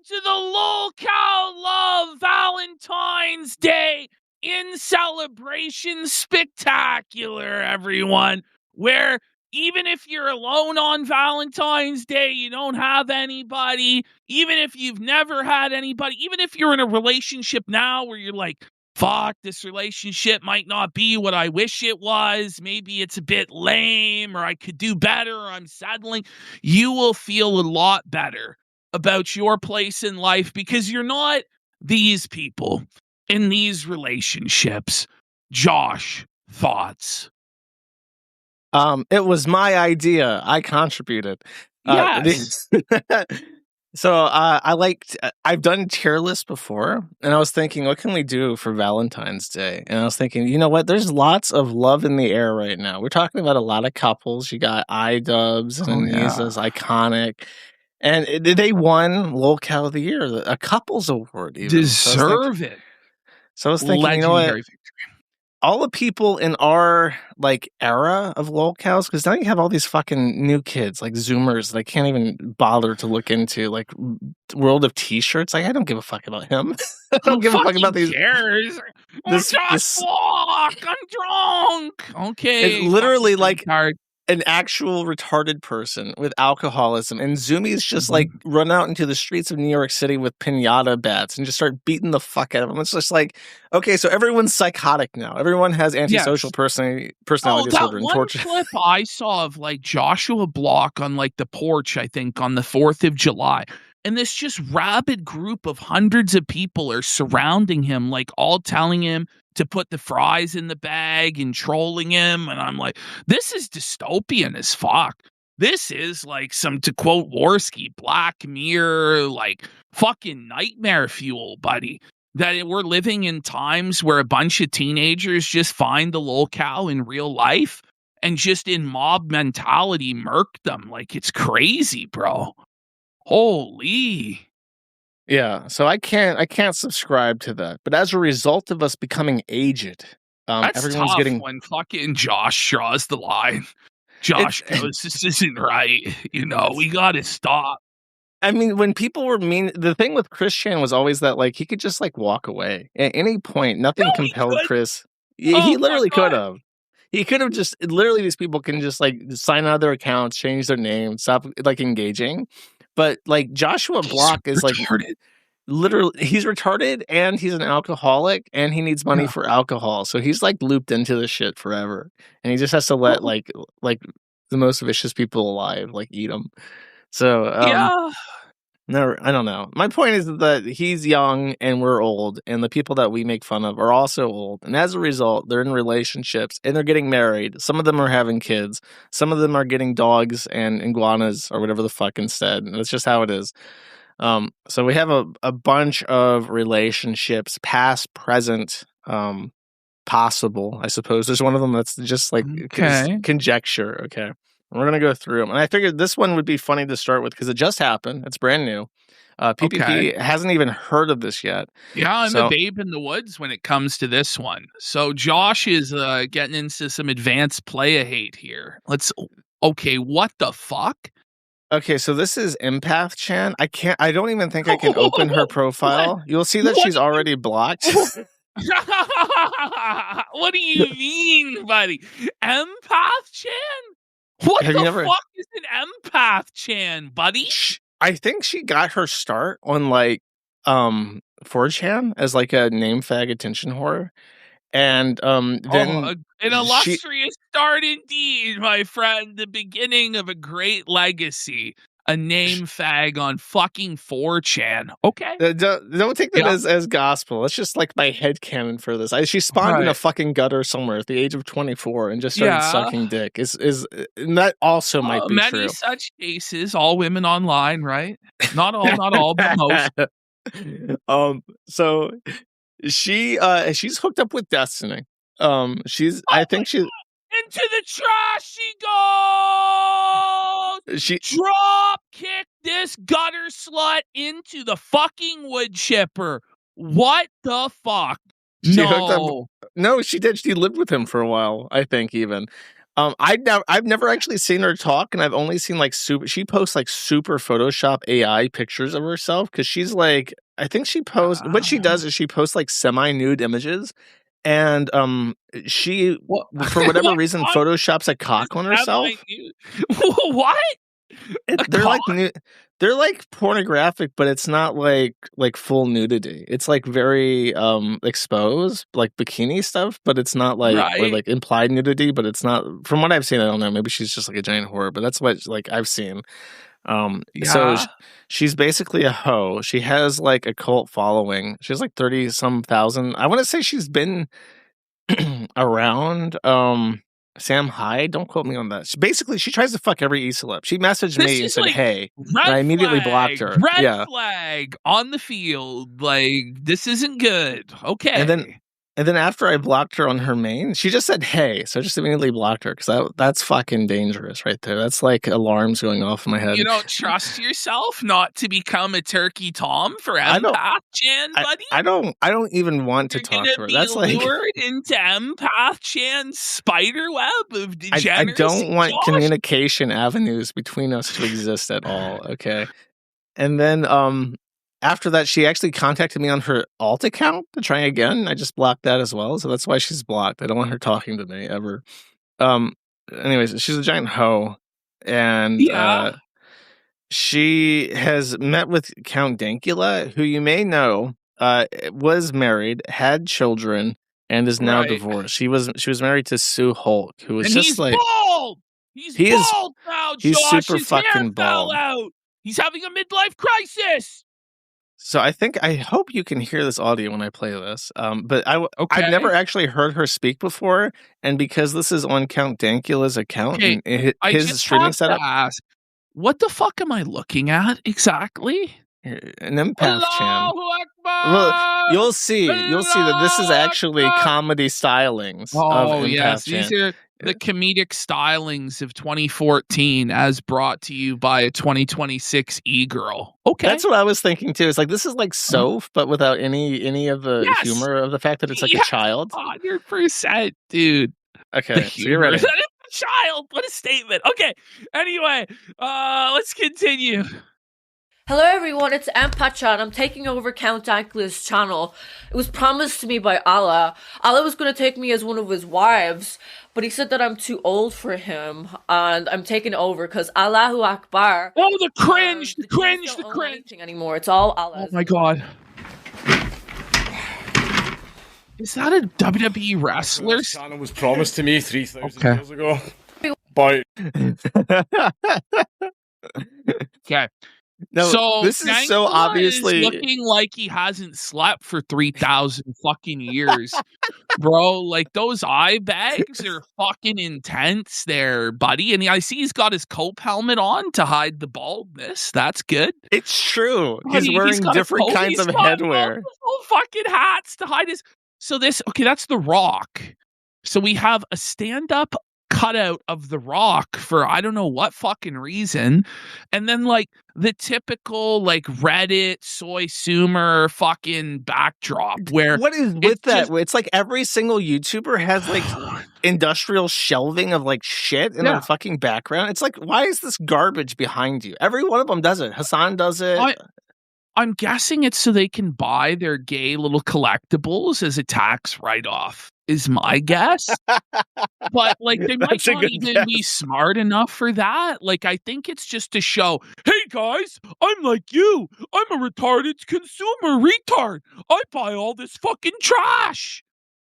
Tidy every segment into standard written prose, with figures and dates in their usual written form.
to the Lolcow Love Valentine's Day in Celebration Spectacular, everyone, where even if you're alone on Valentine's Day, you don't have anybody, even if you've never had anybody, even if you're in a relationship now where you're like, fuck, this relationship might not be what I wish it was. Maybe it's a bit lame, or I could do better, or I'm settling. You will feel a lot better about your place in life because you're not these people in these relationships. Josh, thoughts? It was my idea. I contributed. Yes. So I've done tier lists before, and I was thinking, what can we do for Valentine's Day? And I was thinking, you know what? There's lots of love in the air right now. We're talking about a lot of couples. You got iDubbbz and Anisa's Iconic. And they won Lolcow of the Year, a couples award. Even. Deserve it. So I was thinking, legendary, you know what? victory. All the people in our era of Lolcows, because now you have all these fucking new kids, like Zoomers, that I can't even bother to look into, like World of T-shirts. Like, I don't give a fuck about him. I don't give a fuck about these. Cares? Fuck, I'm drunk. Okay, it's literally like an actual retarded person with alcoholism, and Zoomies just like run out into the streets of New York City with piñata bats and just start beating the fuck out of them. It's just like, okay, so everyone's psychotic now. Everyone has antisocial personality disorder and torture. That one clip I saw of like Joshua Block on like the porch, I think on the 4th of July. And this just rabid group of hundreds of people are surrounding him, like all telling him to put the fries in the bag and trolling him. And I'm like, this is dystopian as fuck. This is like some, to quote Worski, Black Mirror, like fucking nightmare fuel, buddy. That we're living in times where a bunch of teenagers just find the Lolcow in real life and just in mob mentality murk them. Like, it's crazy, bro. Holy. Yeah, so I can't subscribe to that. But as a result of us becoming aged, that's everyone's tough getting when fucking Josh draws the line. Josh goes, this isn't right. You know, we gotta stop. I mean, when people were mean, the thing with Chris Chan was always that like he could just like walk away at any point. Nothing compelled Chris. He literally could have. He could have just literally. These people can just like sign out of their accounts, change their name, stop like engaging. But like Joshua Block is retarded. Like literally, he's retarded and he's an alcoholic and he needs money for alcohol. So he's like looped into this shit forever, and he just has to let like the most vicious people alive like eat him. So no, I don't know. My point is that he's young and we're old, and the people that we make fun of are also old. And as a result, they're in relationships and they're getting married. Some of them are having kids. Some of them are getting dogs and iguanas or whatever the fuck instead. And that's just how it is. So we have a bunch of relationships, past, present, possible, I suppose. There's one of them that's just like conjecture. Okay. We're going to go through them. And I figured this one would be funny to start with because it just happened. It's brand new. PPP hasn't even heard of this yet. Yeah, I'm a babe in the woods when it comes to this one. So Josh is getting into some advanced playa hate here. Okay, what the fuck? Okay, so this is Empath Chan. I don't even think I can open her profile. You'll see that she's already blocked. What do you mean, buddy? Empath Chan? What the fuck is an Empath Chan, buddy? I think she got her start on like 4chan as like a name fag attention whore. And then an illustrious start indeed, my friend. The beginning of a great legacy. A name fag on fucking 4chan. Okay. Don't take that as gospel. It's just like my headcanon for this. She spawned in a fucking gutter somewhere at the age of 24 and just started sucking dick. And that also might be many true. Many such cases, all women online, right? Not all, but most. So she's hooked up with Destiny. I think she's into the trash she goes. She drop kick this gutter slut into the fucking wood chipper. What the fuck? No, she did. She lived with him for a while, I think even. I've never actually seen her talk, and I've only seen like she posts like super Photoshop AI pictures of herself because she's like, I think she posts what she does is she posts like semi-nude images, and she for whatever reason photoshops a cock on herself. What? They're like they're like pornographic, but it's not like full nudity. It's like very exposed, like bikini stuff, but it's not like or like implied nudity, but it's not. From what I've seen, I don't know. Maybe she's just like a giant whore, but that's what like I've seen. So she's basically a hoe. She has like a cult following. She has like 30 some thousand. I want to say she's been around Sam Hyde. Don't quote me on that. Basically, she tries to fuck every E-celeb. She messaged me and said, like, hey, and I immediately blocked her. Red flag on the field. Like, this isn't good. Okay. And then after I blocked her on her main, she just said, hey. So I just immediately blocked her because that's fucking dangerous right there. That's like alarms going off in my head. You don't trust yourself not to become a turkey Tom for Empath Chan, buddy? I don't even want to talk to her. That's like lured into Empath Chan's spider web of degeneracy. I don't want communication avenues between us to exist at all. Okay. And then after that, she actually contacted me on her alt account to try again. I just blocked that as well. So that's why she's blocked. I don't want her talking to me ever. Anyways, she's a giant hoe. And she has met with Count Dankula, who you may know was married, had children, and is now divorced. She was married to Sue Hulk, who was just like bald. He's bald now, Josh. He's super his fucking hair bald. Fell out. He's having a midlife crisis. So I hope you can hear this audio when I play this. But I've never actually heard her speak before, and because this is on Count Dankula's account and his streaming setup. Ask, what the fuck am I looking at exactly? An Empath Chan. Well, you'll see that this is actually comedy stylings of Empath Chan. These are the comedic stylings of 2014 as brought to you by a 2026 e-girl. Okay. That's what I was thinking too. It's like this is like Soph, but without any of the humor of the fact that it's like a child. 100%, dude. Okay, so you're ready. Child, what a statement. Okay. Anyway, let's continue. Hello everyone, it's Empath Chan. I'm taking over Count Dankula's channel. It was promised to me by Allah. Allah was going to take me as one of his wives, but he said that I'm too old for him, and I'm taking over because Allahu Akbar. Oh, the cringe, the cringe. Anymore. It's all Allah. Oh my God. Is that a WWE wrestler? This channel was promised to me 3,000 years ago. But okay. No, so this is so obviously looking like he hasn't slept for 3,000 fucking years, bro. Like those eye bags are fucking intense, there, buddy. And I see he's got his cope helmet on to hide the baldness. That's good. It's true. He's wearing different kinds of headwear. Fucking hats to hide his. So that's The Rock. So we have a stand-up cutout of The Rock for I don't know what fucking reason, and then like the typical like Reddit soy sumer fucking backdrop where what is with that? It's like every single YouTuber has like industrial shelving of like shit in their fucking background. It's like, why is this garbage behind you? Every one of them does it. Hassan does it. I'm guessing it's so they can buy their gay little collectibles as a tax write-off, is my guess. But like they might not even be smart enough for that. Like I think it's just to show, hey guys, I'm like you. I'm a retarded consumer retard. I buy all this fucking trash.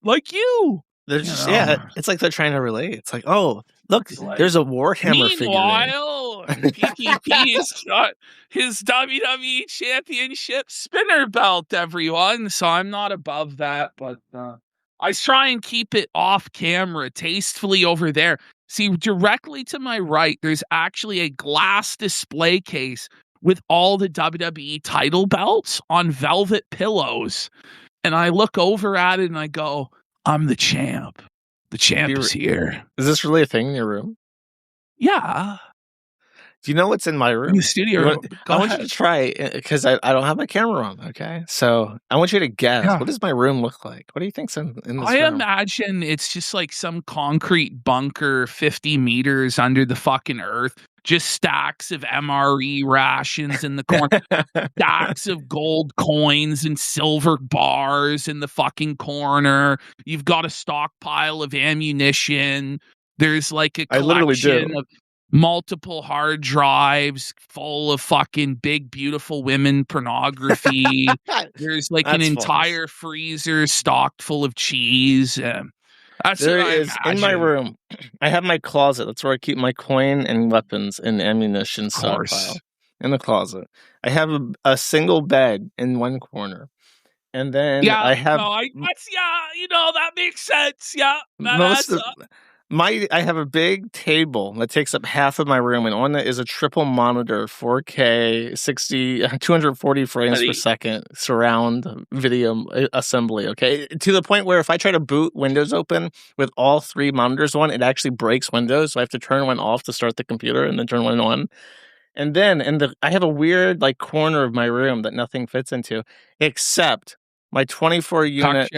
Like you. They're just it's like they're trying to relate. It's like, oh, look, there's a Warhammer figure. Meanwhile, PPP has got his WWE Championship spinner belt, everyone. So I'm not above that, but I try and keep it off camera tastefully over there. See, directly to my right, there's actually a glass display case with all the WWE title belts on velvet pillows. And I look over at it and I go, I'm the champ. The champ is here. Is this really a thing in your room? Yeah. Do you know what's in my room? In the studio room. I want you to try, because I don't have my camera on, okay? So I want you to guess, what does my room look like? What do you think's in this room? I imagine it's just like some concrete bunker 50 meters under the fucking earth. Just stacks of MRE rations in the corner. Stacks of gold coins and silver bars in the fucking corner. You've got a stockpile of ammunition. There's like a collection of multiple hard drives full of fucking big, beautiful women pornography. There's like an entire freezer stocked full of cheese. That's there is in my room. I have my closet. That's where I keep my coin and weapons and ammunition stockpile in the closet. I have a single bed in one corner. And then I have that makes sense. Yeah. I have a big table that takes up half of my room, and on it is a triple monitor, 4K, 240 frames per second surround video assembly. Okay, to the point where if I try to boot Windows open with all 3 monitors on, it actually breaks Windows. So I have to turn one off to start the computer, and then turn one on. And then I have a weird like corner of my room that nothing fits into, except my 24-unit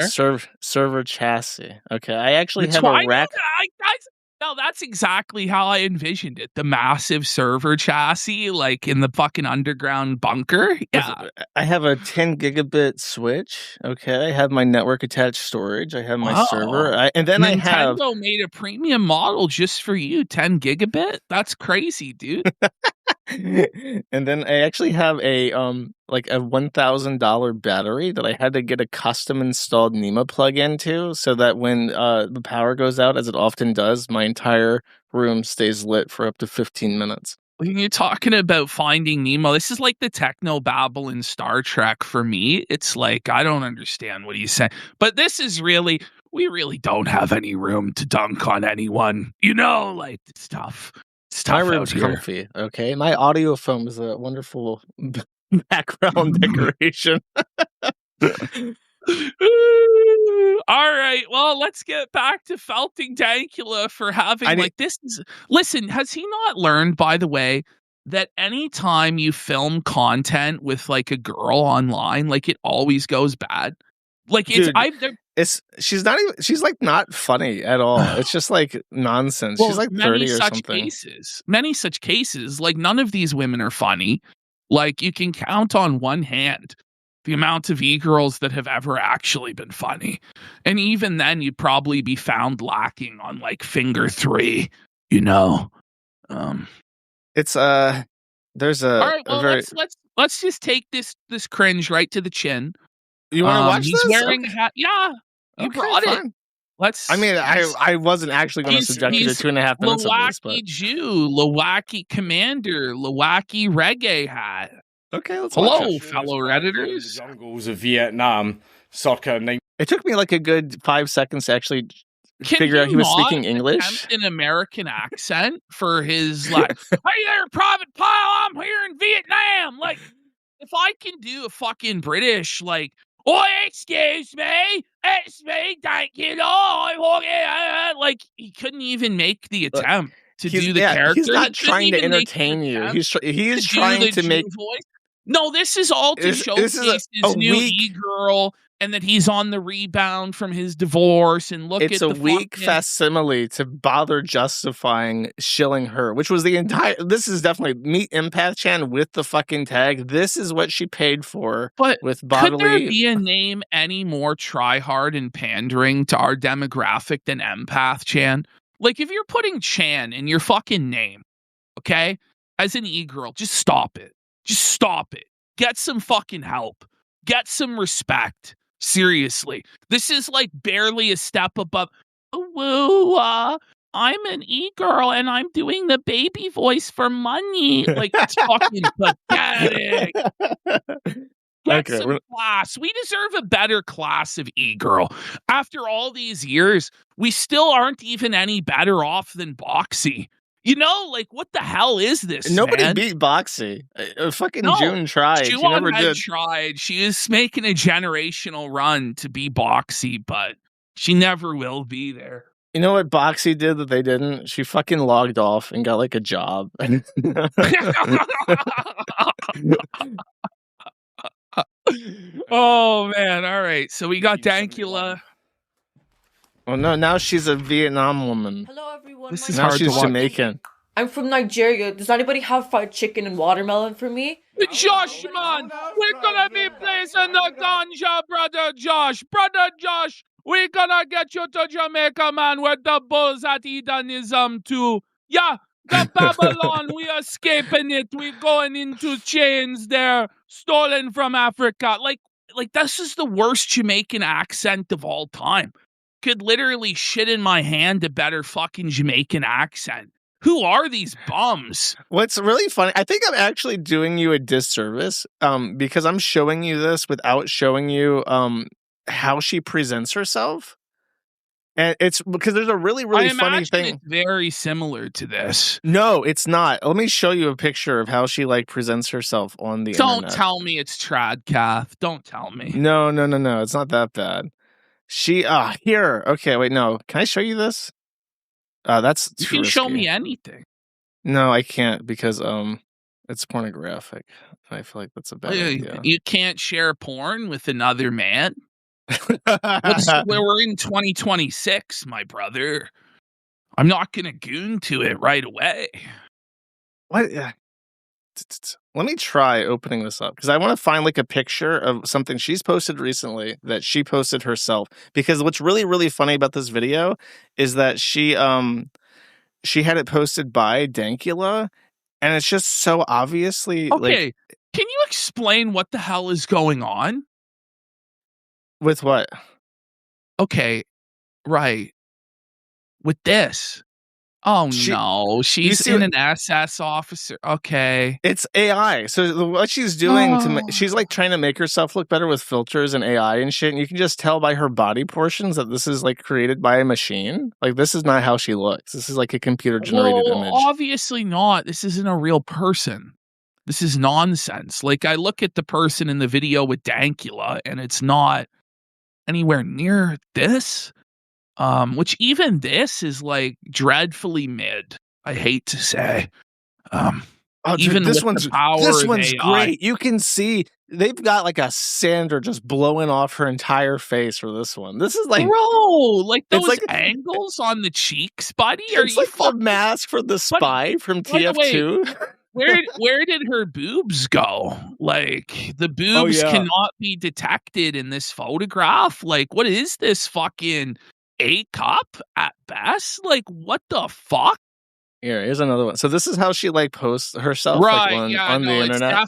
server chassis. Okay, I actually have a rack. No, that's exactly how I envisioned it. The massive server chassis, like in the fucking underground bunker. Yeah, I have a 10 gigabit switch. Okay, I have my network attached storage. I have my server, and then Nintendo made a premium model just for you, 10 gigabit. That's crazy, dude. And then I actually have a $1,000 battery that I had to get a custom installed NEMA plug into, so that when the power goes out, as it often does, my entire room stays lit for up to 15 minutes. When you're talking about finding Nemo, this is like the techno babble in Star Trek for me. It's like, I don't understand what he's saying. But this is really, we really don't have any room to dunk on anyone. Like, it's tough. My room's comfy, okay? My audio foam is a wonderful background decoration. All right, well, let's get back to Felting Dankula for having this. Listen, has he not learned, by the way, that anytime you film content with like a girl online, like it always goes bad? Like she's like not funny at all. It's just like nonsense. She's like 30 or something. Many such cases, like none of these women are funny. Like you can count on one hand the amount of e-girls that have ever actually been funny. And even then you'd probably be found lacking on like finger 3, It's there's a all right, well, a very let's just take this cringe right to the chin. You want to watch he's this? wearing a hat. Yeah, you brought fine. it. Let's. I mean, I wasn't actually going to subject you to 2.5 minutes of this, but Jew, Lowaki commander, Lowaki reggae hat. Okay, let's watch it. Fellow Redditors. The jungles of Vietnam, circa 9. It took me like a good 5 seconds to actually figure out he was speaking English. An American accent for his like, hey there, Private Pile, I'm here in Vietnam. Like, if I can do a fucking British like, oh, excuse me, it's me, thank you, like he couldn't even make the attempt to do the character. He's not trying to entertain you. He's trying to make voice. No, this is all to showcase his new e-girl and that he's on the rebound from his divorce. And look, it's a weak facsimile to bother justifying shilling her, which was the entire. This is definitely meet Empath Chan with the fucking tag. This is what she paid for. But with bodily. Could there be a name any more try-hard and pandering to our demographic than Empath Chan? Like, if you're putting Chan in your fucking name, okay, as an e-girl, just stop it. Just stop it. Get some fucking help. Get some respect. Seriously. This is like barely a step above. Oh, I'm an e-girl and I'm doing the baby voice for money. Like, it's fucking pathetic. Get some class. We deserve a better class of e-girl. After all these years, we still aren't even any better off than Boxy. Like, what the hell is this? Nobody beat Boxy. June tried. She never did. Tried. She is making a generational run to be Boxy, but she never will be there. You know what Boxy did that they didn't? She fucking logged off and got like a job. Oh man! All right, so we got Dankula. Oh no! Now she's a Vietnam woman. Hello everyone. This is Now hard she's to watch. Jamaican. I'm from Nigeria. Does anybody have fried chicken and watermelon for me? Josh, man, we're gonna be blazing the ganja, brother Josh. Brother Josh, we're gonna get you to Jamaica, man, where the bulls at hedonism too. Yeah, the Babylon, we escaping it. We going into chains there, stolen from Africa. Like this is the worst Jamaican accent of all time. Could literally shit in my hand a better fucking Jamaican accent. Who are these bums? What's really funny, I think I'm actually doing you a disservice because I'm showing you this without showing you how she presents herself. And it's because there's a really, really funny thing. It's very similar to this. No, it's not. Let me show you a picture of how she like presents herself on the internet. Don't tell me it's Tradcath. Don't tell me. No. It's not that bad. She here. Okay, wait, no. Can I show you this? That's you can show me anything. No, I can't because it's pornographic. I feel like that's a bad idea. You can't share porn with another man. We're in 2026, my brother. I'm not gonna goon to it right away. What? Let me try opening this up because I want to find like a picture of something she's posted recently that she posted herself. Because what's really, really funny about this video is that she had it posted by Dankula, and it's just so obviously okay. Like, can you explain what the hell is going on? With what? Okay, right. With this. Oh no, she's in an SS officer. Okay. It's AI. So what she's doing she's like trying to make herself look better with filters and AI and shit. And you can just tell by her body portions that this is like created by a machine. Like this is not how she looks. This is like a computer generated image. Obviously not. This isn't a real person. This is nonsense. Like I look at the person in the video with Dankula and it's not anywhere near this. Which even this is like dreadfully mid. I hate to say. Even this one's AI, great. You can see they've got like a sander just blowing off her entire face for this one. This is like, bro, like those angles on the cheeks, buddy. It's like the mask for the spy from TF2. Where did her boobs go? Like the boobs cannot be detected in this photograph. Like what is this fucking A cup at best? Like what the fuck? Here's another one. So this is how she like posts herself right, like, on the internet.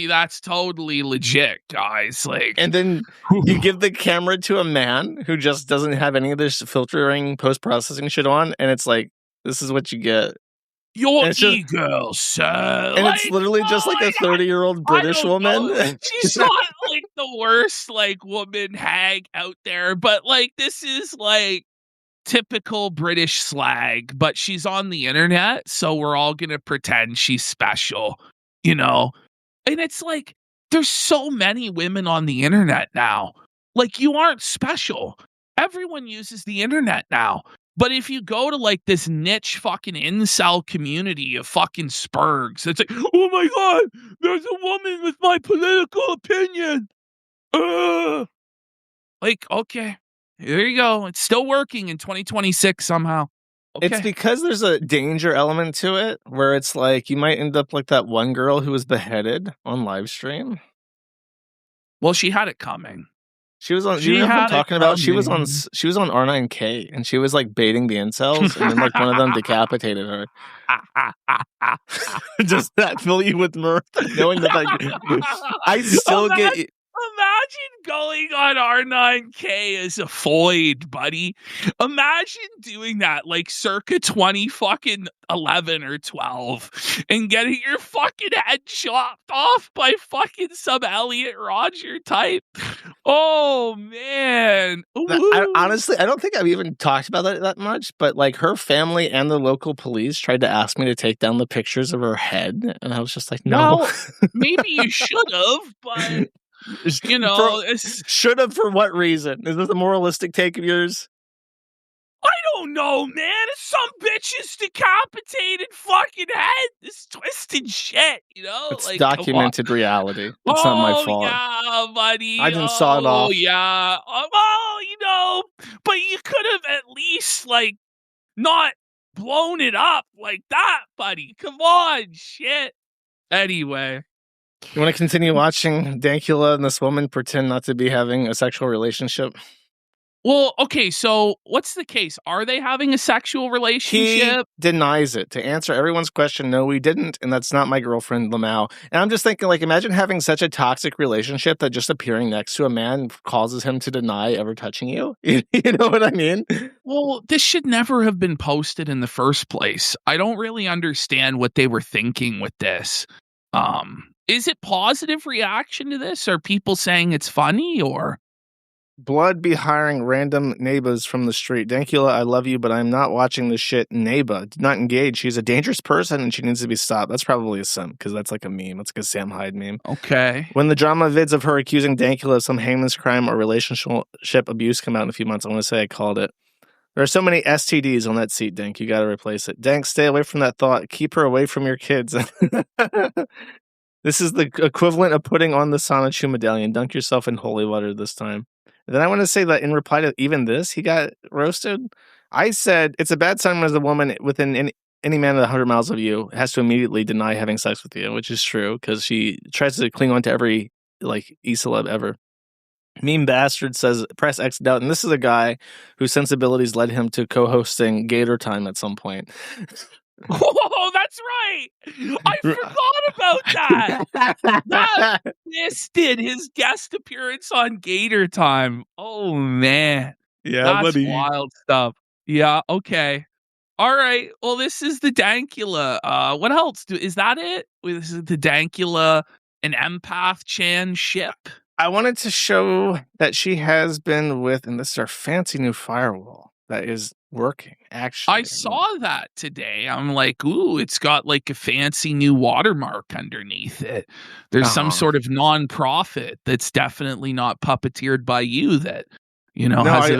That's totally legit, guys. Like, and then you give the camera to a man who just doesn't have any of this filtering, post-processing shit on, and it's like, this is what you get. Your e-girl, sir. And like, it's literally just like a 30-year-old British woman. She's not like the worst like woman hag out there, but like this is like typical British slag, but she's on the internet, so we're all gonna pretend she's special, you know? And it's like, there's so many women on the internet now. Like, you aren't special. Everyone uses the internet now. But if you go to like this niche fucking incel community of fucking spurgs, it's like, oh my god, there's a woman with my political opinion. Like, okay. There you go. It's still working in 2026 somehow. Okay. It's because there's a danger element to it where it's like you might end up like that one girl who was beheaded on live stream. Well, she had it coming. She was on. You know what I'm talking about? She was on R9K and she was like baiting the incels, and then like one of them decapitated her. Does that fill you with mirth? Knowing that I still get. Imagine going on R9K as a foid, buddy. Imagine doing that like circa 2011 or 12 and getting your fucking head chopped off by fucking some Elliot Roger type. Oh, man. Honestly, I don't think I've even talked about that much, but like her family and the local police tried to ask me to take down the pictures of her head. And I was just like, no. Well, maybe you should have, but... You know, should have for what reason? Is this a moralistic take of yours? I don't know, man. Some bitch's decapitated fucking head. This twisted shit, you know? It's Like, documented reality. It's not my fault. Yeah, buddy. I didn't saw it off. Yeah. Well, but you could have at least, like, not blown it up like that, buddy. Come on, shit. Anyway. You want to continue watching Dankula and this woman pretend not to be having a sexual relationship? Well, okay, so what's the case? Are they having a sexual relationship? He denies it. To answer everyone's question, no, we didn't, and that's not my girlfriend, Lamau. And I'm just thinking, like, imagine having such a toxic relationship that just appearing next to a man causes him to deny ever touching you. You know what I mean? Well, this should never have been posted in the first place. I don't really understand what they were thinking with this. Is it positive reaction to this? Are people saying it's funny or? Blood be hiring random neighbors from the street. Dankula, I love you, but I'm not watching this shit. Neighbor, do not engage. She's a dangerous person and she needs to be stopped. That's probably a sim, because that's like a meme. That's like a Sam Hyde meme. Okay. When the drama vids of her accusing Dankula of some heinous crime or relationship abuse come out in a few months, I want to say I called it. There are so many STDs on that seat, Dank. You got to replace it. Dank, stay away from that thought. Keep her away from your kids. This is the equivalent of putting on the Sonichu medallion. Dunk yourself in holy water this time. And then I want to say that in reply to even this, he got roasted. I said, it's a bad sign when a woman within any man at 100 miles of you has to immediately deny having sex with you, which is true, because she tries to cling on to every, like, e-celeb ever. Meme Bastard says, press X out. And this is a guy whose sensibilities led him to co-hosting Gator Time at some point. Oh, that's right. I forgot about that. That listed his guest appearance on Gator Time. Oh, man. Yeah, that's buddy. Wild stuff. Yeah, okay. All right. Well, this is the Dankula. What else? Is that it? This is the Dankula and Empath Chan ship. I wanted to show that she has been with, and this is our fancy new firewall that is working, actually. I saw that today. I'm like, ooh, it's got like a fancy new watermark underneath it. There's some sort of nonprofit that's definitely not puppeteered by you that, you know, no, has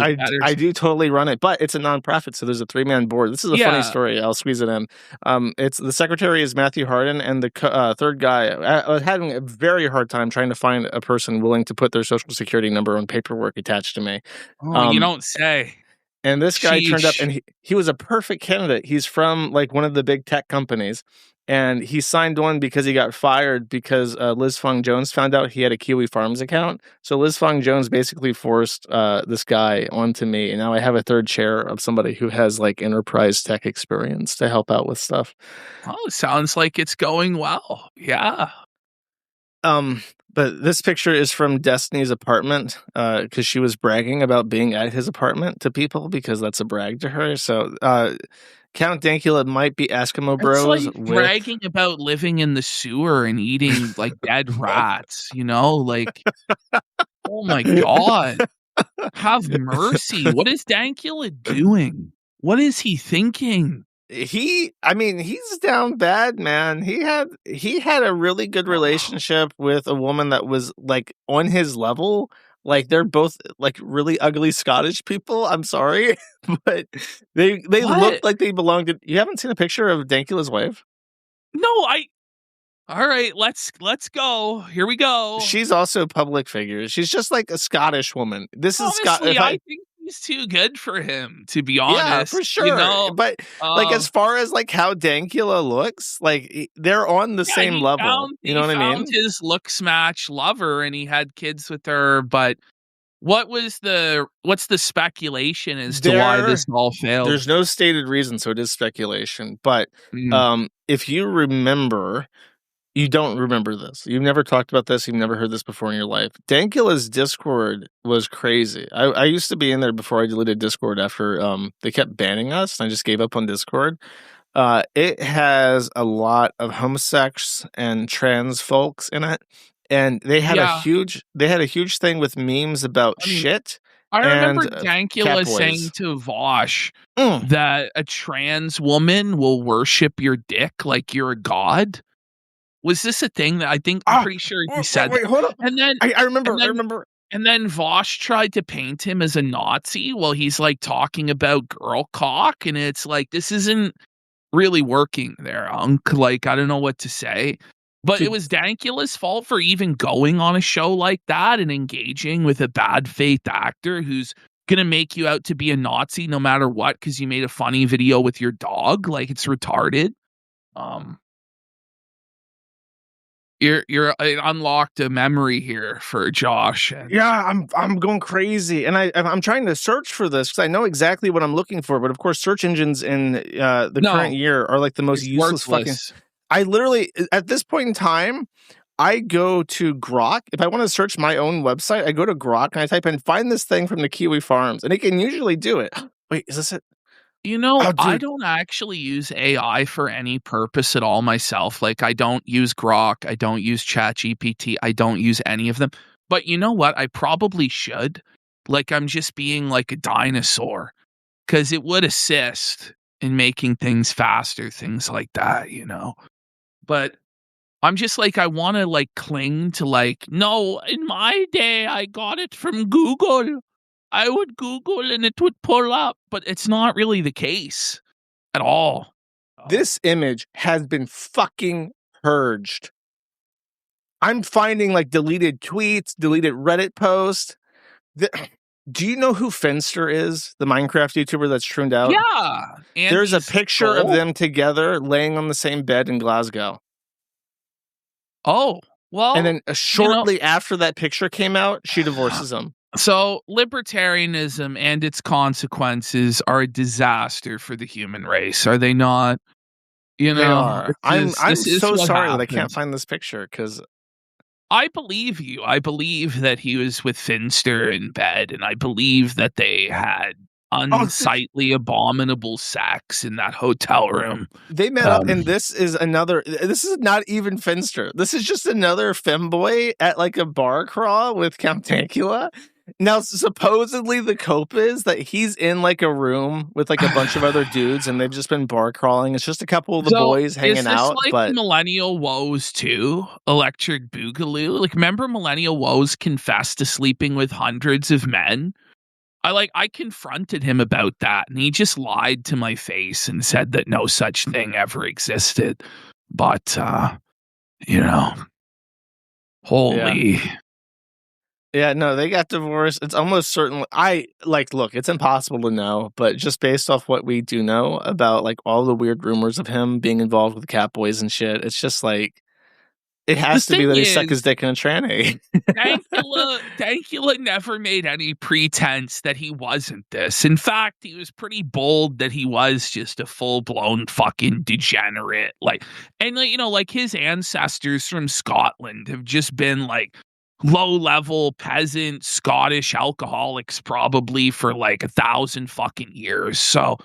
I do totally run it, but it's a nonprofit, so there's a 3-man board. This is a funny story. I'll squeeze it in. It's the secretary is Matthew Harden, and the third guy. I was having a very hard time trying to find a person willing to put their social security number on paperwork attached to me. Oh, you don't say. And this guy turned up, and he was a perfect candidate. He's from like one of the big tech companies, and he signed on because he got fired because Liz Fong Jones found out he had a Kiwi Farms account. So Liz Fong Jones basically forced this guy onto me, and now I have a third chair of somebody who has like enterprise tech experience to help out with stuff. Oh, sounds like it's going well. Yeah. But this picture is from Destiny's apartment because she was bragging about being at his apartment to people because that's a brag to her. So Count Dankula might be Eskimo Bros. It's like bragging about living in the sewer and eating like dead rats, you know? Like, oh my God. Have mercy. What is Dankula doing? What is he thinking? He's down bad, man. He had a really good relationship with a woman that was like on his level. Like they're both like really ugly Scottish people. I'm sorry, but they look like they belong to. You haven't seen a picture of Dankula's wife? No, All right, let's go. Here we go. She's also a public figure. She's just like a Scottish woman. This is Scottish. I think he's too good for him, to be honest. Yeah, for sure. You know? But like as far as like how Dankula looks, like they're on the same level. You know what I mean? His looks match lover, and he had kids with her. But what's the speculation as to why this all failed? There's no stated reason, so it is speculation. But if you remember. You don't remember this. You've never talked about this. You've never heard this before in your life. Dankula's Discord was crazy. I used to be in there before I deleted Discord after they kept banning us, and I just gave up on Discord. It has a lot of homosexuals and trans folks in it, and they had a huge thing with memes about shit. I remember Dankula saying to Vosh that a trans woman will worship your dick like you're a god. Was this a thing that I'm pretty sure he said? Wait, hold up. And then I remember. And then Vosh tried to paint him as a Nazi while he's like talking about girl cock, and it's like, this isn't really working there, Unk. Like, I don't know what to say. But it was Dankula's fault for even going on a show like that and engaging with a bad faith actor who's gonna make you out to be a Nazi no matter what because you made a funny video with your dog. Like, it's retarded. You're unlocked a memory here for Josh. Yeah, I'm going crazy, and I'm trying to search for this because I know exactly what I'm looking for. But of course, search engines in the current year are like the most useless fucking. I literally, at this point in time, I go to Grok. If I want to search my own website, I go to Grok and I type in "find this thing from the Kiwi Farms," and it can usually do it. Wait, is this it? You know, I don't actually use AI for any purpose at all myself. Like, I don't use Grok. I don't use ChatGPT. I don't use any of them. But you know what? I probably should. Like, I'm just being like a dinosaur because it would assist in making things faster, things like that, you know? But I'm just like, I want to like cling to like, no, in my day, I got it from Google. I would Google and it would pull up, but it's not really the case at all. This image has been fucking purged. I'm finding like deleted tweets, deleted Reddit posts. Do you know who Finster is? The Minecraft YouTuber that's trimmed out? Yeah. There's a picture of them together laying on the same bed in Glasgow. Oh, well. And then shortly after that picture came out, she divorces him. So libertarianism and its consequences are a disaster for the human race, are they not? You know, they are. I'm so sorry that I can't find this picture because I believe you. I believe that he was with Finster in bed, and I believe that they had unsightly, abominable sex in that hotel room. They met up, and this is not even Finster. This is just another femboy at like a bar crawl with Count Dankula. Now, supposedly the cope is that he's in like a room with like a bunch of other dudes, and they've just been bar crawling. It's just a couple of the boys hanging out. Like but Millennial Woes too, Electric Boogaloo. Like, remember Millennial Woes confessed to sleeping with hundreds of men? I confronted him about that, and he just lied to my face and said that no such thing ever existed. But you know, holy. Yeah, no, they got divorced. It's almost certainly look, it's impossible to know, but just based off what we do know about like all the weird rumors of him being involved with Catboys and shit, it's just like it has to be that he stuck his dick in a tranny. Dankula never made any pretense that he wasn't this. In fact, he was pretty bold that he was just a full-blown fucking degenerate. Like, and you know, like his ancestors from Scotland have just been like low-level peasant Scottish alcoholics probably for like 1,000 fucking years. So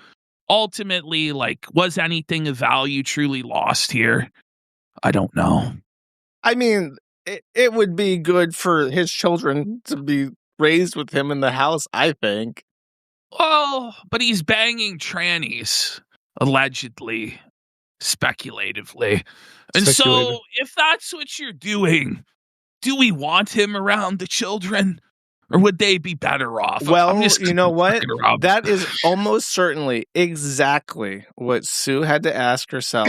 ultimately, like, was anything of value truly lost here? I don't know. I mean, it would be good for his children to be raised with him in the house, I think. Well, but he's banging trannies, allegedly, speculatively. And so, if that's what you're doing, do we want him around the children? Or would they be better off? Well, you know what? That is almost certainly exactly what Sue had to ask herself.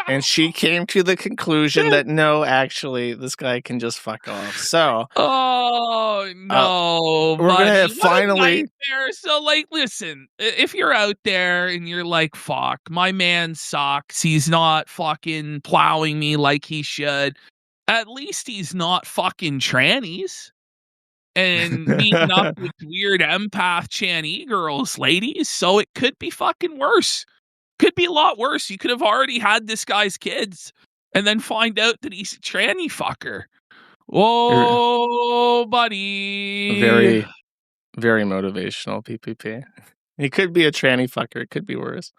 And she came to the conclusion that no, actually, this guy can just fuck off. So, oh no, we're gonna finally. So, like, listen, if you're out there and you're like, "Fuck, my man sucks. He's not fucking plowing me like he should." At least he's not fucking trannies and meeting up with weird empath Channy girls, ladies. So it could be fucking worse. Could be a lot worse. You could have already had this guy's kids and then find out that he's a tranny fucker. Whoa, buddy. Very, very motivational, PPP. He could be a tranny fucker. It could be worse.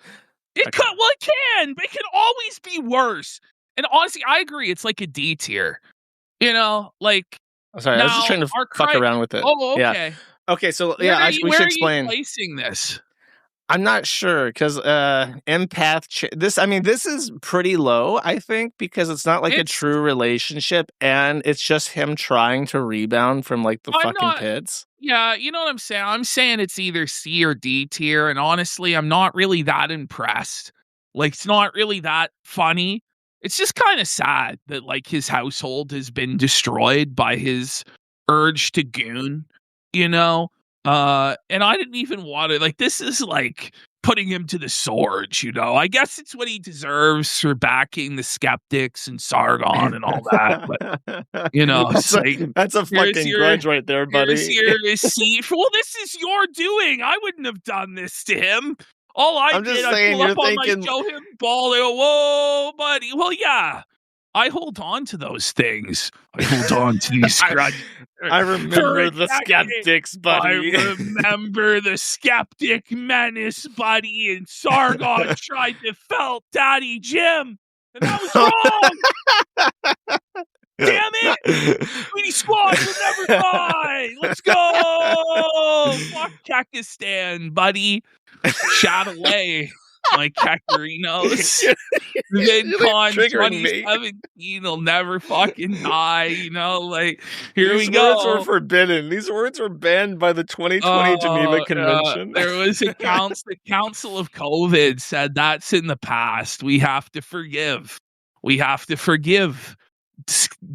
It can. But it can always be worse. And honestly, I agree. It's like a D tier. You know, like. Sorry, I was just trying to fuck around with it. Oh, okay. Yeah. Okay, so we should explain. Where are you placing this? I'm not sure because empath. This is pretty low, I think, because it's not like a true relationship, and it's just him trying to rebound from like the fucking pits. Yeah, you know what I'm saying? I'm saying it's either C or D tier, and honestly, I'm not really that impressed. Like, it's not really that funny. It's just kind of sad that like his household has been destroyed by his urge to goon, you know? And I didn't even want to, like, this is like putting him to the sword, you know? I guess it's what he deserves for backing the skeptics and Sargon and all that. But, you know, that's a fucking grudge right there, buddy. Here's your receipt. Well, this is your doing. I wouldn't have done this to him. All I did, I pull up on my show him balling. Whoa, buddy. Well, yeah. I hold on to those things. I hold on to these grudges. I remember the skeptics, buddy. I remember the skeptic menace, buddy, and Sargon tried to felt Daddy Jim. And that was wrong. Damn it! Sweetie Squad will never die! Let's go! Fuck Pakistan, buddy. Shout away, my Kekarinos. VidCon 2017 will never fucking die, you know? Like, here we go. These words were forbidden. These words were banned by the 2020 Geneva Convention. There was the Council of COVID said that's in the past. We have to forgive. We have to forgive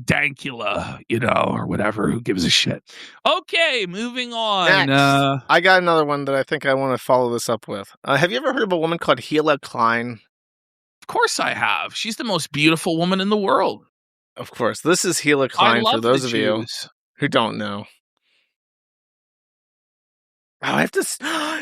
Dankula, you know, or whatever. Who gives a shit? Okay, moving on. Next, I got another one that I think I want to follow this up with. Have you ever heard of a woman called Hila Klein? Of course I have. She's the most beautiful woman in the world. Of course. This is Hila Klein for those of you who don't know. Oh, I have to...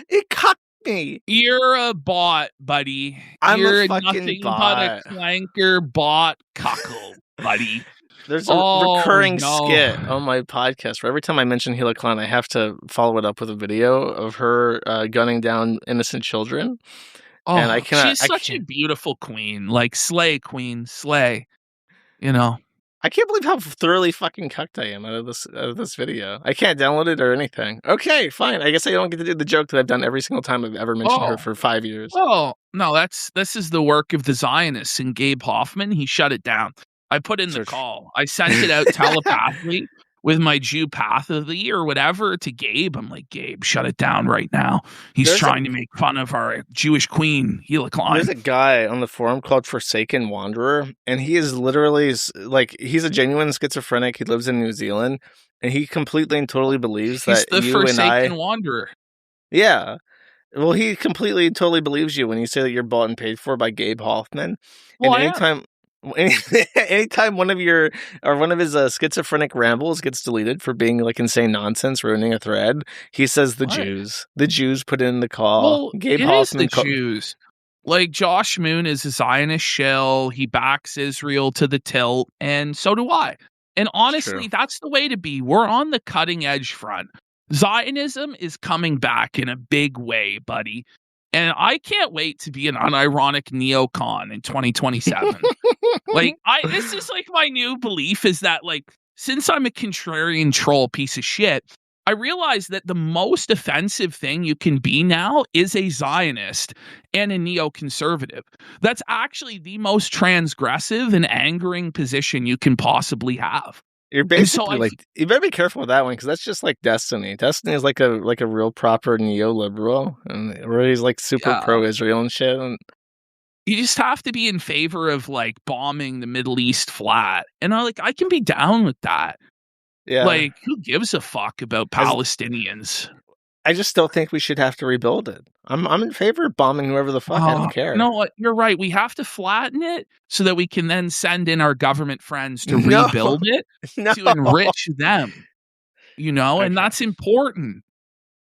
It cucked me. You're a bot, buddy. You're a fucking nothing bot. but a clanker bot cuckold, buddy. There's a recurring skit on my podcast where every time I mention Hila Klein, I have to follow it up with a video of her gunning down innocent children. Oh, and I cannot, she's such a beautiful queen. Like, slay, queen, slay. You know? I can't believe how thoroughly fucking cucked I am out of this video. I can't download it or anything. Okay, fine. I guess I don't get to do the joke that I've done every single time I've ever mentioned her for 5 years. Oh, no, this is the work of the Zionists and Gabe Hoffman. He shut it down. I put in the call. I sent it out telepathically with my Jew pathy or whatever to Gabe. I'm like, Gabe, shut it down right now. He's trying to make fun of our Jewish queen, Hila Klein. There's a guy on the forum called Forsaken Wanderer, and he is literally, like, he's a genuine schizophrenic. He lives in New Zealand, and he completely and totally believes that you and I... He's the Forsaken Wanderer. Yeah. Well, he completely and totally believes you when you say that you're bought and paid for by Gabe Hoffman. Well, and anytime one of his schizophrenic rambles gets deleted for being like insane nonsense, ruining a thread, he says the Jews put in the call. Well, Gabe Hoffman, the Jews. Like, Josh Moon is a Zionist shill. He backs Israel to the tilt, and so do I. And honestly, that's the way to be. We're on the cutting edge front. Zionism is coming back in a big way, buddy. And I can't wait to be an unironic neocon in 2027. This is like my new belief is that, like, since I'm a contrarian troll piece of shit, I realize that the most offensive thing you can be now is a Zionist and a neoconservative. That's actually the most transgressive and angering position you can possibly have. You're basically you better be careful with that one because that's just like Destiny. Destiny is like a real proper neoliberal, and where he's like super pro-Israel and shit. And you just have to be in favor of like bombing the Middle East flat, and I can be down with that. Yeah, like, who gives a fuck about Palestinians? I just don't think we should have to rebuild it. I'm in favor of bombing whoever the fuck. I don't care. You know what? You're right. We have to flatten it so that we can then send in our government friends to rebuild it to enrich them. You know, and that's important.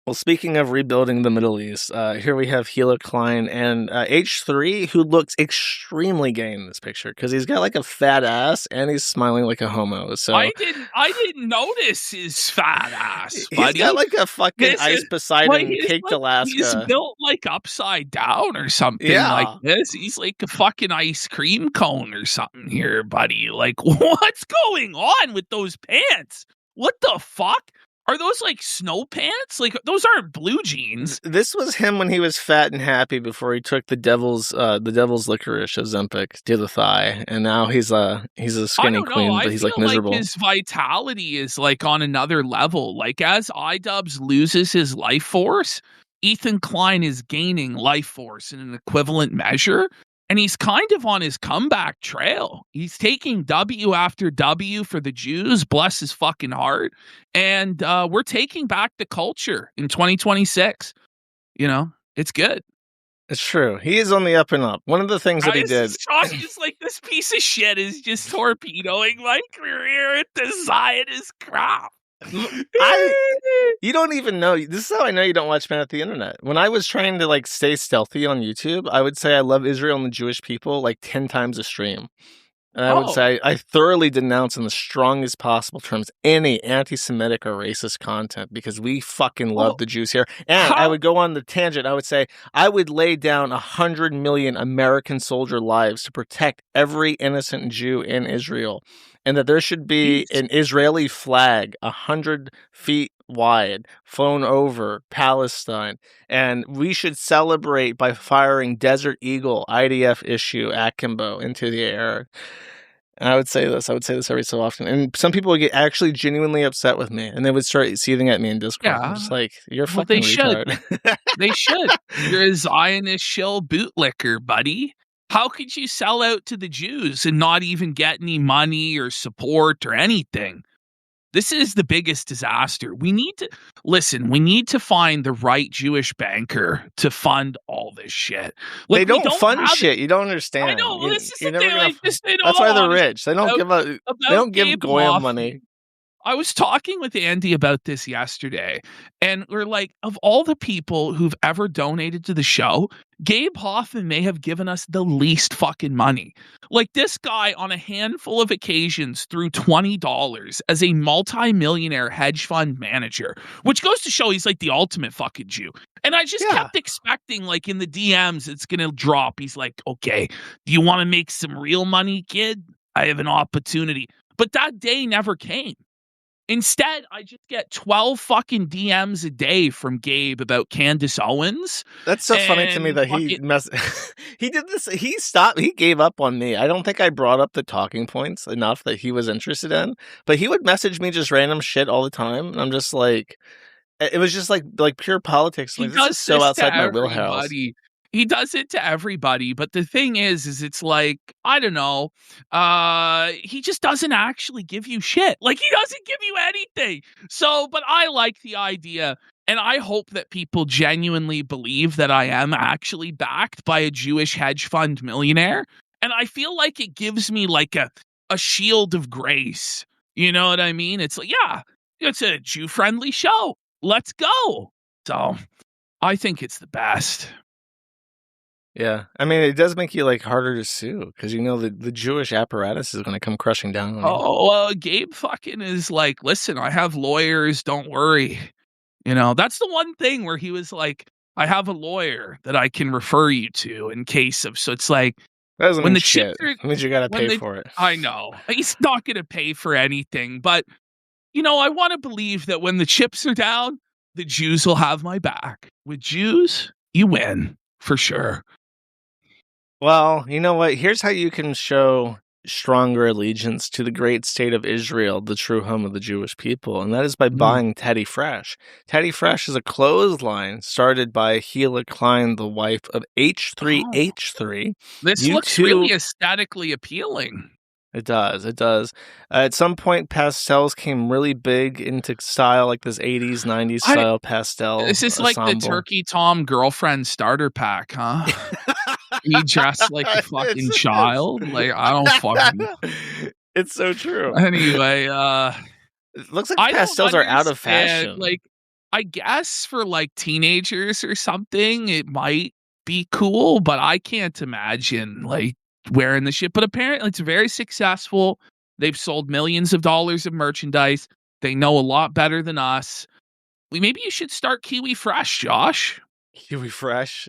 Well, speaking of rebuilding the Middle East, here we have Hila Klein and H3, who looks extremely gay in this picture because he's got like a fat ass and he's smiling like a homo. So I didn't notice his fat ass, buddy. He's got like a fucking Ice Poseidon caked Alaska. He's built like upside down or something like this. He's like a fucking ice cream cone or something here, buddy. Like, what's going on with those pants? What the fuck? Are those like snow pants? Like those aren't blue jeans. This was him when he was fat and happy before he took the devil's licorice Ozempic to the thigh, and now he's a skinny queen, but he's like miserable. Like his vitality is like on another level. Like as iDubbbz loses his life force, Ethan Klein is gaining life force in an equivalent measure. And he's kind of on his comeback trail. He's taking W after W for the Jews, bless his fucking heart. And we're taking back the culture in 2026. You know, it's good. It's true. He is on the up and up. One of the things that he did. Josh is like, this piece of shit is just torpedoing my career at the Zionist crap. You don't even know. This is how I know you don't watch Man at the Internet. When I was trying to like stay stealthy on YouTube, I would say I love Israel and the Jewish people like 10 times a stream. And I would say I thoroughly denounce in the strongest possible terms any anti-Semitic or racist content because we fucking love the Jews here. And I would go on the tangent. I would say I would lay down 100 million American soldier lives to protect every innocent Jew in Israel. And that there should be an Israeli flag 100 feet wide flown over Palestine. And we should celebrate by firing Desert Eagle IDF issue Akimbo into the air. And I would say this every so often. And some people would get actually genuinely upset with me. And they would start seething at me in Discord. I'm just like, you're a fucking retard. They should. You're a Zionist shill bootlicker, buddy. How could you sell out to the Jews and not even get any money or support or anything? This is the biggest disaster. We need to find the right Jewish banker to fund all this shit. Like, they don't fund shit. You don't understand. I know. This is the thing. That's why they're rich. They don't give Goyim money. I was talking with Andy about this yesterday, and we're like, of all the people who've ever donated to the show, Gabe Hoffman may have given us the least fucking money. Like, this guy on a handful of occasions threw $20 as a multi-millionaire hedge fund manager, which goes to show he's like the ultimate fucking Jew. And I just kept expecting, like, in the DMs, it's going to drop. He's like, okay, do you want to make some real money, kid? I have an opportunity. But that day never came. Instead, I just get 12 fucking DMs a day from Gabe about Candace Owens. That's so funny to me that he did this. He gave up on me. I don't think I brought up the talking points enough that he was interested in, but he would message me just random shit all the time. And I'm just like, it was just like pure politics. Like, this is so outside my wheelhouse. He does it to everybody, but the thing is it's like, I don't know, he just doesn't actually give you shit. Like, he doesn't give you anything. So, but I like the idea, and I hope that people genuinely believe that I am actually backed by a Jewish hedge fund millionaire, and I feel like it gives me like a shield of grace. You know what I mean? It's like, yeah, it's a Jew-friendly show. Let's go. So, I think it's the best. Yeah, I mean, it does make you like harder to sue because you know the Jewish apparatus is going to come crushing down on you. Oh, well, Gabe fucking is like, listen, I have lawyers, don't worry. You know, that's the one thing where he was like, I have a lawyer that I can refer you to in case of. So it's like, that doesn't mean shit. It means you got to pay for it. I know he's not going to pay for anything, but you know, I want to believe that when the chips are down, the Jews will have my back. With Jews, you win for sure. Well, you know what? Here's how you can show stronger allegiance to the great state of Israel, the true home of the Jewish people, and that is by buying Teddy Fresh. Teddy Fresh is a clothesline started by Gila Klein, the wife of H3H3. This looks really aesthetically appealing. It does. It does. At some point, pastels came really big into style, like this 80s, 90s style pastel. This is like the Turkey Tom girlfriend starter pack, huh? He dressed like a fucking child. Like, I don't fucking. It's so true. Anyway, it looks like pastels are out of fashion. Like, I guess for like teenagers or something, it might be cool, but I can't imagine like wearing the shit. But apparently it's very successful. They've sold millions of dollars of merchandise. They know a lot better than us. Maybe you should start Kiwi Fresh, Josh. Kiwi Fresh.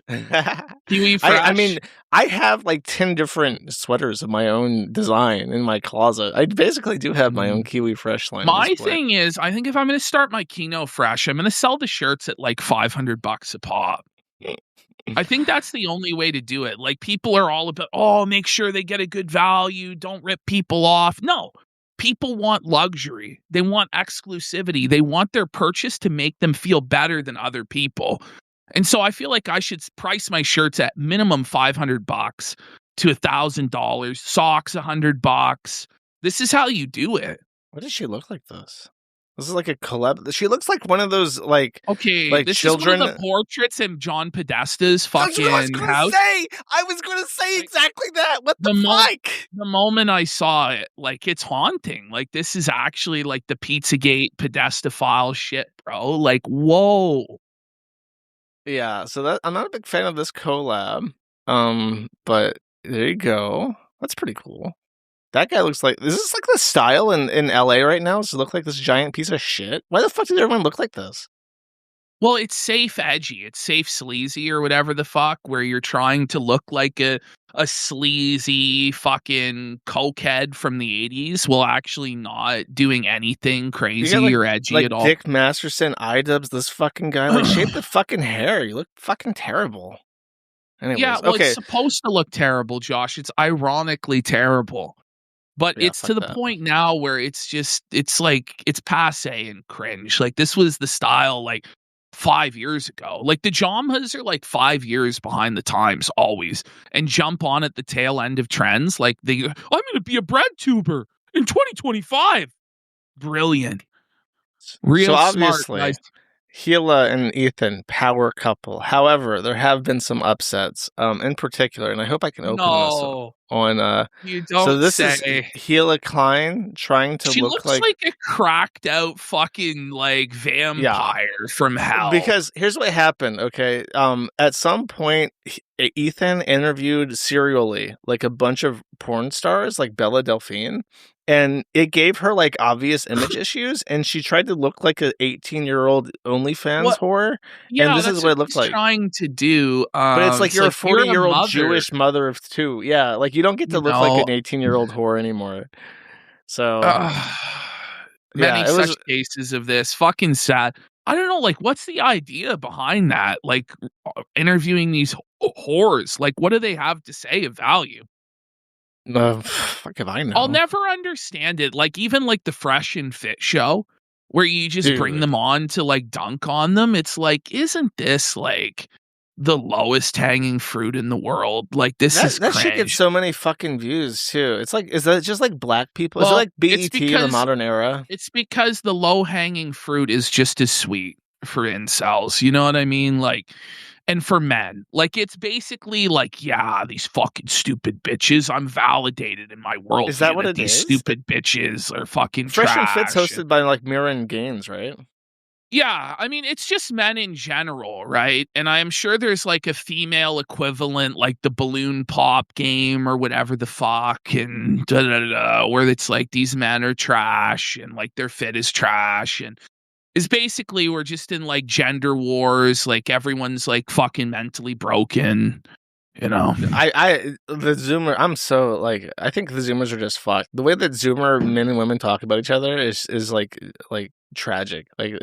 Kiwi Fresh. I mean, I have like 10 different sweaters of my own design in my closet. I basically do have my own Kiwi Fresh line. My thing is, I think if I'm going to start my Kino Fresh, I'm going to sell the shirts at like $500 a pop. I think that's the only way to do it. Like, people are all about, oh, make sure they get a good value. Don't rip people off. No, people want luxury. They want exclusivity. They want their purchase to make them feel better than other people. And so I feel like I should price my shirts at minimum $500 to $1,000. Socks $100. This is how you do it. Why does she look like this? This is like a collab. She looks like one of those like this children. Is one of the portraits in John Podesta's fucking house. I was going to say exactly that. What the fuck? The moment I saw it, like, it's haunting. Like, this is actually like the Pizzagate Podesta file shit, bro. Like, whoa. Yeah, so that I'm not a big fan of this collab. But there you go. That's pretty cool. That guy looks like, is this like the style in LA right now? Does it look like this giant piece of shit? Why the fuck did everyone look like this? Well, it's safe edgy. It's safe sleazy or whatever the fuck, where you're trying to look like a sleazy fucking cokehead from the 80s while actually not doing anything crazy or edgy at all. Dick Masterson iDubbbz this fucking guy. Like, shape the fucking hair. You look fucking terrible. Anyways, yeah, well, it's supposed to look terrible, Josh. It's ironically terrible. But it's to the point now where it's just, it's like, it's passe and cringe. Like, this was the style like 5 years ago. Like, the Jommas are like 5 years behind the times always, and jump on at the tail end of trends. Like, I'm going to be a bread tuber in 2025. Brilliant. Real so smart, obviously, guys. Gila and Ethan, power couple. However, there have been some upsets, in particular, and I hope I can open this on. You don't so this say. is Gila Klein trying to she look looks like a cracked out fucking like vampire from hell. Because here's what happened. Okay, at some point, Ethan interviewed serially like a bunch of porn stars, like Bella Delphine. And it gave her like obvious image issues, and she tried to look like a 18-year-old OnlyFans whore. Yeah, and this is what it looked like. Trying to do, but it's like you're a 40-year-old Jewish mother of two. Yeah, like you don't get to look like an 18-year-old whore anymore. So many such cases of this. Fucking sad. I don't know. Like, what's the idea behind that? Like, interviewing these whores. Like, what do they have to say of value? Fuck if I know. I'll never understand it. Like, even like the Fresh and Fit show, where you just bring them on to like dunk on them. It's like, isn't this like the lowest hanging fruit in the world? Like, this is that cringe. shit gets so many fucking views too. It's like, is that just like black people? Is it like BET, the modern era? It's because the low hanging fruit is just as sweet for incels. You know what I mean? Like. And for men, like, it's basically like, yeah, these fucking stupid bitches. I'm validated in my world. Is that what it is? These stupid bitches are fucking Fresh trash. and Fit's hosted by like Mirren Gaines, right? Yeah, I mean, it's just men in general, right? And I'm sure there's like a female equivalent, like the Balloon Pop game or whatever the fuck, and where it's like these men are trash and like their fit is trash, and is basically we're just in like gender wars. Like, everyone's like fucking mentally broken, you know. The Zoomer, I'm so like, I think the Zoomers are just fucked. The way that Zoomer men and women talk about each other is like tragic. Like,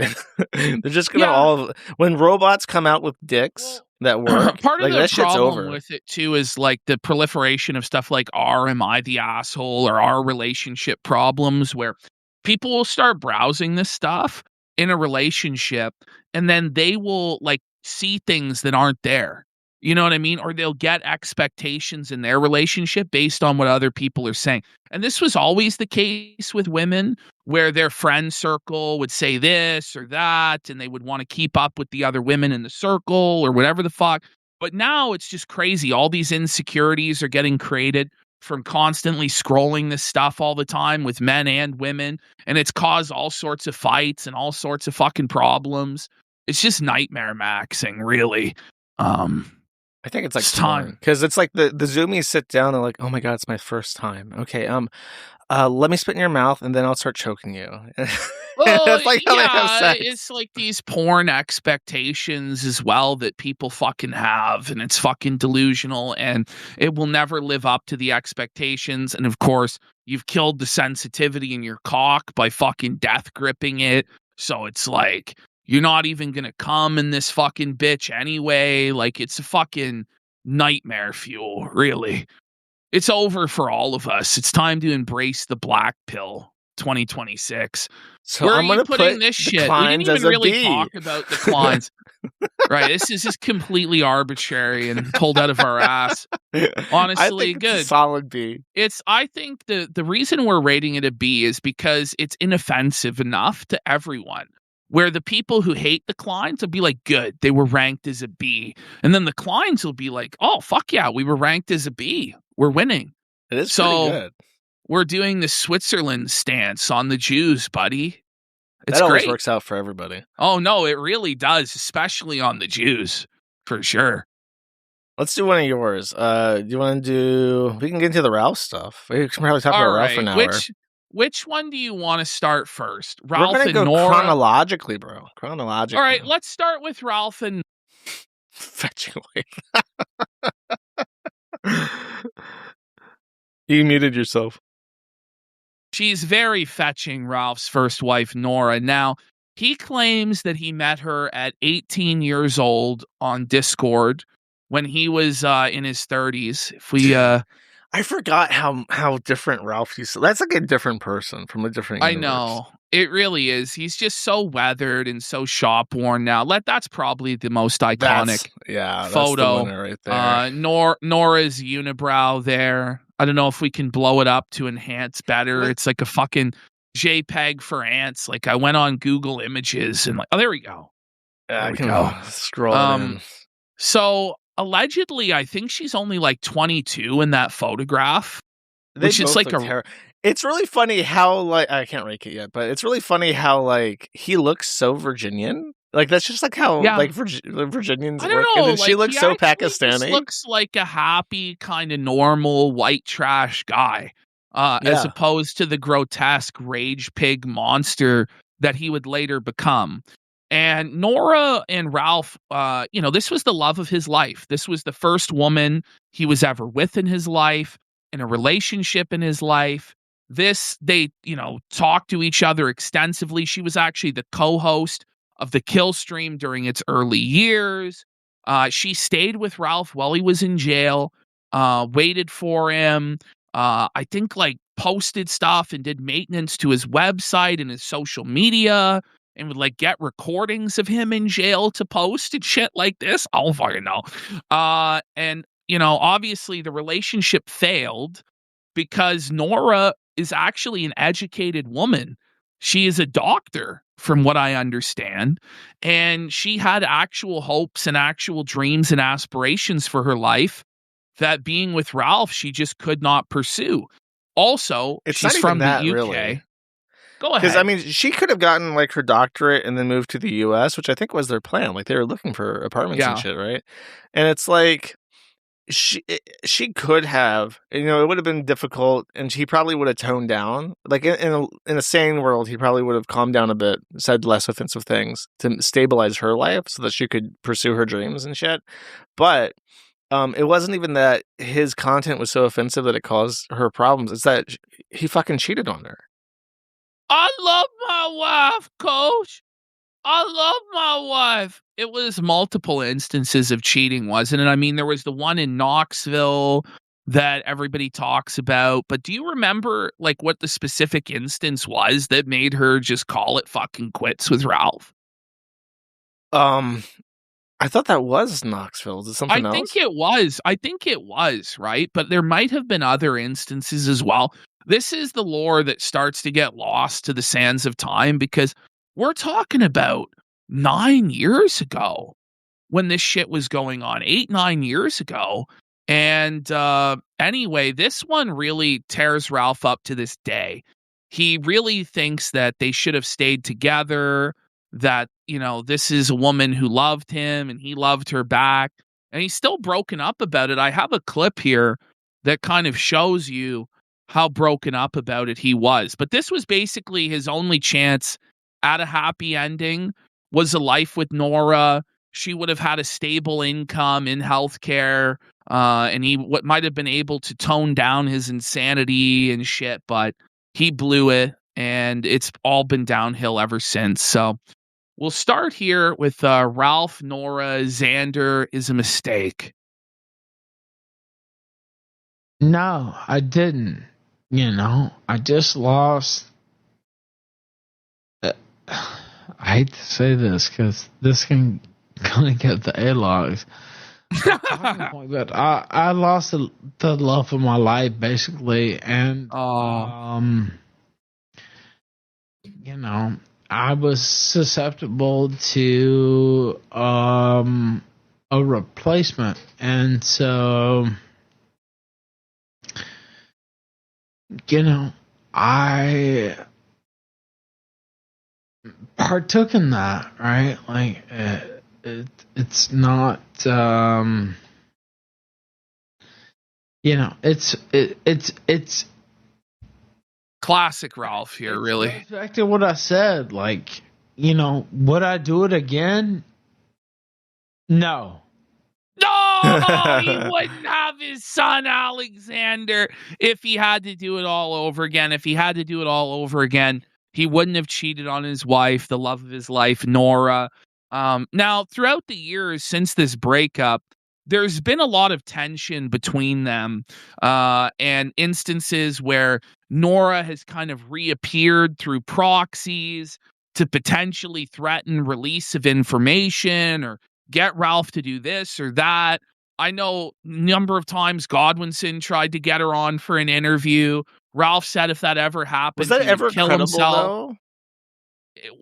they're just gonna all, when robots come out with dicks that work, part of like, the problem with it too is like the proliferation of stuff like am I the asshole, or our relationship problems, where people will start browsing this stuff in a relationship, and then they will like see things that aren't there. You know what I mean? Or they'll get expectations in their relationship based on what other people are saying. And this was always the case with women, where their friend circle would say this or that, and they would want to keep up with the other women in the circle or whatever the fuck. But now it's just crazy. All these insecurities are getting created from constantly scrolling this stuff all the time with men and women, and it's caused all sorts of fights and all sorts of fucking problems. It's just nightmare maxing, really. I think it's like time, because it's like the Zoomies sit down and like, oh my god, it's my first time. Okay, let me spit in your mouth and then I'll start choking you. Well, It's like how they have yeah, sex. it's like these porn expectations as well that people fucking have, and it's fucking delusional, and it will never live up to the expectations. And of course, you've killed the sensitivity in your cock by fucking death gripping it. So it's like you're not even gonna come in this fucking bitch anyway. Like it's a fucking nightmare fuel, really. It's over for all of us. It's time to embrace the black pill. 2026. So Where I'm are gonna you putting put this the shit? We Kleins didn't as even a really B. talk about the Kleins. Right. This is just completely arbitrary and pulled out of our ass. Honestly, I think it's good. a solid B. I think the reason we're rating it a B is because it's inoffensive enough to everyone. Where the people who hate the Kleins will be like, good, they were ranked as a B. And then the Kleins will be like, oh, fuck yeah, we were ranked as a B. We're winning. It is pretty good. We're doing the Switzerland stance on the Jews, buddy. It's that always great. works out for everybody. Oh, no, it really does, especially on the Jews, for sure. Let's do one of yours. Do you want to do... We can get into the Ralph stuff. We can probably talk about Ralph for an hour. Which one do you want to start first? We're Ralph gonna and go Nora? chronologically, bro. Chronologically. All right, let's start with Ralph and... Fetching away. You muted yourself. She's very fetching, Ralph's first wife, Nora. Now, he claims that he met her at 18 years old on Discord when he was in his 30s. If we... I forgot how different Ralph used to... That's like a different person from a different universe. I know. It really is. He's just so weathered and so shop worn now. That's probably the most iconic photo. That's the winner right there. Nora's unibrow there. I don't know if we can blow it up to enhance better. It's like a fucking JPEG for ants. Like I went on Google Images and like, oh, there we go. Yeah, I can scroll in. So allegedly, I think she's only like 22 in that photograph, which is like It's really funny how, like, I can't rank it yet, but it's really funny how, like, he looks so Virginian. Like, that's just like how, like, Virginians I don't look. know. And then she looks so Pakistani. Just looks like a happy, kind of normal white trash guy, as opposed to the grotesque rage pig monster that he would later become. And Nora and Ralph, this was the love of his life. This was the first woman he was ever with in his life, in a relationship in his life. They talked to each other extensively. She was actually the co-host of the Kill Stream during its early years. She stayed with Ralph while he was in jail, waited for him, I think like posted stuff and did maintenance to his website and his social media and would like get recordings of him in jail to post and shit like this. I don't fucking know. And obviously the relationship failed because Nora is actually an educated woman. She is a doctor, from what I understand, and she had actual hopes and actual dreams and aspirations for her life that being with Ralph, she just could not pursue. Also, she's from the UK. Really. Go ahead. Because, I mean, she could have gotten, like, her doctorate and then moved to the US, which I think was their plan. Like, they were looking for apartments and shit, right? And it's like... She could have, it would have been difficult, and he probably would have toned down. Like in a sane world, he probably would have calmed down a bit, said less offensive things to stabilize her life so that she could pursue her dreams and shit. But it wasn't even that his content was so offensive that it caused her problems. It's that he fucking cheated on her. I love my wife, Coach. I love my wife. It was multiple instances of cheating, wasn't it? I mean, there was the one in Knoxville that everybody talks about, but do you remember like what the specific instance was that made her just call it fucking quits with Ralph? I thought that was Knoxville. Is it something else? I think it was, right? But there might have been other instances as well. This is the lore that starts to get lost to the sands of time because we're talking about 9 years ago when this shit was going on, 8-9 years ago. And anyway, this one really tears Ralph up to this day. He really thinks that they should have stayed together, that, this is a woman who loved him and he loved her back. And he's still broken up about it. I have a clip here that kind of shows you how broken up about it he was. But this was basically his only chance at a happy ending was a life with Nora. She would have had a stable income in healthcare, and he might have been able to tone down his insanity and shit, but he blew it, and it's all been downhill ever since. So we'll start here with Ralph, Nora, Xander is a mistake. No, I didn't. I just lost. I hate to say this because this can kind of get the A-logs. But I lost the love of my life, basically. And, I was susceptible to a replacement. And so, I partook in that, right? Like, it's not, it's classic Ralph here, really. Back to what I said, like, would I do it again? No. No, he wouldn't have his son Alexander if he had to do it all over again. If he had to do it all over again, he wouldn't have cheated on his wife, the love of his life, Nora. Now, throughout the years since this breakup, there's been a lot of tension between them, and instances where Nora has kind of reappeared through proxies to potentially threaten release of information or get Ralph to do this or that. I know a number of times Godwinson tried to get her on for an interview. Ralph said if that ever happened, was that ever kill credible, himself. though?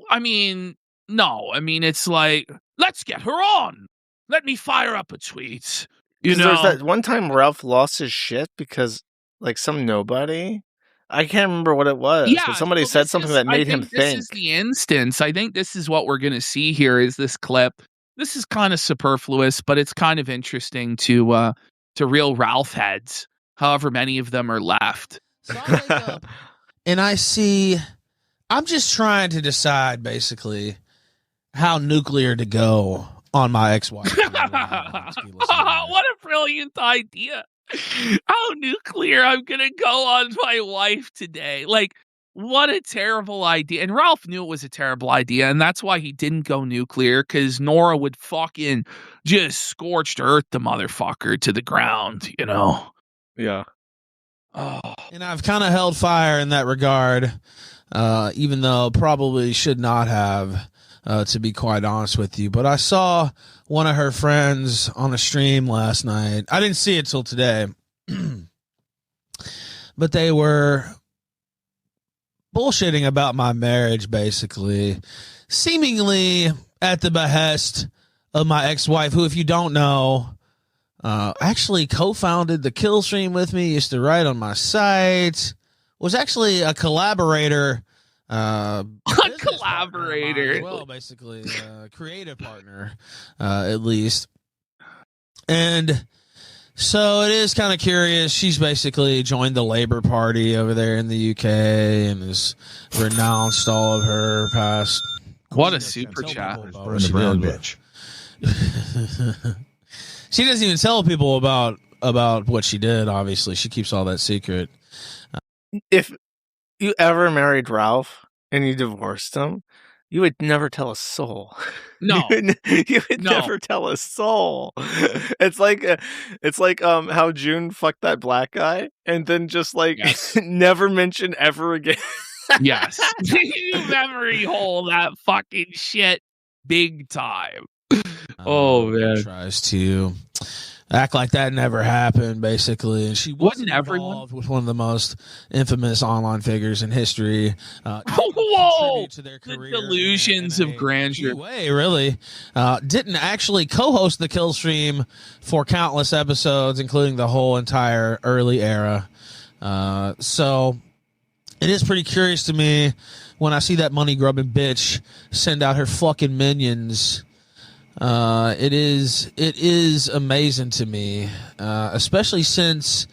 I mean, no. I mean, it's like, let's get her on. Let me fire up a tweet. There's that one time Ralph lost his shit because, like, some nobody. I can't remember what it was. Yeah, but somebody so said something that made him This think. is the instance. I think this is what we're going to see here is this clip. This is kind of superfluous, but it's kind of interesting to real Ralph heads, however many of them are left. So I wake up and I see, I'm just trying to decide basically how nuclear to go on my ex-wife. What a brilliant idea. How nuclear I'm going to go on my wife today. Like, what a terrible idea. And Ralph knew it was a terrible idea, and that's why he didn't go nuclear, because Nora would fucking just scorched earth the motherfucker to the ground, Yeah. Oh. And I've kind of held fire in that regard, even though probably should not have, to be quite honest with you. But I saw one of her friends on a stream last night. I didn't see it till today. But they were bullshitting about my marriage, basically, seemingly at the behest of my ex-wife, who, if you don't know, actually co-founded the kill stream with me, used to write on my site, was actually a collaborator. A collaborator. As well, basically, creative partner, at least. And so it is kind of curious. She's basically joined the Labour Party over there in the UK and has renounced all of her past. What a super chat. Burn the brown bitch. She doesn't even tell people about what she did, obviously. She keeps all that secret. If you ever married Ralph and you divorced him, you would never tell a soul. No, you would never tell a soul. It's like how June fucked that black guy and then just never mention ever again. Yes, you memory hole that fucking shit big time. Oh man, tries to act like that never happened, basically, and she wasn't involved with one of the most infamous online figures in history. Whoa! To their The career delusions of grandeur. Way, really. Didn't actually co-host the kill stream for countless episodes, including the whole entire early era. So it is pretty curious to me when I see that money grubbing bitch send out her fucking minions. It is amazing to me, especially since,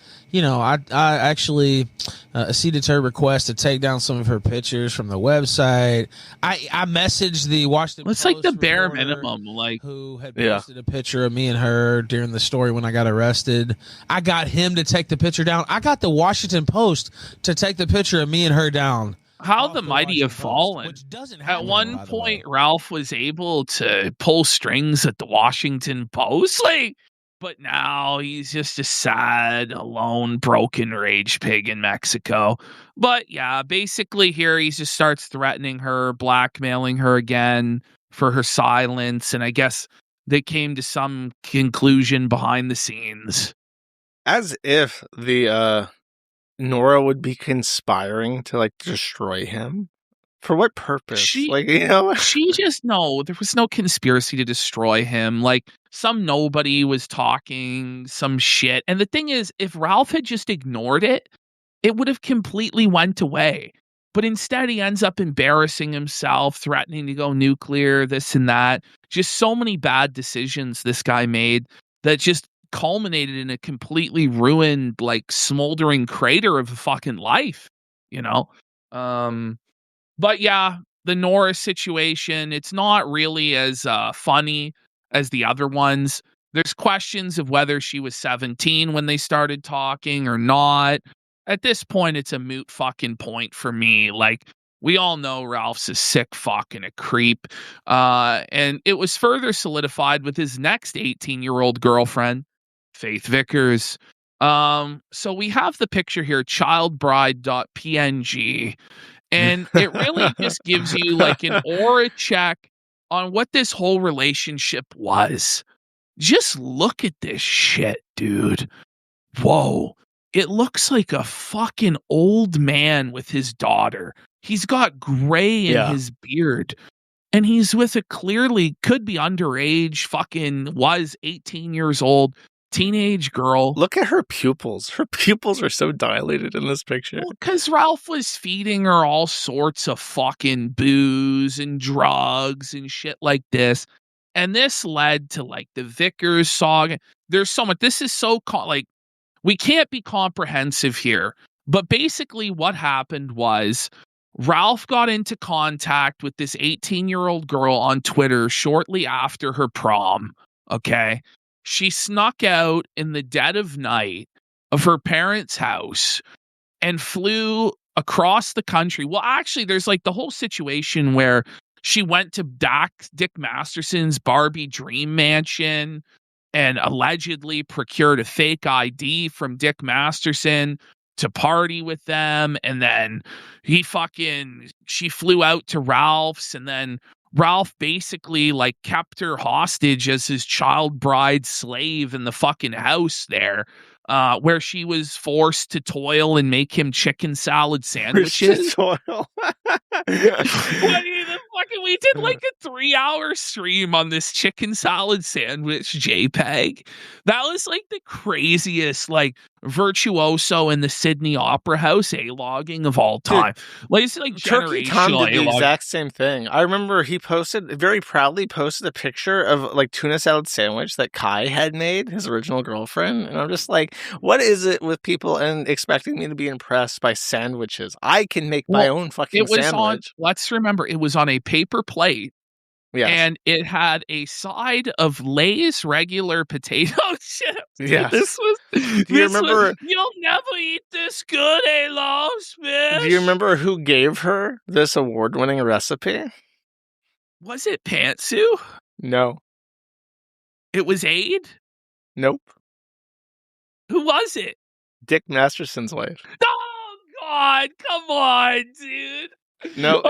I actually acceded to her request to take down some of her pictures from the website. I messaged the Washington It's Post like the bare reporter minimum, like who had posted a picture of me and her during the story when I got arrested. I got him to take the picture down. I got the Washington Post to take the picture of me and her down. How the mighty have fallen. Which doesn't At happen, one by the point, way. Ralph was able to pull strings at the Washington Post, but now he's just a sad, alone, broken rage pig in Mexico. But yeah, basically here he just starts threatening her, blackmailing her again for her silence, and I guess they came to some conclusion behind the scenes. As if the Nora would be conspiring to like destroy him. For what purpose? She just there was no conspiracy to destroy him. Like, some nobody was talking some shit. And the thing is, if Ralph had just ignored it, it would have completely went away. But instead, he ends up embarrassing himself, threatening to go nuclear, this and that. Just so many bad decisions this guy made that just culminated in a completely ruined, like, smoldering crater of a fucking life, But yeah, the Nora situation, it's not really as funny as the other ones. There's questions of whether she was 17 when they started talking or not. At this point, it's a moot fucking point for me. Like, we all know Ralph's a sick fuck and a creep. And it was further solidified with his next 18-year-old girlfriend, Faith Vickers. So we have the picture here, childbride.png. And it really just gives you like an aura check on what this whole relationship was. Just look at this shit, dude. Whoa. It looks like a fucking old man with his daughter. He's got gray in his beard. And he's with a clearly could be underage, fucking was 18 years old. Teenage girl. Look at her pupils. Her pupils are so dilated in this picture. Because Ralph was feeding her all sorts of fucking booze and drugs and shit like this. And this led to like the Vickers saga. There's so much. This is so we can't be comprehensive here. But basically what happened was Ralph got into contact with this 18-year-old girl on Twitter shortly after her prom. Okay. She snuck out in the dead of night of her parents' house and flew across the country. Well, actually, there's like the whole situation where she went to Dick Masterson's Barbie Dream Mansion and allegedly procured a fake ID from Dick Masterson to party with them. And then she flew out to Ralph's, and then Ralph basically like kept her hostage as his child bride slave in the fucking house there, where she was forced to toil and make him chicken salad sandwiches. We did like a 3-hour stream on this chicken salad sandwich JPEG. That was like the craziest, like, virtuoso in the Sydney Opera House A-logging of all time. Dude, it's like Turkey Tom did the exact same thing. I remember he very proudly posted a picture of like tuna salad sandwich that Kai had made, his original girlfriend. And I'm just like, what is it with people and expecting me to be impressed by sandwiches? I can make my own fucking sandwich. Let's remember, it was on a paper plate. Yes. And it had a side of Lay's regular potato chips. Yeah. You'll never eat this good, Lost Fish. Do you remember who gave her this award-winning recipe? Was it Pantsu? No. It was Aid? Nope. Who was it? Dick Masterson's wife. Oh, God. Come on, dude. No,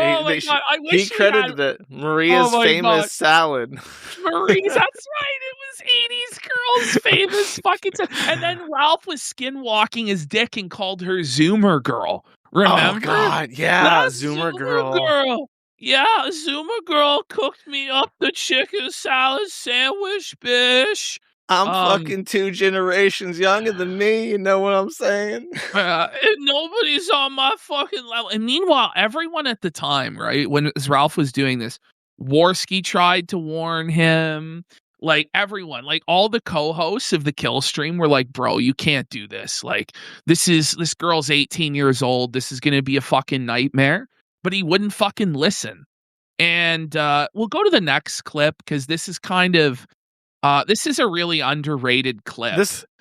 he credited it. Maria's famous salad. Marie's, that's right. It was 80s girl's famous fucking salad. And then Ralph was skinwalking his dick and called her Zoomer Girl. Remember? Oh, God. Yeah, Zoomer Girl. Yeah, Zoomer Girl cooked me up the chicken salad sandwich, bish. I'm fucking 2 generations younger than me, you know what I'm saying? Nobody's on my fucking level. And meanwhile, everyone at the time, right, when Ralph was doing this, Warski tried to warn him. Like everyone, like all the co-hosts of the kill stream were like, bro, you can't do this. Like this girl's 18 years old. This is going to be a fucking nightmare. But he wouldn't fucking listen. And we'll go to the next clip because this is kind of this is a really underrated clip.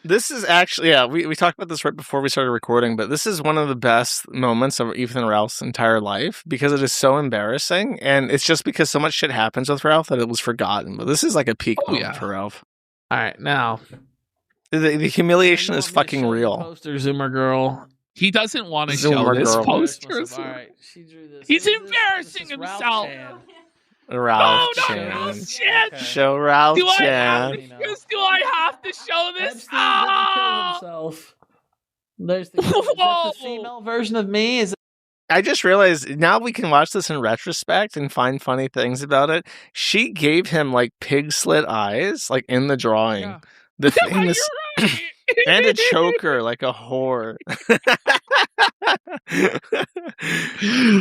This is actually, yeah, we talked about this right before we started recording, but this is one of the best moments of Ethan Ralph's entire life because it is so embarrassing, and it's just because so much shit happens with Ralph that it was forgotten. But this is like a peak moment for Ralph. All right, now the humiliation is fucking real. Poster Zoomer girl. He doesn't want to show this poster. All right, she drew this. He's embarrassing himself. Ralph Chan. Ralph Chan. Show Ralph Chan. Do I have to show this? Himself. There's the female version of me. I just realized now we can watch this in retrospect and find funny things about it. She gave him like pig slit eyes, like in the drawing. Yeah. The famous and a choker like a whore.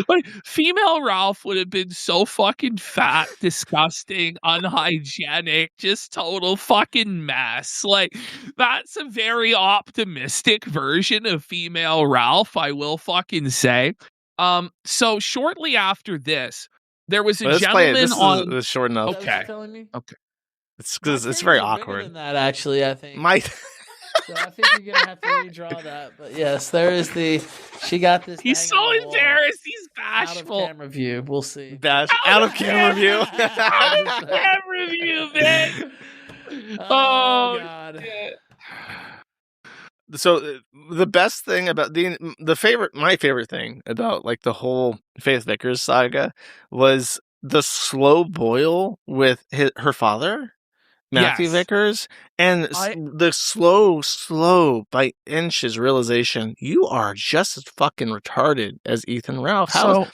Like female Ralph would have been so fucking fat, disgusting, unhygienic, just total fucking mess. Like that's a very optimistic version of female Ralph, I will fucking say. So shortly after this, there was a gentleman on. This is short enough. Okay. Okay. It's because it's very awkward. Than that, actually, I think. So I think you're gonna have to redraw that. But yes, there is she got this. He's so embarrassed. He's bashful. Out of camera view. We'll see. Out of camera view. Out of camera view, man. Oh God. So the best thing about my favorite thing about like the whole Faith Vickers saga was the slow boil with her father. Matthew Vickers, and the slow by inches realization you are just as fucking retarded as Ethan Ralph. How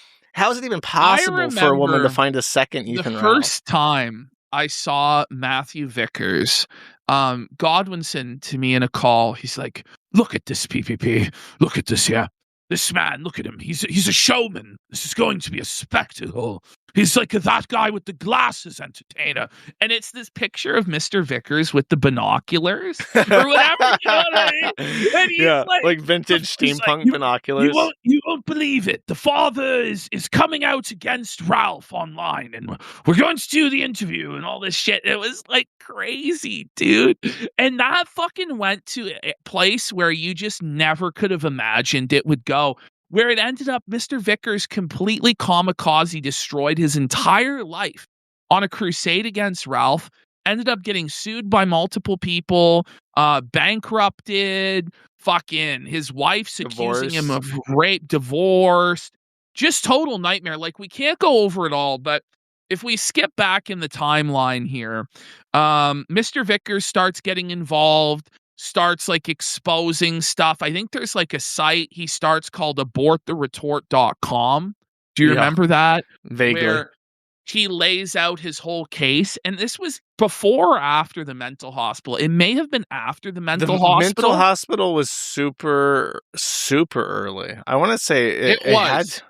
is it even possible for a woman to find a second Ethan Ralph? The first time I saw Matthew Vickers, Godwin said to me in a call, he's like, look at this PPP, look at this, yeah. This man, look at him. He's a showman. This is going to be a spectacle. He's like that guy with the glasses entertainer. And it's this picture of Mr. Vickers with the binoculars or whatever. You know what I mean? And he's like vintage steampunk binoculars. You won't believe it. The father is coming out against Ralph online, and we're going to do the interview and all this shit. It was like crazy, dude. And that fucking went to a place where you just never could have imagined it would go. Where it ended up, Mr. Vickers completely kamikaze destroyed his entire life on a crusade against Ralph, ended up getting sued by multiple people, bankrupted, fucking his wife's accusing him of rape, divorced, just total nightmare. Like, we can't go over it all, but if we skip back in the timeline here, Mr. Vickers starts getting involved, starts like exposing stuff. I think there's like a site he starts called aborttheretort.com. Do you remember that? Vaguely. Where he lays out his whole case. And this was before or after the mental hospital. It may have been after the mental hospital. The mental hospital was super, super early. I want to say it was.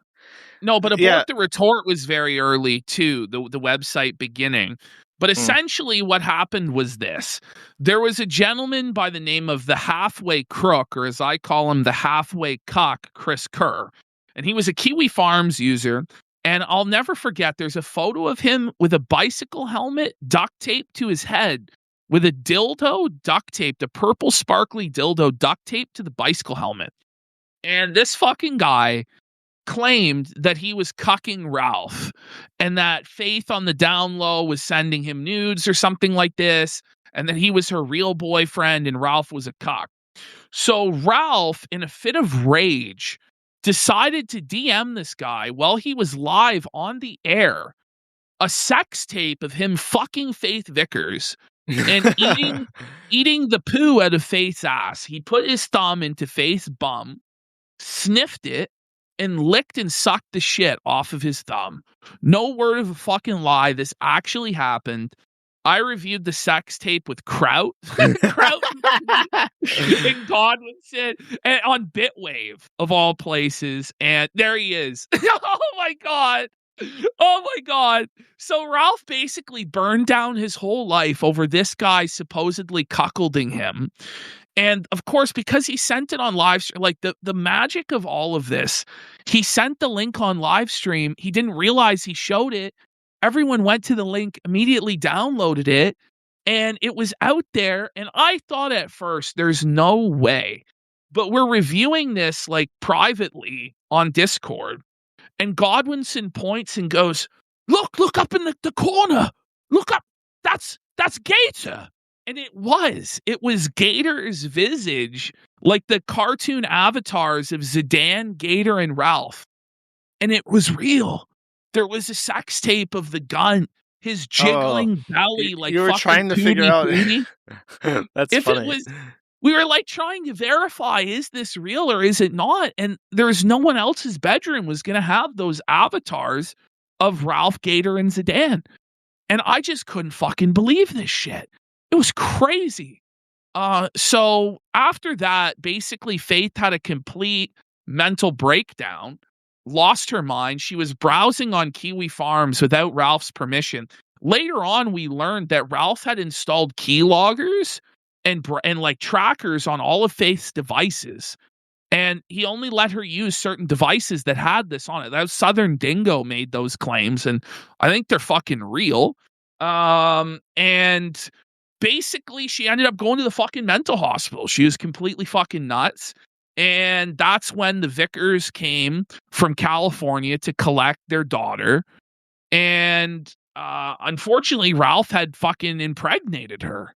No, but Abort the Retort was very early too, the website beginning. But essentially what happened was this. There was a gentleman by the name of the Halfway Crook, or as I call him, the Halfway Cuck, Chris Kerr. And he was a Kiwi Farms user. And I'll never forget, there's a photo of him with a bicycle helmet duct taped to his head with a dildo duct taped, a purple sparkly dildo duct taped to the bicycle helmet. And this fucking guy claimed that he was cucking Ralph and that Faith on the down low was sending him nudes or something like this, and that he was her real boyfriend and Ralph was a cuck. So Ralph, in a fit of rage, decided to DM this guy while he was live on the air a sex tape of him fucking Faith Vickers and eating the poo out of Faith's ass. He put his thumb into Faith's bum, sniffed it, and licked and sucked the shit off of his thumb. No word of a fucking lie. This actually happened. I reviewed the sex tape with Kraut. Kraut and Godwin said, and on Bitwave, of all places. And there he is. Oh my God. Oh my God. So Ralph basically burned down his whole life over this guy supposedly cuckolding him. And of course, because he sent it on live stream, like the magic of all of this, he sent the link on live stream. He didn't realize he showed it. Everyone went to the link, immediately downloaded it, and it was out there. And I thought at first, there's no way. But we're reviewing this like privately on Discord. And Godwinson points and goes, look up in the corner. Look up. That's Gator. And it was Gator's visage, like the cartoon avatars of Zidane, Gator, and Ralph. And it was real. There was a sex tape of the gun, his jiggling belly, like you were trying to figure out. That's if funny. It was, we were like trying to verify, is this real or is it not? And there's no one else's bedroom was going to have those avatars of Ralph, Gator, and Zidane. And I just couldn't fucking believe this shit. It was crazy. So after that, basically Faith had a complete mental breakdown, lost her mind. She was browsing on Kiwi Farms without Ralph's permission. Later on, we learned that Ralph had installed keyloggers and like trackers on all of Faith's devices. And he only let her use certain devices that had this on it. That was Southern Dingo made those claims, and I think they're fucking real. And basically, she ended up going to the fucking mental hospital. She was completely fucking nuts. And that's when the Vickers came from California to collect their daughter. And unfortunately, Ralph had fucking impregnated her.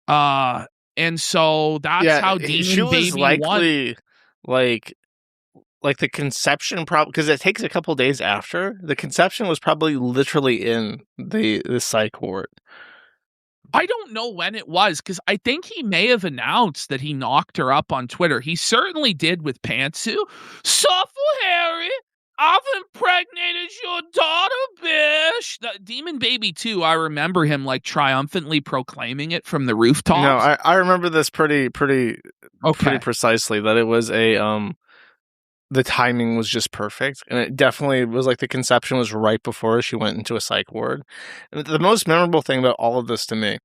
And so that's how Demon Baby likely won. Like the conception problem, because it takes a couple days after. The conception was probably literally in the psych ward. I don't know when it was, because I think he may have announced that he knocked her up on Twitter. He certainly did with Pantsu. Suffer, Harry. I've impregnated your daughter, bitch. The Demon Baby 2, I remember him like triumphantly proclaiming it from the rooftops. No, I remember this pretty precisely, that it was the timing was just perfect, and it definitely was like the conception was right before she went into a psych ward. And the most memorable thing about all of this to me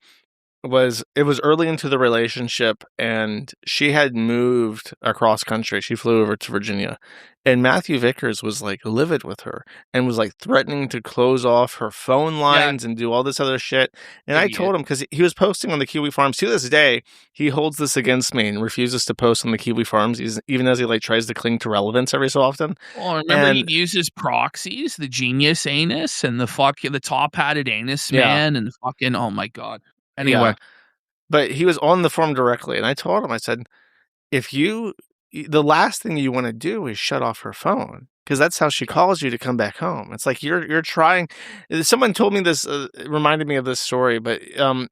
was it was early into the relationship, and she had moved across country. She flew over to Virginia, and Matthew Vickers was like livid with her and was like threatening to close off her phone lines and do all this other shit. And I told him, because he was posting on the Kiwi Farms to this day, he holds this against me and refuses to post on the Kiwi Farms, even as he like tries to cling to relevance every so often. Well, remember he uses proxies, the genius anus and the top hatted anus man and the fucking, oh my God. Anyway, but he was on the forum directly, and I told him, I said, the last thing you want to do is shut off her phone, because that's how she calls you to come back home. It's like you're trying. Someone told me this, reminded me of this story, but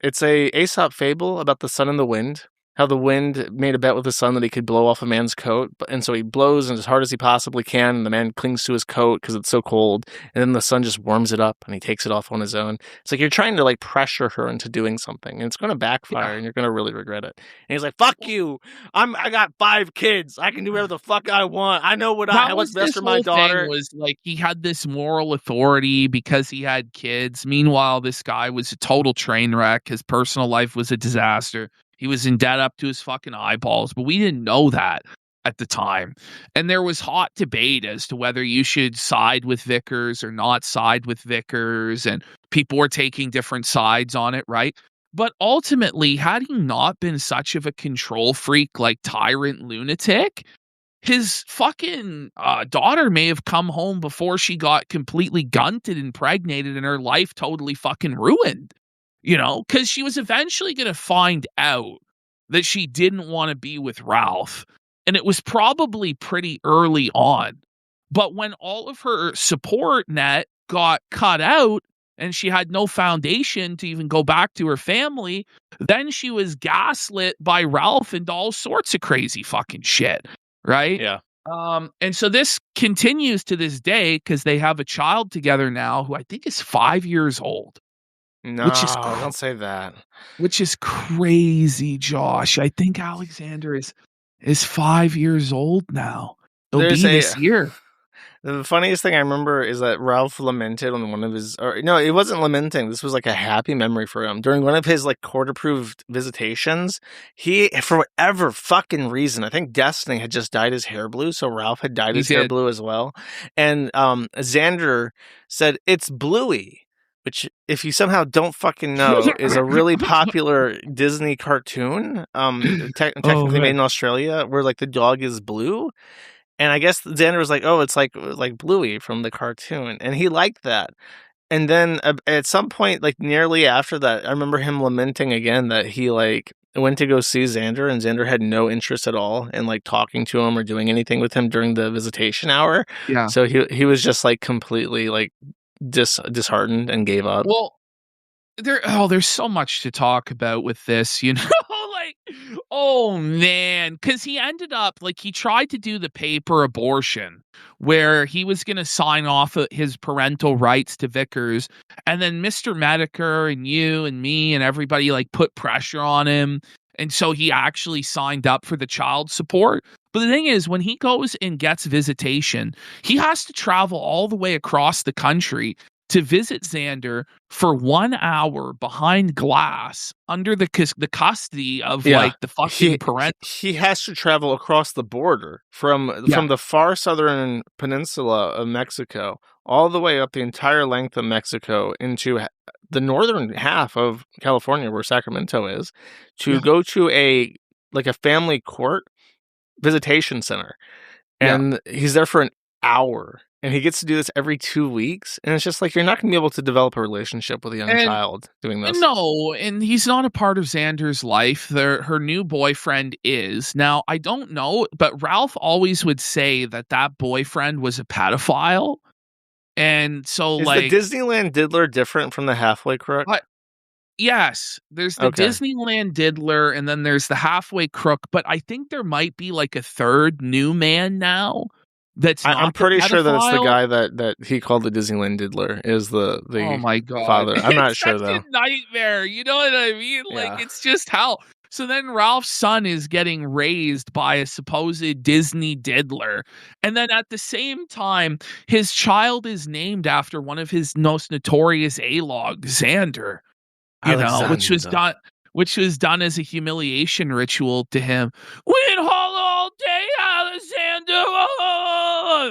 it's a Aesop fable about the sun and the wind. How the wind made a bet with the sun that he could blow off a man's coat, and so he blows as hard as he possibly can, and the man clings to his coat because it's so cold, and then the sun just warms it up, and he takes it off on his own. It's like you're trying to like pressure her into doing something, and it's going to backfire, and you're going to really regret it. And he's like, "Fuck you! I got 5 kids. I can do whatever the fuck I want. I know what's best for my daughter." Was like he had this moral authority because he had kids. Meanwhile, this guy was a total train wreck. His personal life was a disaster. He was in debt up to his fucking eyeballs, but we didn't know that at the time. And there was hot debate as to whether you should side with Vickers or not side with Vickers, and people were taking different sides on it, right? But ultimately, had he not been such of a control freak, like tyrant lunatic, his fucking daughter may have come home before she got completely gunted, impregnated, and her life totally fucking ruined. You know, because she was eventually going to find out that she didn't want to be with Ralph. And it was probably pretty early on. But when all of her support net got cut out and she had no foundation to even go back to her family, then she was gaslit by Ralph into all sorts of crazy fucking shit. Right? Yeah. And so this continues to this day because they have a child together now who I think is 5 years old. No, don't say that. Which is crazy, Josh. I think Alexander is 5 years old now. He'll be this year. The funniest thing I remember is that Ralph lamented on one of his, or no, it wasn't lamenting. This was like a happy memory for him. During one of his like court-approved visitations, he, for whatever fucking reason, I think Destiny had just dyed his hair blue, so Ralph had dyed his hair blue as well. And Xander said, "It's Bluey," which, if you somehow don't fucking know, is a really popular Disney cartoon, technically made in Australia, where like the dog is blue. And I guess Xander was like, "Oh, it's like Bluey from the cartoon," and he liked that. And then at some point, like nearly after that, I remember him lamenting again that he like went to go see Xander, and Xander had no interest at all in like talking to him or doing anything with him during the visitation hour. Yeah. So he was just like completely like disheartened and gave up. Well, there's so much to talk about with this, you know. Like, oh man, because he ended up like he tried to do the paper abortion where he was going to sign off his parental rights to Vickers, and then Mr. Medicare and you and me and everybody like put pressure on him, and so he actually signed up for the child support. But the thing is, when he goes and gets visitation, he has to travel all the way across the country to visit Xander for 1 hour behind glass under the custody of like the fucking parent. He has to travel across the border from the far southern peninsula of Mexico all the way up the entire length of Mexico into the northern half of California, where Sacramento is, to go to a family court visitation center. And he's there for an hour. And he gets to do this every 2 weeks. And it's just like, you're not going to be able to develop a relationship with a young child doing this. No, and he's not a part of Xander's life. Her new boyfriend is. Now, I don't know, but Ralph always would say that boyfriend was a pedophile. And so, is like, the Disneyland diddler different from the halfway crook? Yes, there's the Disneyland diddler, and then there's the halfway crook. But I think there might be like a third new man now. I'm pretty sure that it's the guy that he called the Disneyland diddler is the oh my God. father. I'm not sure It's though. a nightmare. You know what I mean? Like, it's just hell. So then Ralph's son is getting raised by a supposed Disney diddler. And then at the same time, his child is named after one of his most notorious A-logs, Xander. You know, which was done as a humiliation ritual to him. Win all day, Alexander.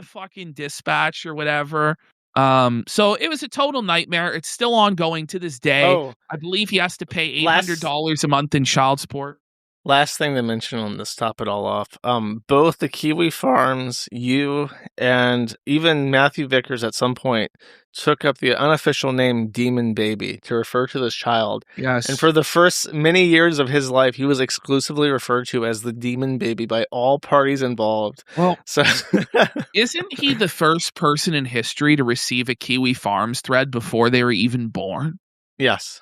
Fucking dispatch or whatever. So it was a total nightmare. It's still ongoing to this day. I believe he has to pay $800 a month in child support. Last thing to mention on this, top it all off. Both the Kiwi Farms, you, and even Matthew Vickers at some point took up the unofficial name Demon Baby to refer to this child. Yes. And for the first many years of his life, he was exclusively referred to as the Demon Baby by all parties involved. Well, so isn't he the first person in history to receive a Kiwi Farms thread before they were even born? Yes.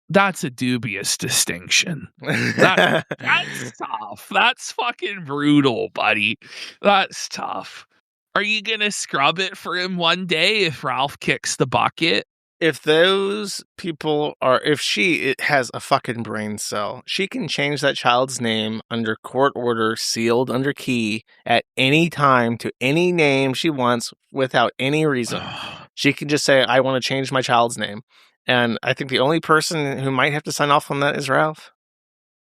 That's a dubious distinction. That's tough. That's fucking brutal, buddy. That's tough. Are you going to scrub it for him one day if Ralph kicks the bucket? If those people if she has a fucking brain cell, she can change that child's name under court order, sealed under key, at any time to any name she wants without any reason. She can just say, I want to change my child's name. And I think the only person who might have to sign off on that is Ralph.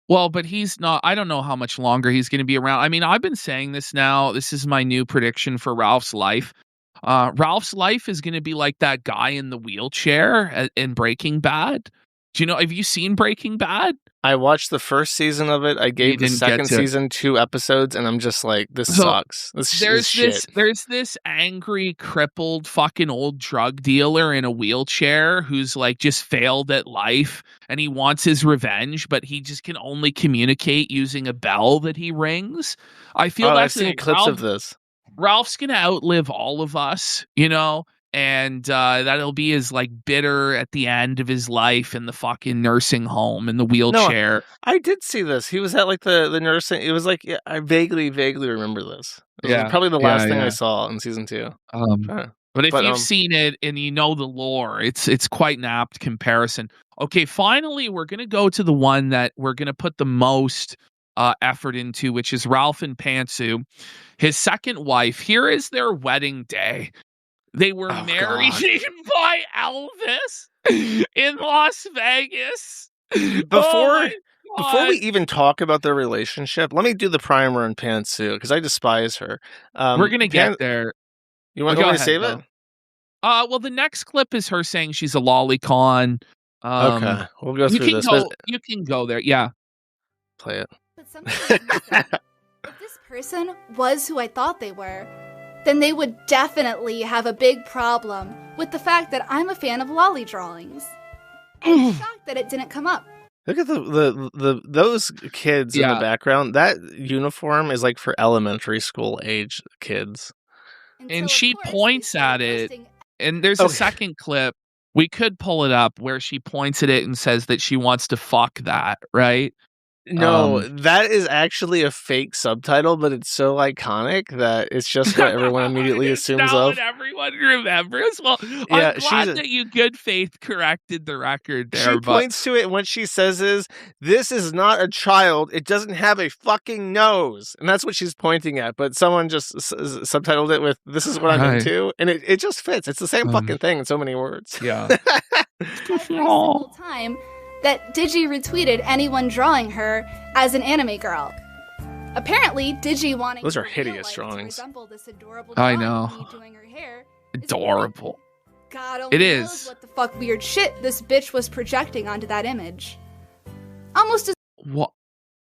Well, but he's not. I don't know how much longer he's going to be around. I mean, I've been saying this now. This is my new prediction for Ralph's life. Ralph's life is going to be like that guy in the wheelchair in Breaking Bad. Do you know? Have you seen Breaking Bad? I watched the first season of it. I gave the second season 2 episodes, and I'm just like, this sucks. There's this angry, crippled, fucking old drug dealer in a wheelchair who's like just failed at life, and he wants his revenge, but he just can only communicate using a bell that he rings. I feel I've seen clips of this. Ralph's gonna outlive all of us, you know. And that'll be his like bitter at the end of his life in the fucking nursing home in the wheelchair. No, I did see this. He was at like the nursing. It was like, I vaguely remember this. It was probably the last thing I saw in season 2. But if you've seen it and you know the lore, it's quite an apt comparison. Okay, finally, we're gonna go to the one that we're gonna put the most effort into, which is Ralph and Pantsu, his second wife. Here is their wedding day. They were married by Elvis in Las Vegas. Before we even talk about their relationship, let me do the primer on Pantsu because I despise her. We're gonna get there. You want to save it? Well, the next clip is her saying she's a lolicon. Okay, we'll go through this. You can go there. Yeah, play it. But something if this person was who I thought they were, then they would definitely have a big problem with the fact that I'm a fan of lolly drawings. I'm shocked that it didn't come up. Look at those kids in the background. That uniform is like for elementary school age kids. And she points at it. And there's a second clip. We could pull it up where she points at it and says that she wants to fuck that, right? No, that is actually a fake subtitle, but it's so iconic that it's just what everyone immediately assumes of. What everyone remembers. Well, I'm glad that you good faith corrected the record there. She points to it, and what she says is, "This is not a child. It doesn't have a fucking nose," and that's what she's pointing at. But someone just subtitled it with, "This is what I'm into," and it just fits. It's the same fucking thing in so many words. Yeah. Every single time that Digi retweeted anyone drawing her as an anime girl. Apparently, Digi wanting those are hideous drawings. This adorable I know. doing her hair adorable. God only knows what the fuck weird shit this bitch was projecting onto that image. Almost as what.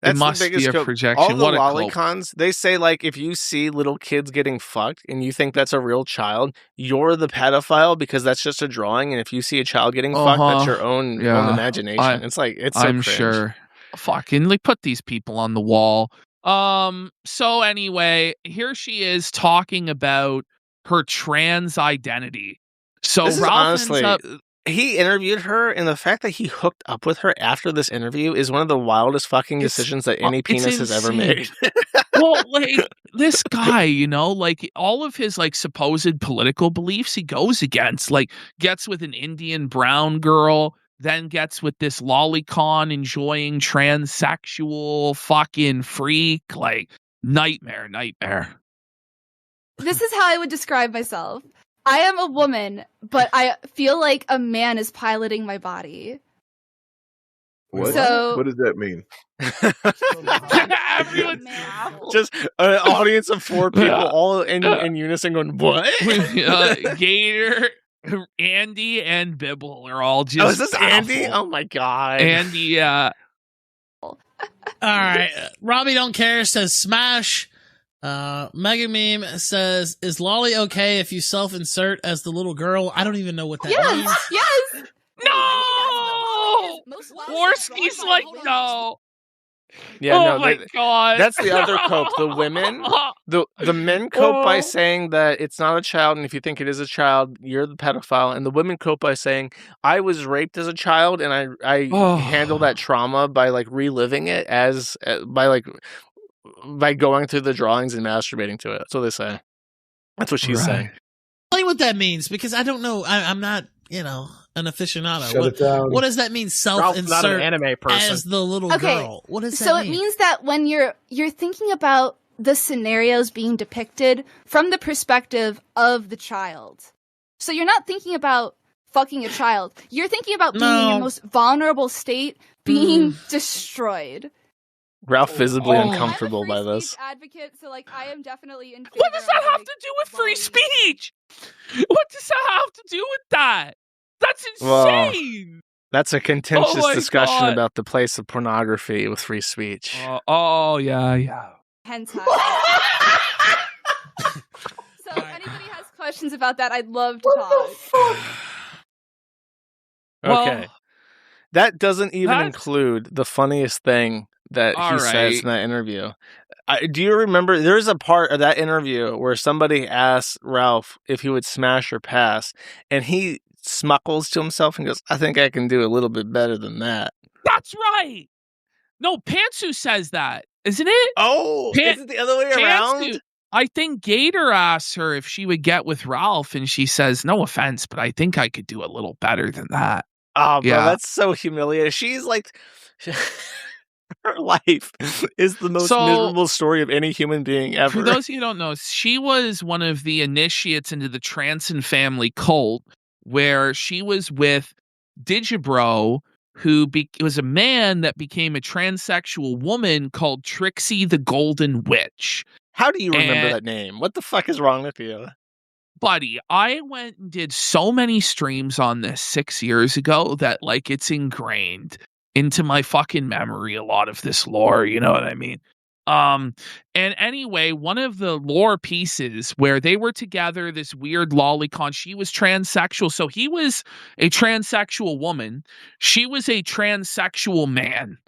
That's it must the biggest be a projection. All the what lolicons, they say, like, if you see little kids getting fucked and you think that's a real child, you're the pedophile because that's just a drawing. And if you see a child getting fucked, that's your own imagination. It's like, it's so I'm cringe. sure. Fucking, like, put these people on the wall. So anyway, here she is talking about her trans identity. So this Ralph is honestly, he interviewed her, and the fact that he hooked up with her after this interview is one of the wildest fucking decisions that any penis has ever made. Well, like, this guy, you know, like, all of his, like, supposed political beliefs he goes against, like, gets with an Indian brown girl, then gets with this lolicon enjoying transsexual fucking freak, like, nightmare. This is how I would describe myself. I am a woman, but I feel like a man is piloting my body. What? So, what does that mean? Everyone's just an audience of 4 people all in unison going, what? Gator, Andy, and Bibble are all just. Oh, is this Andy? Oh my god. Andy, All right. Robbie Don't Care says smash. Mega Meme says, is Lolly okay if you self-insert as the little girl? I don't even know what that means. Yes! No! Worski's like, no. Yeah, oh my god. That's the other cope. The women, the men cope by saying that it's not a child, and if you think it is a child, you're the pedophile. And the women cope by saying, I was raped as a child, and I handle that trauma by like reliving it by going through the drawings and masturbating to it. That's what they say. That's what she's saying. Tell me what that means, because I don't know. I'm not, an aficionado. Shut it down. What does that mean? Self-insert not an anime person. as the little girl. What does that mean? So it means that when you're thinking about the scenarios being depicted from the perspective of the child. So you're not thinking about fucking a child. You're thinking about being in your most vulnerable state, being destroyed. Ralph visibly uncomfortable by this. Advocate, so like I am definitely in favor. What does that have to do with free speech? What does that have to do with that? That's insane. Well, that's a contentious discussion about the place of pornography with free speech. Yeah. Hentai. So if anybody has questions about that, I'd love to talk. Okay. That doesn't even include the funniest thing that he says in that interview. Do you remember, there's a part of that interview where somebody asked Ralph if he would smash or pass, and he smuckles to himself and goes, I think I can do a little bit better than that. That's right. No, Pantsu says that, isn't it? Oh, is it the other way around? I think Gator asks her if she would get with Ralph, and she says, no offense, but I think I could do a little better than that. Oh, bro, that's so humiliating. She's like... Her life is the most miserable story of any human being ever. For those of you who don't know, she was one of the initiates into the Transon family cult, where she was with Digibro, who was a man that became a transsexual woman called Trixie the Golden Witch. How do you remember that name? What the fuck is wrong with you? Buddy, I went and did so many streams on this 6 years ago that, like, it's ingrained into my fucking memory, a lot of this lore, you know what I mean? And anyway, one of the lore pieces where they were together, this weird lolicon, she was transsexual. So he was a transsexual woman. She was a transsexual man.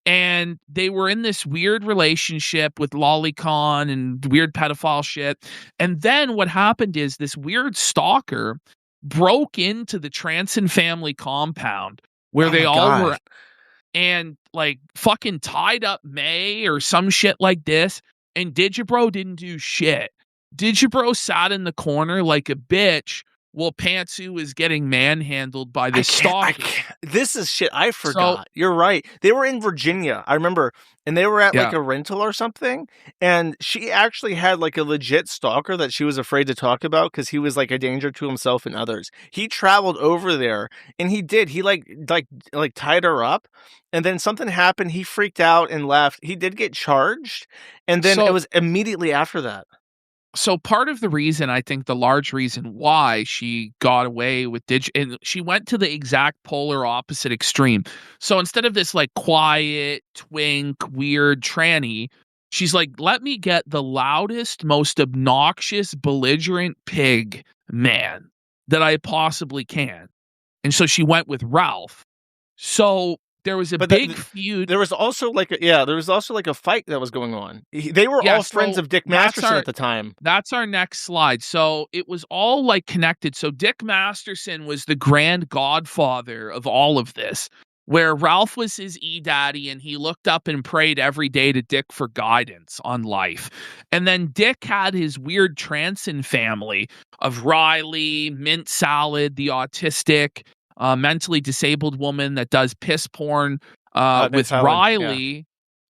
And they were in this weird relationship with lolicon and weird pedophile shit. And then what happened is this weird stalker broke into the Transon family compound where they all were, and like fucking tied up May or some shit like this. And Digibro didn't do shit. Digibro sat in the corner like a bitch while Pantsu was getting manhandled by this stalker. This is shit I forgot. You're right. They were in Virginia, I remember, and they were at like a rental or something, and she actually had like a legit stalker that she was afraid to talk about because he was like a danger to himself and others. He traveled over there, and he like tied her up, and then something happened. He freaked out and left. He did get charged, and then it was immediately after that. So part of the reason, I think the large reason why she got away with and she went to the exact polar opposite extreme. So instead of this like quiet, twink, weird tranny, she's like, let me get the loudest, most obnoxious, belligerent pig man that I possibly can. And so she went with Ralph. So there was a big feud. There was also like a fight that was going on. They were all friends of Dick Masterson at the time. That's our next slide. So it was all like connected. So Dick Masterson was the grand godfather of all of this, where Ralph was his daddy, and he looked up and prayed every day to Dick for guidance on life. And then Dick had his weird Transon family of Riley, Mint Salad, the autistic, mentally disabled woman that does piss porn with Riley.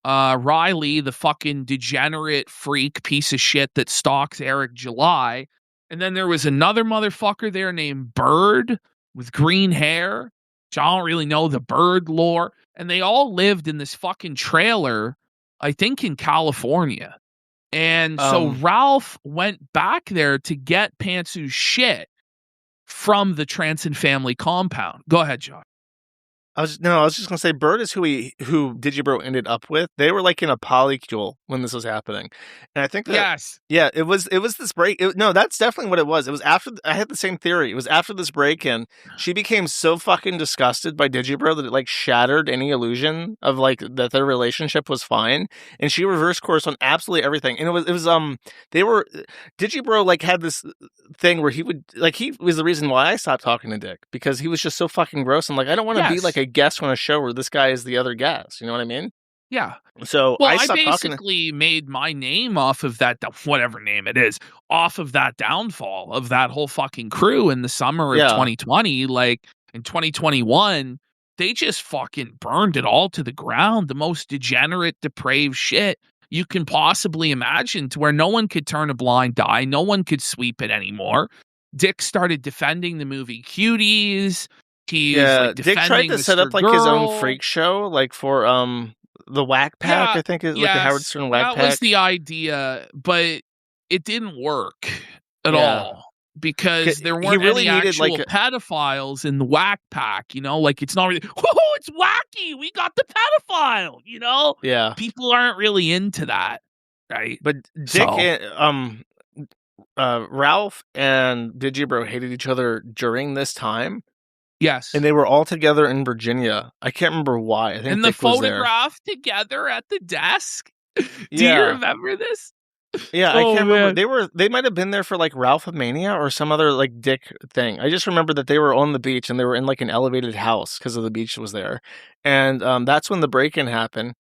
Riley, the fucking degenerate freak piece of shit that stalks Eric July. And then there was another motherfucker there named Bird with green hair. Which I don't really know the Bird lore. And they all lived in this fucking trailer, I think in California. And so Ralph went back there to get Pantsu's shit from the Transon family compound. Go ahead, Josh. I was just gonna say Bird is who Digibro ended up with. They were like in a polycule when this was happening, and I think that it was this break. No, that's definitely what it was. It was after I had the same theory. It was after this break, and she became so fucking disgusted by Digibro that it like shattered any illusion of like that their relationship was fine, and she reversed course on absolutely everything. And it was Digibro like had this thing where he was the reason why I stopped talking to Dick, because he was just so fucking gross. And like I don't want to be like a guest on a show where this guy is the other guest. You know what I mean? Yeah. So I basically made my name off of that, whatever name it is, off of that downfall of that whole fucking crew in the summer of 2020. Like in 2021, they just fucking burned it all to the ground. The most degenerate, depraved shit you can possibly imagine, to where no one could turn a blind eye. No one could sweep it anymore. Dick started defending the movie Cuties. Dick tried to set up like his own freak show, like for the Whack Pack. I think is like the Howard Stern Whack Pack. That was the idea, but it didn't work at all, because there weren't any actual pedophiles in the Whack Pack. You know, like it's not really, oh, it's wacky, we got the pedophile. You know, people aren't really into that, right? But Dick, Ralph and Digibro hated each other during this time. Yes. And they were all together in Virginia. I can't remember why. I think and Dick the photograph together at the desk. Do you remember this? Yeah, I can't remember. They might have been there for like Ralph-mania or some other like Dick thing. I just remember that they were on the beach and they were in like an elevated house because of the beach was there. And that's when the break-in happened.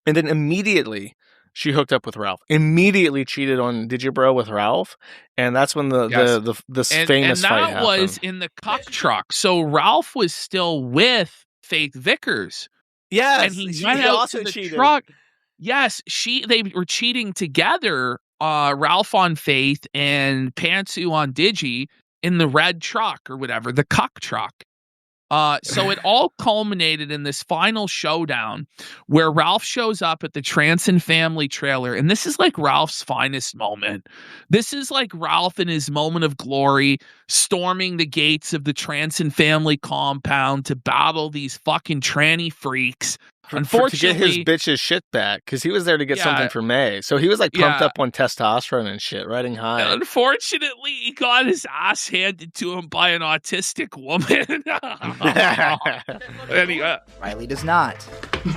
And then immediately she hooked up with Ralph. Immediately cheated on Digibro with Ralph, and that's when the famous fight happened. And that was in the cuck truck. So Ralph was still with Faith Vickers Yes, and he went out to the truck. Yes, they were cheating together, Ralph on Faith and Pantsu on Digi in the red truck or whatever, the cuck truck. So it all culminated in this final showdown where Ralph shows up at the Transon family trailer. And this is like Ralph's finest moment. This is like Ralph in his moment of glory, storming the gates of the Transon family compound to battle these fucking tranny freaks. Unfortunately, to get his bitch's shit back, because he was there to get something for May. So he was like pumped up on testrone and shit, riding high. Unfortunately, he got his ass handed to him by an autistic woman. Anyway. Riley does not.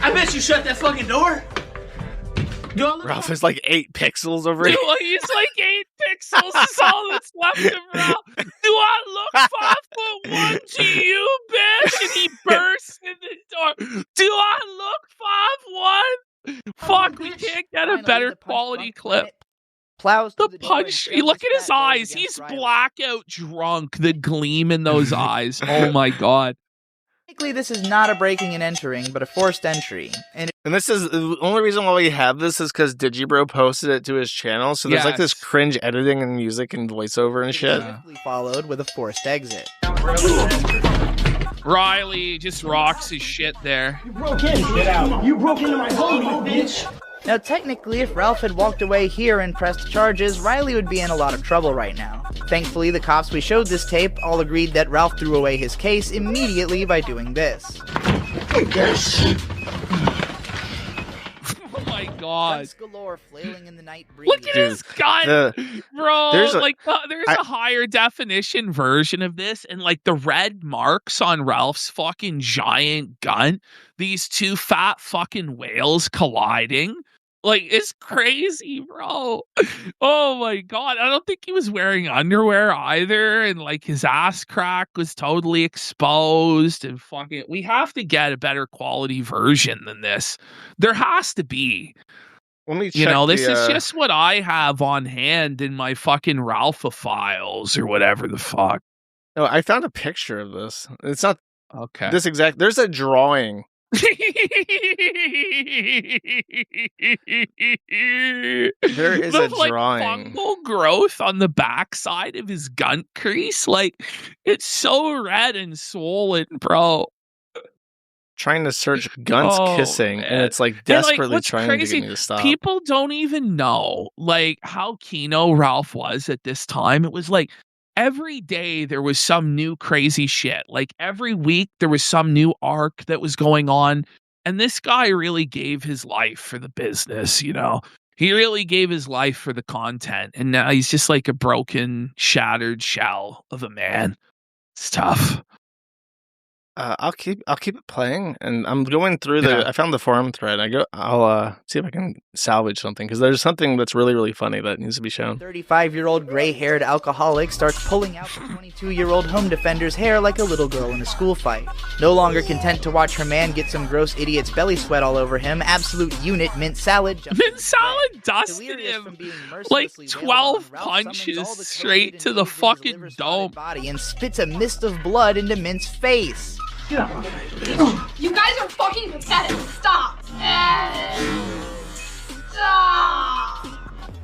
I bet you shut that fucking door. Ralph is like 8 pixels over here. He's like 8 pixels. That's all that's left of Ralph. Do I look 5'1" to you, bitch? And he bursts in the door. Do I look 5'1"? Fuck, we can't get a better quality clip. Plows the punch. Look at his eyes. He's blackout drunk. The gleam in those eyes. Oh my god. Technically, this is not a breaking and entering, but a forced entry. And this is the only reason why we have this is because Digibro posted it to his channel. So there's like this cringe editing and music and voiceover and shit. Followed with a forced exit. Riley just rocks his shit there. You broke in. Get out. You broke into my home, you bitch. Now, technically, if Ralph had walked away here and pressed charges, Riley would be in a lot of trouble right now. Thankfully, the cops we showed this tape all agreed that Ralph threw away his case immediately by doing this. Oh my god. Guns galore flailing in the night breeze. Look at his gun, bro. There's a higher definition version of this, and like the red marks on Ralph's fucking giant gun, these two fat fucking whales colliding. Like, it's crazy, bro. Oh my god. I don't think he was wearing underwear either, and like his ass crack was totally exposed, and fucking we have to get a better quality version than this. There has to be. Let me check this is just what I have on hand in my fucking Ralpha files or whatever the fuck. No, I found a picture of this. It's not okay. This exact. There's a drawing. There is a drawing. Fungal growth on the backside of his gun crease. Like, it's so red and swollen, bro. Trying to search guns kissing, and it's like desperately trying to get me to stop. People don't even know like how kino Ralph was at this time. It was like every day there was some new crazy shit. Like every week there was some new arc that was going on. And this guy really gave his life for the business, He really gave his life for the content. And now he's just like a broken, shattered shell of a man. It's tough. I'll keep it playing, and I'm going through I found the forum thread. I'll see if I can salvage something, because there's something that's really, really funny that needs to be shown. 35-year-old gray-haired alcoholic starts pulling out the 22-year-old home defender's hair like a little girl in a school fight. No longer content to watch her man get some gross idiot's belly sweat all over him, absolute unit Mint Salad dusted him like 12 punches straight to the fucking dome. Body and spits a mist of blood into Mint's face. You guys are fucking pathetic. Stop. Stop.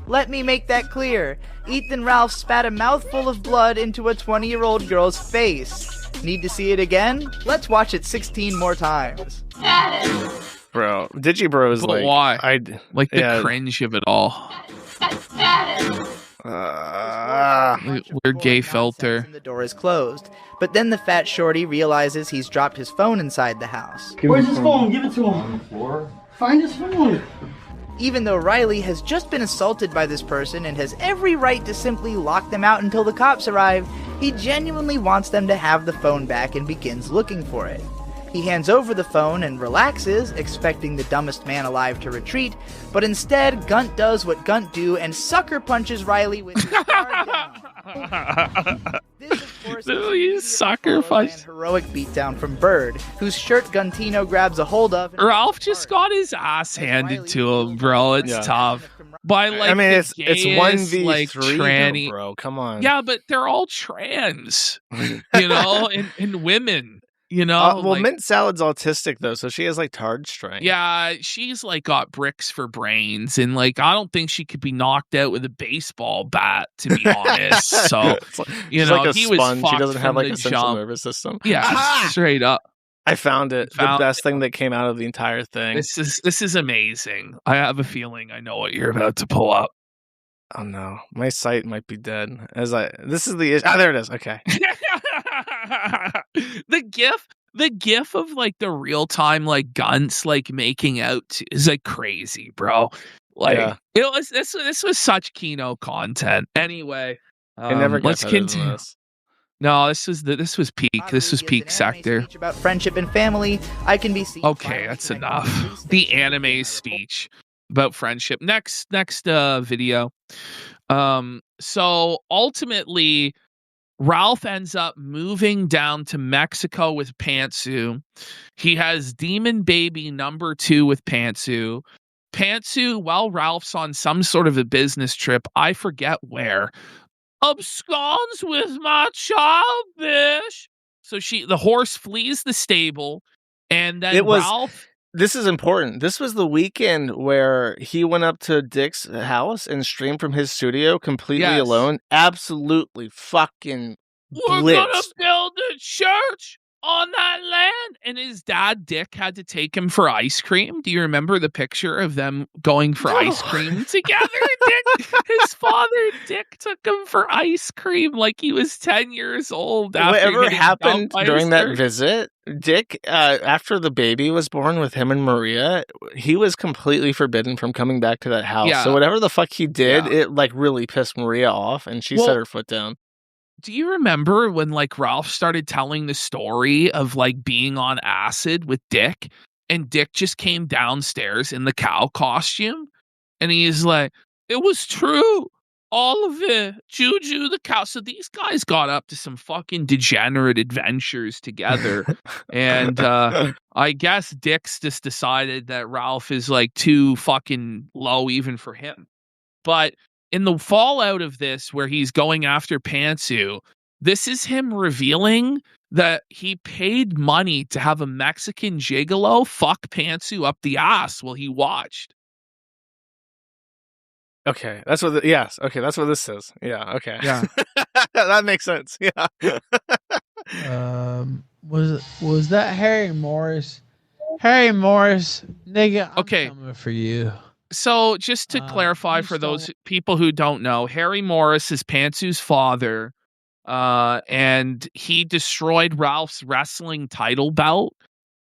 Let me make that clear. Ethan Ralph spat a mouthful of blood into a 20-year-old girl's face. Need to see it again? Let's watch it 16 more times. Bro, Digibro is but like... why? The cringe of it all. Weird gay filter. The door is closed, but then the fat shorty realizes he's dropped his phone inside the house. Where's his phone? Give it to him. Find his phone. Even though Riley has just been assaulted by this person and has every right to simply lock them out until the cops arrive, he genuinely wants them to have the phone back and begins looking for it. He hands over the phone and relaxes, expecting the dumbest man alive to retreat, but instead, Gunt does what Gunt do and sucker punches Riley with his guard down. This, of course, is sucker punch. Heroic beatdown from Bird, whose shirt Guntino grabs a hold of. Ralph just got his ass handed to him, bro. It's tough. By it's 1v3, like tranny, bro. Come on. Yeah, but they're all trans, and women. You know, well, Mint Salad's autistic though, so she has like tard strength. Yeah, she's like got bricks for brains, and like I don't think she could be knocked out with a baseball bat, to be honest. So she's know, like a he sponge. was She doesn't have like a central jump. nervous system. Yeah, straight up. I found it. The best thing that came out of the entire thing. This is amazing. I have a feeling I know what you're about to pull up. Oh no, my site might be dead. This is the issue. There it is. Okay. The gif of like the real time like Gunts like making out is like crazy, bro. Like this was such Kino content. Anyway, I never got let's continue. This. No, this was peak. This was peak sector. About friendship and family, I can be seen. Okay, that's enough. The anime speech about friendship. Next video. So ultimately, Ralph ends up moving down to Mexico with Pantsu. He has Demon Baby number 2 with Pantsu. Pantsu, while Ralph's on some sort of a business trip, I forget where, absconds with my child, bish. So the horse flees the stable, and then Ralph. This is important. This was the weekend where he went up to Dick's house and streamed from his studio completely alone. Absolutely fucking We're gonna build a church on that land. And his dad, Dick, had to take him for ice cream. Do you remember the picture of them going for ice cream together? His father, Dick, took him for ice cream like he was 10 years old. Whatever happened during that visit, Dick, after the baby was born with him and Maria, he was completely forbidden from coming back to that house. So whatever the fuck he did, it like really pissed Maria off, and she set her foot down. Do you remember when like Ralph started telling the story of like being on acid with Dick, and Dick just came downstairs in the cow costume, and he's like, it was true. All of it. Juju the cow. So these guys got up to some fucking degenerate adventures together. And I guess Dick's just decided that Ralph is like too fucking low even for him. But in the fallout of this, where he's going after Pantsu, this is him revealing that he paid money to have a Mexican gigolo fuck Pantsu up the ass while he watched. Okay, that's what. That's what this is. Yeah. Okay. Yeah. That makes sense. Yeah. Was that Harry Morris? Harry Morris, nigga. I'm coming for you. So just to clarify for those people who don't know, Harry Morris is Pantsu's father, and he destroyed Ralph's wrestling title belt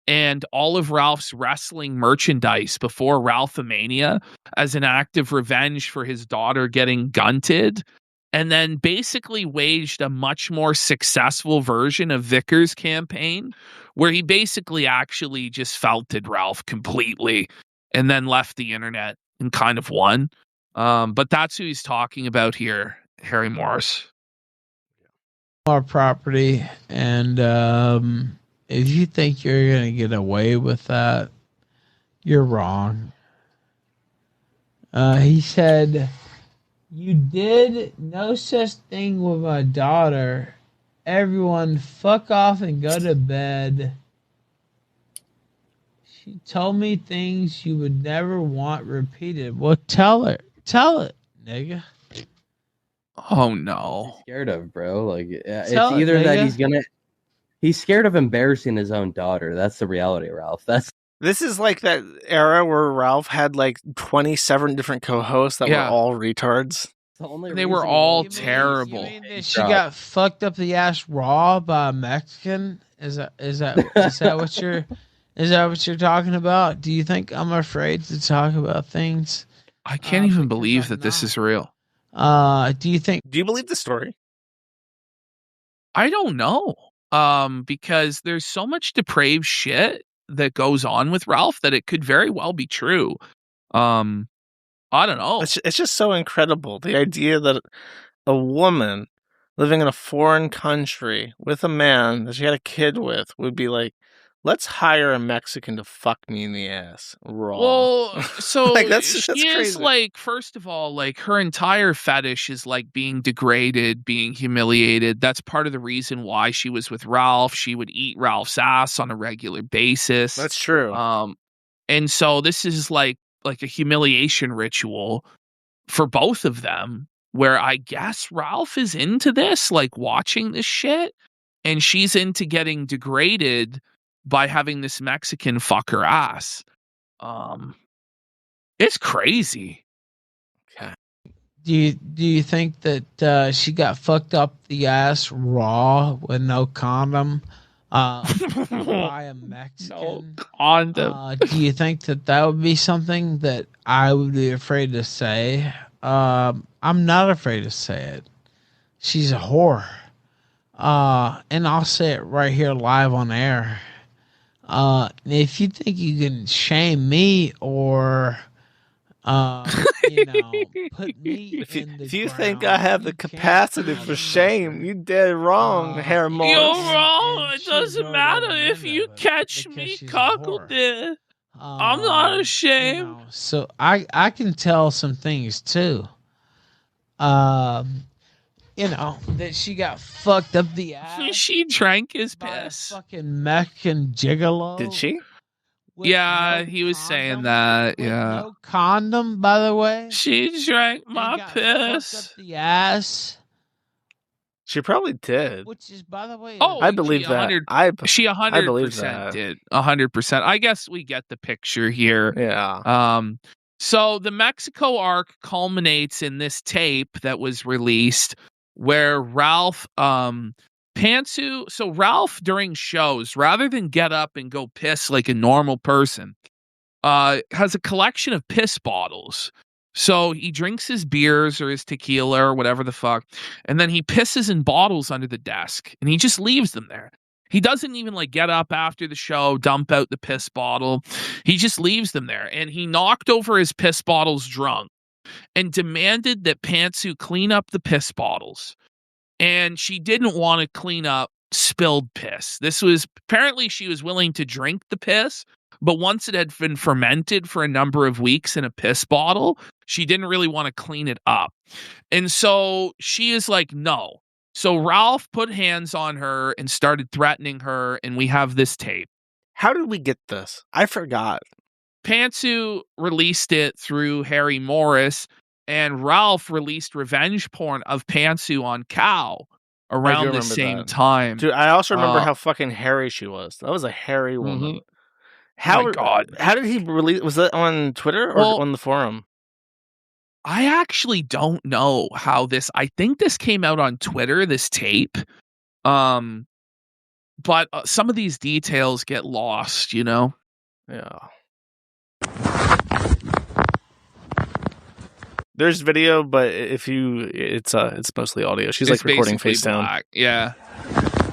and all of Ralph's wrestling merchandise before Ralphomania as an act of revenge for his daughter getting gunted, and then basically waged a much more successful version of Vickers' campaign, where he basically actually just felted Ralph completely and then left the internet and kind of won. But that's who he's talking about here, Harry Morris. Our property, and if you think you're going to get away with that, you're wrong. He said, you did no such thing with my daughter. Everyone fuck off and go to bed. She told me things you would never want repeated. Well, tell her. Tell it, nigga. Oh, no. He's scared of, bro. Like, it's either that he's scared of embarrassing his own daughter. That's the reality, Ralph. This is like that era where Ralph had like 27 different co-hosts that were all retards. They were all terrible. You mean that she got fucked up the ass raw by a Mexican? Is that what you're talking about? Do you think I'm afraid to talk about things? I can't even believe that this is real. Do you believe the story? I don't know. Because there's so much depraved shit that goes on with Ralph that it could very well be true. I don't know. It's just so incredible. The idea that a woman living in a foreign country with a man that she had a kid with would be like, let's hire a Mexican to fuck me in the ass raw. Well, so Like, that's she is crazy. like, first of all, like her entire fetish is like being degraded, being humiliated. That's part of the reason why she was with Ralph. She would eat Ralph's ass on a regular basis. That's true. And so this is like a humiliation ritual for both of them, where I guess Ralph is into this, like watching this shit, and she's into getting degraded by having this Mexican fuck her ass. It's crazy. Okay. Do you think that she got fucked up the ass raw with no condom by a Mexican? No condom. Do you think that would be something that I would be afraid to say? I'm not afraid to say it. She's a whore. And I'll say it right here live on air. If you think you can shame me or put me if you think I have the capacity for shame, you dead wrong, Harry Morris. You're wrong. It doesn't matter if you catch me cuckolded it. I'm not ashamed. So I can tell some things too. That she got fucked up the ass. She drank his piss. Fucking Mexican gigolo. Did she? Yeah, he was saying that. Yeah. No condom, by the way. She drank my piss. Fucked up the ass. She probably did. Which is, by the way, I believe that. She 100% did. 100%. I guess we get the picture here. Yeah. So the Mexico arc culminates in this tape that was released where Ralph, Pantsu. So Ralph during shows, rather than get up and go piss like a normal person, has a collection of piss bottles. So he drinks his beers or his tequila or whatever the fuck, and then he pisses in bottles under the desk, and he just leaves them there. He doesn't even like get up after the show, dump out the piss bottle. He just leaves them there, and he knocked over his piss bottles drunk and demanded that Pantsu clean up the piss bottles. And she didn't want to clean up spilled piss. This was apparently she was willing to drink the piss, but once it had been fermented for a number of weeks in a piss bottle, she didn't really want to clean it up. And so she is like, no. So Ralph put hands on her and started threatening her, and we have this tape. How did we get this? I forgot. Pantsu released it through Harry Morris, and Ralph released revenge porn of Pantsu on Cow around the same time. Dude, I also remember how fucking hairy she was. That was a hairy woman. Oh my God. How did he release? Was that on Twitter or on the forum? I actually don't know how this. I think this came out on Twitter, this tape. But some of these details get lost, you know? Yeah. There's video, but it's mostly audio. She's like recording FaceTime. Yeah.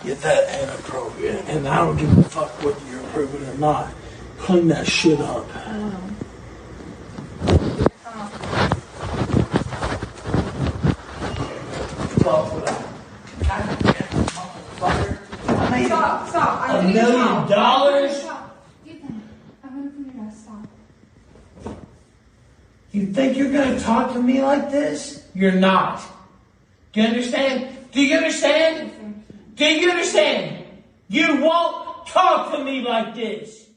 Get that inappropriate, and I don't give a fuck whether you're approving or not. Clean that shit up. Stop. $1 million? I'm gonna put your ass. Stop. You think you're gonna talk to me like this? You're not. Do you understand? Do you understand? Do you understand? You won't talk to me like this.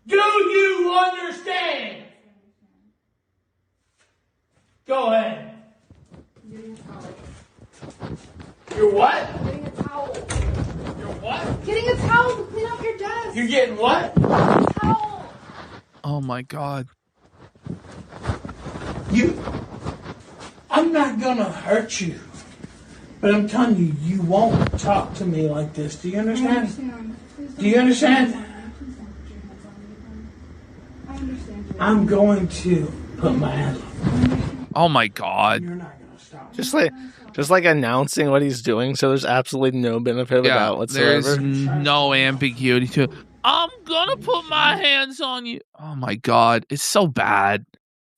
Do you understand? Go ahead. You're what? Getting a towel. You're what? Getting a towel to clean up your desk. You're getting what? A towel. Oh my God. I'm not gonna hurt you, but I'm telling you, you won't talk to me like this. Do you understand? Do you understand? I understand. I'm going to put my hands on. Oh my God. You're not gonna stop. Just like announcing what he's doing, so there's absolutely no benefit of doubt whatsoever. There's no ambiguity to it. I'm gonna put my hands on you. Oh my God. It's so bad.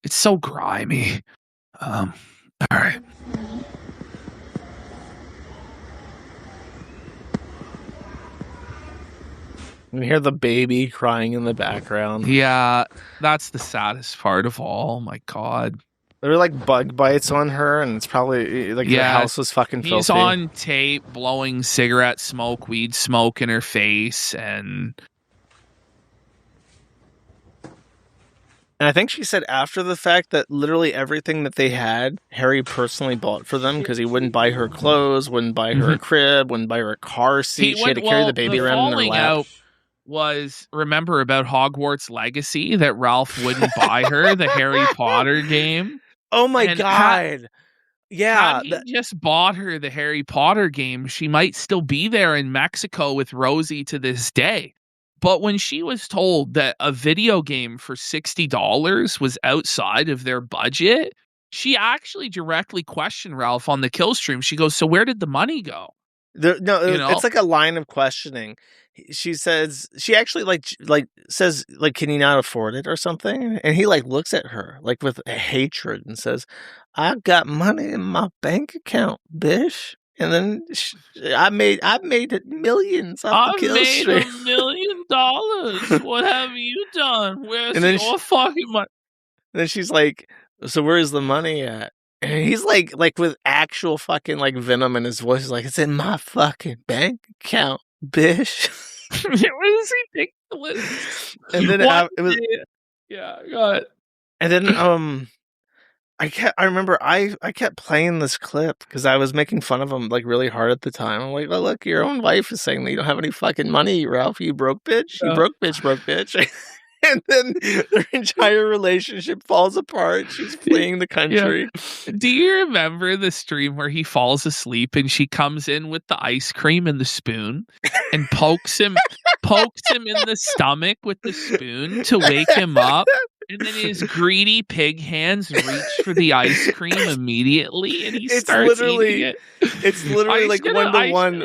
It's so grimy. All right. You hear the baby crying in the background. Yeah, that's the saddest part of all. Oh my God. There were like bug bites on her, and it's probably like the house was fucking filthy. He's on tape blowing cigarette smoke, weed smoke in her face, and I think she said after the fact that literally everything that they had, Harry personally bought for them because he wouldn't buy her clothes, wouldn't buy her a crib, wouldn't buy her a car seat. She had to carry the baby around in her lap. Remember about Hogwarts Legacy that Ralph wouldn't buy her the Harry Potter game? Oh my God. Had he just bought her the Harry Potter game, she might still be there in Mexico with Rosie to this day. But when she was told that a video game for $60 was outside of their budget, she actually directly questioned Ralph on the kill stream. She goes, "So where did the money go?" It's like a line of questioning. She says, she actually says, "Can you not afford it or something?" And he looks at her with hatred and says, "I got money in my bank account, bitch." And then I made millions off the kill stream. I made $1 million. What have you done? Where's your fucking money? And then she's like, "So where's the money at?" And he's like with actual fucking venom in his voice. He's like, "It's in my fucking bank account, bitch." It was ridiculous. And then it was, yeah, go ahead. And then I remember I kept playing this clip because I was making fun of him really hard at the time. I'm like, "Oh, look, your own wife is saying that you don't have any fucking money, Ralph. You broke bitch. You broke bitch." And then their entire relationship falls apart. She's fleeing the country. Yeah. Do you remember the stream where he falls asleep and she comes in with the ice cream and the spoon and pokes him in the stomach with the spoon to wake him up? And then his greedy pig hands reach for the ice cream immediately, and he starts eating it. It's literally 1-to-1.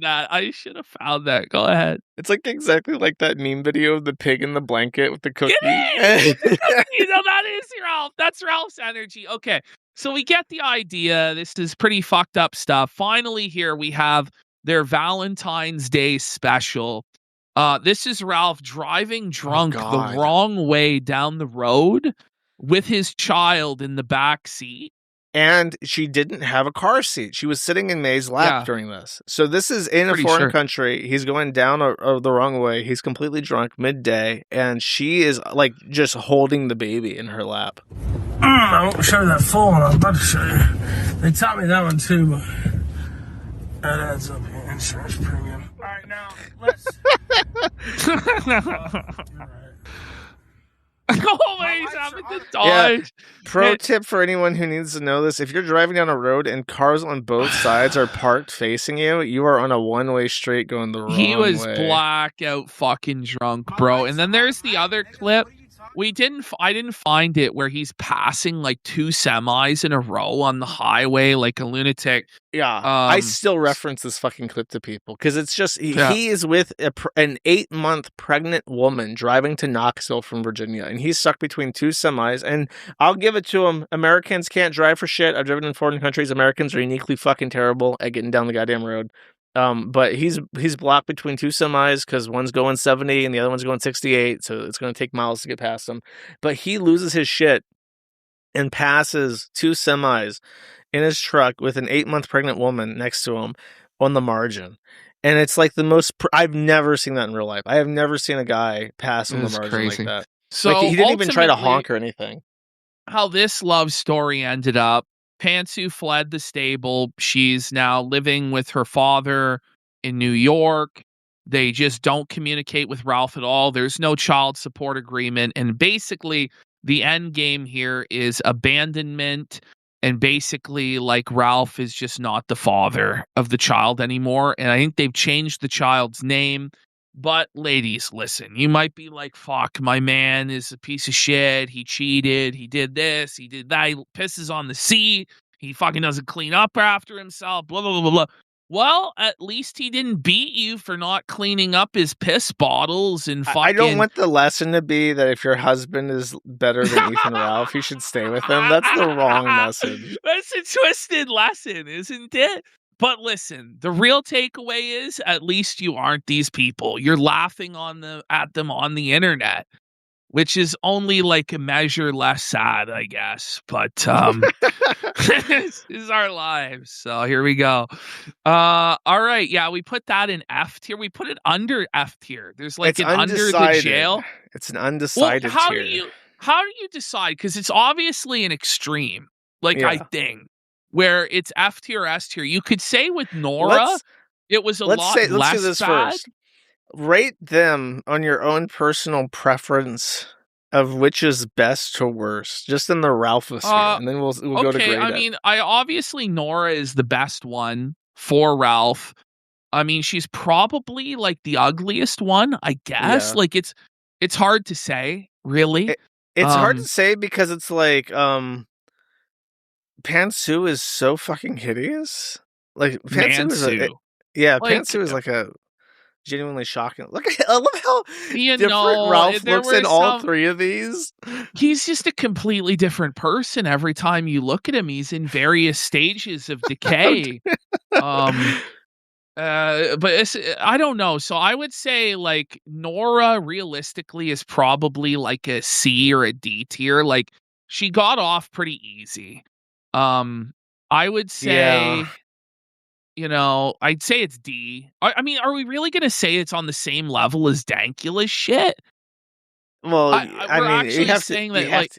I should have found that. Go ahead. It's exactly like that meme video of the pig in the blanket with the cookie. That is Ralph. That's Ralph's energy. Okay, so we get the idea. This is pretty fucked up stuff. Finally, here we have their Valentine's Day special. This is Ralph driving drunk the wrong way down the road with his child in the back seat. And she didn't have a car seat. She was sitting in May's lap during this. So this is in a foreign country. He's going down the wrong way. He's completely drunk midday. And she is just holding the baby in her lap. I won't show you that full one. I'm about to show you. They taught me that one too, but that adds up here. Insurance premium. All right, now let's. You're right. He's having to dodge. Yeah. Pro tip for anyone who needs to know this: if you're driving down a road and cars on both sides are parked facing you, you are on a one-way street going the wrong way. He was blackout fucking drunk, bro. And then there's the other clip. I didn't find it where he's passing 2 semis in a row on the highway like a lunatic. Yeah, I still reference this fucking clip to people because it's just he is with an 8-month pregnant woman driving to Knoxville from Virginia, and he's stuck between 2 semis. And I'll give it to him. Americans can't drive for shit. I've driven in foreign countries. Americans are uniquely fucking terrible at getting down the goddamn road. But he's blocked between 2 semis because one's going 70 and the other one's going 68, so it's going to take miles to get past him. But he loses his shit and passes 2 semis in his truck with an 8-month pregnant woman next to him on the margin. And it's the most... I've never seen that in real life. I have never seen a guy pass on the margin like that. So he didn't even try to honk or anything. How this love story ended up, Pantsu fled the stable. She's now living with her father in New York. They just don't communicate with Ralph at all. There's no child support agreement. And basically, the end game here is abandonment. And basically, Ralph is just not the father of the child anymore. And I think they've changed the child's name. But ladies, listen, you might be like, fuck, my man is a piece of shit. He cheated. He did this. He did that. He pisses on the seat. He fucking doesn't clean up after himself. Blah, blah, blah, blah, blah. Well, at least he didn't beat you for not cleaning up his piss bottles and fucking... I don't want the lesson to be that if your husband is better than Ethan Ralph, you should stay with him. That's the wrong message. That's a twisted lesson, isn't it? But listen, the real takeaway is at least you aren't these people. You're laughing at them on the internet, which is only like a measure less sad, I guess. But this is our lives. So here we go. All right. Yeah, we put that in F tier. We put it under F tier. There's like It's an undecided. under the jail. It's an undecided how tier. do you decide? Because it's obviously an extreme, like I think, where it's F tier or S tier. You could say with Nora, it was a lot less let's do this bad. first. Rate them on your own personal preference of which is best to worst, just in the Ralphosphere, and then we'll go to grade. I mean, obviously Nora is the best one for Ralph. I mean, she's probably like the ugliest one, I guess. Yeah. Like it's hard to say, really. It's hard to say because it's like Pantsu is so fucking hideous. Like Pantsu is Pantsu is like a genuinely shocking. I love how different Ralph looks in all three of these. He's just a completely different person every time you look at him. He's in various stages of decay. But I don't know. So I would say like Nora realistically is probably like a C or a D tier. Like she got off pretty easy. I would say, I'd say it's D. I mean, are we really going to say it's on the same level as Dankula's shit? Well, I mean, you have saying that, like,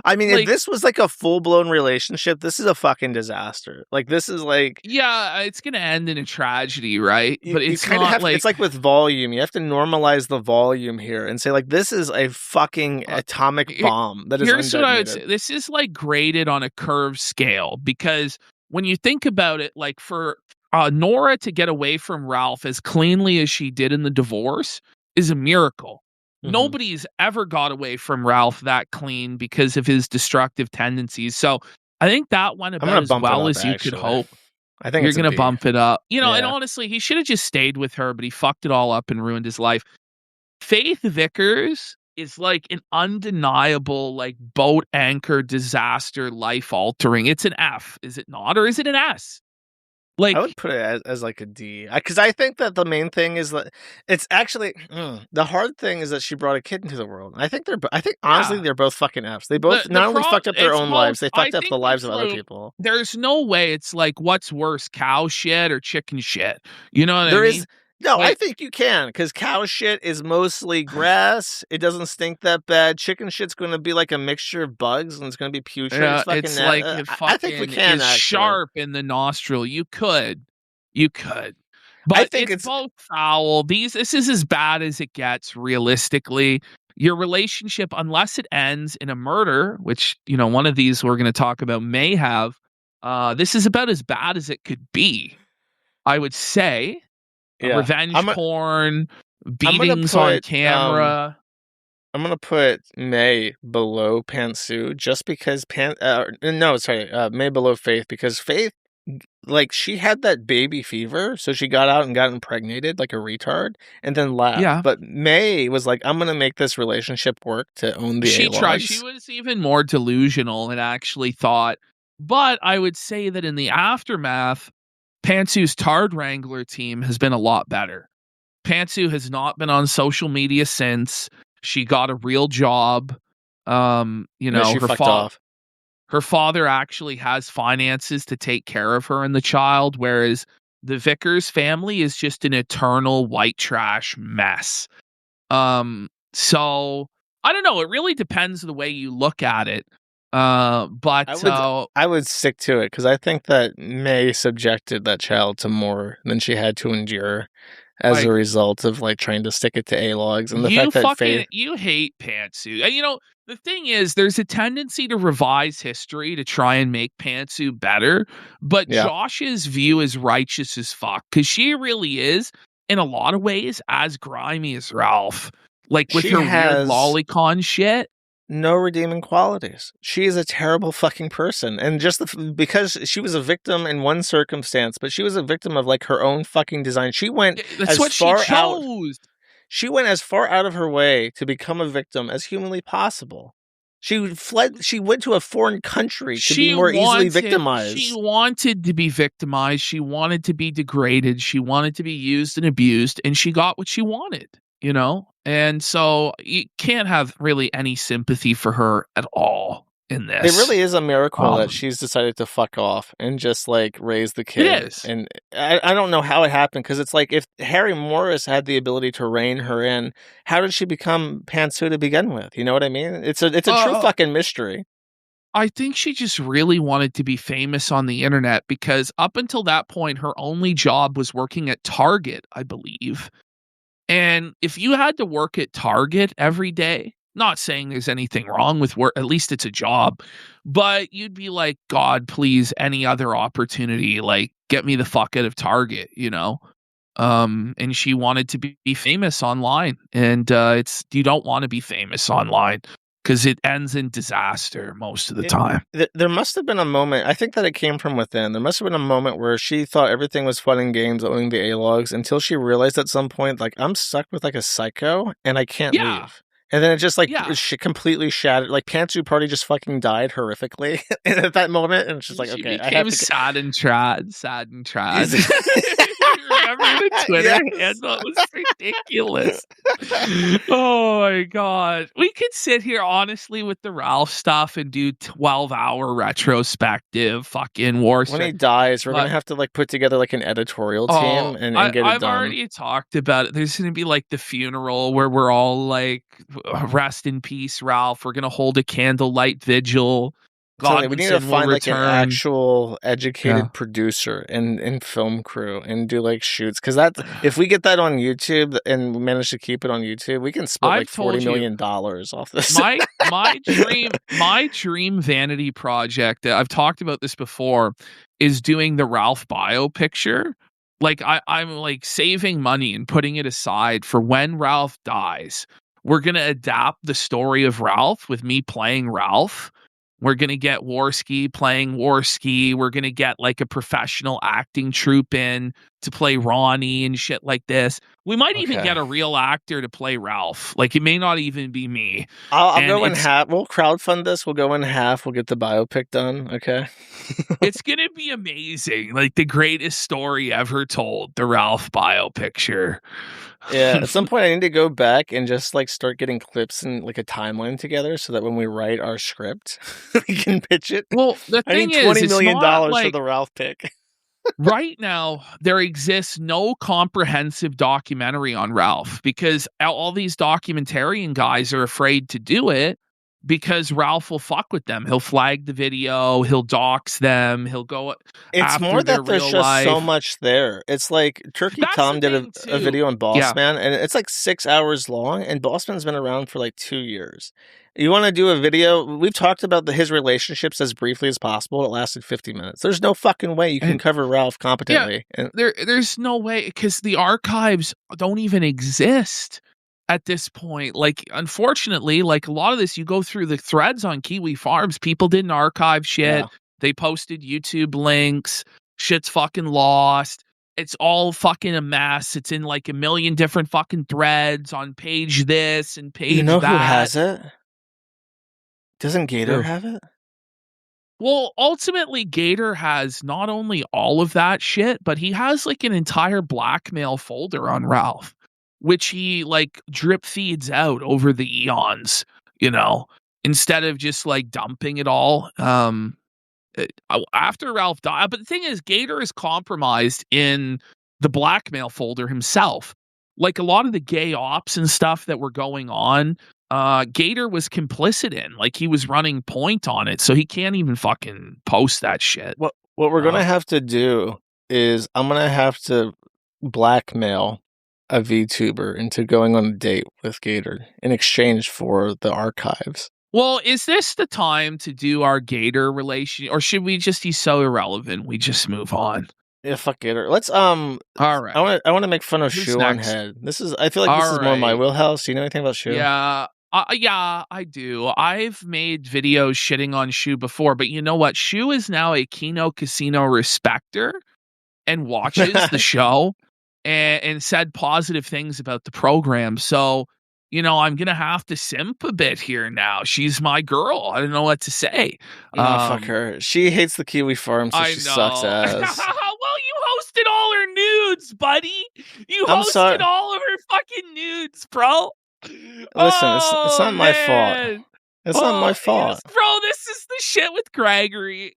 I mean, if this was like a full-blown relationship, this is a fucking disaster. Like, this is like... Yeah, it's going to end in a tragedy, right? But it's not like... It's like with volume. You have to normalize the volume here and say, like, this is a fucking atomic bomb that is Here's what I would say. This is, like, graded on a curved scale because when you think about it, like, for Nora to get away from Ralph as cleanly as she did in the divorce is a miracle. Nobody's ever got away from Ralph that clean because of his destructive tendencies. So I think that went about as well as you could hope. I think you're going to bump it up. And honestly, he should have just stayed with her, but he fucked it all up and ruined his life. Faith Vickers is like an undeniable, like boat anchor disaster, life altering. It's an F, is it not? Or is it an S? Like, I would put it as like a D, because I think that the main thing is that it's actually the hard thing is that she brought a kid into the world. I think honestly they're both fucking Fs. They both not only fucked up their own lives, they fucked up the lives of other people. There's no way it's like what's worse, cow shit or chicken shit. You know what I mean? No, I think you can, because cow shit is mostly grass. It doesn't stink that bad. Chicken shit's going to be like a mixture of bugs, and it's going to be putrid. It's like I think we can. It's sharp in the nostril. You could, but I think it's both foul. This is as bad as it gets. Realistically, your relationship, unless it ends in a murder, which one of these we're going to talk about may have. This is about as bad as it could be. I would say. Revenge porn, beatings on camera. I'm gonna put May below Pantsu just because May below Faith, because Faith, like, she had that baby fever, so she got out and got impregnated like a retard and then left. Yeah. But May was like, I'm gonna make this relationship work to own the She A-logs. tried. She was even more delusional and actually thought. But I would say that in the aftermath, Pantsu's Tard Wrangler team has been a lot better. Pantsu has not been on social media since. She got a real job. Her father actually has finances to take care of her and the child, whereas the Vickers family is just an eternal white trash mess. So I don't know. It really depends the way you look at it. But I would stick to it because I think that May subjected that child to more than she had to endure as a result of like trying to stick it to A-logs, and the fact that Faith... you hate Pantsu. The thing is, there's a tendency to revise history to try and make Pantsu better, but Josh's view is righteous as fuck because she really is, in a lot of ways, as grimy as Ralph. Like with her weird lolicon shit. No redeeming qualities. She is a terrible fucking person, and just because she was a victim in one circumstance, but she was a victim of like her own fucking design. She went she chose. She went as far out of her way to become a victim as humanly possible. She fled. She went to a foreign country to be more easily victimized. She wanted to be victimized. She wanted to be degraded. She wanted to be used and abused, and she got what she wanted, you know? And so you can't have really any sympathy for her at all in this. It really is a miracle that she's decided to fuck off and just like raise the kid. It is. And I don't know how it happened, because it's like if Harry Morris had the ability to rein her in, how did she become pantsuit to begin with? You know what I mean? It's a true fucking mystery. I think she just really wanted to be famous on the internet, because up until that point, her only job was working at Target, I believe. And if you had to work at Target every day, not saying there's anything wrong with work, at least it's a job, but you'd be like, God, please, any other opportunity, like get me the fuck out of Target, you know? And she wanted to be famous online, and you don't want to be famous online, because it ends in disaster most of the time. There must have been a moment, I think that it came from within. There must have been a moment where she thought everything was fun and games owning the A-logs, until she realized at some point, like, I'm stuck with like a psycho and I can't leave. And then it just like she completely shattered. Like Pantsuit Party just fucking died horrifically at that moment, and it's just like, she okay, became sad and trad. Remember the Twitter handle? It was ridiculous. Oh my god. We could sit here honestly with the Ralph stuff and do 12-hour retrospective fucking war. When he dies, we're gonna have to like put together like an editorial team and get it done. I've already talked about it. There's gonna be like the funeral where we're all like, rest in peace, Ralph. We're gonna hold a candlelight vigil. So we need to find like an actual educated producer and film crew and do like shoots, because that, if we get that on YouTube and manage to keep it on YouTube, we can split like $40 million off this. My dream vanity project, I've talked about this before, is doing the Ralph bio picture. Like I'm like saving money and putting it aside for when Ralph dies. We're gonna adapt the story of Ralph with me playing Ralph. We're going to get Warski playing Warski. We're going to get like a professional acting troupe in to play Ronnie and shit like this. We might even get a real actor to play Ralph. Like, it may not even be me. I'll go in half. We'll crowdfund this. We'll go in half. We'll get the biopic done. Okay. It's going to be amazing. Like the greatest story ever told, the Ralph biopicture. Yeah, at some point I need to go back and just like start getting clips and like a timeline together, so that when we write our script, we can pitch it. Well, the thing is, $20 million for the Ralph pick. Right now, there exists no comprehensive documentary on Ralph, because all these documentarian guys are afraid to do it, because Ralph will fuck with them. He'll flag the video. He'll dox them. He'll go. It's more that there's just so much there. It's like Turkey Tom did a video on Bossman, and it's like 6 hours long. And Bossman's been around for like 2 years. You want to do a video? We've talked about his relationships as briefly as possible. It lasted 50 minutes. There's no fucking way you can cover Ralph competently. Yeah, there's no way, because the archives don't even exist at this point. Like, unfortunately, like a lot of this, you go through the threads on Kiwi Farms, people didn't archive shit. Yeah. They posted YouTube links. Shit's fucking lost. It's all fucking a mess. It's in like a million different fucking threads on page this and page that. You know who has it? Doesn't Gator have it? Well, ultimately, Gator has not only all of that shit, but he has like an entire blackmail folder on Ralph, which he like drip feeds out over the eons, you know, instead of just like dumping it all after Ralph died. But the thing is, Gator is compromised in the blackmail folder himself. Like a lot of the gay ops and stuff that were going on, Gator was complicit in. Like, he was running point on it, so he can't even fucking post that shit. What we're gonna have to do is I'm gonna have to blackmail a VTuber into going on a date with Gator in exchange for the archives. Well, is this the time to do our Gator relation, or should we just, he's so irrelevant, we just move on? Yeah, fuck Gator. Let's all right. I want to make fun of Shoe on Head. I feel like this is more my wheelhouse. Do you know anything about Shoe? Yeah. Yeah, I do. I've made videos shitting on Shoe before, but you know what? Shoe is now a Kino Casino respecter and watches the show and said positive things about the program. So, I'm gonna have to simp a bit here now. She's my girl. I don't know what to say. Fuck her. She hates the Kiwi farm, so she sucks ass. Well, you hosted all her nudes, buddy. You hosted all of her fucking nudes, bro. Listen, it's not my fault. It's not my fault. Yes, bro, this is the shit with Gregory.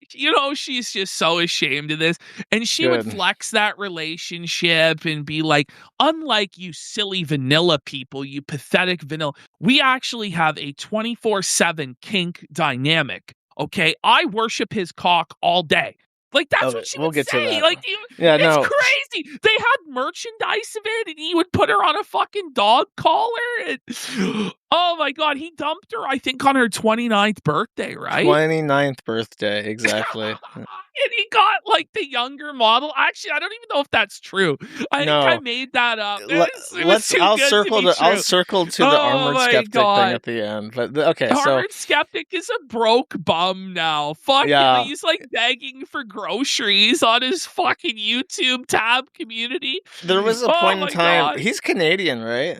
She's just so ashamed of this. And she would flex that relationship and be like, unlike you silly vanilla people, you pathetic vanilla, we actually have a 24/7 kink dynamic. Okay? I worship his cock all day. Like, that's what she would say. Like, it's crazy. They had merchandise of it, and he would put her on a fucking dog collar. And, oh, my God. He dumped her, I think, on her 29th birthday, right? 29th birthday, exactly. And he got, like, the younger model. Actually, I don't even know if that's true. I think I made that up. I'll circle to the Armored Skeptic thing at the end. But okay, Armored Skeptic is a broke bum now. Fuck him. He's like begging for groceries on his fucking YouTube tab community. There was a point in time. He's Canadian, right?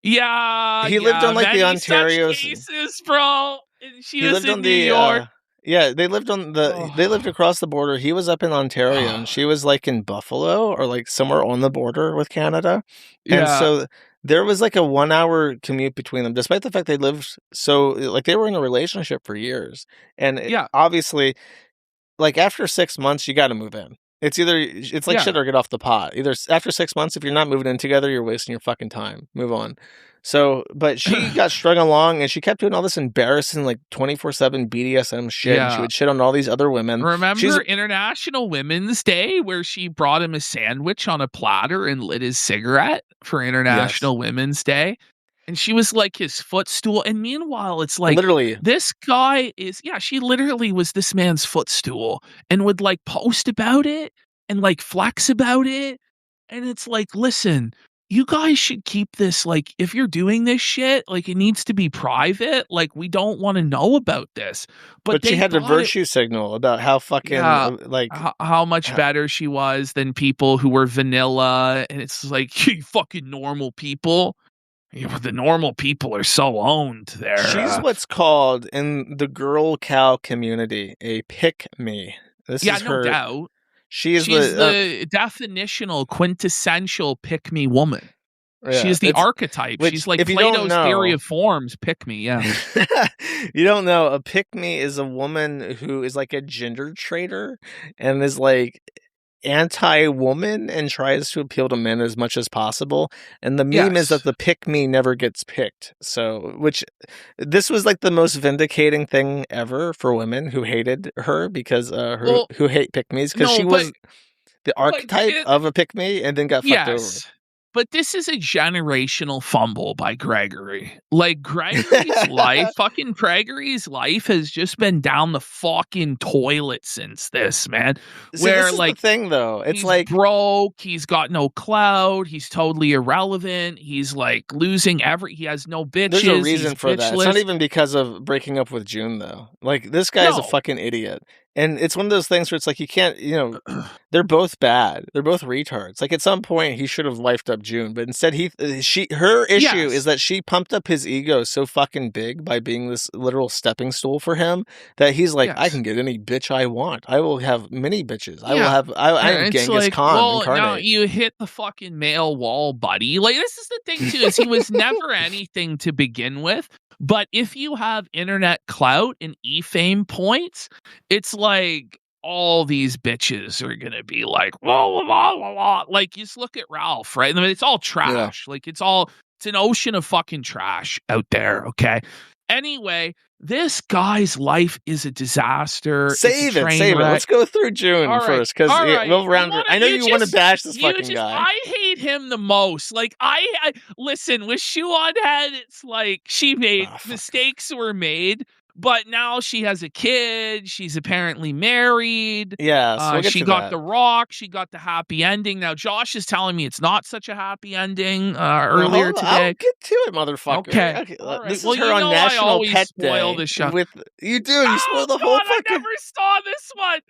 Yeah. He lived on like the Ontario cases, bro. And she was in New York. They lived they lived across the border. He was up in Ontario and she was like in Buffalo or like somewhere on the border with Canada. And so there was like a 1-hour commute between them, despite the fact they lived they were in a relationship for years. And obviously, like after 6 months, you got to move in. It's like shit or get off the pot. Either after 6 months, if you're not moving in together, you're wasting your fucking time. Move on. So, but she got strung along and she kept doing all this embarrassing, like 24/7 BDSM shit. And she would shit on all these other women. Remember International Women's Day where she brought him a sandwich on a platter and lit his cigarette for International Women's Day? And she was like his footstool. And meanwhile, it's like, literally, this guy is, she literally was this man's footstool and would like post about it and like flex about it. And it's like, listen, you guys should keep this, like, if you're doing this shit, like, it needs to be private. Like, we don't want to know about this. But she had a virtue signal about how fucking, how much better she was than people who were vanilla. And it's like, you fucking normal people. The normal people are so owned there. She's what's called in the girl cow community a pick-me. This is her. No doubt. She's the definitional, quintessential pick-me woman. Yeah, she's the archetype. She's like Plato's theory of forms. Pick-me, You don't know. A pick-me is a woman who is like a gender traitor and is like anti-woman and tries to appeal to men as much as possible. And the meme is that the pick-me never gets picked. So, this was like the most vindicating thing ever for women who hated her because who hate pick-me's because she was the archetype of a pick-me and then got fucked over. But this is a generational fumble by Gregory. Like, Gregory's life has just been down the fucking toilet since this, man. This is the thing, though. It's he's like broke. He's got no clout. He's totally irrelevant. He's like losing he has no bitches. There's a reason for that. It's not even because of breaking up with June, though. Like, this guy's a fucking idiot. And it's one of those things where it's like you can't, they're both bad. They're both retards. Like at some point he should have wifed up June, but instead her issue is that she pumped up his ego so fucking big by being this literal stepping stool for him that he's like, I can get any bitch I want. I will have many bitches. I am Genghis Khan incarnate. No, you hit the fucking male wall, buddy. Like this is the thing too, is he was never anything to begin with. But if you have internet clout and e-fame points, it's like all these bitches are going to be like, whoa, blah, blah, blah. Like, just look at Ralph, right? I mean, it's all trash. Like, it's an ocean of fucking trash out there, okay? Anyway, this guy's life is a disaster. Save it. Let's go through June first, because we'll round it. I know you want to bash this fucking guy. I hate him the most. Like, I listen, with Shoe on Head, it's like she made mistakes were made, but now she has a kid. She's apparently married. Yeah, she got the rock. She got the happy ending. Now Josh is telling me it's not such a happy ending. Earlier today, I'll get to it, motherfucker. Okay. Right. This is her on National Pet Day. The show. You do. You spoil the whole fucking. I never saw this one.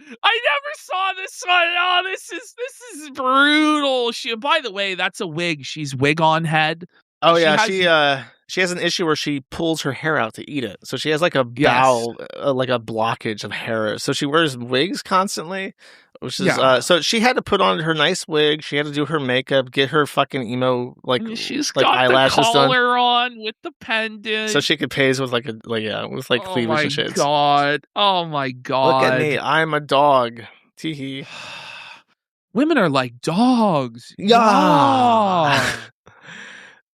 Oh, this is brutal. By the way, that's a wig. She's wig on head. Oh yeah, she has an issue where she pulls her hair out to eat it. So she has like a bowel, like a blockage of hair. So she wears wigs constantly, which is so she had to put on her nice wig. She had to do her makeup, get her fucking emo and she's like got eyelashes the done, collar on with the pendant, so she could pose with with cleavage and shit. Oh my god! Look at me, I'm a dog. Teehee. Women are like dogs. Yeah.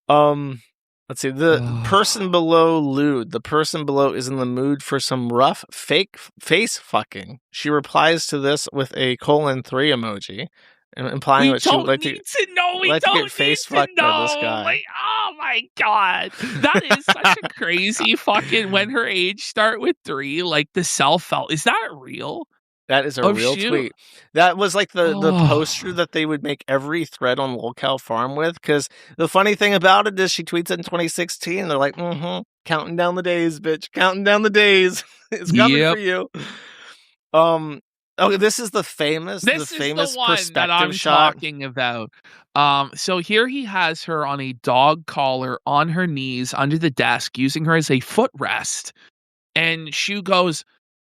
Let's see. The person below lewd. The person below is in the mood for some rough, fake face fucking. She replies to this with a 3 emoji, implying that she would like to know. We like don't to get face need to fucked by know. this guy. Like, oh my god, that is such a crazy fucking. When her age start with 3, like the self-help. Is that real? That is a real tweet. That was like the poster that they would make every thread on Lolcow Farm with. Because the funny thing about it is she tweets it in 2016. They're like, counting down the days, bitch. Counting down the days. It's coming for you. Okay, this is the famous the one perspective that I'm shot. talking about. So here he has her on a dog collar on her knees under the desk, using her as a footrest. And she goes,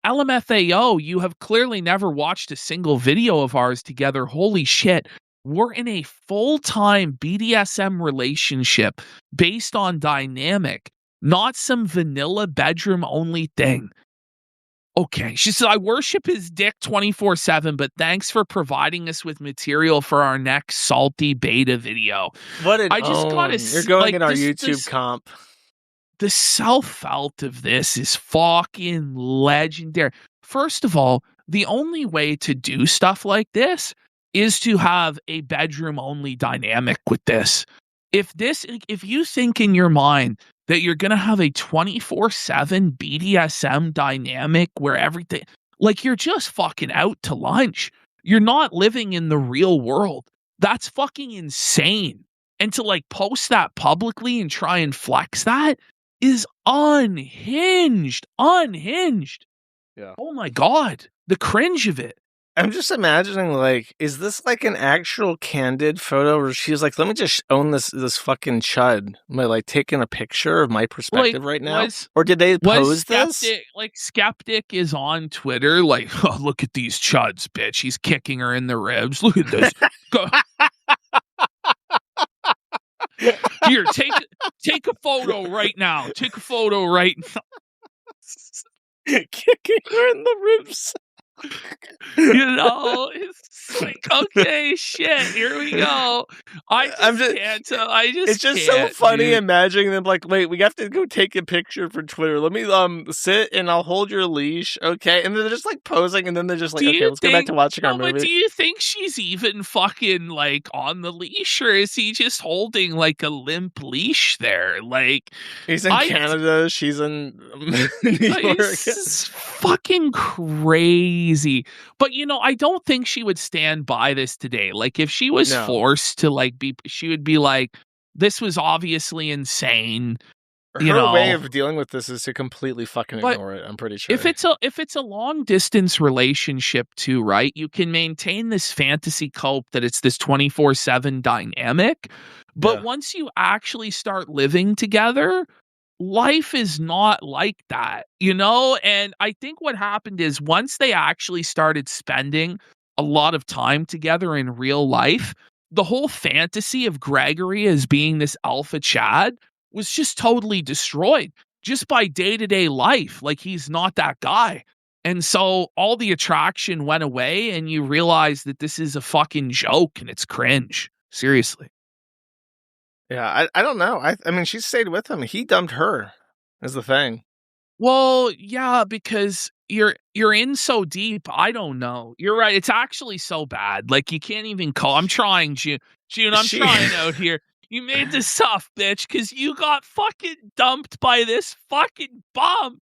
LMFAO, you have clearly never watched a single video of ours together. Holy shit. We're in a full-time BDSM relationship based on dynamic, not some vanilla bedroom-only thing. Okay. She said, I worship his dick 24/7, but thanks for providing us with material for our next salty beta video. What an I just gotta You're going in our YouTube comp. The self-felt of this is fucking legendary. First of all, the only way to do stuff like this is to have a bedroom-only dynamic with this. If you think in your mind that you're going to have a 24/7 BDSM dynamic where everything, like, you're just fucking out to lunch. You're not living in the real world. That's fucking insane. And to like post that publicly and try and flex that is unhinged. Yeah. Oh my god, the cringe of it. I'm just imagining, like, is this like an actual candid photo where she's like, let me just own this fucking chud by like taking a picture of my perspective right now? Or did they pose this? Like, Skeptic is on Twitter, like, oh, look at these chuds, bitch. He's kicking her in the ribs. Look at this. Go. Here, take a photo right now. Take a photo right now. Kicking her in the ribs. It's like, okay, shit, here we go. It's just so funny imagining them like, wait, we have to go take a picture for Twitter. Let me sit and I'll hold your leash, okay? And then they're just like posing, and then they're just like, okay, let's go back to watching our movie. But do you think she's even fucking like on the leash, or is he just holding like a limp leash there? Like, he's in Canada, she's in New York. It's fucking crazy. But I don't think she would stand by this today. Like, if she was forced to she would be like, this was obviously insane. Her way of dealing with this is to completely fucking ignore it, I'm pretty sure. If it's a long distance relationship too, right? You can maintain this fantasy cope that it's this 24/7 dynamic. But once you actually start living together, life is not like that, And I think what happened is, once they actually started spending a lot of time together in real life, the whole fantasy of Gregory as being this alpha Chad was just totally destroyed just by day-to-day life. Like, he's not that guy. And so all the attraction went away, and you realize that this is a fucking joke and it's cringe. Seriously. Yeah, I don't know. I mean, she stayed with him. He dumped her, is the thing. Well, yeah, because you're in so deep. I don't know. You're right. It's actually so bad. Like, you can't even call. I'm trying, June. I'm trying out here. You made this tough, bitch, because you got fucking dumped by this fucking bum.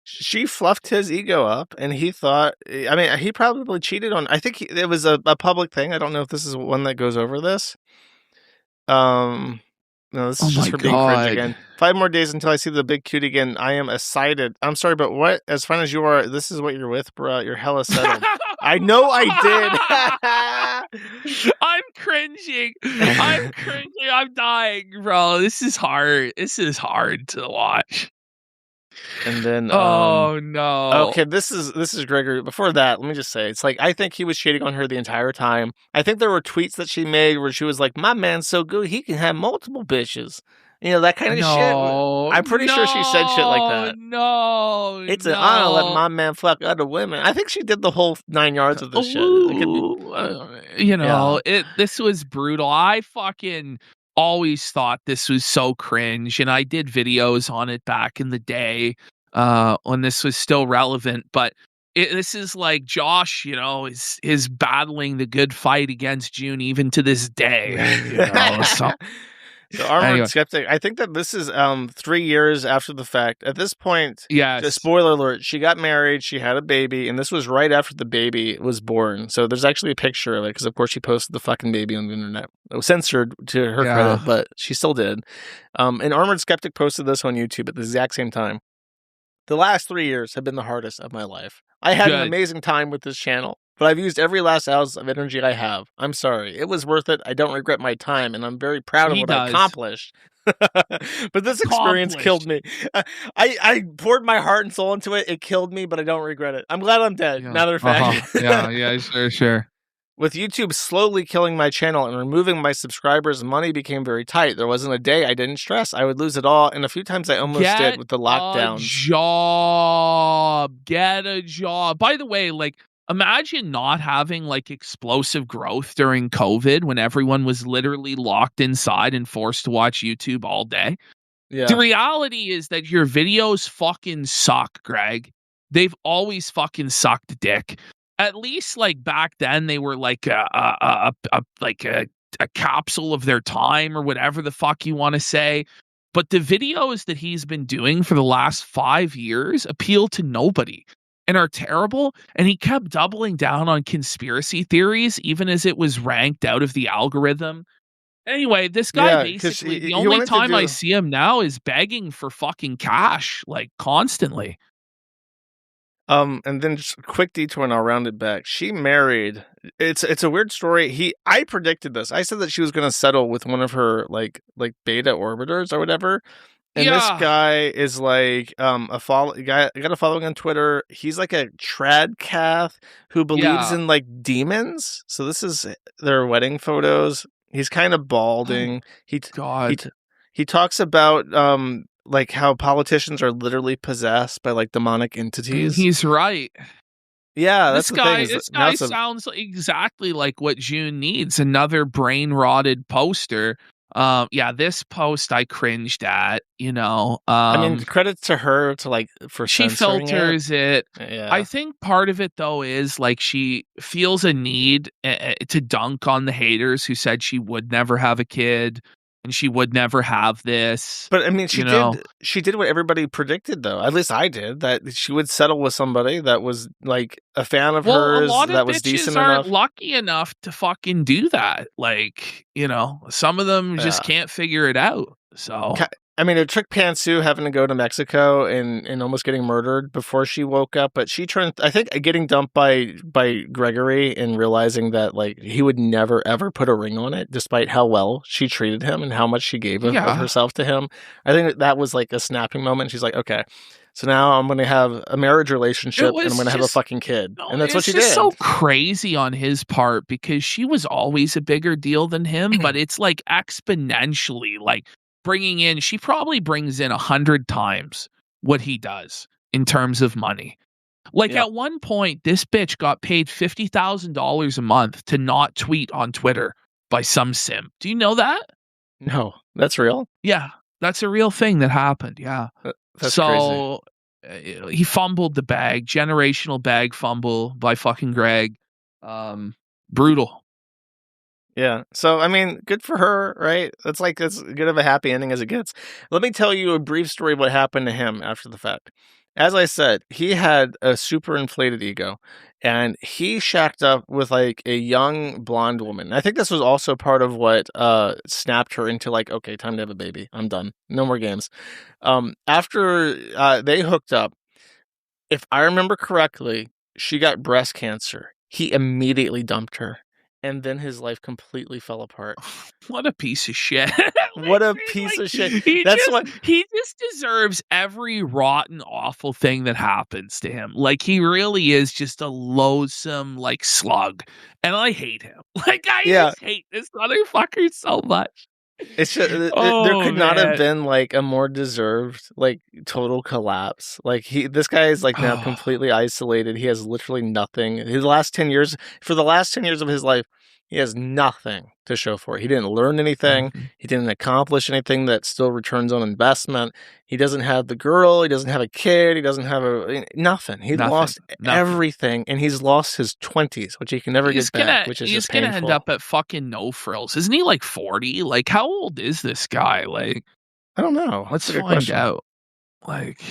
She fluffed his ego up, and he thought, I mean, he probably cheated on, I think it was a public thing. I don't know if this is one that goes over this. No, this is just for being cringe again. 5 more days until I see the big cute again. I am excited. I'm sorry, but what? As fun as you are, this is what you're with, bro. You're hella settled. I know I I'm cringing. I'm dying, bro. This is hard. This is hard to watch. And then, oh no. Okay, this is Gregory. Before that, let me just say, it's like I think he was cheating on her the entire time. I think there were tweets that she made where she was like, "My man's so good, he can have multiple bitches." You know, that kind of shit. I'm pretty sure she said shit like that. No, it's an honor to let my man fuck other women. I think she did the whole 9 yards of this shit. This was brutal. I fucking always thought this was so cringe, and I did videos on it back in the day when this was still relevant. But this is like Josh, is battling the good fight against June even to this day. So Armored Skeptic, I think that this is 3 years after the fact. At this point, yes. Spoiler alert, she got married, she had a baby, and this was right after the baby was born. So there's actually a picture of it, because of course she posted the fucking baby on the internet. It was censored to her credit, but she still did. And Armored Skeptic posted this on YouTube at the exact same time. The last 3 years have been the hardest of my life. I had an amazing time with this channel, but I've used every last ounce of energy I have. I'm sorry. It was worth it. I don't regret my time, and I'm very proud of what I accomplished. But this experience killed me. I poured my heart and soul into it. It killed me, but I don't regret it. I'm glad I'm dead. Matter of fact. Sure. With YouTube slowly killing my channel and removing my subscribers, money became very tight. There wasn't a day I didn't stress. I would lose it all, and a few times I almost did with the lockdowns. Get a job. By the way, imagine not having explosive growth during COVID when everyone was literally locked inside and forced to watch YouTube all day. Yeah. The reality is that your videos fucking suck, Greg. They've always fucking sucked dick. At least back then they were a capsule of their time or whatever the fuck you want to say. But the videos that he's been doing for the last 5 years appeal to nobody and are terrible. And he kept doubling down on conspiracy theories, even as it was ranked out of the algorithm. Anyway, this guy basically, the only time I see him now is begging for fucking cash, constantly. And then just a quick detour and I'll round it back. She married. It's a weird story. I predicted this. I said that she was going to settle with one of her like beta orbiters or whatever. And this guy is a guy. I got a following on Twitter. He's like a trad cath who believes in demons. So this is their wedding photos. He's kind of balding. He talks about how politicians are literally possessed by demonic entities. He's right. Yeah, that's this guy sounds exactly like what June needs. Another brain rotted poster. This post I cringed at, I mean, credit to her for she filters it. Yeah. I think part of it though is she feels a need to dunk on the haters who said she would never have a kid and she would never have this. But I mean, she did what everybody predicted though. At least I did, that she would settle with somebody that was a fan of hers, that was decent enough. Aren't lucky enough to fucking do that. Some of them just can't figure it out. So I mean, it took Pantsu having to go to Mexico and almost getting murdered before she woke up. But she turned, I think, getting dumped by Gregory and realizing that he would never ever put a ring on it, despite how well she treated him and how much she gave of herself to him. I think that was a snapping moment. She's like, okay, so now I'm going to have a marriage relationship and I'm going to have a fucking kid, and that's what she did. It's so crazy on his part because she was always a bigger deal than him, but it's exponentially bringing in, she probably brings in 100 times what he does in terms of money. At one point, this bitch got paid $50,000 a month to not tweet on Twitter by some simp. Do you know that? No, that's real. Yeah, that's a real thing that happened. Yeah. That's crazy. He fumbled the bag, generational bag fumble by fucking Greg. Brutal. Yeah. So, I mean, good for her, right? It's as good of a happy ending as it gets. Let me tell you a brief story of what happened to him after the fact. As I said, he had a super inflated ego, and he shacked up with a young blonde woman. I think this was also part of what snapped her into okay, time to have a baby. I'm done. No more games. After they hooked up, if I remember correctly, she got breast cancer. He immediately dumped her. and then his life completely fell apart. What a piece of shit. What a piece of shit. He just deserves every rotten, awful thing that happens to him. Like, he really is just a loathsome, like, slug. And I hate him. Like, I just hate this motherfucker so much. It's just, there could not have been like a more deserved like total collapse. Like this guy is like now completely isolated. He has literally nothing. For the last 10 years of his life, he has nothing to show for it. He didn't learn anything. He didn't accomplish anything that still returns on investment. He doesn't have the girl. He doesn't have a kid. He doesn't have nothing. He lost everything, and he's lost his 20s, which he can never get back, which is just painful. He's gonna end up at fucking No Frills. Isn't he like 40? Like, how old is this guy? Like, I don't know. Let's find out. Like,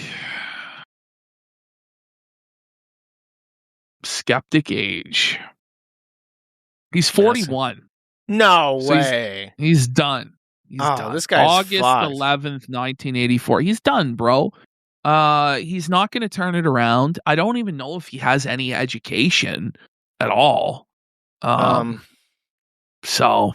skeptic age. He's 41. No way. He's done. He's done. This guy's August 11th, 1984. He's done, bro. He's not going to turn it around. I don't even know if he has any education at all. So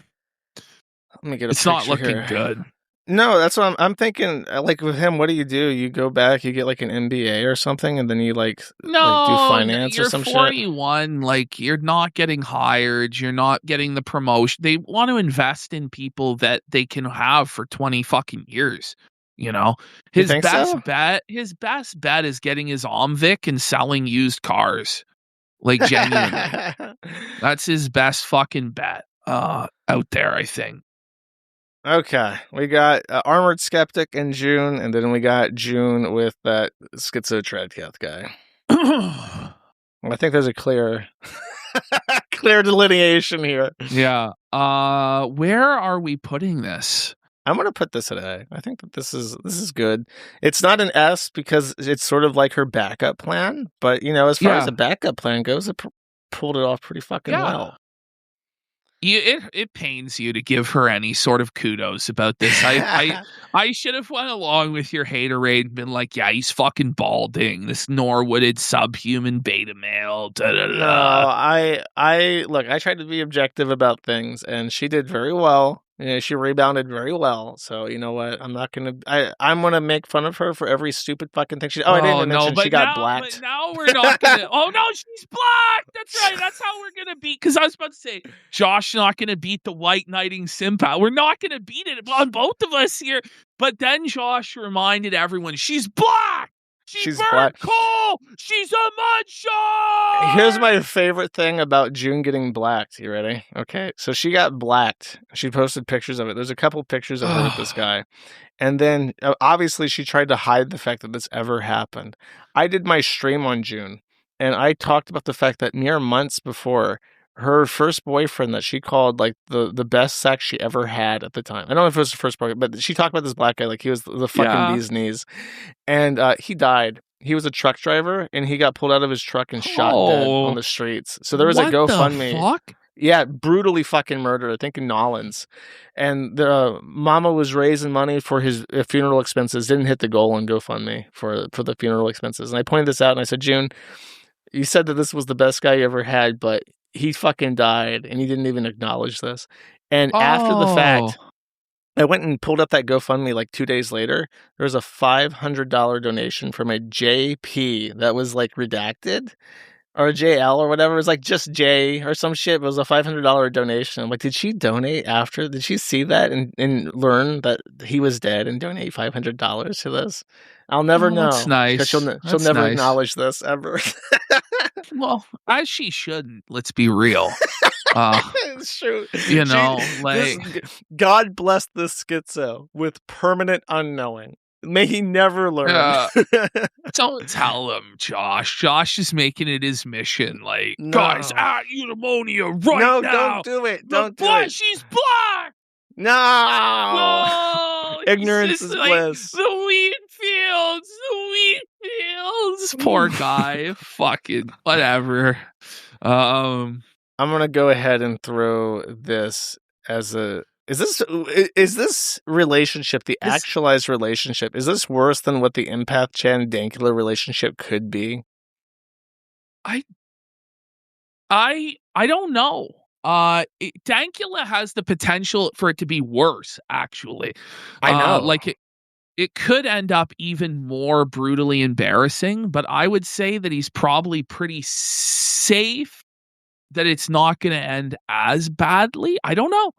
let me get it's not looking good. No, that's what I'm thinking. Like with him, what do? You go back, you get like an MBA or something, and then you do finance or some shit. You're 41. Like, you're not getting hired. You're not getting the promotion. They want to invest in people that they can have for 20 fucking years. You know, his best bet is getting his Omvic and selling used cars. Like, genuinely, that's his best fucking bet out there, I think. Okay, we got Armored Skeptic in June, and then we got June with that Schizo Treadcath guy. I think there's a clear delineation here. Yeah. Where are we putting this? I'm gonna put this at A. I think that this is good. It's not an S because it's sort of like her backup plan, but as far as the backup plan goes, it pulled it off pretty fucking well. It pains you to give her any sort of kudos about this. I should have went along with your haterade and been like, yeah, he's fucking balding. This Norwooded subhuman beta male. No, I look. I tried to be objective about things, and she did very well. She rebounded very well. So you know what? I'm not gonna. I'm gonna make fun of her for every stupid fucking thing she. I didn't even mention she got blacked. But now we're not gonna. Oh no, she's black. That's right. That's how we're gonna beat. Because I was about to say, Josh not gonna beat the white knighting simpa. We're not gonna beat it on both of us here. But then Josh reminded everyone she's black. She's black. Coal. She's a mudshot. Here's my favorite thing about June getting blacked. You ready? Okay, so she got blacked. She posted pictures of it. There's a couple pictures of her with this guy. And then, obviously, she tried to hide the fact that this ever happened. I did my stream on June, and I talked about the fact that mere months before, her first boyfriend that she called like the best sex she ever had at the time. I don't know if it was the first boyfriend, but she talked about this black guy like he was the fucking bee's knees. And he died. He was a truck driver, and he got pulled out of his truck and shot dead on the streets. So there was a GoFundMe. Fuck? Yeah, brutally fucking murdered, I think in Nolans. And the mama was raising money for his funeral expenses, didn't hit the goal on GoFundMe for the funeral expenses. And I pointed this out, and I said, June, you said that this was the best guy you ever had, but he fucking died, and he didn't even acknowledge this. And after the fact, I went and pulled up that GoFundMe like 2 days later. There was a $500 donation from a JP that was like redacted, or a JL or whatever. It was like just J or some shit. It was a $500 donation. I'm like, did she donate after? Did she see that and learn that he was dead and donate $500 to this? I'll never know. That's nice. She'll never acknowledge this ever. Well, as she shouldn't. Let's be real. It's true. God bless this schizo with permanent unknowing. May he never learn. Don't tell him, Josh. Josh is making it his mission. Like, guys, eudaimonia right now. No, don't do it. Don't do it. She's black. No. Ignorance is bliss. The wheat fields. Poor guy. Fucking whatever. I'm gonna go ahead and throw this as a. Is this relationship, the actualized relationship, is this worse than what the Empath Chan Dankula relationship could be? I don't know. Dankula has the potential for it to be worse, actually. I know. Like it could end up even more brutally embarrassing, but I would say that he's probably pretty safe that it's not going to end as badly. I don't know.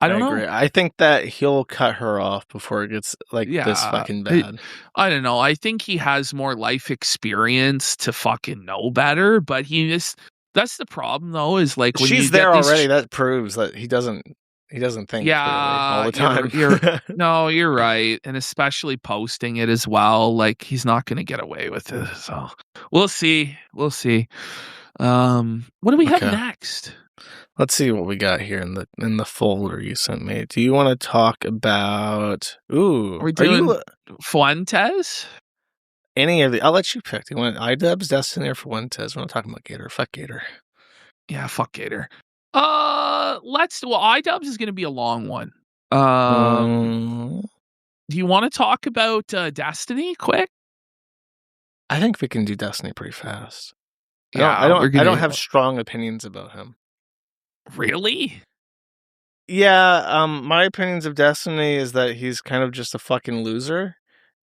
I don't agree. know. I think that he'll cut her off before it gets this fucking bad. I don't know. I think he has more life experience to fucking know better, but that's the problem though, is like when she's there already, that proves that he doesn't think clearly all the time. You're right. And especially posting it as well. Like he's not going to get away with it. So we'll see. What do we have next? Let's see what we got here in the folder you sent me. Do you want to talk about? Are we doing Fuentes? Any of the? I'll let you pick. Do you want iDubbbz, Destiny, or Fuentes? We're not talking about Gator. Fuck Gator. Yeah, fuck Gator. iDubbbz is going to be a long one. Do you want to talk about Destiny quick? I think we can do Destiny pretty fast. Yeah, I don't have strong opinions about him. Really? Yeah, my opinions of Destiny is that he's kind of just a fucking loser,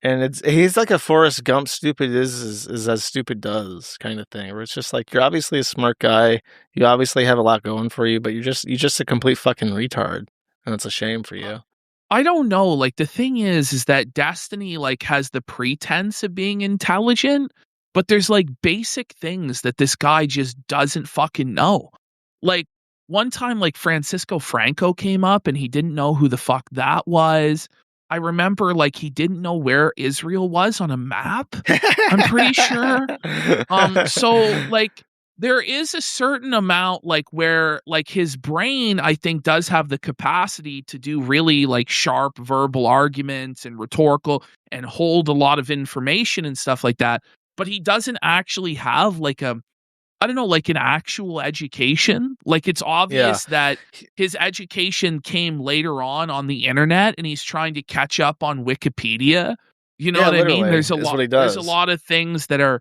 and he's like a Forrest Gump stupid is as stupid does kind of thing, where it's just like you're obviously a smart guy, you obviously have a lot going for you, but you're just a complete fucking retard, and it's a shame for you. I don't know. Like the thing is that Destiny like has the pretense of being intelligent, but there's like basic things that this guy just doesn't fucking know. Like one time, like Francisco Franco came up and he didn't know who the fuck that was. I remember like he didn't know where Israel was on a map. I'm pretty sure. So like there is a certain amount like where like his brain, I think, does have the capacity to do really like sharp verbal arguments and rhetorical and hold a lot of information and stuff like that. But he doesn't actually have like an actual education. Like it's obvious that his education came later on the internet and he's trying to catch up on Wikipedia. You know what I mean? There's a lot of things that are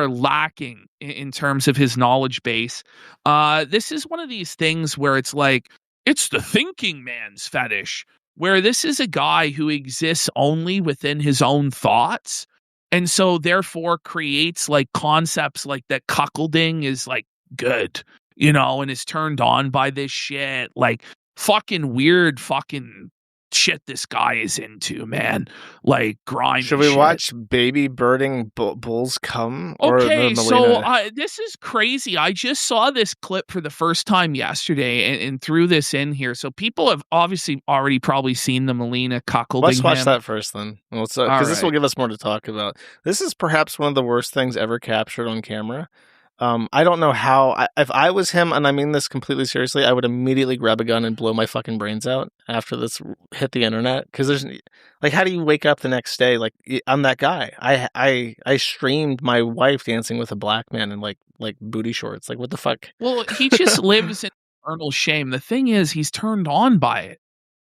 lacking in terms of his knowledge base. This is one of these things where it's like, it's the thinking man's fetish, where this is a guy who exists only within his own thoughts. And so therefore creates like concepts like that cuckolding is like good, and is turned on by this shit, like fucking weird fucking shit this guy is into, man. Like grime. Should we watch baby birding bulls come? Okay, so this is crazy. I just saw this clip for the first time yesterday and threw this in here. So people have obviously already probably seen the Melina cuckolding. Let's watch that first then. Because this will give us more to talk about. This is perhaps one of the worst things ever captured on camera. I don't know how. If I was him, and I mean this completely seriously, I would immediately grab a gun and blow my fucking brains out after this hit the internet. Because there's like, how do you wake up the next day? Like, I'm that guy. I streamed my wife dancing with a black man in like booty shorts. Like, what the fuck? Well, he just lives in eternal shame. The thing is, he's turned on by it.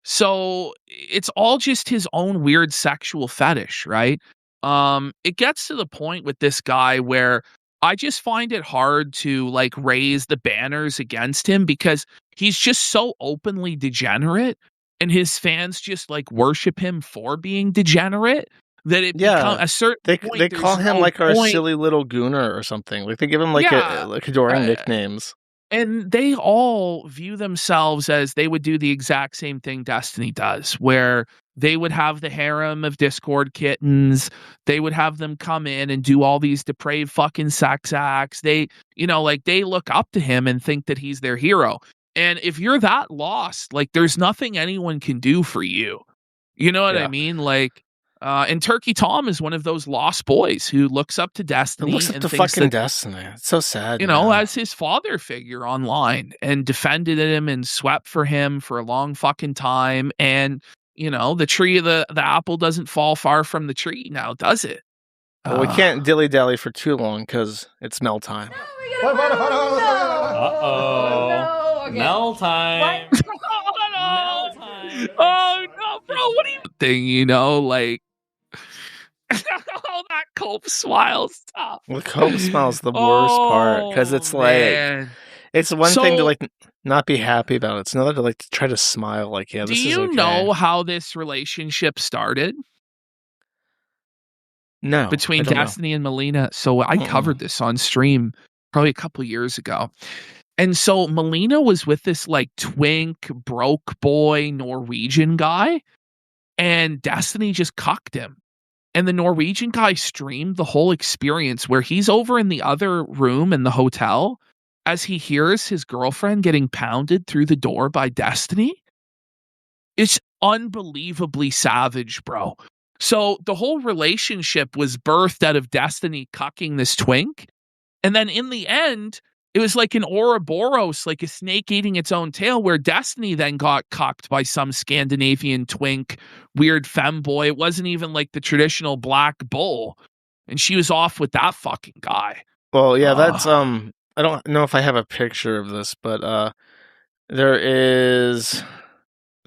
So it's all just his own weird sexual fetish, right? It gets to the point with this guy where I just find it hard to like raise the banners against him because he's just so openly degenerate and his fans just like worship him for being degenerate that it becomes a certain point. They call him like our silly little gooner or something. Like they give him like adoring nicknames. And they all view themselves as they would do the exact same thing Destiny does, where they would have the harem of Discord kittens. They would have them come in and do all these depraved fucking sex acts. They look up to him and think that he's their hero. And if you're that lost, like there's nothing anyone can do for you. You know what I mean? Like, and Turkey Tom is one of those lost boys who looks up to Destiny. Looks up to fucking Destiny. It's so sad. As his father figure online and defended him and swept for him for a long fucking time. And, the tree of the apple doesn't fall far from the tree now, does it? Well, we can't dilly-dally for too long because it's Mel time. Uh-oh. Mel time. Oh, no, bro. What do you think, like... Oh, that Cope smile stuff. The Cope smile's the worst part because it's like It's one thing to like not be happy about it. It's another to like try to smile. Like, yeah, this is okay. Do you know how this relationship started? No, between Destiny and Melina. So I covered this on stream probably a couple years ago. And so Melina was with this like twink, broke boy Norwegian guy, and Destiny just cucked him. And the Norwegian guy streamed the whole experience where he's over in the other room in the hotel as he hears his girlfriend getting pounded through the door by Destiny. It's unbelievably savage, bro. So the whole relationship was birthed out of Destiny cucking this twink. And then in the end, it was like an Ouroboros, like a snake eating its own tail, where Destiny then got cucked by some Scandinavian twink, weird femboy. It wasn't even like the traditional black bull. And she was off with that fucking guy. Well, yeah, that's, I don't know if I have a picture of this, but there is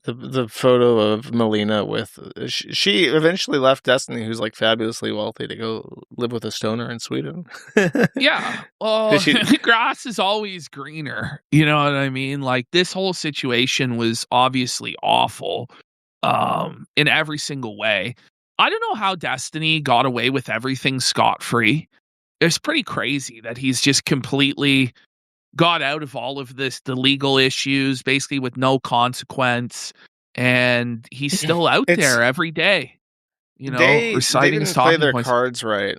the photo of Melina with, she eventually left Destiny, who's like fabulously wealthy, to go live with a stoner in Sweden. Yeah. Well, the grass is always greener. You know what I mean? Like, this whole situation was obviously awful in every single way. I don't know how Destiny got away with everything scot-free. It's pretty crazy that he's just completely got out of all of this, the legal issues, basically with no consequence, and he's still out there every day, you know, reciting his talking points. They didn't play their cards right.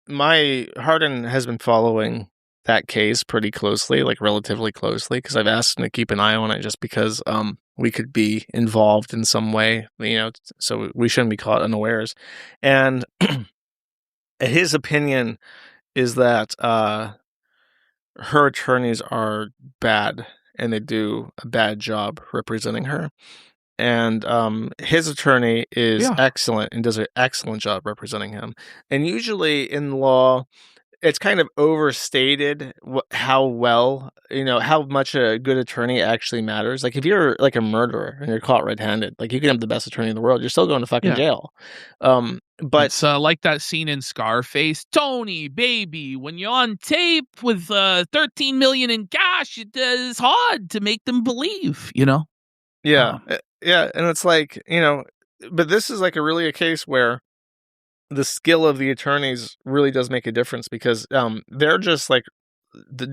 My Harden has been following that case pretty closely, like relatively closely, because I've asked him to keep an eye on it just because we could be involved in some way, you know, so we shouldn't be caught unawares. And his opinion is that her attorneys are bad and they do a bad job representing her. And his attorney is excellent and does an excellent job representing him. And usually in law, it's kind of overstated how well, you know, how much a good attorney actually matters. Like, if you're like a murderer and you're caught red-handed, like, you can have the best attorney in the world, you're still going to fucking jail. But it's like that scene in Scarface, Tony, baby, when you're on tape with 13 million in cash, it is hard to make them believe, you know? Yeah. Yeah. And it's like, you know, but this is like a case where the skill of the attorneys really does make a difference, because they're just like,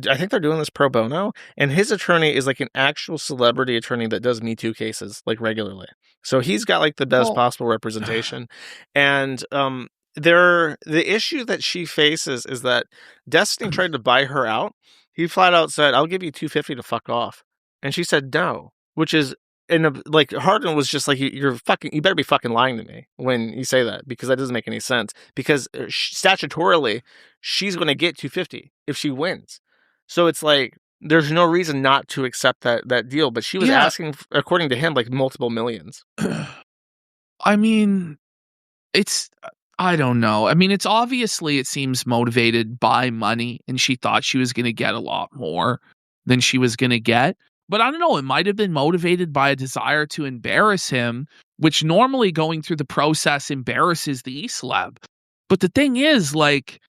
I think they're doing this pro bono, and his attorney is like an actual celebrity attorney that does Me Too cases like regularly. So he's got like the best possible representation. And the issue that she faces is that Destiny tried to buy her out. He flat out said, "I'll give you $250 to fuck off," and she said no, which is. And like Harden was just like, you better be fucking lying to me when you say that, because that doesn't make any sense, because statutorily she's going to get $250 if she wins. So it's like, there's no reason not to accept that deal. But she was asking, according to him, like multiple millions. I mean, I don't know. I mean, it's obviously, it seems motivated by money, and she thought she was going to get a lot more than she was going to get. But I don't know, it might have been motivated by a desire to embarrass him, which normally going through the process embarrasses the e-celeb. But the thing is, like,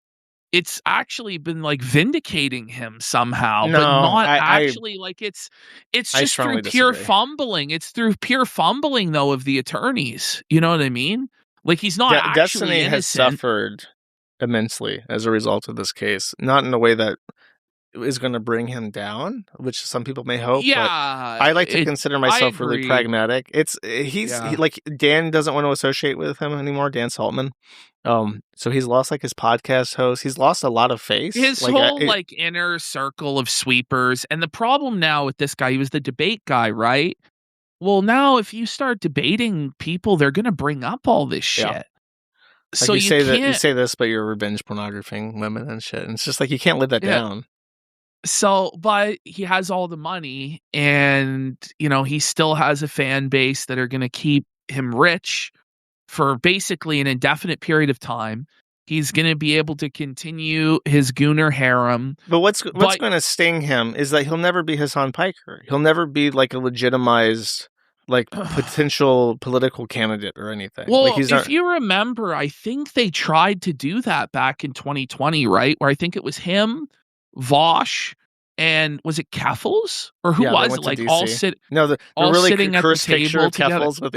it's actually been like vindicating him somehow, but not actually. Like, it's just through pure fumbling. It's through pure fumbling, though, of the attorneys. You know what I mean? Like, he's not actually Destiny innocent. has suffered immensely as a result of this case. Not in a way that is going to bring him down, which some people may hope. Yeah, but I like to consider myself really pragmatic. Like, Dan doesn't want to associate with him anymore, Dan Saltman. So he's lost like his podcast host. He's lost a lot of face. His whole inner circle of sweepers. And the problem now with this guy, he was the debate guy, right? Well, now if you start debating people, they're going to bring up all this shit. Yeah. So you say this, but you're revenge pornographing women and shit. And it's just like, you can't live that down. So, but he has all the money, and, you know, he still has a fan base that are going to keep him rich for basically an indefinite period of time. He's going to be able to continue his gooner harem. But what's going to sting him is that he'll never be Hassan Piker. He'll never be like a legitimized, like, potential political candidate or anything. Well, like, if you remember, I think they tried to do that back in 2020, right? Where I think it was him, Vosh, and was it Keffels or who Yeah, they was went it? to Like DC. all sit, No, the all really sitting at the cursed picture table of together. Keffels with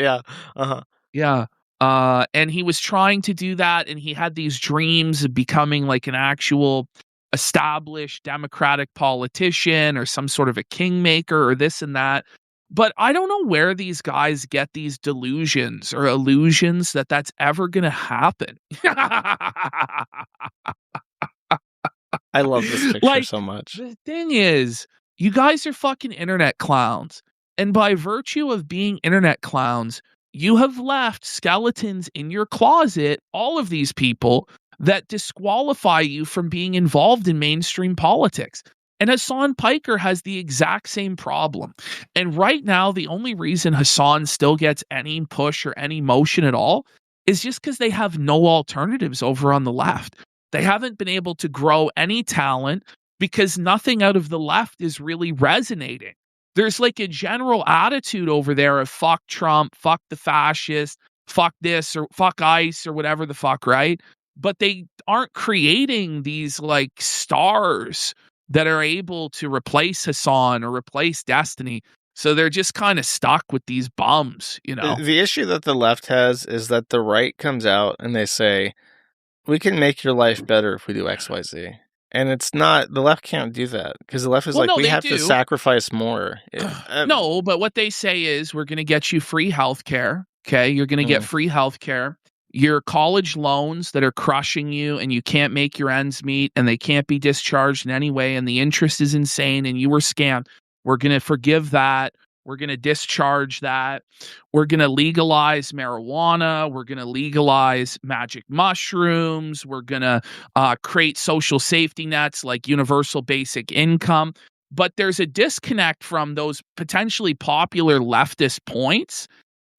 Yeah. And he was trying to do that, and he had these dreams of becoming like an actual established Democratic politician or some sort of a kingmaker or this and that. But I don't know where these guys get these delusions or illusions that that's ever going to happen. I love this picture so much. The thing is, you guys are fucking internet clowns. And by virtue of being internet clowns, you have left skeletons in your closet, all of these people, that disqualify you from being involved in mainstream politics. And Hassan Piker has the exact same problem. And right now, the only reason Hassan still gets any push or any motion at all is just because they have no alternatives over on the left. They haven't been able to grow any talent because nothing out of the left is really resonating. There's like a general attitude over there of fuck Trump, fuck the fascists, fuck this or fuck ICE or whatever the fuck, right? But they aren't creating these like stars that are able to replace Hassan or replace Destiny. So they're just kind of stuck with these bums, you know? The issue that the left has is that the right comes out and they say, we can make your life better if we do X, Y, Z. And it's not, the left can't do that because the left is we have to sacrifice more. No, but what they say is we're going to get you free healthcare. Okay. You're going to get free healthcare. Your college loans that are crushing you and you can't make your ends meet and they can't be discharged in any way and the interest is insane and you were scammed. We're going to forgive that. We're going to discharge that. We're going to legalize marijuana. We're going to legalize magic mushrooms. We're going to create social safety nets like universal basic income. But there's a disconnect from those potentially popular leftist points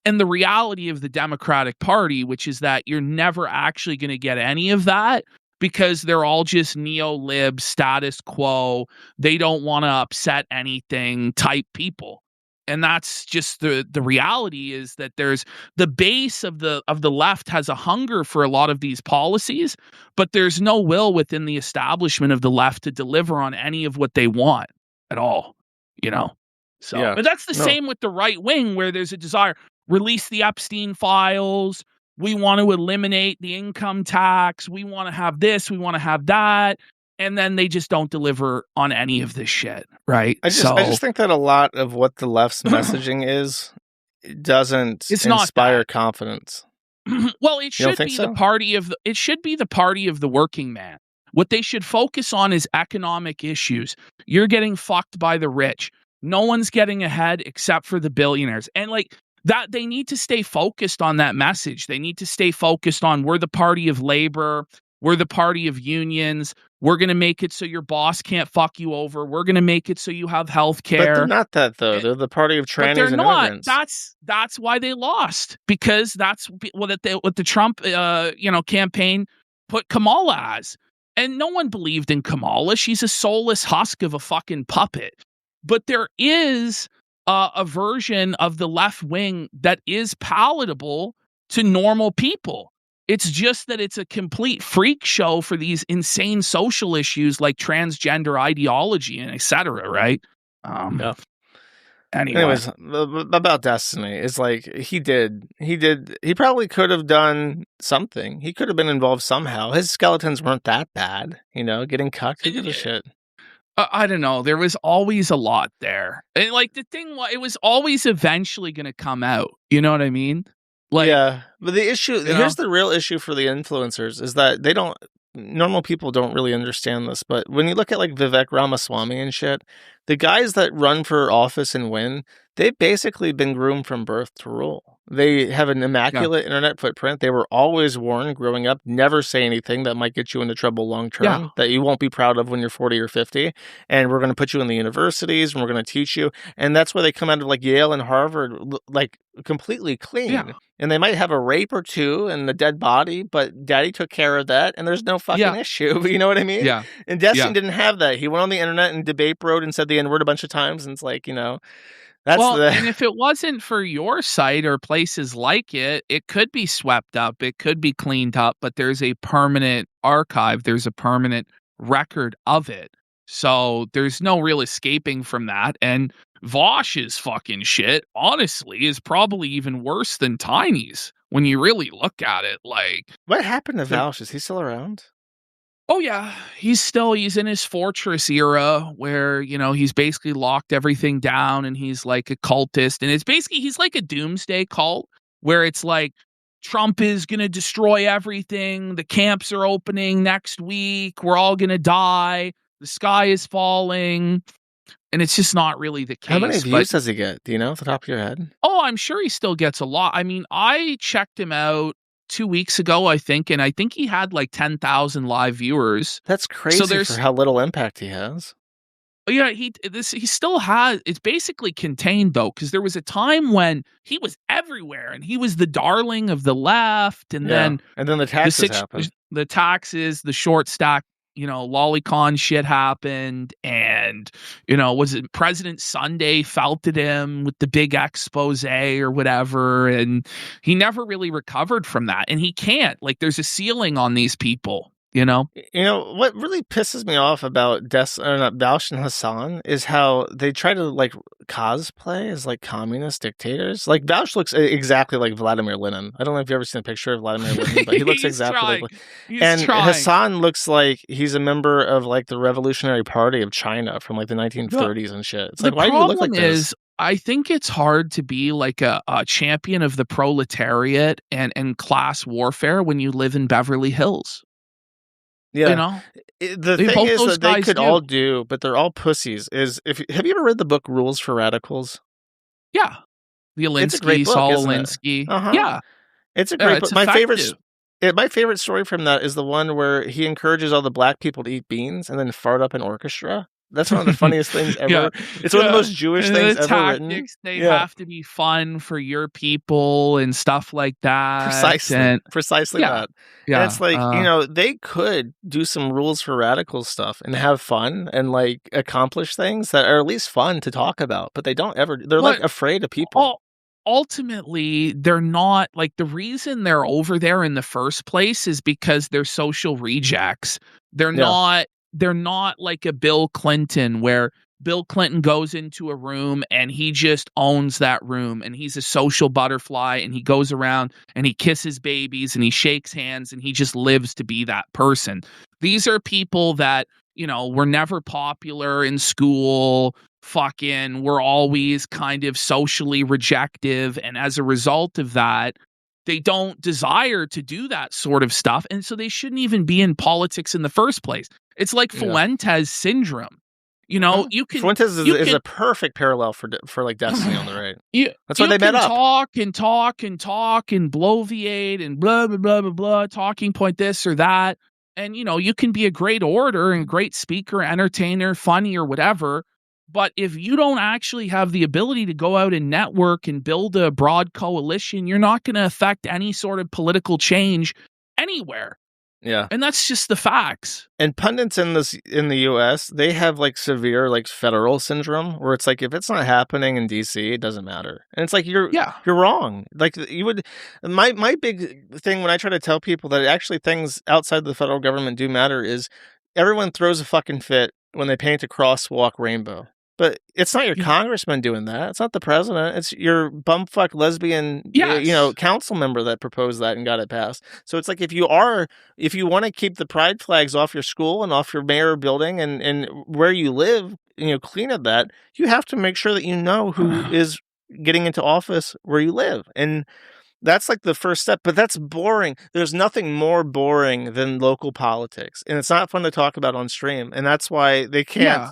and the reality of the Democratic Party, which is that you're never actually going to get any of that because they're all just neo-lib, status quo. They don't want to upset anything type people. And that's just the reality is that there's the base of the left has a hunger for a lot of these policies, but there's no will within the establishment of the left to deliver on any of what they want at all, you know? So, yeah. But that's the same with the right wing where there's a desire, release the Epstein files. We want to eliminate the income tax. We want to have this. We want to have that. And then they just don't deliver on any of this shit, right? I just think that a lot of what the left's messaging is doesn't inspire confidence. Well, it should be the party of the working man. What they should focus on is economic issues. You're getting fucked by the rich. No one's getting ahead except for the billionaires. And like that, they need to stay focused on that message. They need to stay focused on we're the party of labor. We're the party of unions. We're going to make it so your boss can't fuck you over. We're going to make it so you have health care. But they're not that, though. They're the party of trannies and immigrants. That's why they lost. Because that's what the Trump campaign put Kamala as. And no one believed in Kamala. She's a soulless husk of a fucking puppet. But there is a version of the left wing that is palatable to normal people. It's just that it's a complete freak show for these insane social issues like transgender ideology and etc. Right? Yeah. Anyways, about Destiny, it's like he probably could have done something. He could have been involved somehow. His skeletons weren't that bad, getting cucked. Who gives a shit? I don't know. There was always a lot there. And like the thing was, it was always eventually going to come out. You know what I mean? Like, yeah, but the issue here's the real issue for the influencers is that normal people don't really understand this. But when you look at like Vivek Ramaswamy and shit, the guys that run for office and win, they've basically been groomed from birth to rule. They have an immaculate internet footprint. They were always warned growing up, never say anything that might get you into trouble long term, that you won't be proud of when you're 40 or 50. And we're going to put you in the universities and we're going to teach you. And that's why they come out of like Yale and Harvard, like completely clean. Yeah. And they might have a rape or two and a dead body, but daddy took care of that. And there's no fucking issue. You know what I mean? Yeah. And Destiny didn't have that. He went on the internet and debate broed and said the N-word a bunch of times. And it's like, and if it wasn't for your site or places like it, it could be swept up. It could be cleaned up, but there's a permanent archive. There's a permanent record of it. So there's no real escaping from that. And Vosh's fucking shit, honestly, is probably even worse than Tiny's when you really look at it. Like, what happened to Vaush? Is he still around? Oh yeah, he's in his fortress era where, he's basically locked everything down and he's like a cultist, and he's like a doomsday cult where it's like Trump is going to destroy everything. The camps are opening next week. We're all going to die. The sky is falling. And it's just not really the case. How many views does he get? Do you know off the top of your head? Oh, I'm sure he still gets a lot. I mean, I checked him out 2 weeks ago, I think, and I think he had like 10,000 live viewers. That's crazy for how little impact he has. Yeah, he still has. It's basically contained though, because there was a time when he was everywhere and he was the darling of the left, and then the taxes happened. The taxes, the short stack, lolicon shit happened, and was it President Sunday felted him with the big expose or whatever, and he never really recovered from that, and he can't. Like, there's a ceiling on these people. What really pisses me off about Vaush and Hassan is how they try to like cosplay as like communist dictators. Like Vaush looks exactly like Vladimir Lenin. I don't know if you've ever seen a picture of Vladimir Lenin, but he looks exactly like. And Hassan looks like he's a member of like the Revolutionary Party of China from like the 1930s and shit. It's like, why do you look like this? I think it's hard to be like a champion of the proletariat and class warfare when you live in Beverly Hills. Yeah, the thing is that they could all do, but they're all pussies. Have you ever read the book Rules for Radicals? Yeah, the Alinsky, Saul Alinsky. Yeah, it's a great book. My favorite story from that is the one where he encourages all the black people to eat beans and then fart up an orchestra. That's one of the funniest things ever. It's one of the most Jewish things ever written. They have to be fun for your people and stuff like that. Precisely that. Yeah. And it's like, they could do some Rules for Radical stuff and have fun and like accomplish things that are at least fun to talk about, but they don't ever. They're like afraid of people. Ultimately, they're not like, the reason they're over there in the first place is because they're social rejects. They're not like a Bill Clinton, where Bill Clinton goes into a room and he just owns that room and he's a social butterfly and he goes around and he kisses babies and he shakes hands and he just lives to be that person. These are people that, were never popular in school, were always kind of socially rejective. And as a result of that, they don't desire to do that sort of stuff. And so they shouldn't even be in politics in the first place. It's like Fuentes syndrome. Fuentes is a perfect parallel for like Destiny on the right. That's why they met up. Talk and bloviate and blah, blah, blah, blah, blah, talking point this or that. And, you can be a great orator and great speaker, entertainer, funny or whatever. But if you don't actually have the ability to go out and network and build a broad coalition, you're not going to affect any sort of political change anywhere. Yeah. And that's just the facts. And pundits in the US, they have like severe like federal syndrome where it's like, if it's not happening in DC, it doesn't matter. And it's like, you're wrong. Like my big thing when I try to tell people that actually things outside the federal government do matter is everyone throws a fucking fit when they paint a crosswalk rainbow. But it's not your congressman doing that. It's not the president. It's your bumfuck lesbian, council member that proposed that and got it passed. So it's like, if you want to keep the pride flags off your school and off your mayor building and where you live, clean of that, you have to make sure that you know who is getting into office where you live. And that's like the first step, but that's boring. There's nothing more boring than local politics, and it's not fun to talk about on stream, and that's why they can't.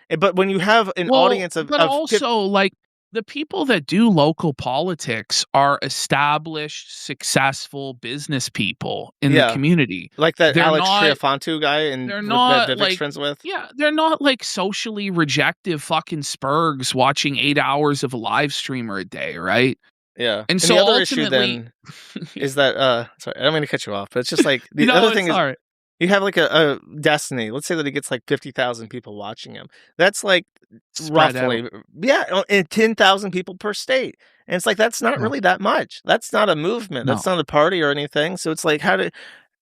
Yeah. But when you have an audience of... But also, like, the people that do local politics are established, successful business people in the community. Like that Alex Triafontu guy that Vivek's friends with? Yeah, they're not like socially rejective fucking spurgs watching 8 hours of a live streamer a day, right? Yeah. And so the other issue then is that sorry, I don't mean to cut you off, but it's just like the other thing is you have like a Destiny. Let's say that he gets like 50,000 people watching him. That's like roughly and 10,000 people per state. And it's like, that's not really that much. That's not a movement. That's not a party or anything. So it's like,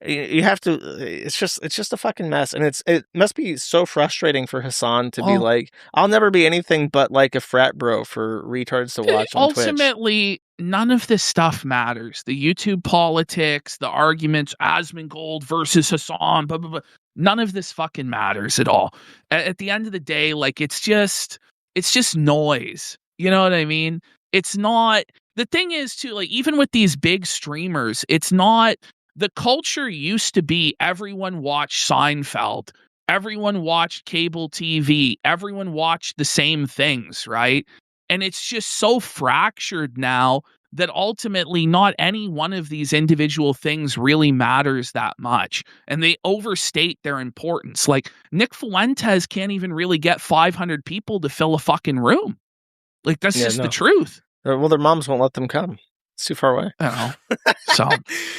You have to. It's just a fucking mess, and it must be so frustrating for Hassan to be like, I'll never be anything but like a frat bro for retards to watch on Twitch. Ultimately, none of this stuff matters. The YouTube politics, the arguments, Asmongold versus Hassan, blah blah blah. None of this fucking matters at all. At the end of the day, like it's just noise. You know what I mean? It's not. The thing is too, like even with these big streamers, it's not. The culture used to be everyone watched Seinfeld, everyone watched cable TV, everyone watched the same things, right? And it's just so fractured now that ultimately not any one of these individual things really matters that much. And they overstate their importance. Like Nick Fuentes can't even really get 500 people to fill a fucking room. Like that's just the truth. Well, their moms won't let them come. It's too far away. I don't know. So,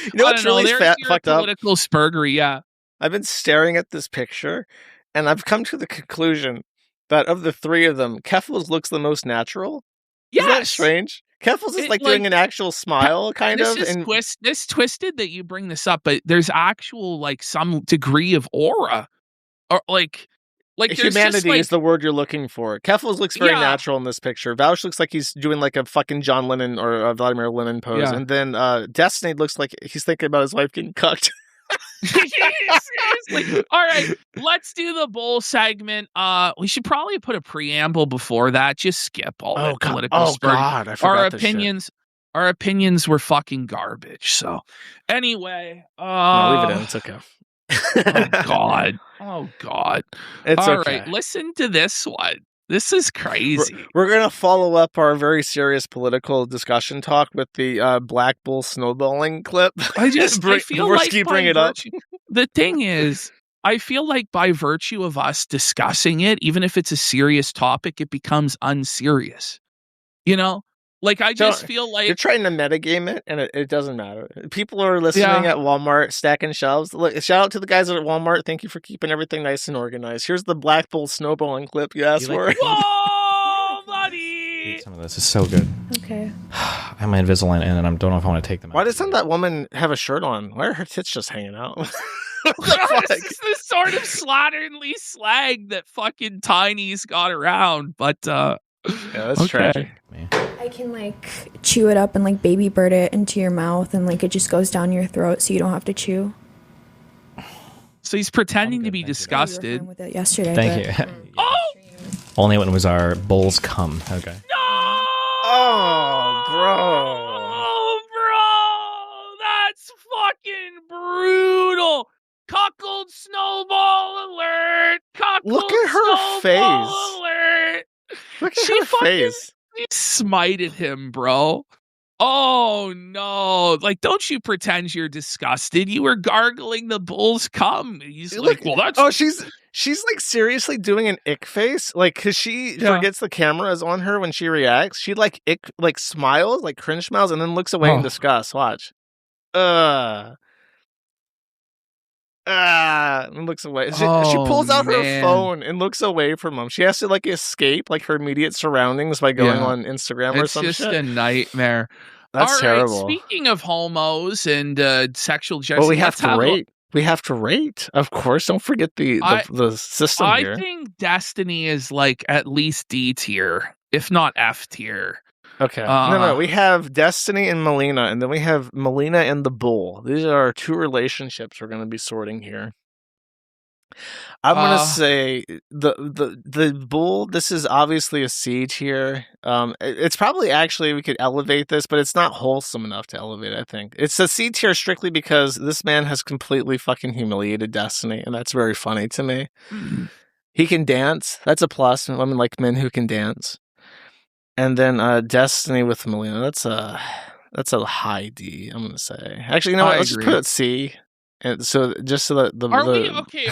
you know what's really fucked up? Political spurgery, yeah. I've been staring at this picture, and I've come to the conclusion that of the three of them, Keffels looks the most natural. Yes. Isn't that strange? Keffels is like doing an actual smile, kind of. This twisted that you bring this up, but there's actual like some degree of aura, or like humanity is the word you're looking for. Keffels looks very natural in this picture. Vouch looks like he's doing like a fucking John Lennon or a Vladimir Lenin pose. And then Destiny looks like he's thinking about his wife getting cucked. Seriously. All right, let's do the bull segment. We should probably put a preamble before that. Just skip all that political spurgery. God, I forgot our opinions were fucking garbage. So anyway, no, leave it in. It's okay. Oh God. It's all okay. right. Listen to this one. This is crazy. We're going to follow up our very serious political discussion talk with the Black Bull snowballing clip. I feel like bring it up. The thing is, I feel like by virtue of us discussing it, even if it's a serious topic, it becomes unserious. You know? Like, I just feel like... You're trying to metagame it, and it doesn't matter. People are listening at Walmart, stacking shelves. Look, shout out to the guys at Walmart. Thank you for keeping everything nice and organized. Here's the Black Bull snowballing clip you asked for. Whoa, buddy! Some of this is so good. Okay. I have my Invisalign in, and I don't know if I want to take them out. Why doesn't that woman have a shirt on? Why are her tits just hanging out? This is the sort of slatternly slag that fucking Tiny's got around, but yeah, that's tragic. I can like chew it up and like baby bird it into your mouth, and like it just goes down your throat so you don't have to chew. So he's pretending to be disgusted. You were fine with it yesterday. Thank you. Only when it was our bulls come. Okay. No! Oh, bro. Oh, bro! That's fucking brutal! Cuckold snowball alert! Cuckold Look at her face. Alert! Look at her face. She smited him, bro. Oh no! Like, don't you pretend you're disgusted. You were gargling the bull's cum. He's like, well, that's... Oh, she's like seriously doing an ick face, like, because she forgets the camera is on her when she reacts. She like ick, like smiles, like cringe smiles, and then looks away in disgust. Watch. And looks away. She pulls out her phone and looks away from him. She has to like escape like her immediate surroundings by going on Instagram or something. It's just a nightmare. That's terrible. Speaking of homos and sexual justice, well, we have to rate. We have to rate, of course. Don't forget the system here. I think Destiny is like at least D tier, if not F tier. Okay. No. We have Destiny and Melina, and then we have Melina and the Bull. These are our two relationships we're going to be sorting here. I'm going to say the Bull, this is obviously a C tier. It's probably actually, we could elevate this, but it's not wholesome enough to elevate, I think. It's a C tier strictly because this man has completely fucking humiliated Destiny, and that's very funny to me. He can dance. That's a plus. Women like men who can dance. And then Destiny with Melina, that's a high D, I'm gonna say. Actually, you know what? Let's just put it C. And so just so that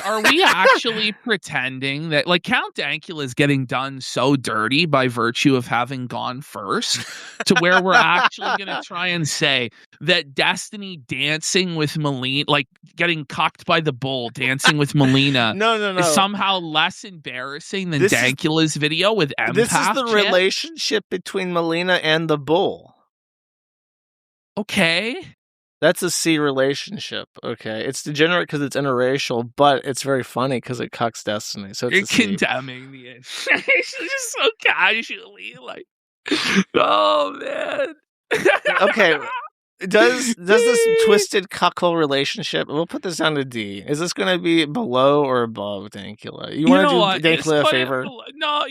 Are we actually pretending that like Count Dankula is getting done so dirty by virtue of having gone first to where we're actually gonna try and say that Destiny dancing with Melina, like getting cocked by the bull, dancing with Melina, no, is somehow less embarrassing than Dankula's video with Empath? This is the relationship between Melina and the bull. Okay. That's a C relationship. Okay, it's degenerate because it's interracial, but it's very funny because it cucks Destiny. So it's You're a C. condemning the it's just so casually like, oh man. Okay, does this twisted cuckold relationship? We'll put this down to D. Is this going to be below or above Dankula? You want to do Dankula a favor? No,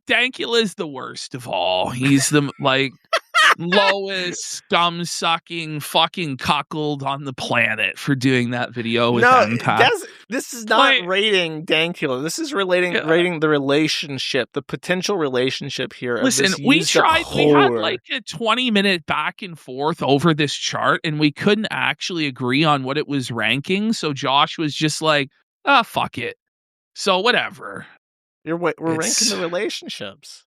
Dankula is the worst of all. He's the lowest scum sucking fucking cuckold on the planet for doing that video with Empath. This is not rating Dankula. This is rating the relationship, the potential relationship here. Listen, we had like a 20-minute back and forth over this chart, and we couldn't actually agree on what it was ranking. So Josh was just like, fuck it. So whatever. We're ranking the relationships.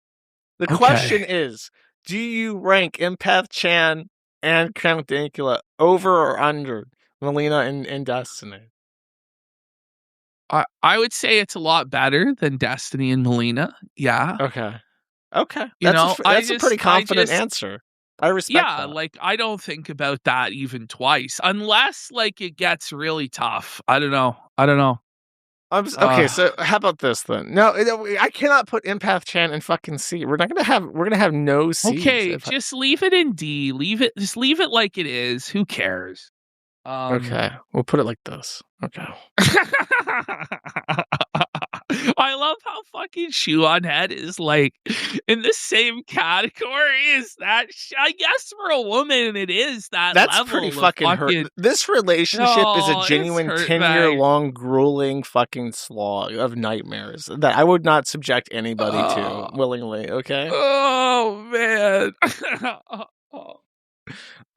The question is, do you rank Empath Chan and Count Dankula over or under Melina and Destiny? I would say it's a lot better than Destiny and Melina. Yeah. Okay. That's a pretty confident answer. I respect that. Like I don't think about that even twice, unless like it gets really tough. I don't know. Okay, so how about this then? No, I cannot put Empath Chan in fucking C. We're gonna have no C. Okay, just leave it in D. Just leave it like it is. Who cares? Okay, we'll put it like this. Okay. I love how fucking Shoe on Head is like in the same category as that. I guess for a woman, it is that. That's level pretty fucking hurt. This relationship is a genuine 10-year-long grueling fucking slog of nightmares that I would not subject anybody to willingly. Okay. Oh man.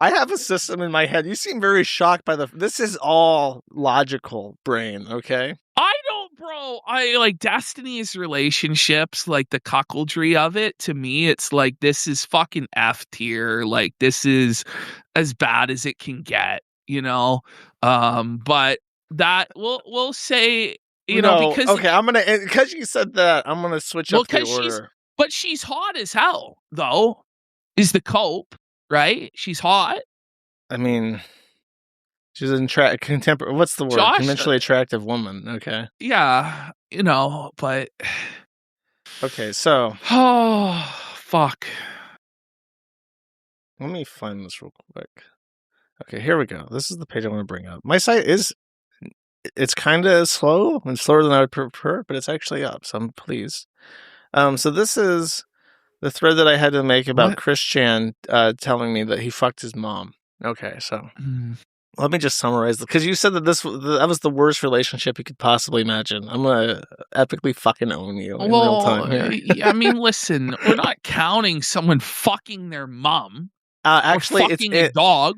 I have a system in my head. You seem very shocked by this is all logical brain, okay? I don't, bro. I like Destiny's relationships, like the cuckoldry of it. To me, it's like this is fucking F tier. Like this is as bad as it can get, But that we'll say, because because you said that, I'm gonna switch up the order. But she's hot as hell, though. Is the cope. Right? She's hot. I mean, she's an contemporary. What's the word? Conventionally attractive woman. Okay. Yeah, but. Okay, so. Oh, fuck. Let me find this real quick. Okay, here we go. This is the page I want to bring up. My site it's kind of slow. It's slower than I would prefer, but it's actually up, so I'm pleased. So this is the thread that I had to make about Chris Chan telling me that he fucked his mom. Okay, so let me just summarize because you said that that was the worst relationship you could possibly imagine. I'm gonna epically fucking own you in real time here. I mean, listen, we're not counting someone fucking their mom. Actually, or fucking a dog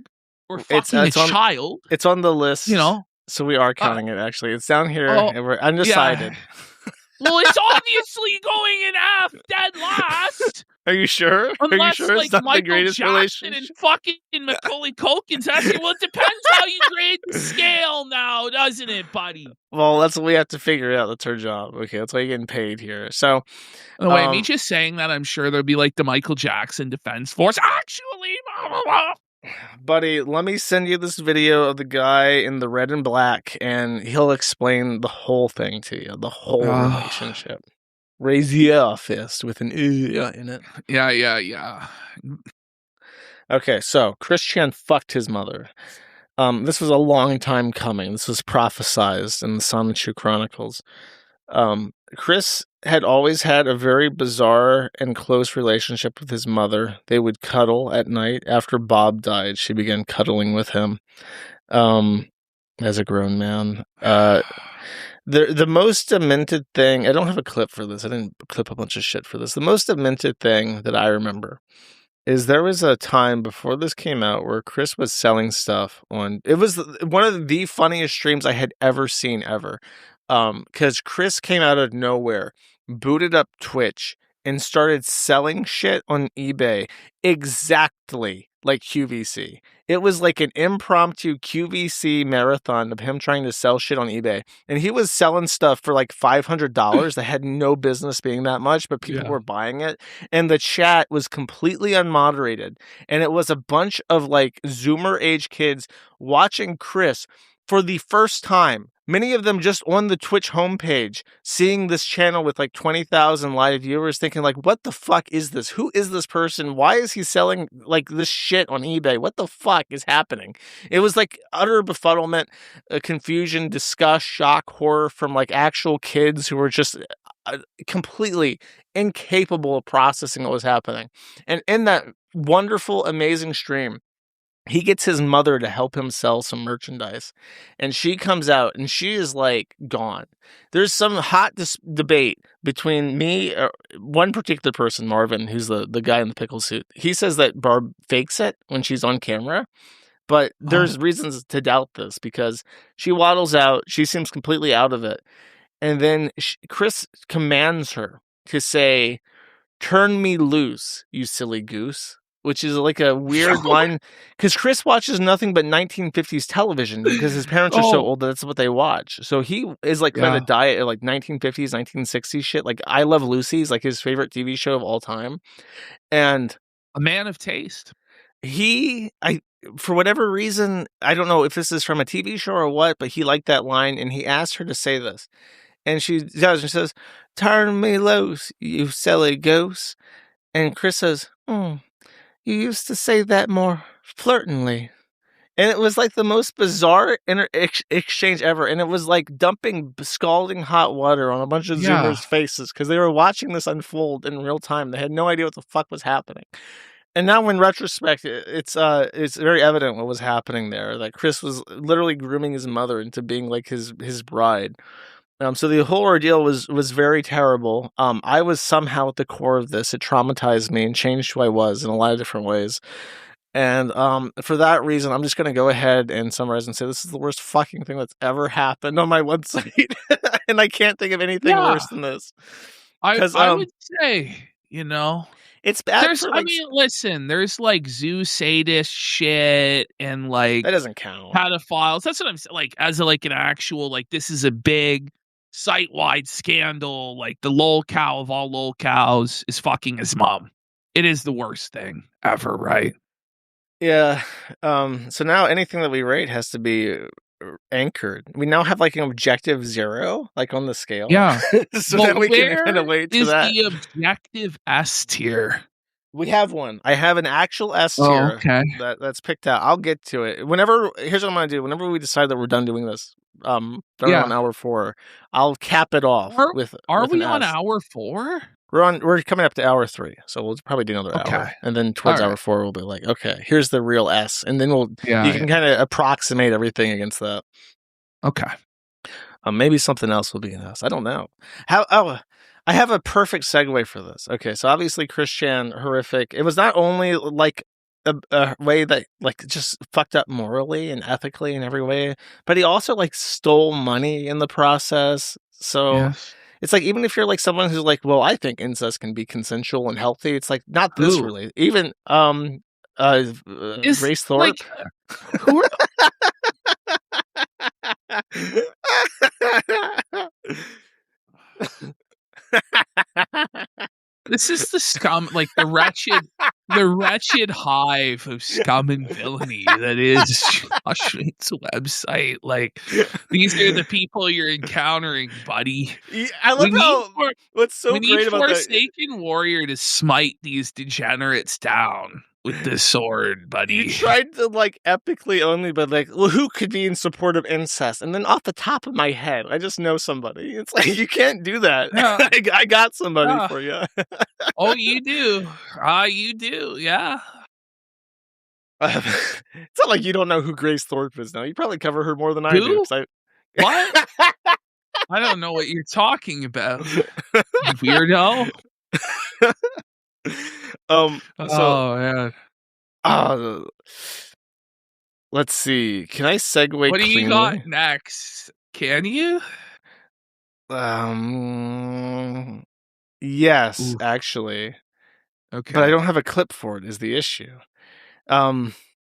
or fucking a child. It's on the list, so we are counting it. Actually, it's down here. And we're undecided. Yeah. Well, it's obviously going in F dead last. Are you sure? Unless, Are you sure like, it's not Michael the greatest Jackson relationship? and fucking Macaulay Culkin's actually. Well, it depends how you grade the scale now, doesn't it, buddy? Well, that's what we have to figure out. That's our job. Okay, that's why you're getting paid here. So, wait, me just saying that, I'm sure there'll be like the Michael Jackson Defense Force. Actually, blah, blah, blah. Buddy, let me send you this video of the guy in the red and black, and he'll explain the whole thing to you, the whole relationship. Raise your fist with an in it. Yeah. Okay, so Chris Chan fucked his mother. This was a long time coming. This was prophesized in the Sonichu Chronicles. Chris had always had a very bizarre and close relationship with his mother. They would cuddle at night. After Bob died, she began cuddling with him as a grown man. The most demented thing, I don't have a clip for this. I didn't clip a bunch of shit for this. The most demented thing that I remember is there was a time before this came out where Chris was selling stuff on, it was one of the funniest streams I had ever seen ever. Because Chris came out of nowhere, booted up Twitch, and started selling shit on eBay exactly like QVC. It was like an impromptu QVC marathon of him trying to sell shit on eBay. And he was selling stuff for like $500 that had no business being that much, but people were buying it. And the chat was completely unmoderated. And it was a bunch of like Zoomer age kids watching Chris for the first time. Many of them just on the Twitch homepage, seeing this channel with like 20,000 live viewers, thinking like, what the fuck is this? Who is this person? Why is he selling like this shit on eBay? What the fuck is happening? It was like utter befuddlement, confusion, disgust, shock, horror from like actual kids who were just completely incapable of processing what was happening. And in that wonderful, amazing stream, he gets his mother to help him sell some merchandise, and she comes out and she is like gone. There's some hot debate between me, one particular person, Marvin, who's the guy in the pickle suit. He says that Barb fakes it when she's on camera, but there's reasons to doubt this because she waddles out. She seems completely out of it. And then Chris commands her to say, "Turn me loose, you silly goose." Which is like a weird line, because Chris watches nothing but 1950s television because his parents are so old that that's what they watch. So he is like kind of diet at like 1950s, 1960s shit. Like I Love Lucy is like his favorite TV show of all time, and a man of taste. For whatever reason, I don't know if this is from a TV show or what, but he liked that line and he asked her to say this, and she does. And says, "Turn me loose, you silly goose," and Chris says, "You used to say that more flirtingly." And it was like the most bizarre exchange ever. And it was like dumping scalding hot water on a bunch of Zoomers' faces because they were watching this unfold in real time. They had no idea what the fuck was happening. And now in retrospect, it's very evident what was happening there. That Chris was literally grooming his mother into being like his bride. So the whole ordeal was very terrible. I was somehow at the core of this. It traumatized me and changed who I was in a lot of different ways. And for that reason, I'm just going to go ahead and summarize and say this is the worst fucking thing that's ever happened on my website. And I can't think of anything worse than this. I would say, it's bad. Listen, there's like zoo sadist shit and like that doesn't count. Pedophiles. That's what I'm saying. Like as an actual, like this is a big site-wide scandal. Like the Lolcow of all Lolcows is fucking his mom. It is the worst thing ever, right? Yeah. So now anything that we rate has to be anchored. We now have like an objective 0, like on the scale. Yeah. So then we can kind of wait to that. The objective S tier? We have one. I have an actual S tier that's picked out. I'll get to it. Here's what I'm going to do. Whenever we decide that we're done doing this, on hour 4, I'll cap it off with. Are we on S. hour 4? We're coming up to hour 3, so we'll probably do another hour, and then towards hour 4 we'll be like, okay, here's the real S, and then you can kind of approximate everything against that. Okay. Maybe something else will be an S. I don't know. I have a perfect segue for this. Okay, so obviously Christian, horrific. It was not only like a way that like just fucked up morally and ethically in every way, but he also like stole money in the process. So. Yes. It's like, even if you're like someone who's like, well, I think incest can be consensual and healthy. It's like, not this really. Even Grace Thorpe. This is the scum, like the wretched hive of scum and villainy that is Josh's website. Like, these are the people you're encountering, buddy. Yeah, I love what's so great about that. We need Forsaken Warrior to smite these degenerates down with the sword, buddy. You tried to like epically only, but like, well, who could be in support of incest? And then off the top of my head, I just know somebody. It's like, you can't do that. Yeah. I got somebody for you. Oh, you do. You do. Yeah. It's not like you don't know who Grace Thorpe is now. You probably cover her more than I do. What? I don't know what you're talking about, weirdo. Let's see. Can I segue? What do you got next? Can you? Yes, actually. Okay. But I don't have a clip for it is the issue.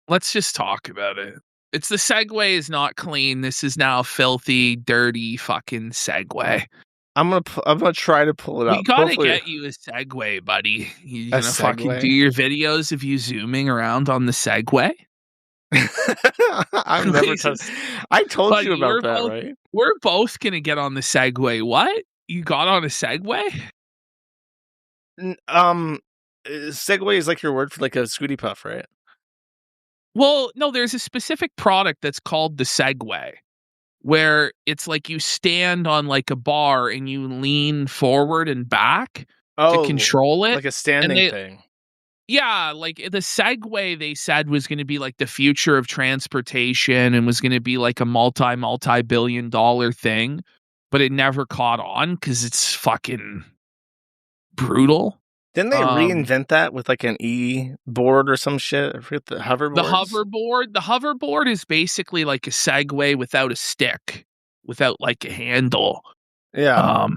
Let's just talk about it. It's the Segway is not clean. This is now filthy, dirty fucking Segway. I'm gonna try to pull it up. We gotta get you a Segway, buddy. You gonna fucking do your videos of you zooming around on the Segway? I've never touched. I told you about that, right? We're both gonna get on the Segway. What? You got on a Segway? Segway is like your word for like a Scooty Puff, right? Well, no, there's a specific product that's called the Segway, where it's like you stand on like a bar and you lean forward and back to control it. Like a standing thing. Yeah, like the Segway they said was going to be like the future of transportation and was going to be like a multi-billion-dollar thing, but it never caught on because it's fucking brutal. Didn't they reinvent that with like an e-board or some shit? I forget the hoverboard. The hoverboard is basically like a Segway without a stick, without like a handle. Yeah.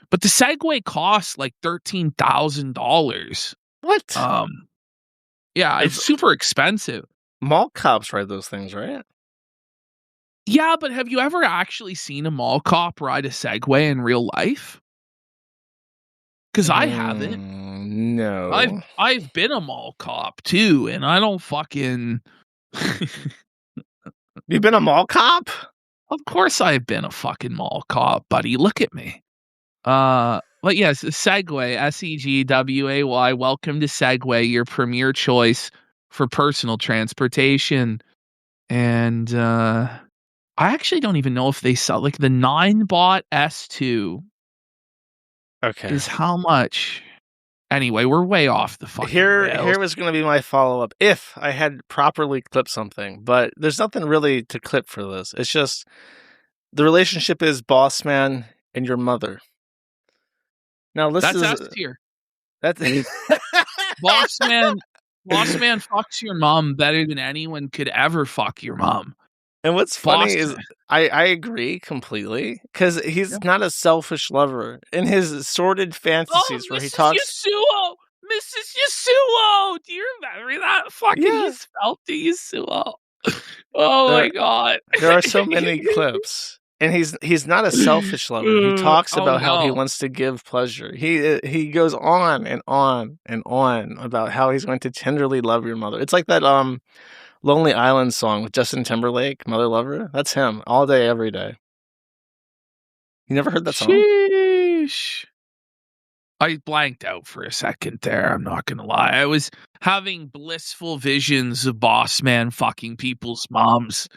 But the Segway costs like $13,000. What? Yeah, it's super expensive. Mall cops ride those things, right? Yeah, but have you ever actually seen a mall cop ride a Segway in real life? Because I haven't. No. I've been a mall cop too, and I don't fucking. You've been a mall cop? Of course, I've been a fucking mall cop, buddy. Look at me. But yes, Segway, Segway. Welcome to Segway, your premier choice for personal transportation. And I actually don't even know if they sell like the 9-bot S2. Okay. Is how much? Anyway, we're way off the fucking rails. Here was going to be my follow-up if I had properly clipped something, but there's nothing really to clip for this. It's just the relationship is boss man and your mother. Now That's S tier. That's boss man fucks your mom better than anyone could ever fuck your mom. And what's funny is I agree completely because he's not a selfish lover. In his sordid fantasies where he talks... Mrs. Yasuo! Do you remember that? Fucking he's felt to Yasuo. My God. There are so many clips. And he's not a selfish lover. He talks about how he wants to give pleasure. He goes on and on and on about how he's going to tenderly love your mother. It's like that Lonely Island song with Justin Timberlake, Mother Lover. That's him all day, every day. You never heard that song? Sheesh. I blanked out for a second there. I'm not going to lie. I was having blissful visions of boss man fucking people's moms.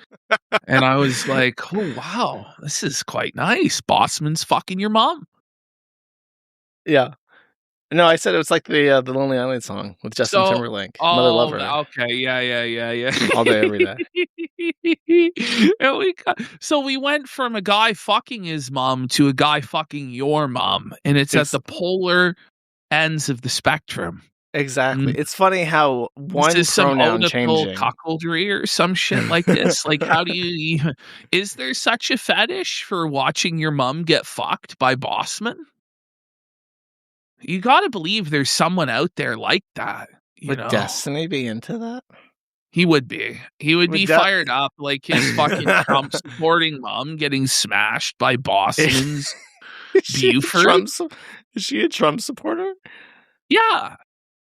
And I was like, oh, wow, this is quite nice. Bossman's fucking your mom. Yeah. No, I said it was like the Lonely Island song with Justin Timberlake, Mother Lover. Okay, yeah. All day, every day. And we went from a guy fucking his mom to a guy fucking your mom, and it's at the polar ends of the spectrum. Exactly. It's funny how one pronoun changing, cuckoldry or some shit like this. Like, how do you even? Is there such a fetish for watching your mom get fucked by bossman? You got to believe there's someone out there like that. Would Destiny be into that? He would be. He would be fired up like his fucking Trump supporting mom getting smashed by Boston's Buford. Is she a Trump supporter? Yeah.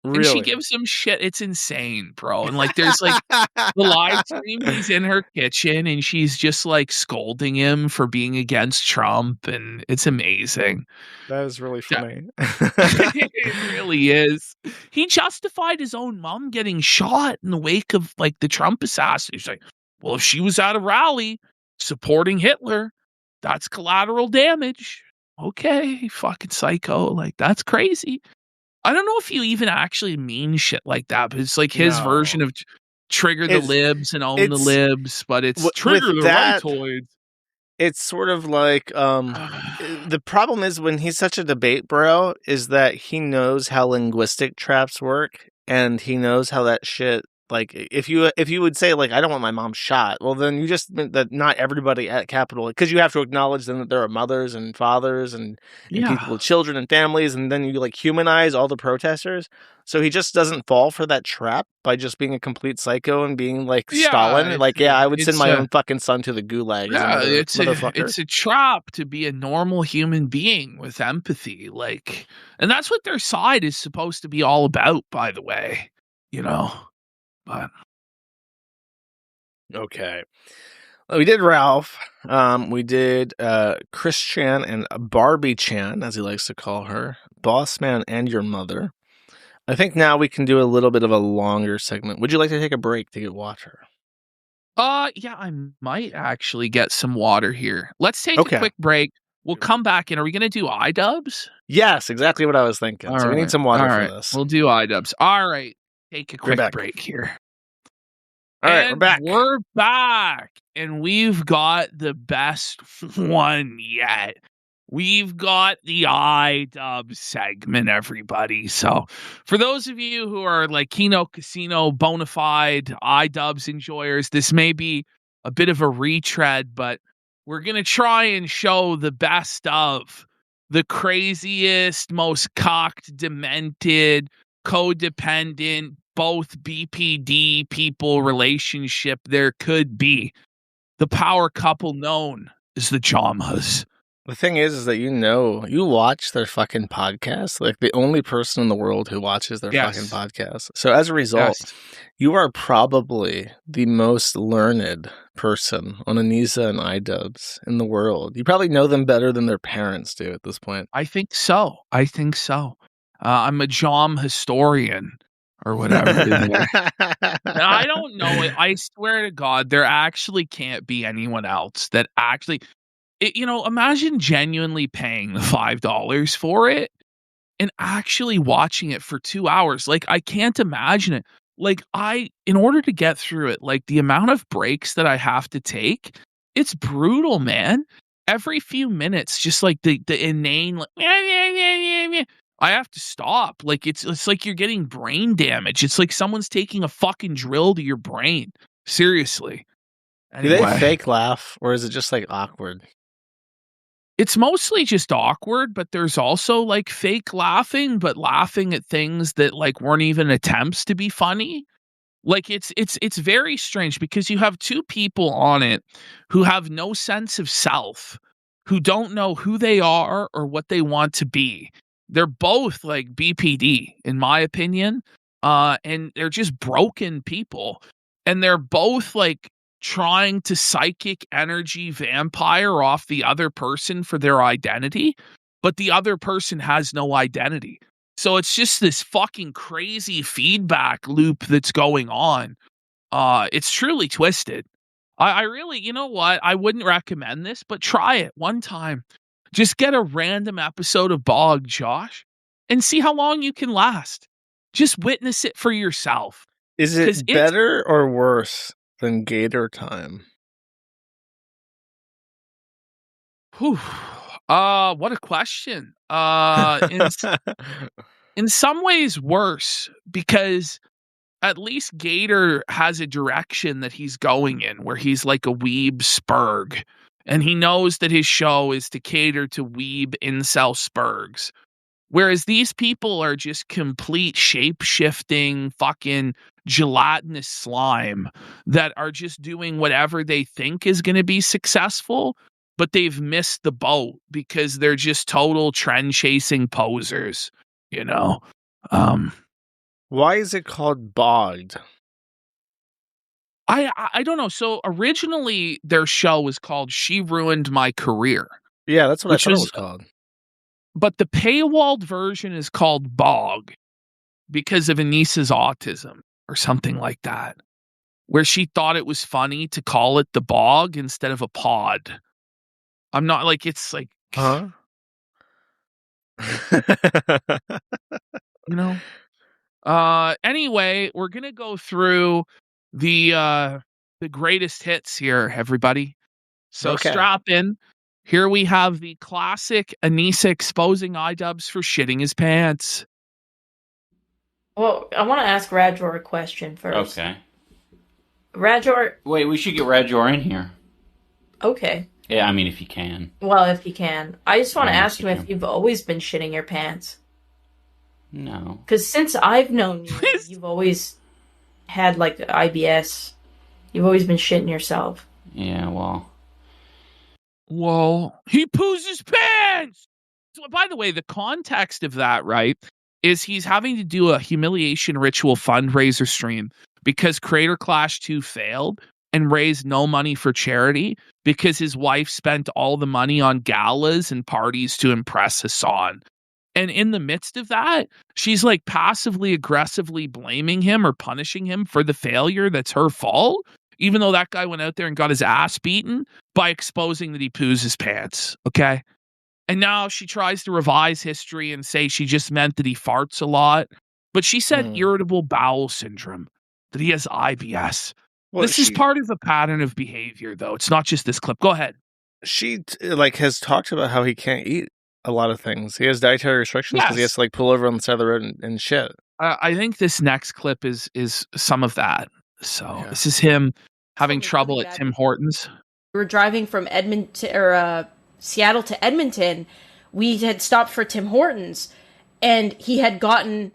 Really? And she gives him shit. It's insane, bro. And like, there's like the live stream. He's in her kitchen and she's just like scolding him for being against Trump, and it's amazing. That is really funny. It really is. He justified his own mom getting shot in the wake of like the Trump assassination. He's like, well, if she was at a rally supporting Hitler, that's collateral damage. Okay, fucking psycho. Like, that's crazy. I don't know if you even actually mean shit like that, but it's like his version of trigger the libs and own the libs, but it's trigger the rightoids. It's sort of like the problem is when he's such a debate bro is that he knows how linguistic traps work, and he knows how that shit Like if you would say like I don't want my mom shot, well then you just meant that not everybody at Capitol, because you have to acknowledge then that there are mothers and fathers and people with children and families, and then you like humanize all the protesters. So he just doesn't fall for that trap by just being a complete psycho and being like Stalin. Like I would send my own fucking son to the gulag. Yeah, motherfucker. It's a trap to be a normal human being with empathy, like, and that's what their side is supposed to be all about, by the way. But okay, we did Ralph. We did Chris Chan and Barbie Chan, as he likes to call her, Boss Man and Your Mother. I think now we can do a little bit of a longer segment. Would you like to take a break to get water? Yeah, I might actually get some water here. Let's take a quick break. We'll come back in. Are we going to do iDubbbz? Yes, exactly what I was thinking. So we need some water for this. We'll do iDubbbz. All right. Take a quick break here. All right, we're back. We're back. And we've got the best one yet. We've got the iDubbbz segment, everybody. So for those of you who are like Kiwi Casino bona fide iDubbbz enjoyers, this may be a bit of a retread, but we're going to try and show the best of the craziest, most cocked, demented, codependent, both BPD people relationship there could be. The power couple known as the Jamas. The thing is that you watch their fucking podcast, like the only person in the world who watches their fucking podcast. So as a result, you are probably the most learned person on Anissa and iDubbbz in the world. You probably know them better than their parents do at this point. I think so. I'm a Jam historian or whatever. I don't know it. I swear to God, there actually can't be anyone else that actually... imagine genuinely paying the $5 for it and actually watching it for 2 hours. Like, I can't imagine it. Like, in order to get through it, like the amount of breaks that I have to take, it's brutal, man. Every few minutes, just like the inane, like, I have to stop. Like, it's like you're getting brain damage. It's like someone's taking a fucking drill to your brain. Seriously. Anyway. Do they fake laugh, or is it just like awkward? It's mostly just awkward, but there's also like fake laughing, but laughing at things that like weren't even attempts to be funny. Like it's very strange because you have two people on it who have no sense of self, who don't know who they are or what they want to be. They're both like BPD, in my opinion, and they're just broken people, and they're both like trying to psychic energy vampire off the other person for their identity, but the other person has no identity. So it's just this fucking crazy feedback loop that's going on. It's truly twisted. I really, you know what? I wouldn't recommend this, but try it one time. Just get a random episode of Bog, Josh, and see how long you can last. Just witness it for yourself. Is it better or worse than Gator Time? Whew. What a question. In some ways worse, because at least Gator has a direction that he's going in, where he's like a weeb spurg, and he knows that his show is to cater to weeb incel spurgs. Whereas these people are just complete shape-shifting fucking gelatinous slime that are just doing whatever they think is going to be successful, but they've missed the boat because they're just total trend-chasing posers, you know? Why is it called Bogged? I don't know. So originally their show was called She Ruined My Career. Yeah, that's what I thought it was called. But the paywalled version is called Bog because of Anissa's autism or something like that, where she thought it was funny to call it the Bog instead of a pod. I'm not like, it's like, huh? You know? Anyway, we're going to go through the greatest hits here, everybody. So strap in. Here we have the classic Anissa exposing iDubbbz for shitting his pants. Well, I want to ask Radjor a question first. Okay. Radjor. Wait, we should get Radjor in here. Okay. Yeah, I mean, if you can. Well, if you can. I just want to ask you if you've always been shitting your pants. No. Because since I've known you, you've always had, like, IBS. You've always been shitting yourself. Yeah, well. Whoa. He poos his pants! So, by the way, the context of that, right, is he's having to do a humiliation ritual fundraiser stream because Creator Clash 2 failed and raised no money for charity because his wife spent all the money on galas and parties to impress Hassan. And in the midst of that, she's like passively aggressively blaming him or punishing him for the failure that's her fault, even though that guy went out there and got his ass beaten by exposing that he poos his pants. Okay. And now she tries to revise history and say she just meant that he farts a lot. But she said irritable bowel syndrome, that he has IBS. Well, this is part of a pattern of behavior, though. It's not just this clip. Go ahead. She has talked about how he can't eat a lot of things. He has dietary restrictions because he has to like pull over on the side of the road and shit. I think this next clip is some of that. So this is him having trouble at Tim Hortons. We were driving from Seattle to Edmonton. We had stopped for Tim Hortons, and he had gotten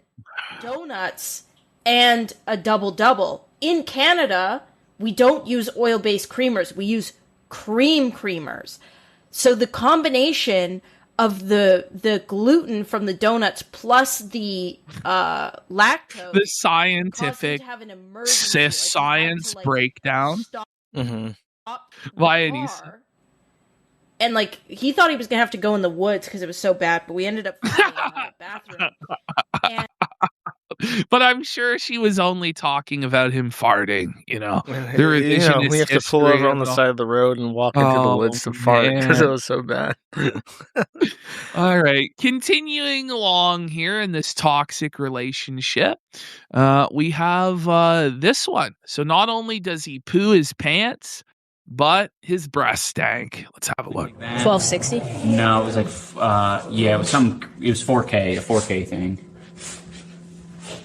donuts and a double-double. In Canada, we don't use oil-based creamers. We use cream creamers. So the combination of the gluten from the donuts plus the lactose, the scientific science breakdown via these. And like he thought he was gonna have to go in the woods because it was so bad, but we ended up finding a bathroom. But I'm sure she was only talking about him farting, you know. We have to pull over on the side of the road and walk into the woods to fart because it was so bad. All right. Continuing along here in this toxic relationship, we have this one. So not only does he poo his pants, but his breath stank. Let's have a look. 1260? No, it was like, it was 4K, a 4K thing.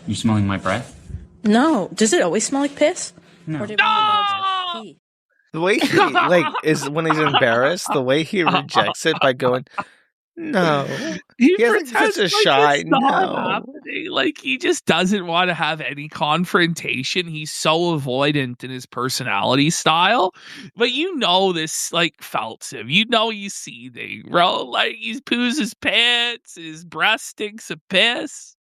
You smelling my breath? No. Does it always smell like piss? No. Or did pee? The way he is when he's embarrassed, the way he rejects it by going, no. He has such a shy no. Like he just doesn't want to have any confrontation. He's so avoidant in his personality style. But you know this like felts him. You know he's seething, bro. Like he poos his pants, his breath stinks of piss.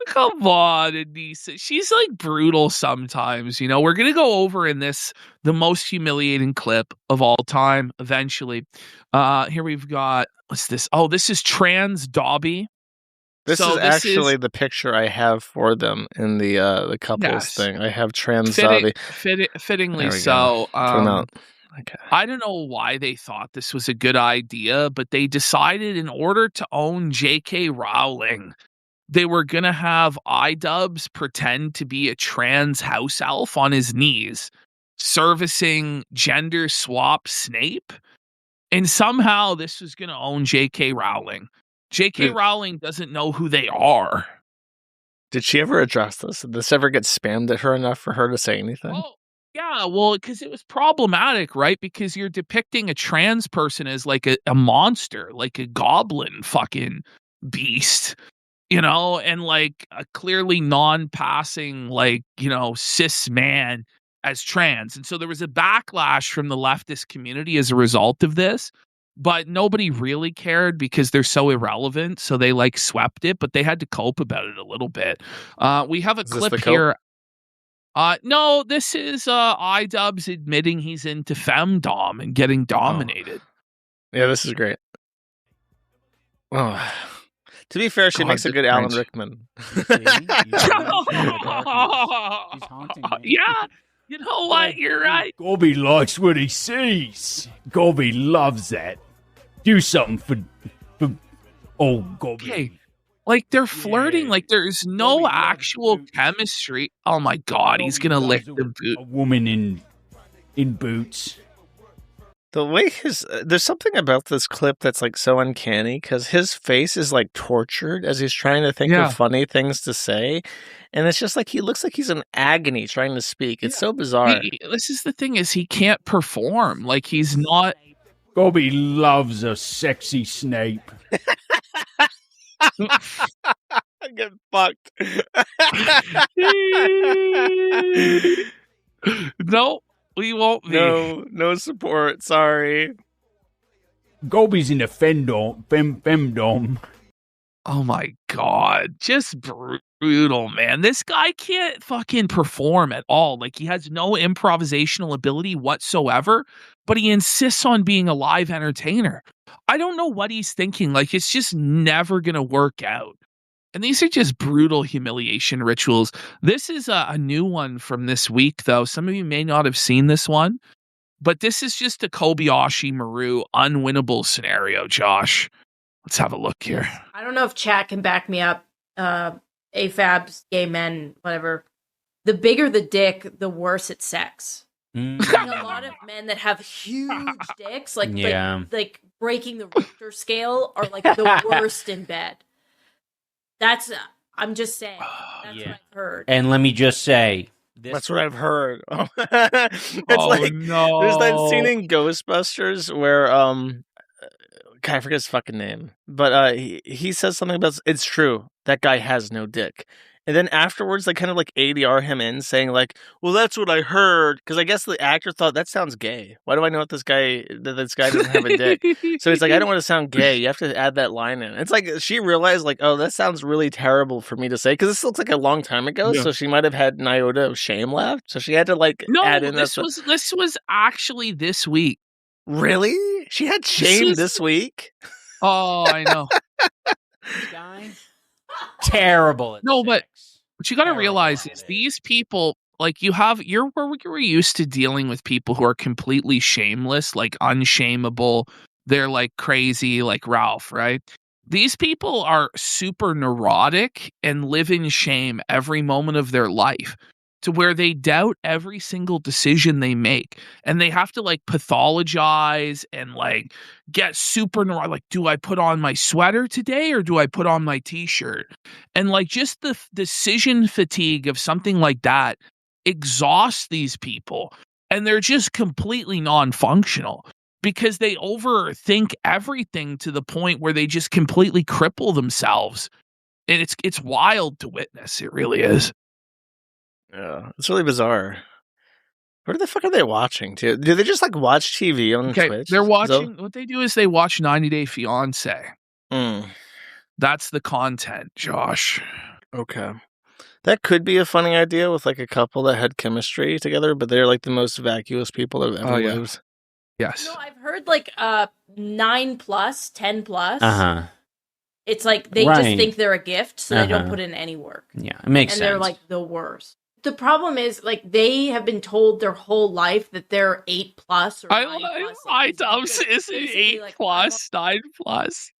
Come on, Anissa. She's like brutal sometimes, you know. We're gonna go over in this the most humiliating clip of all time eventually. Here we've got what's this? Oh, this is Trans Dobby. This is actually the picture I have for them in the couples thing. I have Trans Dobby. Fittingly so. Okay. I don't know why they thought this was a good idea, but they decided in order to own J.K. Rowling, they were going to have iDubbbz pretend to be a trans house elf on his knees, servicing gender swap Snape. And somehow this was going to own J.K. Rowling. J.K. Rowling doesn't know who they are. Did she ever address this? Did this ever get spammed at her enough for her to say anything? Oh, yeah, well, because it was problematic, right? Because you're depicting a trans person as like a monster, like a goblin fucking beast. You know, and like a clearly non-passing, like, you know, cis man as trans. And so there was a backlash from the leftist community as a result of this, but nobody really cared because they're so irrelevant. So they like swept it, but they had to cope about it a little bit. We have a clip here. No, this is iDubbbz admitting he's into femdom and getting dominated. Yeah, this is great. Oh. To be fair, she makes a good Alan Rickman. Yeah, you know what? You're right. Gobby likes what he sees. Gobby loves that. Do something for Gobby. Okay. Like they're flirting, like there's no actual chemistry. Oh my god, he's gonna lick the boot. A woman in boots. The way there's something about this clip that's like so uncanny because his face is like tortured as he's trying to think of funny things to say. And it's just like he looks like he's in agony trying to speak. It's so bizarre. This is the thing is he can't perform. Like he's not. Gobi loves a sexy Snape. I get fucked. No, we won't be. No support. Sorry. Gobi's in the femdom. Oh my god, just brutal, man. This guy can't fucking perform at all. Like he has no improvisational ability whatsoever, but he insists on being a live entertainer. I don't know what he's thinking. Like it's just never gonna work out. And these are just brutal humiliation rituals. This is a new one from this week, though. Some of you may not have seen this one, but this is just a Kobayashi Maru unwinnable scenario, Josh. Let's have a look here. I don't know if chat can back me up. AFABs, gay men, whatever. The bigger the dick, the worse it's sex. Like a lot of men that have huge dicks, like breaking the Richter scale, are like the worst in bed. I'm just saying. That's what I've heard. And let me just say, that's what I've heard. It's like, no. There's that scene in Ghostbusters where God, I forget his fucking name, but he says something about it's true that guy has no dick, and then afterwards they kind of like ADR him in saying like, well, that's what I heard, because I guess the actor thought that sounds gay. Why do I know what this guy doesn't have a dick? So he's like, I don't want to sound gay. You have to add that line in. It's like she realized like, oh, that sounds really terrible for me to say because this looks like a long time ago. Yeah. So she might have had an iota of shame left. So she had to like add in. This was actually this week. Really? She had shame this week? Oh, I know. Terrible. No, but what you got to realize is these people, like we're used to dealing with people who are completely shameless, like unshameable. They're like crazy, like Ralph, right? These people are super neurotic and live in shame every moment of their life, to where they doubt every single decision they make, and they have to like pathologize and like get super neurotic. Like, do I put on my sweater today or do I put on my t-shirt? And like just the decision fatigue of something like that exhausts these people, and they're just completely non-functional because they overthink everything to the point where they just completely cripple themselves. And it's wild to witness. It really is. Yeah, it's really bizarre. What the fuck are they watching? Do they just like watch TV on Twitch? They're watching. What they do is they watch 90 Day Fiance. That's the content, Josh. Okay, that could be a funny idea with like a couple that had chemistry together, but they're like the most vacuous people that have ever lived. Yes. No, I've heard like 9+, 10+. It's like they Right. just think they're a gift, so they don't Uh-huh. put in any work. Yeah, it makes and sense. they're like the worst. The problem is, like, they have been told their whole life that they're 8+ or 9+. My Dubs is 8+, 9+.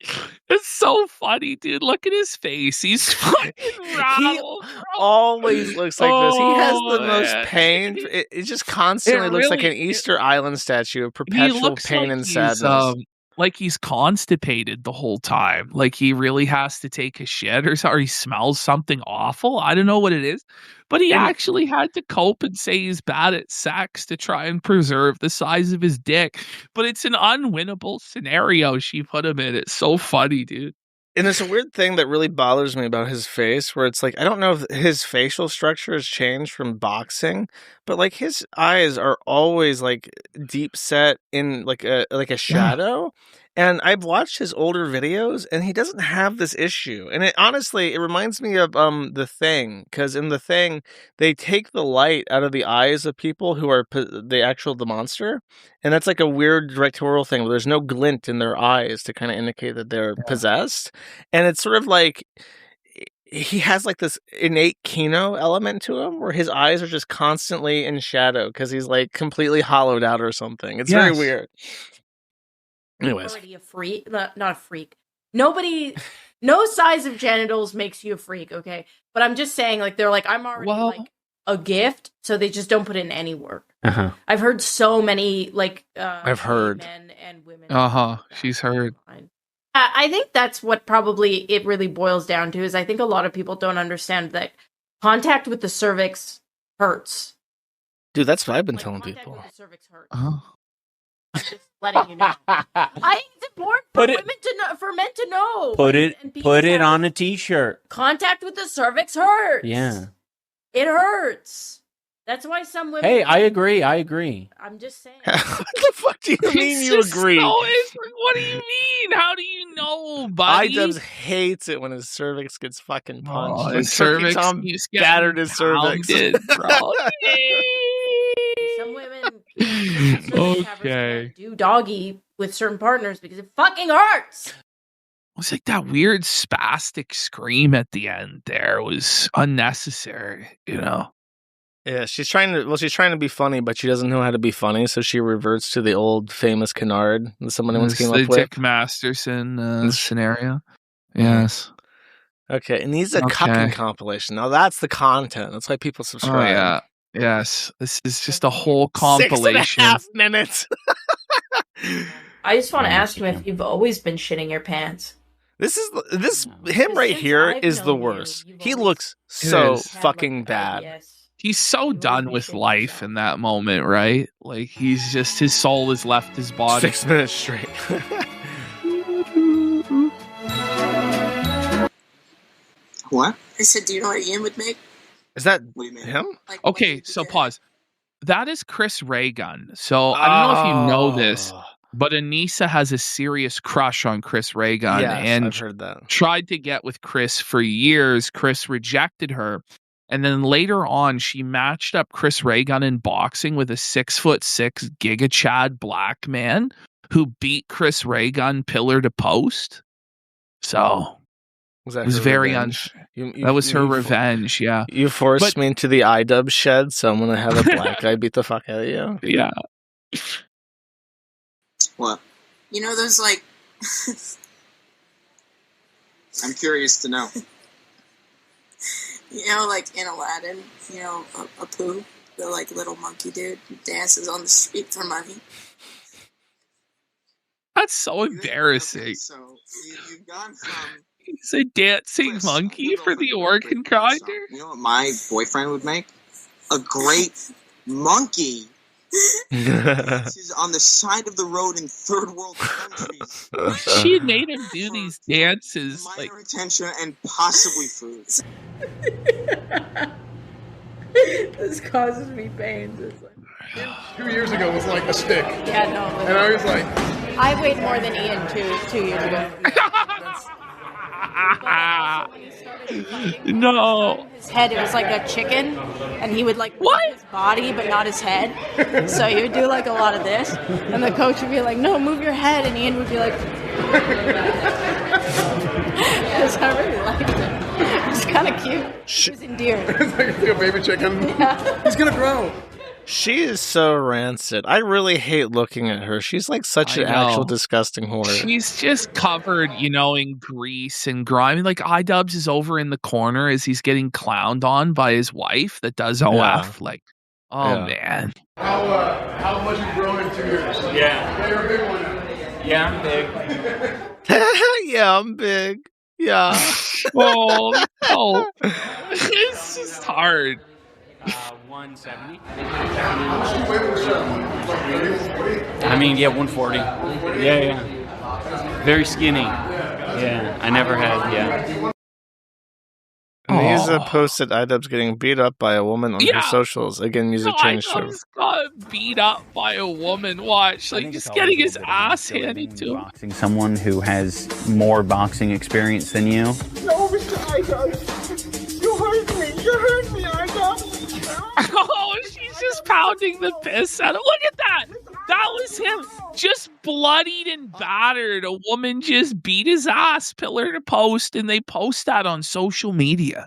It's so funny, dude. Look at his face. He's fucking rattled. Always looks like this. He has the most man. pain. It just constantly looks like an Easter Island statue of perpetual pain and sadness. Like he's constipated the whole time. Like he really has to take a shit or he smells something awful. I don't know what it is. But he actually had to cope and say he's bad at sex to try and preserve the size of his dick. But it's an unwinnable scenario she put him in. It's so funny, dude. And there's a weird thing that really bothers me about his face, where it's like, I don't know if his facial structure has changed from boxing, but like his eyes are always like deep set in like a shadow. And I've watched his older videos, and he doesn't have this issue. And it honestly, it reminds me of The Thing, because in The Thing, they take the light out of the eyes of people who are the monster, and that's like a weird directorial thing where there's no glint in their eyes to kind of indicate that they're possessed. And it's sort of like he has like this innate Kino element to him, where his eyes are just constantly in shadow because he's like completely hollowed out or something. It's very weird. Anyways, Already a freak, not a freak. Nobody, no size of genitals makes you a freak, okay? But I'm just saying, like, they're like, I'm already like a gift, so they just don't put in any work. Uh-huh. I've heard so many I've heard. men and women. She's heard. I think that's what probably it really boils down to is I think a lot of people don't understand that contact with the cervix hurts. Dude, that's what I've been telling people. With the cervix hurts. Just letting you know. It's important for women to know, for men to know. Put it on a t-shirt. Contact with the cervix hurts. Yeah. It hurts. That's why some women. Hey, I agree. I'm just saying. What the fuck do you mean you agree? What do you mean? How do you know, buddy? iDubbbz hates it when his cervix gets fucking punched. When his cervix Tom keeps battered his cervix. Bro. Some women do doggy with certain partners because it fucking hurts. It was like that weird spastic scream at the end there was unnecessary, you know? Yeah, she's trying to be funny, but she doesn't know how to be funny, so she reverts to the old famous canard that someone once came up with. The Dick Masterson scenario. Yes. Okay, and he's a cucking compilation. Now that's the content. That's why people subscribe. Oh, yeah. Yes. This is just a whole compilation. 6.5 minutes. I just want to ask him if you've always been shitting your pants. Him right here is the worst. He looks so fucking bad. He's so done with life in that moment, right? Like he's just his soul has left his body. 6 minutes straight. What? I said, do you know what Ian would make? Is that him? Okay, so pause. That is Chris Raygun. So I don't know if you know this, but Anissa has a serious crush on Chris Raygun. Yes, and I've heard that. Tried to get with Chris for years. Chris rejected her. And then later on, she matched up Chris Raygun in boxing with a 6'6" Giga Chad black man who beat Chris Raygun pillar to post. So it was very unfair. That was her revenge, yeah. You forced me into the iDubbbz shed, so I'm going to have a black guy beat the fuck out of you. Yeah. What? You know those, like... I'm curious to know. You know, like in Aladdin, you know, Apu, the like little monkey dude who dances on the street for money. That's so embarrassing. So you've gone from... He's a dancing monkey for the organ grinder? You know what my boyfriend would make? A great monkey. Dances on the side of the road in third world countries. She made him do these dances. Minor attention and possibly food. This causes me pain. It's like... 2 years ago was like a stick. Yeah, no. And I was like... I weighed more than Ian 2 years ago. No. His head, it was like a chicken, and he would like move his body but not his head. So he would do like a lot of this, and the coach would be like, "No, move your head," and Ian would be like, because I really liked it. It was kind of cute. It was endearing. It's like a baby chicken. Yeah. He's gonna grow. She is so rancid. I really hate looking at her. She's like such an actual disgusting whore. She's just covered, you know, in grease and grime. Like iDubbbz is over in the corner as he's getting clowned on by his wife that does OF. Yeah. Like, man. How much you grown in 2 years? Yeah. You're a big one. Yeah, I'm big. Yeah, I'm big. Yeah. Oh. It's just hard. 170. I mean, yeah, 140. Yeah. Very skinny. Yeah, I never had, yeah. Anissa posted iDubbbz getting beat up by a woman on her socials. Again, music changed to iDubbbz got beat up by a woman. Watch, like just getting his ass handed to him. Boxing someone who has more boxing experience than you. No, Mr. iDubbbz. You hurt me. You hurt me, iDubbbz. Oh, she's just pounding the piss out of him. Look at that. That was him. Just bloodied and battered. A woman just beat his ass pillar to post, and they post that on social media.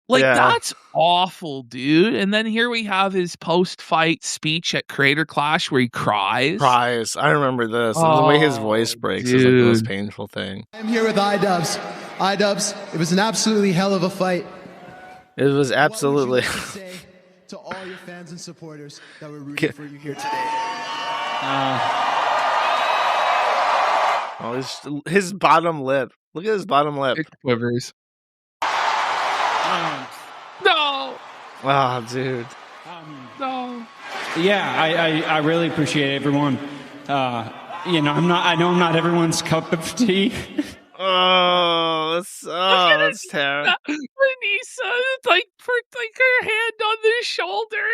Like, that's awful, dude. And then here we have his post-fight speech at Creator Clash where he cries. I remember this. The way his voice breaks is like the most painful thing. I'm here with iDubbbz. iDubbbz, it was an absolutely hell of a fight. It was absolutely... to all your fans and supporters that were rooting for you here today. Oh, his bottom lip. Look at his bottom lip. It quivers. No. Oh, dude. No. Yeah, I really appreciate everyone. I know I'm not everyone's cup of tea. That's terrible. Anissa, like her hand on their shoulder.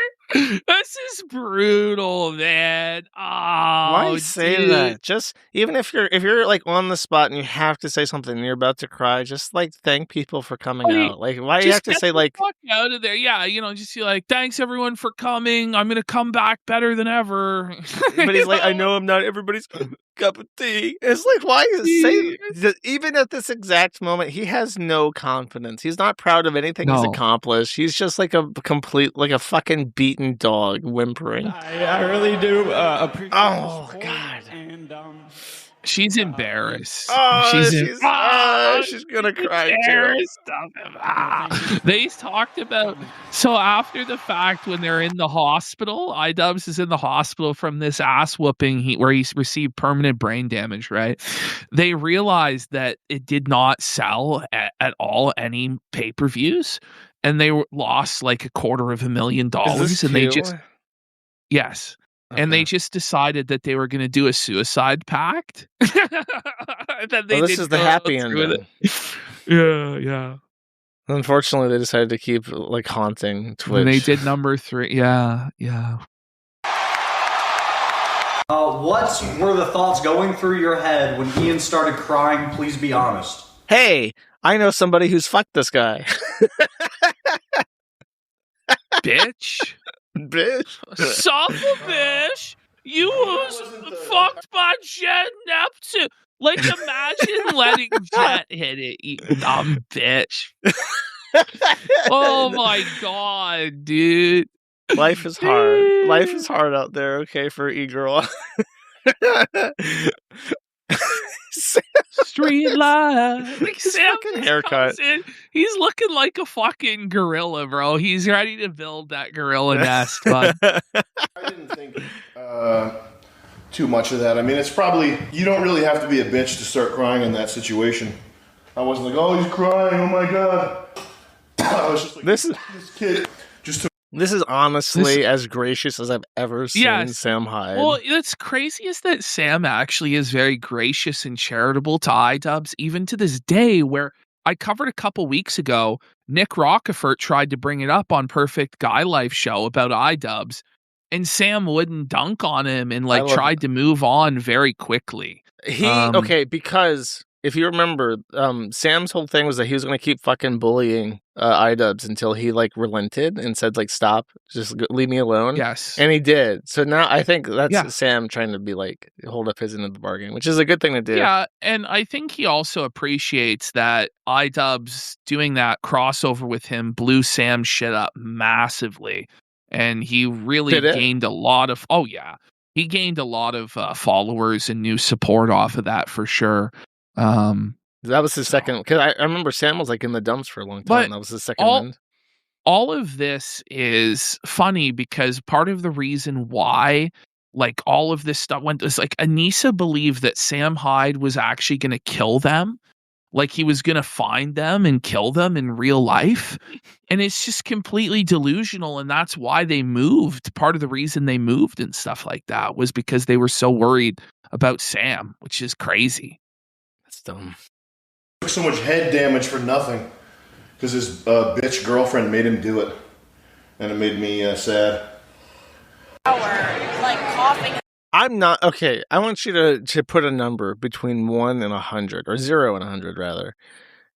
This is brutal, man. Oh, Why say that? Just even if you're like on the spot and you have to say something and you're about to cry, just like thank people for coming out. Like why do you have to say like fuck out of there? Yeah, just be like, thanks everyone for coming. I'm gonna come back better than ever. But he's like, I know I'm not everybody's cup of tea. It's like, why say even at this exact moment, he has no confidence. He's not proud of anything he's accomplished. He's just like a fucking beaten dog whimpering. I really do appreciate. Oh God! And she's embarrassed. She's gonna cry too. They talked about after the fact when they're in the hospital, iDubbbz is in the hospital from this ass whooping where he's received permanent brain damage. Right? They realized that it did not sell at all any pay-per-views, and they lost like $250,000, and they just yes. Okay. And they just decided that they were going to do a suicide pact. This is the happy ending. Yeah. Unfortunately, they decided to keep like haunting Twitch. And they did number 3. Yeah. What were the thoughts going through your head when Ian started crying? Please be honest. Hey, I know somebody who's fucked this guy. Bitch. Son of a bitch! You was fucked by Jet Neptune. Like, imagine letting Jet hit it, you dumb bitch. Oh my God, dude. Life is hard. Life is hard out there, okay, for e-girl. Street life. Like Sam haircut. He's looking like a fucking gorilla, bro. He's ready to build that gorilla nest, bud. I didn't think too much of that. I mean, it's probably, you don't really have to be a bitch to start crying in that situation. I wasn't like, oh, he's crying, oh my God. I was just like, this kid just took. This is honestly as gracious as I've ever seen Sam Hyde. Well, what's crazy is that Sam actually is very gracious and charitable to iDubbbz, even to this day, where I covered a couple weeks ago, Nick Rockefort tried to bring it up on Perfect Guy Life show about iDubbbz, and Sam wouldn't dunk on him and tried to move on very quickly. Because if you remember, Sam's whole thing was that he was going to keep fucking bullying iDubbbz until he relented and said stop, just leave me alone. Yes, and he did. So now I think that's Sam trying to be hold up his end of the bargain, which is a good thing to do. Yeah, and I think he also appreciates that iDubbbz doing that crossover with him blew Sam's shit up massively, and he really gained a lot of. Oh yeah, he gained a lot of followers and new support off of that for sure. That was his second, because I remember Sam was in the dumps for a long time. That was his second win. All of this is funny because part of the reason why all of this stuff went is Anissa believed that Sam Hyde was actually going to kill them. He was going to find them and kill them in real life. And it's just completely delusional. And that's why they moved. Part of the reason they moved and stuff like that was because they were so worried about Sam, which is crazy. That's dumb. Took so much head damage for nothing because his bitch girlfriend made him do it, and it made me sad. Coughing. I'm not okay. I want you to put a number between 1 and 100, or 0 and 100 rather.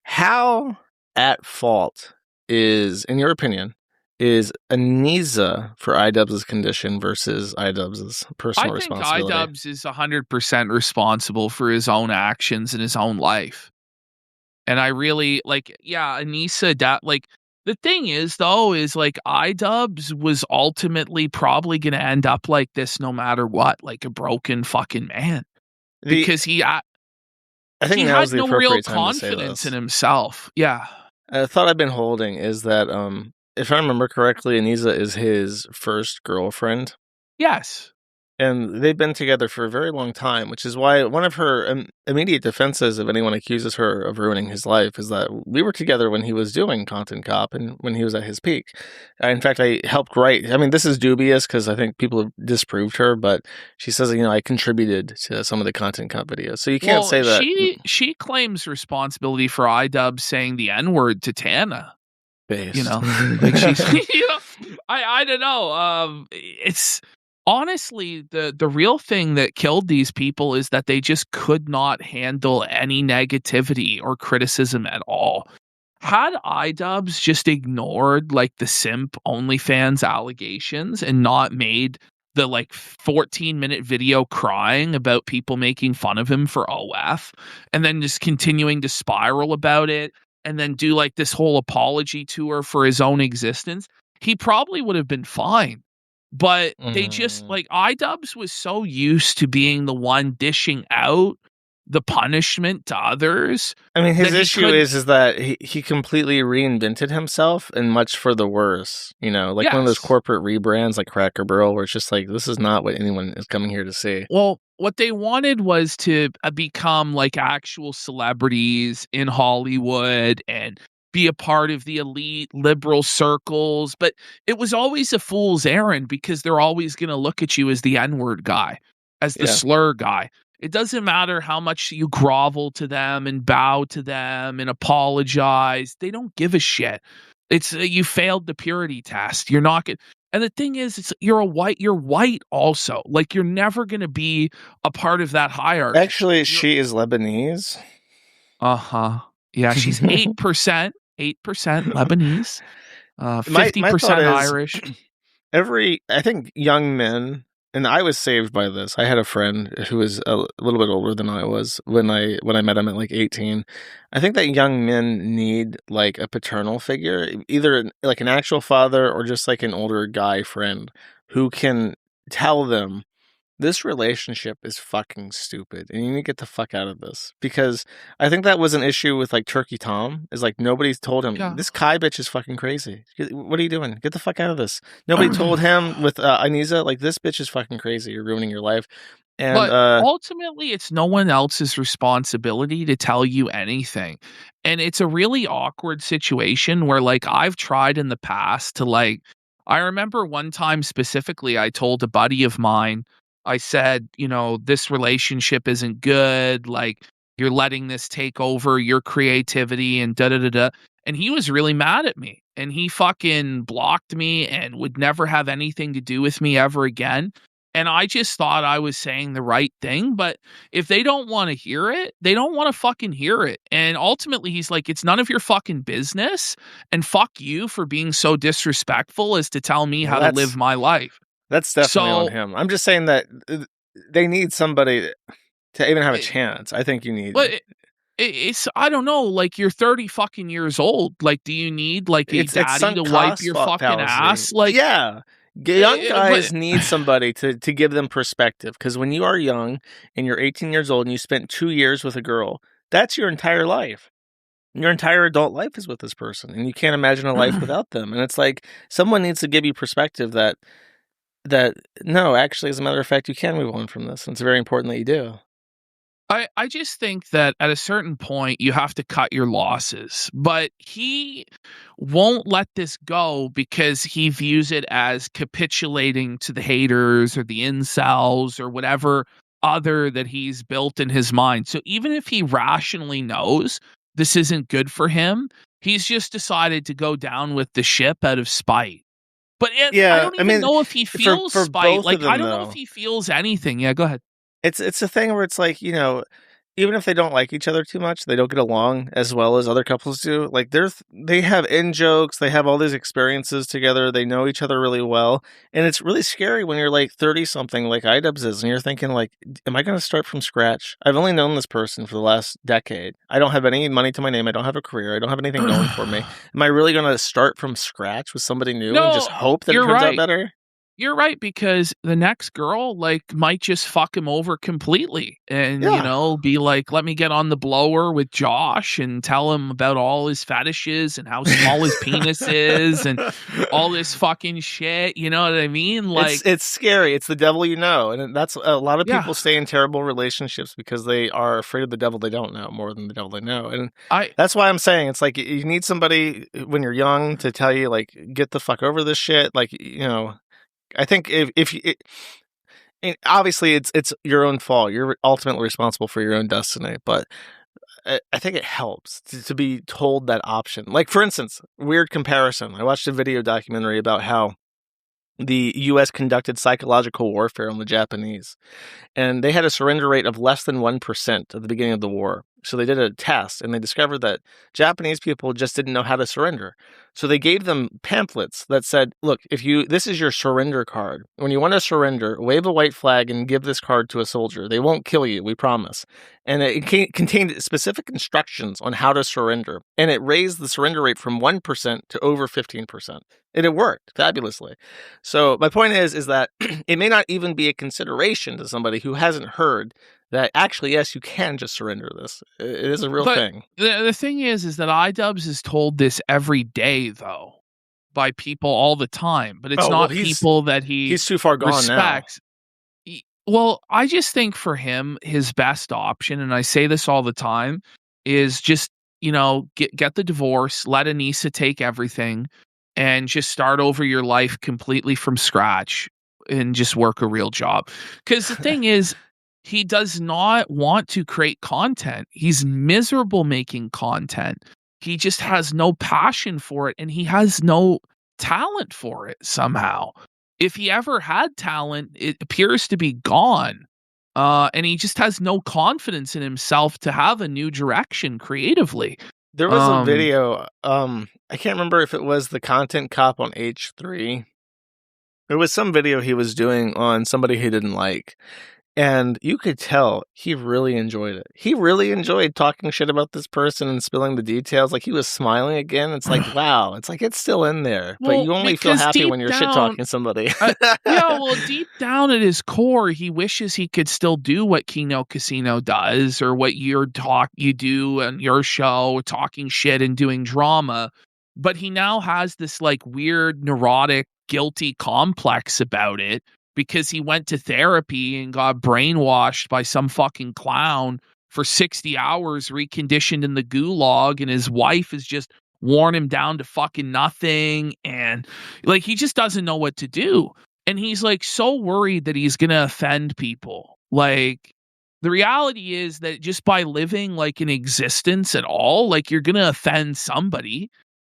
How at fault is, in your opinion, is Anissa for iDubbbz's condition versus iDubbbz's personal responsibility? I think iDubbbz is 100% responsible for his own actions in his own life. And I really, Anissa, the thing is, though, is iDubbbz was ultimately probably going to end up like this no matter what, like a broken fucking man. Because he had no real confidence in himself. Yeah. A thought I've been holding is that if I remember correctly, Anisa is his first girlfriend. Yes. And they've been together for a very long time, which is why one of her immediate defenses, if anyone accuses her of ruining his life, is that we were together when he was doing Content Cop and when he was at his peak. In fact, I helped write. I mean, this is dubious because I think people have disproved her, but she says, I contributed to some of the Content Cop videos. So you can't say that. She claims responsibility for iDubbbz saying the N-word to Tana. Based. Like she's, I don't know. It's... Honestly, the real thing that killed these people is that they just could not handle any negativity or criticism at all. Had iDubbbz just ignored like the simp OnlyFans allegations and not made the 14-minute video crying about people making fun of him for OF and then just continuing to spiral about it and then do like this whole apology tour for his own existence, he probably would have been fine. But they just iDubbbz was so used to being the one dishing out the punishment to others. I mean, his issue is that he completely reinvented himself and much for the worse. One of those corporate rebrands like Cracker Barrel, where it's just like, this is not what anyone is coming here to see. Well, what they wanted was to become like actual celebrities in Hollywood and be a part of the elite liberal circles, but it was always a fool's errand because they're always going to look at you as the N-word guy, as the slur guy. It doesn't matter how much you grovel to them and bow to them and apologize. They don't give a shit. It's you failed the purity test. You're not going. And the thing is, you're white also. Like you're never going to be a part of that hierarchy. Actually, she is Lebanese. Yeah, she's 8%. 8% Lebanese, 50% Irish. I think young men, and I was saved by this. I had a friend who was a little bit older than I was when I met him at like 18. I think that young men need like a paternal figure, either like an actual father or just like an older guy friend who can tell them, this relationship is fucking stupid and you need to get the fuck out of this. Because I think that was an issue with like Turkey Tom, is like nobody's told him, this Kai bitch is fucking crazy. What are you doing? Get the fuck out of this. Nobody told him with Anisa, like, this bitch is fucking crazy. You're ruining your life. And but ultimately, it's no one else's responsibility to tell you anything. And it's a really awkward situation where like I've tried in the past to like, I remember one time specifically, I told a buddy of mine, I said, this relationship isn't good. Like, you're letting this take over your creativity and da-da-da-da. And he was really mad at me. And he fucking blocked me and would never have anything to do with me ever again. And I just thought I was saying the right thing. But if they don't want to hear it, they don't want to fucking hear it. And ultimately, he's like, it's none of your fucking business. And fuck you for being so disrespectful as to tell me how to live my life. That's definitely on him. I'm just saying that they need somebody to even have a chance. I think you need. But it's I don't know. Like you're 30 fucking years old. Like, do you need like a daddy to wipe your fucking ass? Like, yeah, young guys need somebody to give them perspective. Because when you are young and you're 18 years old and you spent 2 years with a girl, that's your entire life. Your entire adult life is with this person, and you can't imagine a life without them. And it's like someone needs to give you perspective that no, actually, as a matter of fact, you can move on from this. And it's very important that you do. I just think that at a certain point, you have to cut your losses. But he won't let this go because he views it as capitulating to the haters or the incels or whatever other that he's built in his mind. So even if he rationally knows this isn't good for him, he's just decided to go down with the ship out of spite. But I don't even know if he feels spite. Like, I don't know if he feels anything. Yeah, go ahead. It's a thing where it's like, even if they don't like each other too much, they don't get along as well as other couples do. Like they have in jokes, they have all these experiences together, they know each other really well, and it's really scary when you're like 30 something, like iDubbbz is, and you're thinking like, am I going to start from scratch? I've only known this person for the last decade. I don't have any money to my name. I don't have a career. I don't have anything going for me. Am I really going to start from scratch with somebody new and just hope that it turns out better? you're right, because the next girl might just fuck him over completely and be like, let me get on the blower with Josh and tell him about all his fetishes and how small his penis is and all this fucking shit. You know what I mean? It's scary. It's the devil you know, and that's a lot of people stay in terrible relationships because they are afraid of the devil they don't know more than the devil they know. And that's why I'm saying it's like you need somebody when you're young to tell you get the fuck over this shit. I think if obviously it's your own fault. You're ultimately responsible for your own destiny, but I think it helps to be told that option. Like, for instance, weird comparison. I watched a video documentary about how the U.S. conducted psychological warfare on the Japanese, and they had a surrender rate of less than 1% at the beginning of the war. So they did a test, and they discovered that Japanese people just didn't know how to surrender. So they gave them pamphlets that said, look, this is your surrender card. When you want to surrender, wave a white flag and give this card to a soldier. They won't kill you, we promise. And it contained specific instructions on how to surrender. And it raised the surrender rate from 1% to over 15%. And it worked fabulously. So my point is that it may not even be a consideration to somebody who hasn't heard that actually, yes, you can just surrender this. It is a real thing. The thing is that iDubbbz is told this every day, though, by people all the time. But it's not people that he's too far gone respects. Now. Well, I just think for him, his best option, and I say this all the time, is just, get the divorce, let Anissa take everything, and just start over your life completely from scratch and just work a real job. Because the thing is, he does not want to create content. He's miserable making content. He just has no passion for it, and he has no talent for it somehow. If he ever had talent, it appears to be gone. And he just has no confidence in himself to have a new direction creatively. There was a video, I can't remember if it was the content cop on H3. There was some video he was doing on somebody he didn't like. And you could tell he really enjoyed it. He really enjoyed talking shit about this person and spilling the details. Like, he was smiling again. It's like, wow. It's like, it's still in there. Well, but you only feel happy when you're shit-talking somebody. Deep down at his core, he wishes he could still do what Kiwi Casino does, or what you do on your show, talking shit and doing drama. But he now has this, weird, neurotic, guilty complex about it, because he went to therapy and got brainwashed by some fucking clown for 60 hours, reconditioned in the gulag, and his wife has just worn him down to fucking nothing, and he just doesn't know what to do. And he's so worried that he's gonna offend people. The reality is that just by living an existence at all, you're gonna offend somebody.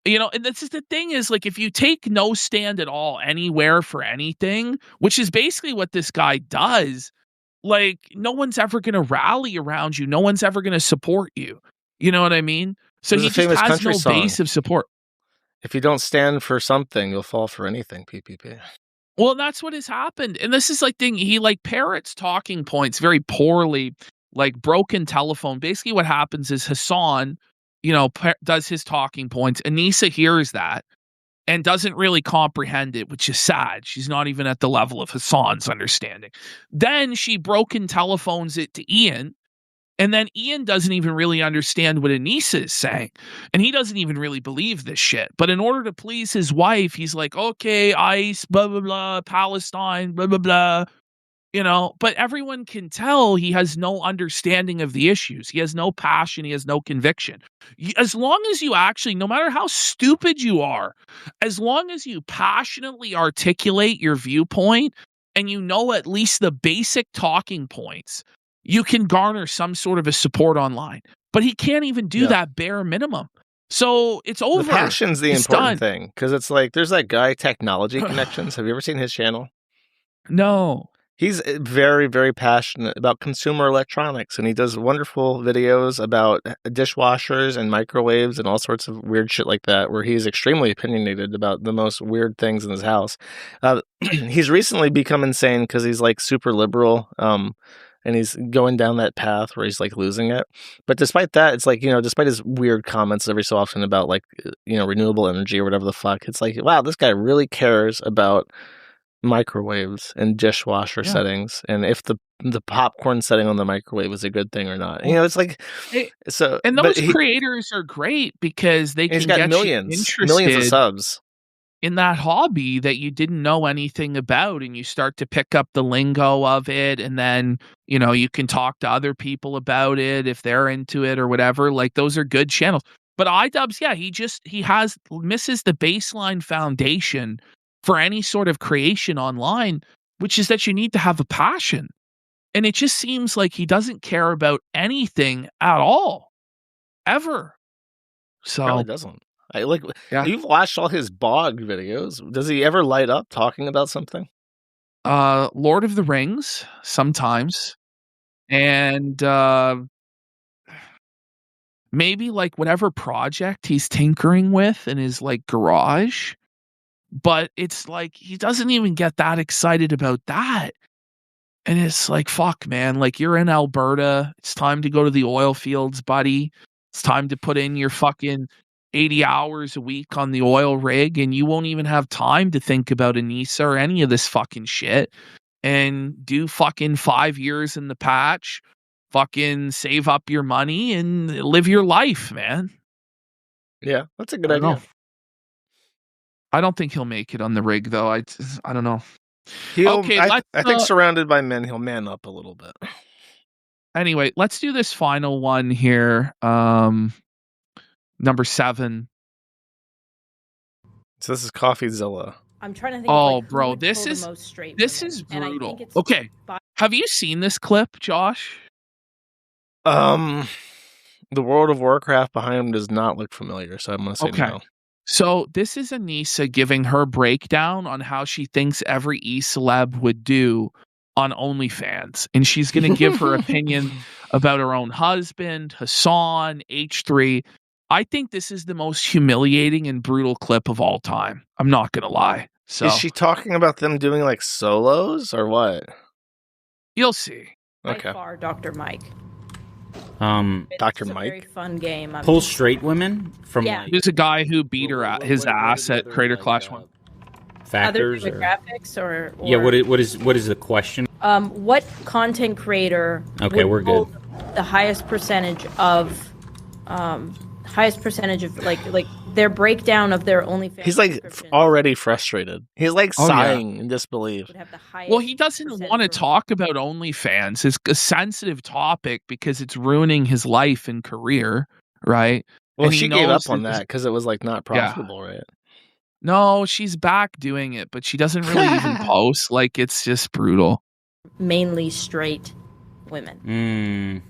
And this is the thing is, if you take no stand at all anywhere for anything, which is basically what this guy does, no one's ever going to rally around you. No one's ever going to support you. You know what I mean? So he just has no base of support. If you don't stand for something, you'll fall for anything, PPP. Well, that's what has happened. And this is he parrots talking points very poorly, broken telephone. Basically what happens is Hassan, does his talking points. Anissa hears that and doesn't really comprehend it, which is sad. She's not even at the level of Hassan's understanding. Then she broken telephones it to Ian, and then Ian doesn't even really understand what Anissa is saying, and he doesn't even really believe this shit. But in order to please his wife, he's like, okay, ICE, blah, blah, blah, Palestine, blah, blah, blah. But everyone can tell he has no understanding of the issues. He has no passion. He has no conviction. As long as you actually, no matter how stupid you are, as long as you passionately articulate your viewpoint and at least the basic talking points, you can garner some sort of a support online. But he can't even do that bare minimum. So it's over. The passion's the important thing, because it's there's that guy, Technology Connections. Have you ever seen his channel? No. He's very, very passionate about consumer electronics, and he does wonderful videos about dishwashers and microwaves and all sorts of weird shit like that, where he's extremely opinionated about the most weird things in his house. He's recently become insane because he's super liberal, and he's going down that path where he's losing it. But despite that, it's despite his weird comments every so often about renewable energy or whatever the fuck, it's wow, this guy really cares about microwaves and dishwasher settings, and if the popcorn setting on the microwave was a good thing or not. You know, it's like so. And those creators are great because they can he's got get millions you of interested subs in that hobby that you didn't know anything about, and you start to pick up the lingo of it, and then you can talk to other people about it if they're into it or whatever. Like, those are good channels. But iDubbbz, he misses the baseline foundation for any sort of creation online, which is that you need to have a passion. And it just seems like he doesn't care about anything at all, ever. So really doesn't. You've watched all his bog videos. Does he ever light up talking about something? Lord of the Rings sometimes, and maybe like whatever project he's tinkering with in his like garage. But it's like he doesn't even get that excited about that. And it's like, fuck, man, like, you're in Alberta. It's time to go to the oil fields, buddy. It's time to put in your fucking 80 hours a week on the oil rig, and you won't even have time to think about Anissa or any of this fucking shit. And do fucking 5 years in the patch, fucking save up your money and live your life, man. Yeah, that's a good idea. I don't think he'll make it on the rig, though. I don't know. I think surrounded by men, he'll man up a little bit. Anyway, let's do this final one here. Number 7. So this is CoffeeZilla. I'm trying to think. Oh, of, bro, this is brutal. Okay, have you seen this clip, Josh? The World of Warcraft behind him does not look familiar, so I'm gonna say no. So this is Anissa giving her breakdown on how she thinks every e-celeb would do on OnlyFans. And she's going to give her opinion about her own husband, Hassan, H3. I think this is the most humiliating and brutal clip of all time. I'm not going to lie. So is she talking about them doing like solos or what? You'll see. Okay. By far, Dr. Mike. Dr. It's a Mike. very fun game. Pull straight women from There's a guy who beat her at his ass at Crater Clash 1. Factors or graphics or yeah. What is the question? What content creator? Okay, we're good. The highest percentage of like their breakdown of their OnlyFans. He's like already frustrated. He's like sighing in disbelief. Well, he doesn't want to talk about OnlyFans. It's a sensitive topic because it's ruining his life and career, right? Well, And he she gave knows up on that because it was like not profitable, right? No, she's back doing it, but she doesn't really even post. Like, it's just brutal. Mainly straight women.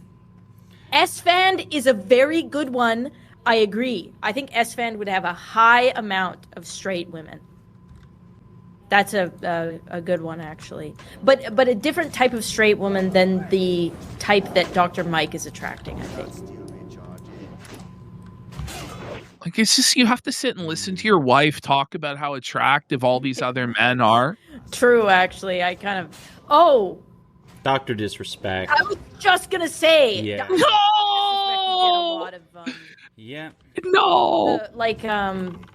S-Fan is a very good one. I agree. I think S-Fan would have a high amount of straight women. That's a good one, actually. But a different type of straight woman than the type that Dr. Mike is attracting, I think. Like, it's just, you have to sit and listen to your wife talk about how attractive all these other men are. True, actually. I kind of... Oh! Dr. Disrespect. I was just gonna say... Yeah. No! Yeah. No!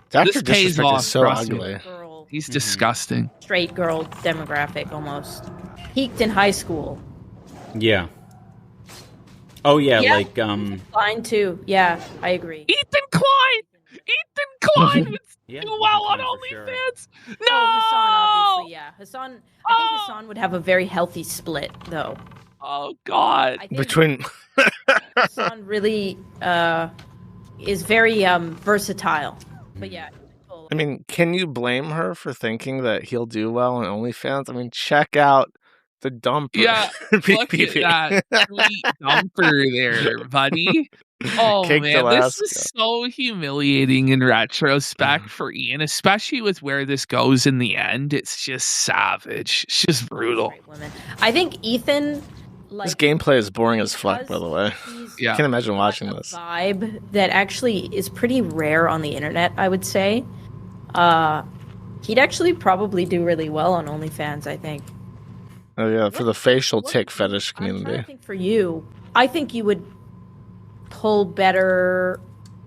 Dr. Disrespect is so ugly. He's disgusting. Straight girl demographic, almost. Peaked in high school. Yeah. Oh, yeah, like... Klein, too. Yeah, I agree. Ethan Klein would do well on OnlyFans. No! Hassan, obviously, yeah. I think Hassan would have a very healthy split, though. Oh, God. Between... Hassan really is very versatile. But yeah. I mean, can you blame her for thinking that he'll do well on OnlyFans? I mean, check out the dumper. Yeah, look at that sweet dumper there, buddy. Oh, Caked man, Alaska. this is so humiliating in retrospect for Ian, especially with where this goes in the end. It's just savage. It's just brutal. I think Ethan... this gameplay is boring as fuck, by the way. Yeah. I can't imagine watching this. Vibe that actually is pretty rare on the internet, I would say. He'd actually probably do really well on OnlyFans, I think. Oh yeah, for the facial tick fetish community. I think for you, I think you would pull better.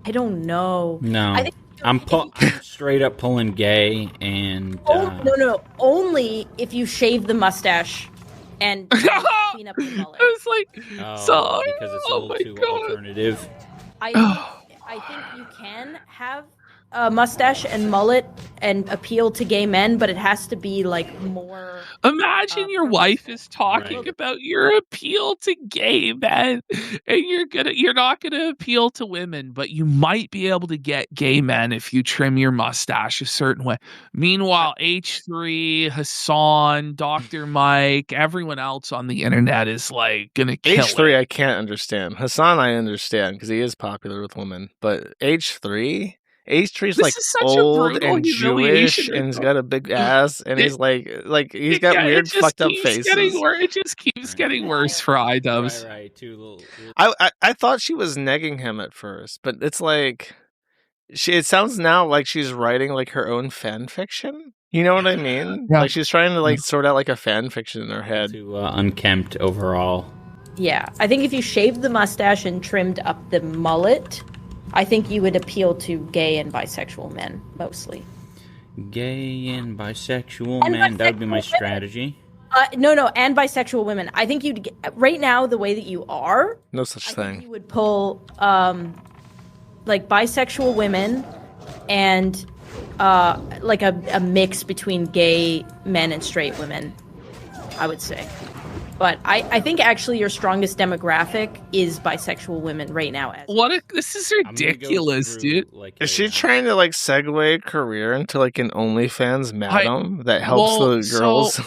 I don't know. No. I think I'm straight up pulling gay, and no. Only if you shave the mustache and clean up the mullet. It's like, because it's a little too alternative. I think you can have a mustache and mullet and appeal to gay men, but it has to be like more. Imagine your wife is talking about your appeal to gay men, and you're not gonna appeal to women, but you might be able to get gay men if you trim your mustache a certain way. Meanwhile, H3, Hassan, Dr. Mike, everyone else on the internet is like gonna kill H3 it. I can't understand. Hassan I understand because he is popular with women, but H3 is like old and Jewish, and he's got a big ass, and he's like he's got weird fucked up faces. It just keeps getting worse for iDubbbz. Right. Too little. I thought she was negging him at first, but it's like it sounds now like she's writing like her own fan fiction. You know what I mean? Yeah. Like she's trying to like sort out like a fan fiction in her head. Too unkempt overall. Yeah, I think if you shaved the mustache and trimmed up the mullet, I think you would appeal to gay and bisexual men, mostly. Gay and bisexual men, that would be my strategy. No, and bisexual women. I think you'd get, right now, the way that you are... No such thing. You would pull, like, bisexual women and, like, a mix between gay men and straight women, I would say. But I think actually your strongest demographic is bisexual women right now. This is ridiculous, dude. Is she trying to like segue career into like an OnlyFans madam that helps the girls? So,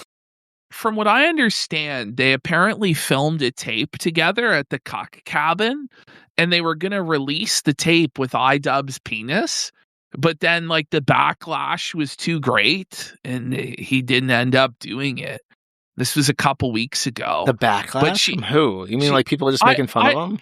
from what I understand, they apparently filmed a tape together at the Cuck Cabin, and they were gonna release the tape with iDubbbz's penis. But then like the backlash was too great, and he didn't end up doing it. This was a couple weeks ago. The backlash from who? You mean like people are just making fun of him?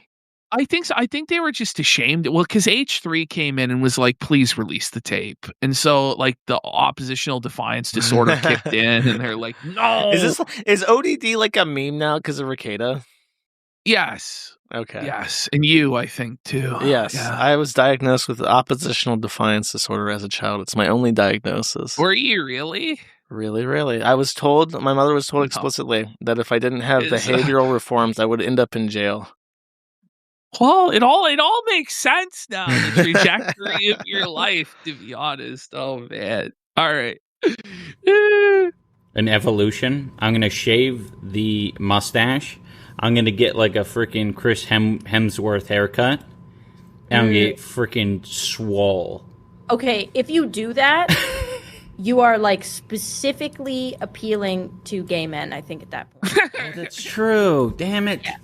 I think so. I think they were just ashamed. Well, because H3 came in and was like, please release the tape. And so like the oppositional defiance disorder kicked in, and they're like, no. Is ODD like a meme now because of Ricada? Yes. Okay. Yes. And you, I think, too. Yes. Yeah. I was diagnosed with oppositional defiance disorder as a child. It's my only diagnosis. Were you really? Really, really. I was told, my mother was told explicitly that if I didn't have behavioral reforms, I would end up in jail. Well, it all makes sense now, the trajectory of your life, to be honest. Oh, man. All right. An evolution. I'm going to shave the mustache. I'm going to get like a freaking Chris Hemsworth haircut. And I'm going to get freaking swole. Okay, if you do that... You are, like, specifically appealing to gay men, I think, at that point. That's true. Damn it. Yeah.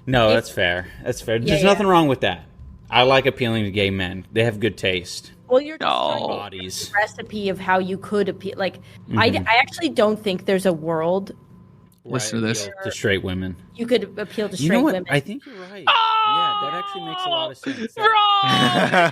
No, that's fair. That's fair. There's nothing wrong with that. I like appealing to gay men. They have good taste. Well, you're just bodies. A recipe of how you could appeal. Like, I actually don't think there's a world Listen to this. To straight women. You could appeal to straight women. I think you're right. Yeah, that actually makes a lot of sense. Bro,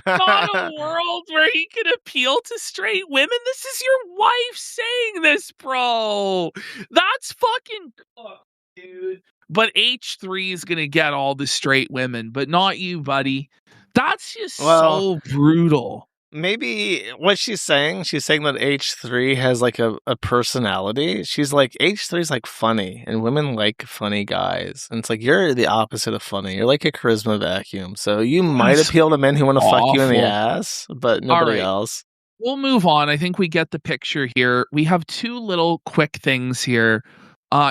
not a world where he can appeal to straight women. This is your wife saying this, bro. That's fucking cooked, dude. But H3 is going to get all the straight women, but not you, buddy. That's just so brutal. Maybe what she's saying that H3 has like a personality. She's like, H3 is like funny, and women like funny guys. And it's like, you're the opposite of funny. You're like a charisma vacuum. So you might appeal to men who want to fuck you in the ass, but nobody else. We'll move on. I think we get the picture here. We have two little quick things here.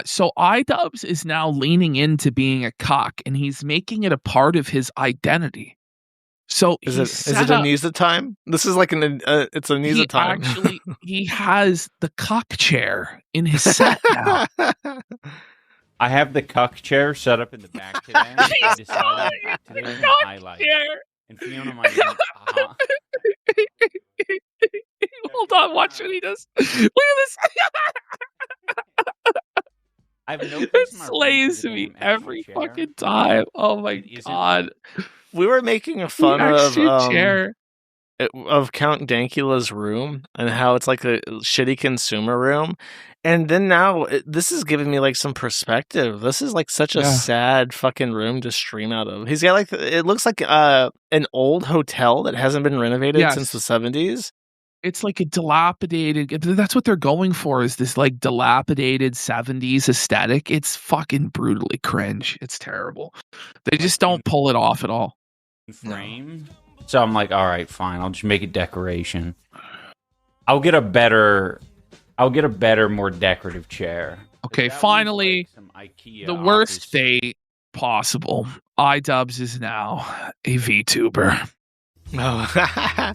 So iDubbbz is now leaning into being a cock, and he's making it a part of his identity. So is it Anisa time? This is like it's Anisa time. Actually, he has the cock chair in his set now. I have the cuck chair set up in the back today. I decided today we're gonna highlight it. And Fiona might Hold on, watch what he does. Look at this. It slays me every fucking time. Oh my god. We were making fun of chair. of Count Dankula's room and how it's like a shitty consumer room. And then now this is giving me like some perspective. This is like such a sad fucking room to stream out of. He's got like, it looks like an old hotel that hasn't been renovated since the 70s. It's like a dilapidated. That's what they're going for, is this like dilapidated 70s aesthetic. It's fucking brutally cringe. It's terrible. They just don't pull it off at all. Frame. So I'm like, all right, fine. I'll just make it decoration. I'll get a better, more decorative chair. Okay, finally, the worst fate possible. iDubbbz is now a VTuber. Oh.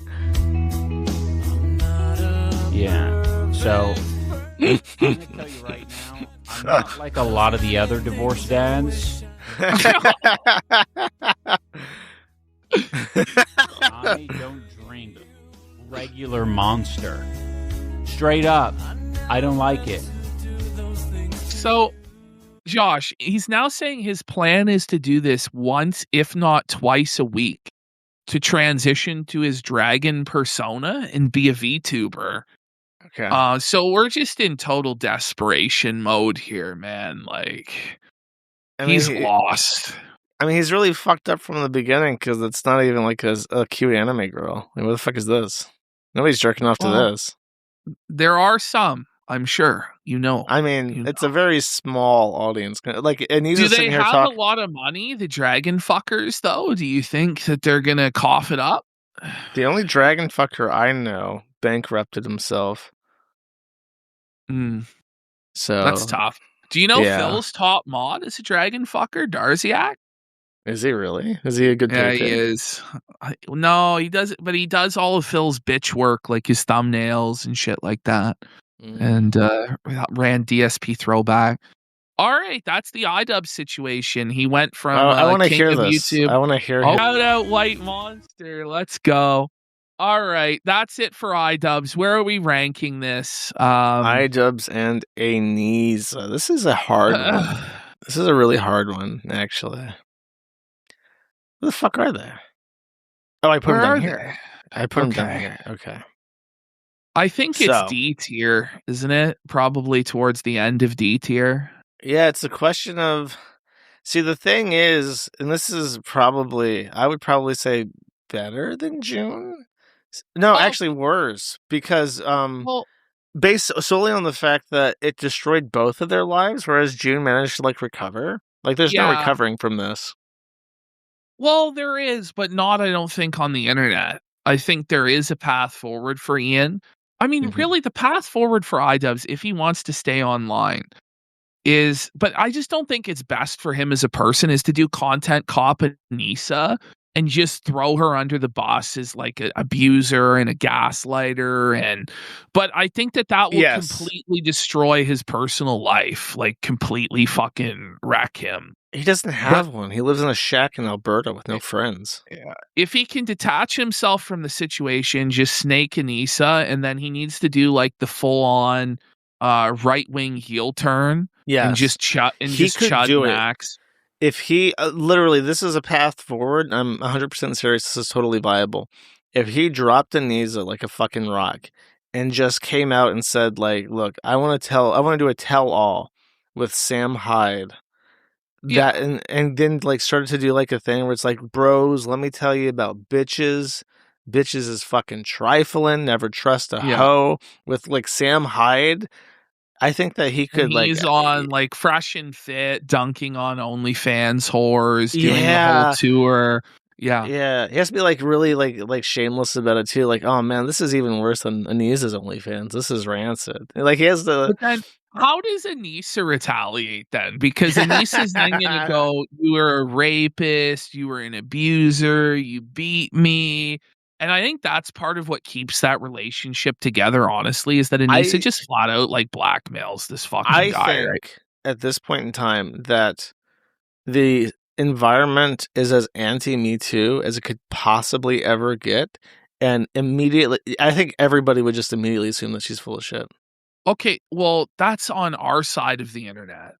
Yeah. So I'm gonna tell you right now, I'm not like a lot of the other divorced dads. I don't drink regular Monster. Straight up, I don't like it. So, Josh, he's now saying his plan is to do this once, if not twice a week, to transition to his dragon persona and be a VTuber. Okay. So we're just in total desperation mode here, man. Like, he's lost. I mean, he's really fucked up from the beginning because it's not even like a cute anime girl. Like, what the fuck is this? Nobody's jerking off to this. There are some, I'm sure. I mean, it's a very small audience. Like, and he's do just they sitting here have talking. a lot of money, the dragon fuckers, though? Do you think that they're gonna cough it up? The only dragon fucker I know bankrupted himself. So that's tough. Do you know Phil's top mod is a dragon fucker, Darziak? Is he really? Is he a good Yeah, pig? he is. No, he does, but he does all of Phil's bitch work, like his thumbnails and shit like that. And ran DSP throwback. All right, that's the iDubbbz situation. He went from I want to king hear of this. YouTube. I want to hear him. Shout out White Monster. Let's go. All right, that's it for iDubbbz. Where are we ranking this? iDubbbz and Anisa. This is a hard one. This is a really hard one, actually. Who the fuck are they? Oh, I put them down here. I put them down here. Okay. I think it's D tier, isn't it? Probably towards the end of D tier. Yeah, it's a question of. See, the thing is, and this is probably, I would probably say better than June. No, actually worse, because based solely on the fact that it destroyed both of their lives, whereas June managed to like recover. Like, there's no recovering from this. Well, there is, but not, I don't think, on the internet. I think there is a path forward for Ian. I mean, really, the path forward for iDubbbz, if he wants to stay online, is, but I just don't think it's best for him as a person, is to do content cop Anisa and just throw her under the bus as like an abuser and a gaslighter. But I think that will completely destroy his personal life, like completely fucking wreck him. He doesn't have one. He lives in a shack in Alberta with no friends. Yeah. If he can detach himself from the situation, just snake Anisa, and then he needs to do like the full on right-wing heel turn. Yes. And just chud Max. If he literally, this is a path forward. I'm 100% serious. This is totally viable. If he dropped Anisa like a fucking rock and just came out and said, like, look, I want to do a tell all with Sam Hyde. That and then like started to do like a thing where it's like, bros, let me tell you about bitches. Bitches is fucking trifling. Never trust a hoe. With like Sam Hyde, I think that he could he's on like Fresh and Fit, dunking on OnlyFans whores, doing the whole tour. Yeah. He has to be like really like shameless about it too. Like, oh man, this is even worse than Anisa's OnlyFans. This is rancid. Like, he has to. But then, how does Anisa retaliate then? Because Anisa's then going to go, you were a rapist, you were an abuser, you beat me. And I think that's part of what keeps that relationship together, honestly, is that Anisa just flat out like blackmails this fucking guy. I think at this point in time that the environment is as anti-Me Too as it could possibly ever get. And immediately, I think everybody would just immediately assume that she's full of shit. Okay, well, that's on our side of the internet.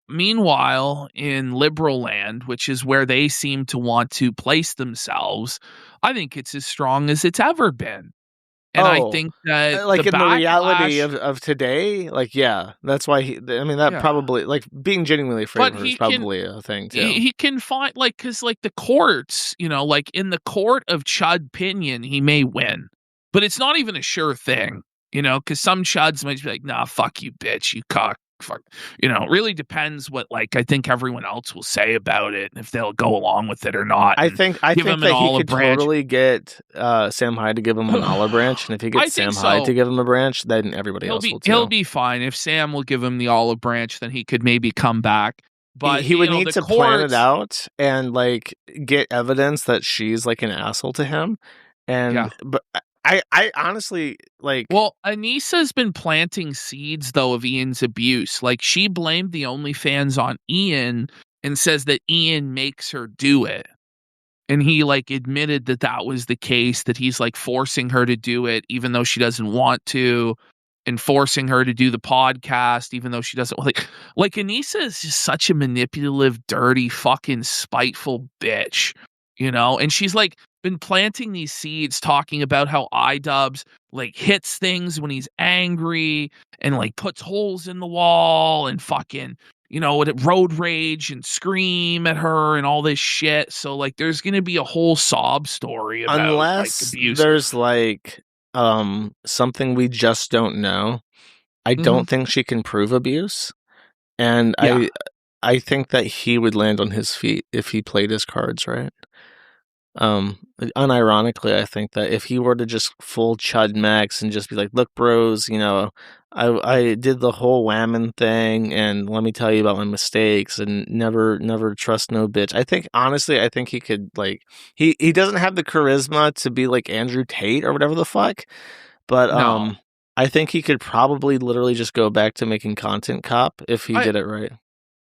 meanwhile, in liberal land, which is where they seem to want to place themselves, I think it's as strong as it's ever been. And I think that like the in the reality backlash of today, like that's why that Yeah. probably like being genuinely afraid But of her is he can probably a thing too. he can find because the courts, like in the court of Chud Pinion, he may win, but it's not even a sure thing, because some Chuds might be like, nah, fuck you, bitch, you cock, fuck, it really depends what I think everyone else will say about it and if they'll go along with it or not. I think give him an that he olive could branch. totally get Sam Hyde to give him an olive branch, and if he I gets Sam think Hyde so. to give him a branch, then everybody else will too. He'll be fine. If Sam will give him the olive branch, then he could maybe come back. But he would need the to plan it courts- out and get evidence that she's an asshole to him. And Yeah. but I honestly Well, Anissa's been planting seeds though of Ian's abuse. She blamed the OnlyFans on Ian and says that Ian makes her do it. And he admitted that that was the case, that he's forcing her to do it even though she doesn't want to, and forcing her to do the podcast even though she doesn't Anissa is just such a manipulative, dirty, fucking spiteful bitch, and she's been planting these seeds talking about how iDubbbz hits things when he's angry and puts holes in the wall and fucking road rage and scream at her and all this shit. So there's gonna be a whole sob story about unless abuse. there's something we just don't know. I don't think she can prove abuse, and Yeah. I think that he would land on his feet if he played his cards right. Unironically, I think that if he were to just full chud max and just be like, look, bros, I did the whole whammon thing, and let me tell you about my mistakes, and never trust no bitch. I think he could he doesn't have the charisma to be like Andrew Tate or whatever the fuck, but No. I think he could probably literally just go back to making content cop if he did it right.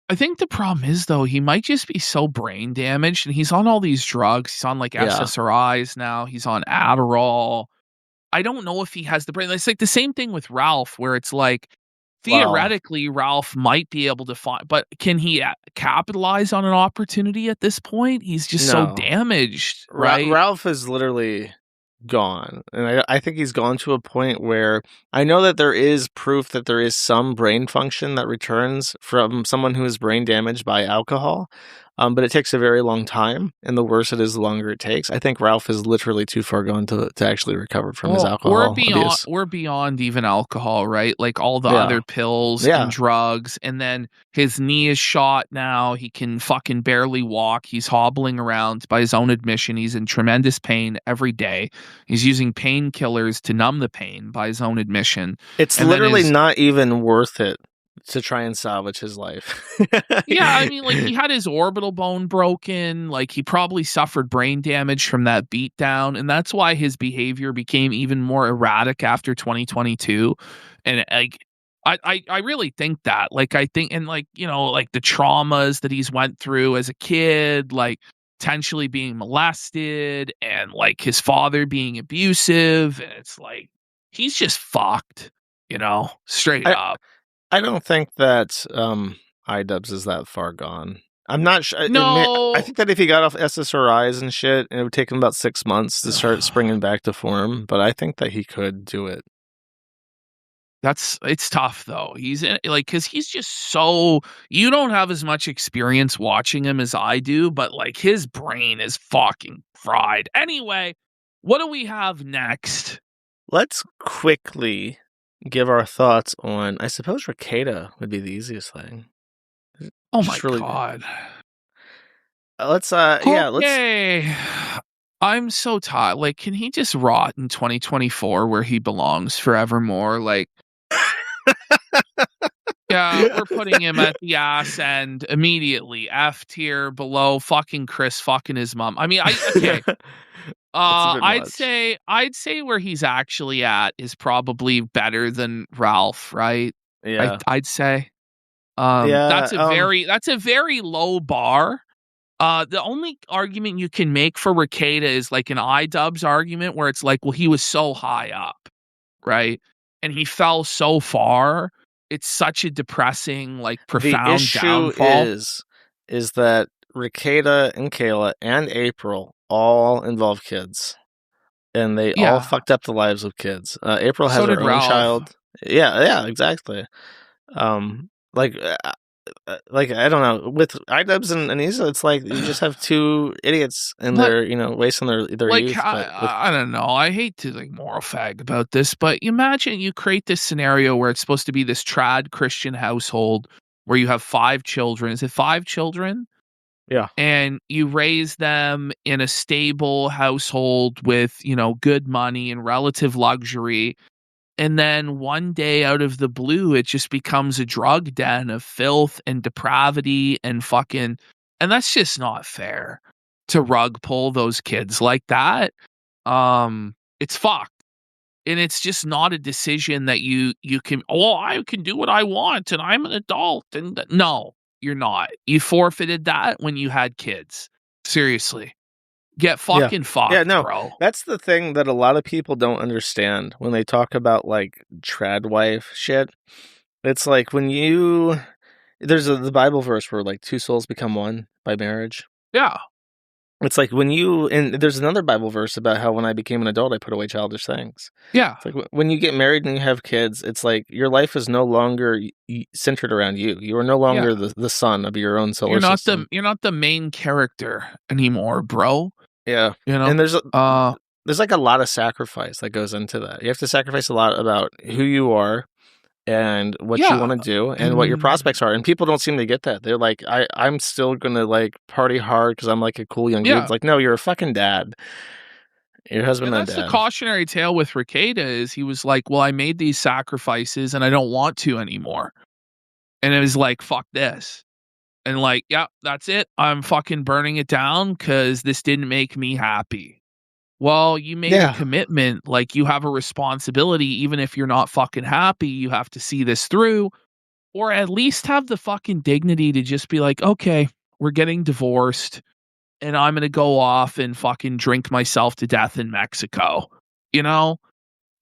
I think the problem is though, he might just be so brain damaged, and he's on all these drugs. He's on SSRIs now. He's on Adderall. I don't know if he has the brain. It's the same thing with Ralph, where it's theoretically Ralph might be able to find, but can he capitalize on an opportunity at this point? He's just so damaged, right? Ralph is literally gone, and I think he's gone to a point where I know that there is proof that there is some brain function that returns from someone who is brain damaged by alcohol, but it takes a very long time, and the worse it is, the longer it takes. I think Ralph is literally too far gone to actually recover from his alcohol abuse. We're beyond even alcohol, right? All the other pills and drugs, and then his knee is shot now. He can fucking barely walk. He's hobbling around. By his own admission, he's in tremendous pain every day. He's using painkillers to numb the pain, by his own admission. It's literally not even worth it to try and salvage his life. Yeah, I mean, he had his orbital bone broken. He probably suffered brain damage from that beatdown, and that's why his behavior became even more erratic after 2022. And I really think that. I think, and the traumas that he's went through as a kid, potentially being molested, and his father being abusive, and it's he's just fucked, straight up. I don't think that iDubbbz is that far gone. I'm not sure. No. I think that if he got off SSRIs and shit, it would take him about 6 months to start springing back to form. But I think that he could do it. It's tough though. He's in because he's just so, you don't have as much experience watching him as I do, but his brain is fucking fried. Anyway, what do we have next? Let's quickly give our thoughts on, I suppose Rekieta would be the easiest thing. Oh my god. Let's okay. I'm so tired. Can he just rot in 2024 where he belongs forevermore? Yeah, we're putting him at the ass end immediately. F tier, below fucking Chris fucking his mom. I mean, okay. I'd say where he's actually at is probably better than Ralph, right? Yeah. I'd say. That's a very low bar. The only argument you can make for Rekieta is an iDubbbz argument where it's well, he was so high up, right? And he fell so far it's such a depressing, like The profound issue downfall. is that Ricada and Kayla and April all involve kids. And they all fucked up the lives of kids. April has So her did own Ralph. child. Yeah, exactly. Like I don't know, with iDubbbz and Anissa, it's like you just have two idiots and they're wasting their Like youth. I don't know. I hate to like moral fag about this, but you imagine you create this scenario where it's supposed to be this trad Christian household where you have 5 children. Is it 5 children? Yeah. And you raise them in a stable household with, good money and relative luxury. And then one day out of the blue, it just becomes a drug den of filth and depravity and fucking, and that's just not fair to rug pull those kids like that. It's fucked. And it's just not a decision that you can, I can do what I want and I'm an adult. And no, you're not. You forfeited that when you had kids. Seriously. Get fucking fucked, bro. That's the thing that a lot of people don't understand when they talk about like trad wife shit. It's like when there's the Bible verse where like 2 souls become one by marriage. Yeah. It's like and there's another Bible verse about how when I became an adult, I put away childish things. Yeah. It's like when you get married and you have kids, it's like your life is no longer centered around you. You are no longer the son of your own solar system. You're not the main character anymore, bro. Yeah. And there's like a lot of sacrifice that goes into that. You have to sacrifice a lot about who you are and what you want to do and what your prospects are. And people don't seem to get that. They're like, I'm still going to like party hard because I'm like a cool young dude. It's like, no, you're a fucking dad. Your husband and that's dad. The cautionary tale with Ricada is he was like, well, I made these sacrifices and I don't want to anymore. And it was like, fuck this. And like, yeah, that's it. I'm fucking burning it down because this didn't make me happy. Well, you made a commitment. Like, you have a responsibility. Even if you're not fucking happy, you have to see this through. Or at least have the fucking dignity to just be like, okay, we're getting divorced. And I'm going to go off and fucking drink myself to death in Mexico.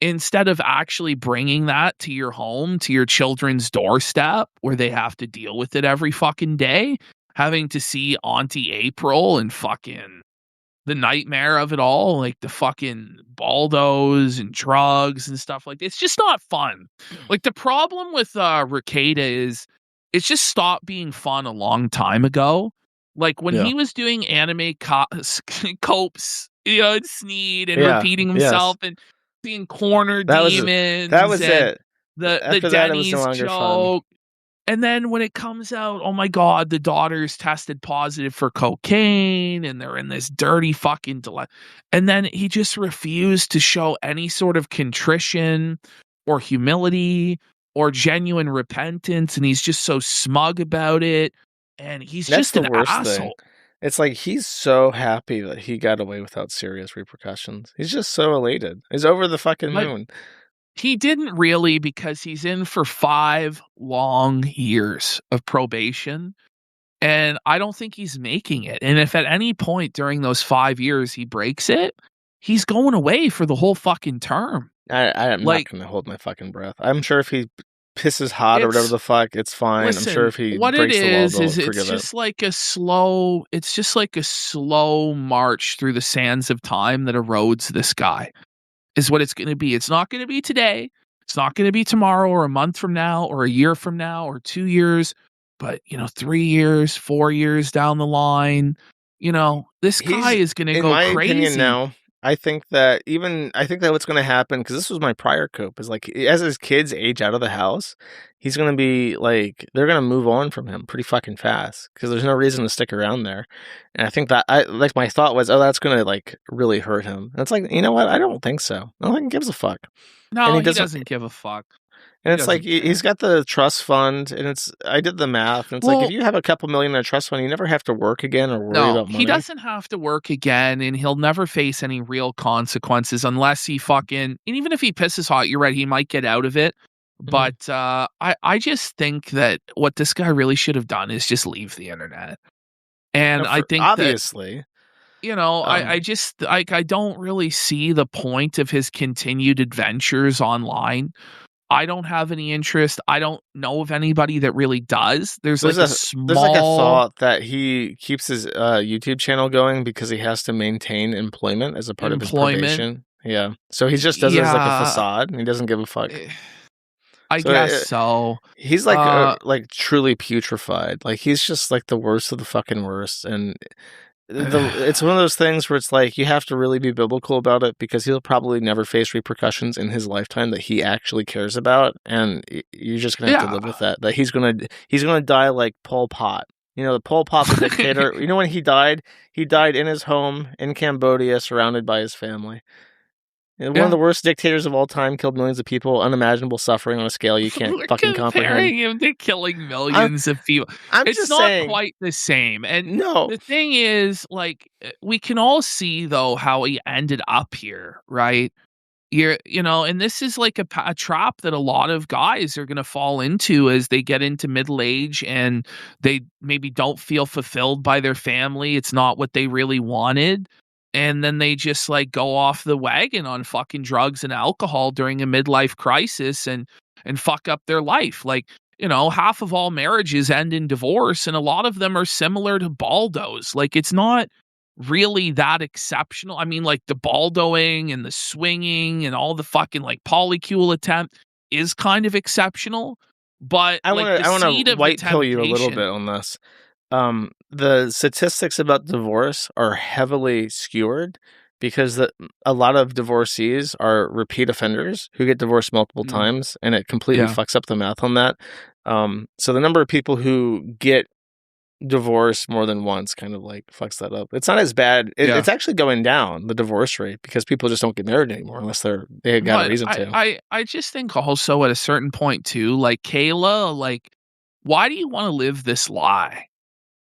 Instead of actually bringing that to your home, to your children's doorstep, where they have to deal with it every fucking day, having to see Auntie April and fucking the nightmare of it all, like the fucking baldos and drugs and stuff like that. It's just not fun. Like, the problem with Ricada is it's just stopped being fun a long time ago. Like, when he was doing anime copes, and Sneed and repeating himself and being corner demons. That was it. The Denny's joke. Fun. And then when it comes out, oh my God, the daughters tested positive for cocaine and they're in this dirty fucking dilemma. And then he just refused to show any sort of contrition or humility or genuine repentance. And he's just so smug about it. And he's just an asshole. Thing. It's like he's so happy that he got away without serious repercussions. He's just so elated. He's over the fucking moon. He didn't really, because he's in for 5 long years of probation. And I don't think he's making it. And if at any point during those 5 years he breaks it, he's going away for the whole fucking term. I'm not going to hold my fucking breath. I'm sure if he pisses hot or whatever the fuck, it's fine. Listen, I'm sure if he what breaks it the law, is they'll it's forgive just it. like it's just like a slow march through the sands of time that erodes this guy, is what it's going to be. It's not going to be today. It's not going to be tomorrow or a month from now or a year from now or 2 years, but 3 years, 4 years down the line, this guy is going to go my crazy. Opinion now, I think that what's going to happen, because this was my prior cope, is like as his kids age out of the house, he's going to be like, they're going to move on from him pretty fucking fast because there's no reason to stick around there. And I think that my thought was, that's going to like really hurt him. And it's like, you know what? I don't think so. I don't think he gives a fuck. No, he doesn't give a fuck. And it's like, he's got the trust fund, and I did the math, and it's like, if you have a couple million in a trust fund, you never have to work again or worry about money. He doesn't have to work again, and he'll never face any real consequences unless he and even if he pisses hot, you're right, he might get out of it. But I just think that what this guy really should have done is just leave the internet. And I think obviously, I just I don't really see the point of his continued adventures online I don't have any interest. I don't know of anybody that really does. There's like a small. There's like a thought that he keeps his YouTube channel going because he has to maintain employment as a part of his probation. Yeah, so he just does it as like a facade, and he doesn't give a fuck. I guess so. He's like truly putrefied. Like he's just like the worst of the fucking worst, and it's one of those things where it's like you have to really be biblical about it because he'll probably never face repercussions in his lifetime that he actually cares about, and you're just gonna have to live with that. That he's gonna die like Pol Pot. You know, the Pol Pot, the dictator. You know when he died in his home in Cambodia, surrounded by his family. One of the worst dictators of all time, killed millions of people, unimaginable suffering on a scale you can't fucking comprehend. Comparing him to killing millions of people. It's not saying, quite the same. And the thing is, like, we can all see, though, how he ended up here, right? You know, and this is like a trap that a lot of guys are going to fall into as they get into middle age and they maybe don't feel fulfilled by their family. It's not what they really wanted. And then they just like go off the wagon on fucking drugs and alcohol during a midlife crisis and fuck up their life. Like, you know, half of all marriages end in divorce, and a lot of them are similar to Baldo's. Like, it's not really that exceptional. I mean, like the Baldoing and the swinging and all the fucking like polycule attempt is kind of exceptional. But I want to white pill you a little bit on this. The statistics about divorce are heavily skewered because a lot of divorcees are repeat offenders who get divorced multiple times, and it completely fucks up the math on that. So the number of people who get divorced more than once kind of like fucks that up. It's not as bad. It's actually going down, the divorce rate, because people just don't get married anymore unless they got a reason to. I just think also at a certain point too, like Kayla, like, why do you want to live this lie?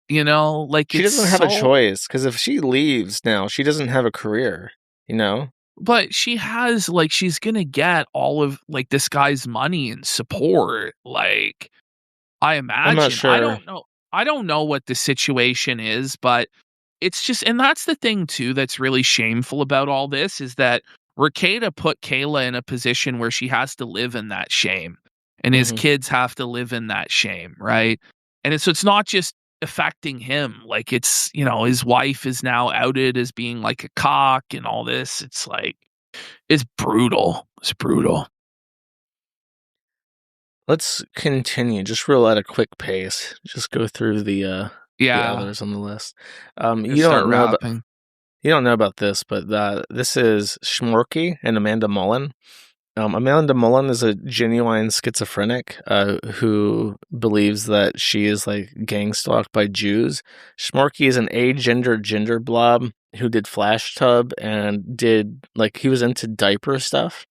You know, like she doesn't have a choice, because if she leaves now, she doesn't have a career, you know? But she has, like, she's gonna get all of like this guy's money and support. Like, I imagine. I'm not sure. I don't know what the situation is, but it's just, and that's the thing too that's really shameful about all this is that Rekieta put Kayla in a position where she has to live in that shame, and his kids have to live in that shame, right? And so it's not just affecting him, like, it's, you know, his wife is now outed as being like a cock and all this. It's like, it's brutal. Let's continue just real at a quick pace, just go through the others on the list. You don't know about this, but this is Schmorky and Amanda Mullen. Amanda Mullen is a genuine schizophrenic who believes that she is like gang stalked by Jews. Schmorky is an agender gender blob who did Flash Tub and he was into diaper stuff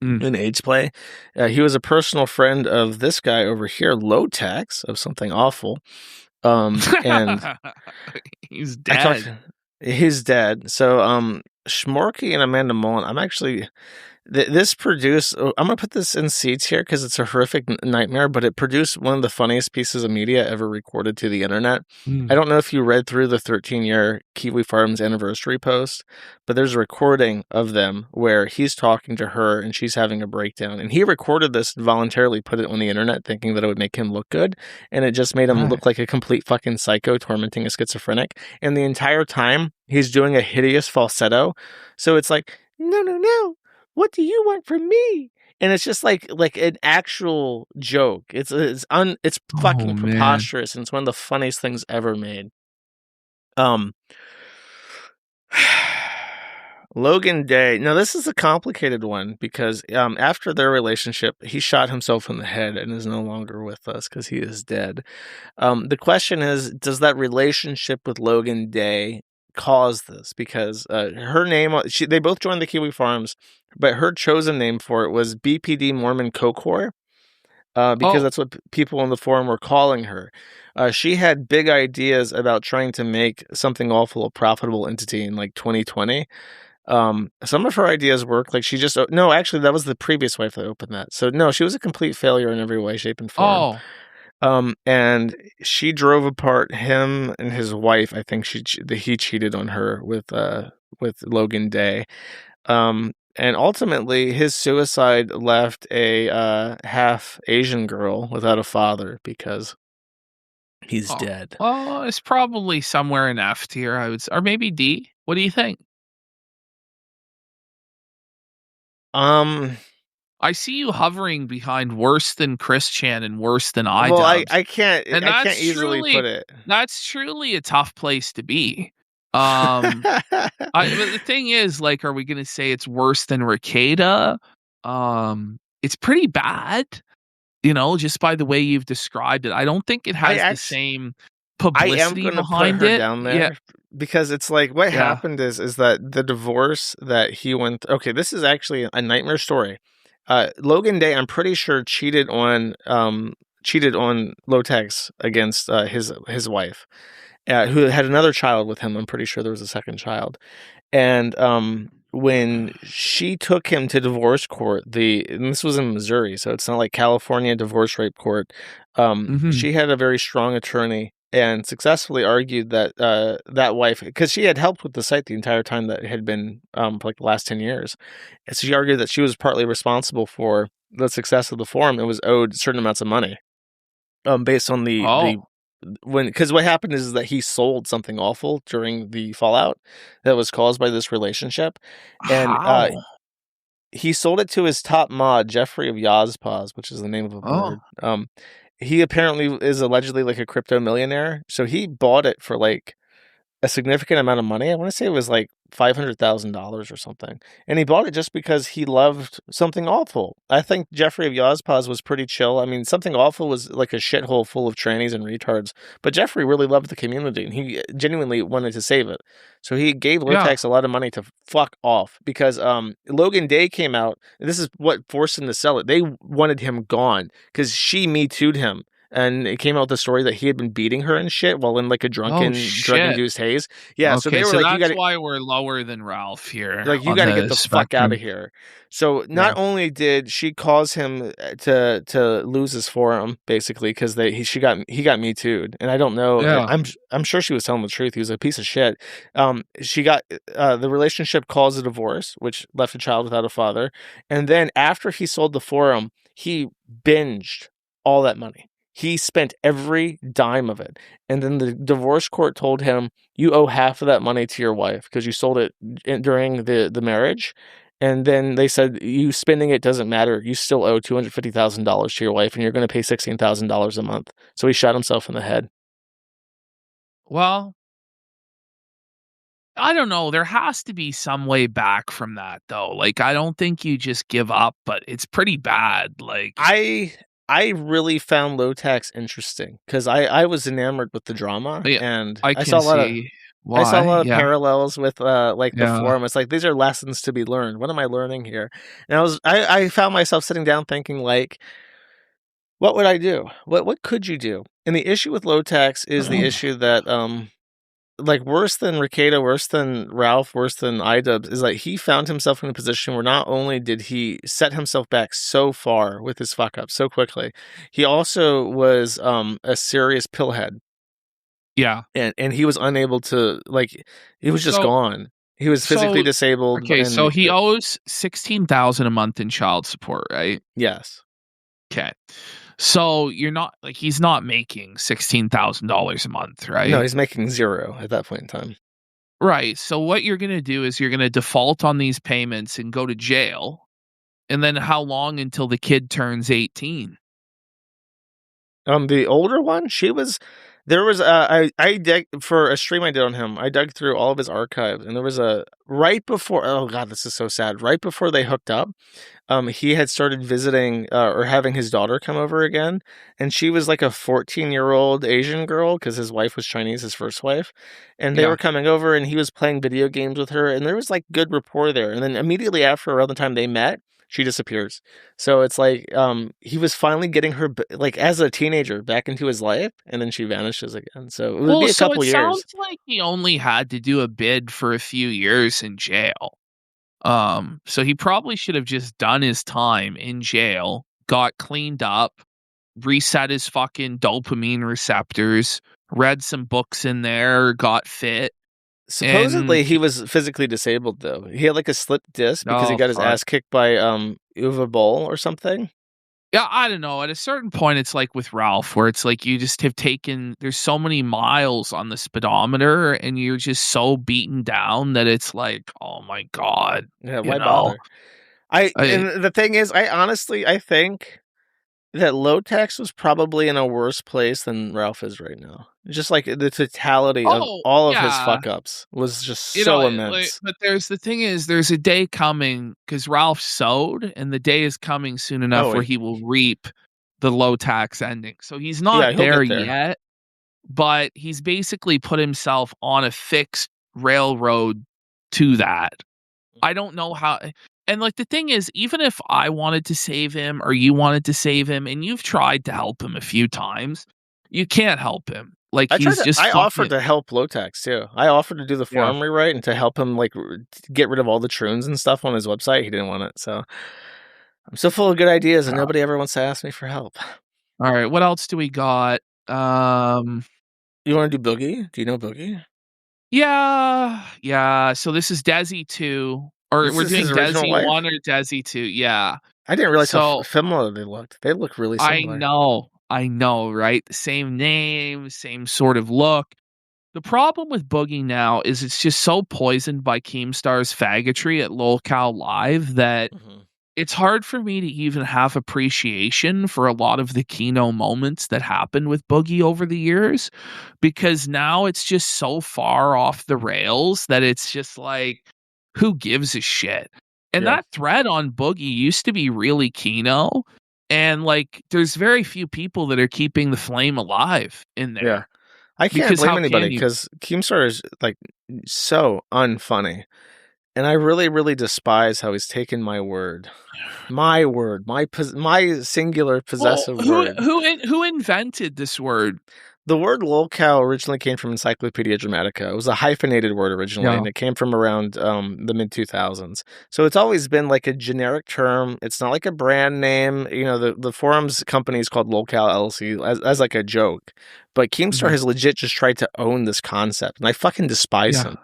in age play. He was a personal friend of this guy over here, Low Tax, of Something Awful. And he's dead. He's dead. So Schmorky and Amanda Mullen, I'm actually... This produced... I'm going to put this in seats here because it's a horrific nightmare, but it produced one of the funniest pieces of media ever recorded to the internet. I don't know if you read through the 13-year Kiwi Farms anniversary post, but there's a recording of them where he's talking to her and she's having a breakdown. And he recorded this and voluntarily put it on the internet thinking that it would make him look good. And it just made him look like a complete fucking psycho tormenting a schizophrenic. And the entire time, he's doing a hideous falsetto. So it's like, no. What do you want from me? And it's just like an actual joke. It's fucking preposterous, and it's one of the funniest things ever made. Logan Day. Now this is a complicated one because after their relationship, he shot himself in the head and is no longer with us because he is dead. The question is, does that relationship with Logan Day cause this? Because her name, they both joined the Kiwi Farms, but her chosen name for it was BPD Mormon Kokor, because that's what people on the forum were calling her. She had big ideas about trying to make Something Awful a profitable entity in like 2020. Some of her ideas worked. Like actually that was the previous wife that opened that. So no, she was a complete failure in every way, shape, and form. And she drove apart him and his wife. I think he cheated on her with Logan Day. And ultimately, his suicide left a half Asian girl without a father because he's dead. Well, it's probably somewhere in F tier, I would say, or maybe D. What do you think? I see you hovering behind worse than Chris Chan and worse than iDubbbz. Well, I can't and I can't easily put it. That's truly a tough place to be. But the thing is, like, are we going to say it's worse than Ricada? It's pretty bad, just by the way you've described it. I don't think it has the same publicity behind put her it. down there because it's like what happened is that the divorce that he went. Okay, this is actually a nightmare story. Logan Day, I'm pretty sure cheated on Lolcow against his wife, who had another child with him. I'm pretty sure there was a second child, and when she took him to divorce court, and this was in Missouri, so it's not like California divorce rape court. She had a very strong attorney and successfully argued that that wife, because she had helped with the site the entire time that it had been for like the last 10 years. And so she argued that she was partly responsible for the success of the forum and was owed certain amounts of money based on because what happened is that he sold something awful during the fallout that was caused by this relationship. And he sold it to his top mod, Jeffrey of Yazpaz, which is the name of a board. He apparently is allegedly like a crypto millionaire. So he bought it for like a significant amount of money. I want to say it was like $500,000 or something. And he bought it just because he loved Something Awful. I think Jeffrey of Yazpaz was pretty chill. I mean, Something Awful was like a shithole full of trannies and retards, but Jeffrey really loved the community and he genuinely wanted to save it. So he gave Lolcow a lot of money to fuck off because Logan Day came out. And this is what forced him to sell it. They wanted him gone because she Me Too'd him. And it came out the story that he had been beating her and shit while in like a drug-induced haze. Yeah, so they were like, that's why we're lower than Ralph here. Like, you got to get the fuck out of here. So not only did she cause him to lose his forum, basically, because he got Me Too'd, and I don't know. Yeah. I'm sure she was telling the truth. He was a piece of shit. She got the relationship caused a divorce, which left a child without a father, and then after he sold the forum, he binged all that money. He spent every dime of it. And then the divorce court told him, you owe half of that money to your wife because you sold it during the marriage. And then they said, you spending it doesn't matter. You still owe $250,000 to your wife and you're going to pay $16,000 a month. So he shot himself in the head. Well, I don't know. There has to be some way back from that, though. Like, I don't think you just give up, but it's pretty bad. Like, I really found Lolcow interesting because I was enamored with the drama, and I saw a lot of parallels with the forum. It's like these are lessons to be learned. What am I learning here? And I found myself sitting down thinking like, what would I do? What could you do? And the issue with Lolcow is the issue that like worse than Ricada, worse than Ralph, worse than iDubbbz is like he found himself in a position where not only did he set himself back so far with his fuck up so quickly, he also was a serious pillhead. Yeah. And he was unable to he was just gone. He was physically disabled. Okay, so he owes $16,000 a month in child support, right? Yes. Okay. So you're not he's not making $16,000 a month, right? No, he's making zero at that point in time. Right. So what you're going to do is you're going to default on these payments and go to jail. And then how long until the kid turns 18? The older one, I dug for a stream I did on him. I dug through all of his archives, and there was right before. Oh god, this is so sad. Right before they hooked up, he had started visiting or having his daughter come over again, and she was like a 14-year-old Asian girl because his wife was Chinese, his first wife, and they were coming over, and he was playing video games with her, and there was like good rapport there. And then immediately after, around the time they met, she disappears. So it's like he was finally getting her like as a teenager back into his life, and then she vanishes again. So it would be a couple years. Sounds like he only had to do a bid for a few years in jail. So he probably should have just done his time in jail, got cleaned up, reset his fucking dopamine receptors, read some books in there, got fit, Supposedly he was physically disabled though. He had like a slipped disc because he got his ass kicked by Uwe Boll or something. Yeah, I don't know. At a certain point, it's like with Ralph, where it's like you just have taken. There's so many miles on the speedometer, and you're just so beaten down that it's like, oh my god. Yeah, why bother? And the thing is, I think that Lotex was probably in a worse place than Ralph is right now. Just like the totality of all of his fuck ups was just so immense. But there's a day coming because Ralph sowed, and the day is coming soon enough where he will reap the low tax ending. So he's not there yet, but he's basically put himself on a fixed railroad to that. I don't know how. And like the thing is, even if I wanted to save him or you wanted to save him, and you've tried to help him a few times, you can't help him. Like I offered to help Lotex too. I offered to do the forum rewrite and to help him like get rid of all the troons and stuff on his website. He didn't want it, so I'm so full of good ideas, and nobody ever wants to ask me for help. All right, what else do we got? You want to do Boogie? Do you know Boogie? Yeah. So this is Desi 2, or we're doing Desi 1 or Desi 2. Yeah. I didn't realize how similar they looked. They look really similar. I know, right? The same name, same sort of look. The problem with Boogie now is it's just so poisoned by Keemstar's faggotry at Lolcow Live that it's hard for me to even have appreciation for a lot of the Kino moments that happened with Boogie over the years, because now it's just so far off the rails that it's just like, who gives a shit? And that thread on Boogie used to be really Kino. And like, there's very few people that are keeping the flame alive in there. Yeah, I can't blame anybody because Keemstar is like so unfunny, and I really, really despise how he's taken my word, my singular possessive word. Who invented this word? The word Lolcow originally came from Encyclopedia Dramatica. It was a hyphenated word originally, and it came from around the mid-2000s. So it's always been like a generic term. It's not like a brand name. You know, the forums company is called Lolcow LLC as like a joke. But Keemstar has legit just tried to own this concept, and I fucking despise him.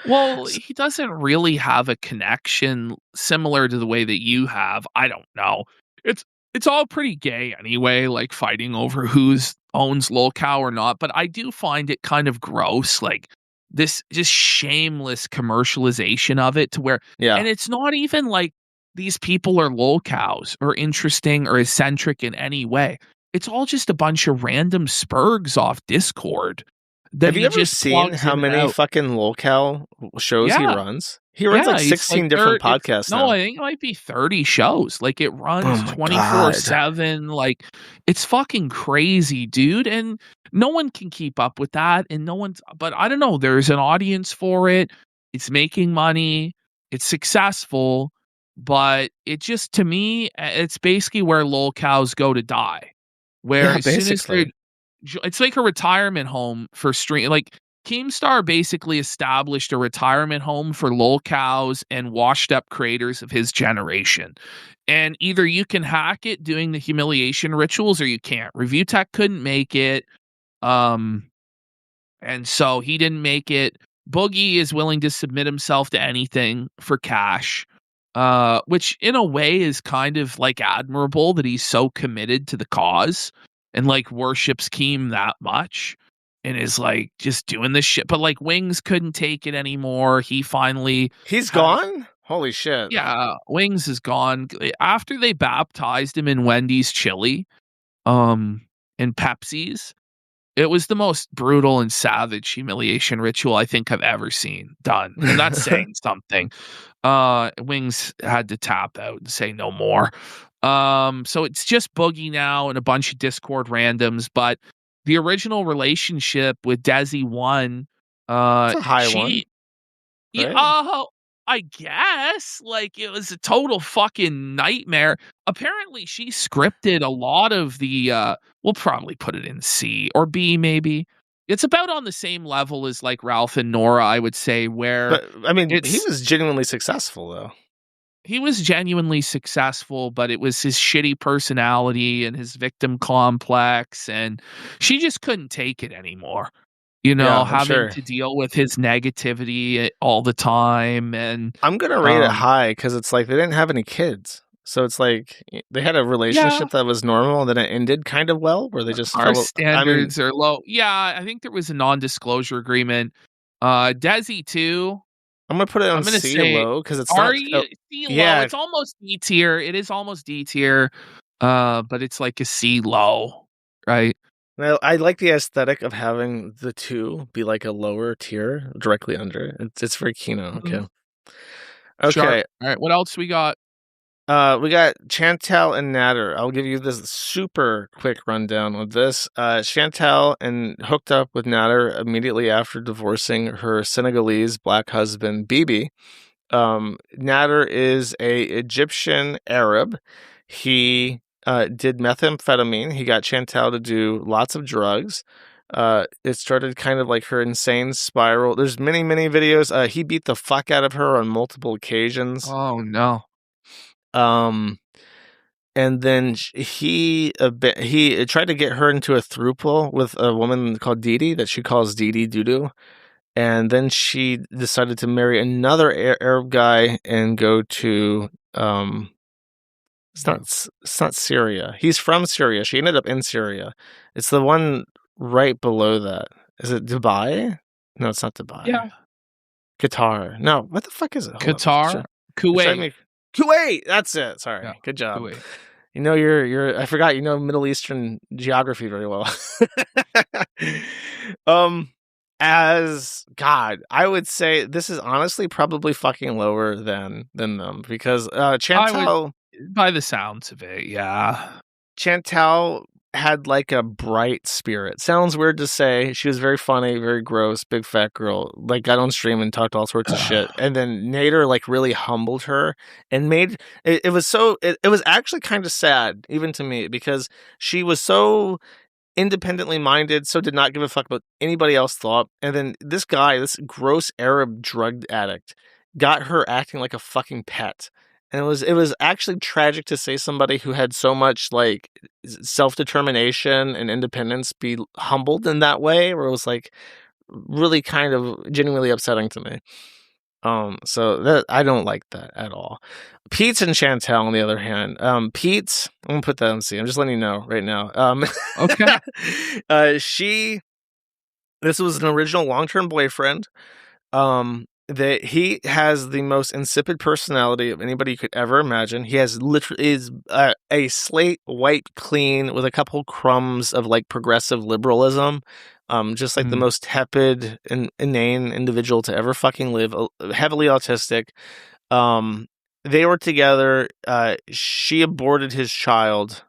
Well, he doesn't really have a connection similar to the way that you have. I don't know. It's all pretty gay anyway, like fighting over who's owns Lolcow or not. But I do find it kind of gross, like this just shameless commercialization of it to where, and it's not even like these people are Lolcows or interesting or eccentric in any way. It's all just a bunch of random spurgs off Discord. Have you ever seen how many fucking Lolcow shows he runs? He runs like 16 different podcasts now. No, I think it might be 30 shows. Like it runs 24/7. Like it's fucking crazy, dude. And no one can keep up with that. And but I don't know. There's an audience for it. It's making money. It's successful. But it just, to me, it's basically where Lolcows go to die. Where as soon as it's like a retirement home for stream. Like Keemstar basically established a retirement home for Lolcows and washed up creators of his generation. And either you can hack it doing the humiliation rituals or you can't. Review Tech couldn't make it. And so he didn't make it. Boogie is willing to submit himself to anything for cash. Which in a way is kind of like admirable that he's so committed to the cause and like worships Keem that much and is like just doing this shit. But like Wings couldn't take it anymore. He's gone? Holy shit. Yeah, Wings is gone. After they baptized him in Wendy's chili, and Pepsi's, it was the most brutal and savage humiliation ritual I think I've ever seen done. And that's saying something. Wings had to tap out and say no more. So it's just Boogie now and a bunch of Discord randoms, but the original relationship with Desi 1, it's a high one. Yeah, I guess. Like, it was a total fucking nightmare. Apparently, she scripted a lot of the, we'll probably put it in C or B, maybe. It's about on the same level as, like, Ralph and Nora, I would say, where... But, I mean, he was genuinely successful, though. He was genuinely successful, but it was his shitty personality and his victim complex, and she just couldn't take it anymore. having to deal with his negativity all the time. And I'm gonna rate it high because it's like they didn't have any kids, so it's like they had a relationship that was normal, and then it ended kind of well, where they just our standards are low. Yeah, I think there was a non-disclosure agreement. Desi too. I'm gonna put it on C low because it's not. C low. It's almost D tier. It is almost D tier, but it's like a C low, right? I like the aesthetic of having the two be like a lower tier directly under. It's very Kino. Okay. Okay. Sharp. All right. What else we got? We got Chantal and Nader. I'll give you this super quick rundown of this. Chantal hooked up with Nader immediately after divorcing her Senegalese black husband, Bibi. Nader is a Egyptian Arab. He did methamphetamine. He got Chantal to do lots of drugs. It started kind of like her insane spiral. There's many videos. He beat the fuck out of her on multiple occasions. Oh no. And then he tried to get her into a throuple with a woman called Didi that she calls Didi Dudu. And then she decided to marry another Arab guy and go to it's not Syria. He's from Syria. She ended up in Syria. It's the one right below that. Is it Dubai? No, it's not Dubai. Yeah. Qatar. No, what the fuck is it? Qatar? Kuwait. Kuwait. That's it. Sorry. Yeah, good job. Kuwait. You know, you're. I forgot. You know Middle Eastern geography very well. As God, I would say this is honestly probably fucking lower than them because Chantal, by the sounds of it, yeah. Chantal had like a bright spirit. Sounds weird to say. She was very funny, very gross, big fat girl. Like got on stream and talked all sorts of shit. And then Nader like really humbled her and made it. It was actually kind of sad, even to me, because she was so independently minded, so did not give a fuck about anybody else thought. And then this guy, this gross Arab drug addict, got her acting like a fucking pet. And it was actually tragic to see somebody who had so much like self-determination and independence be humbled in that way, where it was like really kind of genuinely upsetting to me. So that I don't like that at all. Pete's and Chantal, on the other hand, Pete's, I'm gonna put that on C. I'm just letting you know right now. Okay. This was an original long-term boyfriend. That he has the most insipid personality of anybody you could ever imagine. He has literally a slate white clean with a couple crumbs of like progressive liberalism. Just like the most tepid and inane individual to ever fucking live. Heavily autistic. They were together. She aborted his child,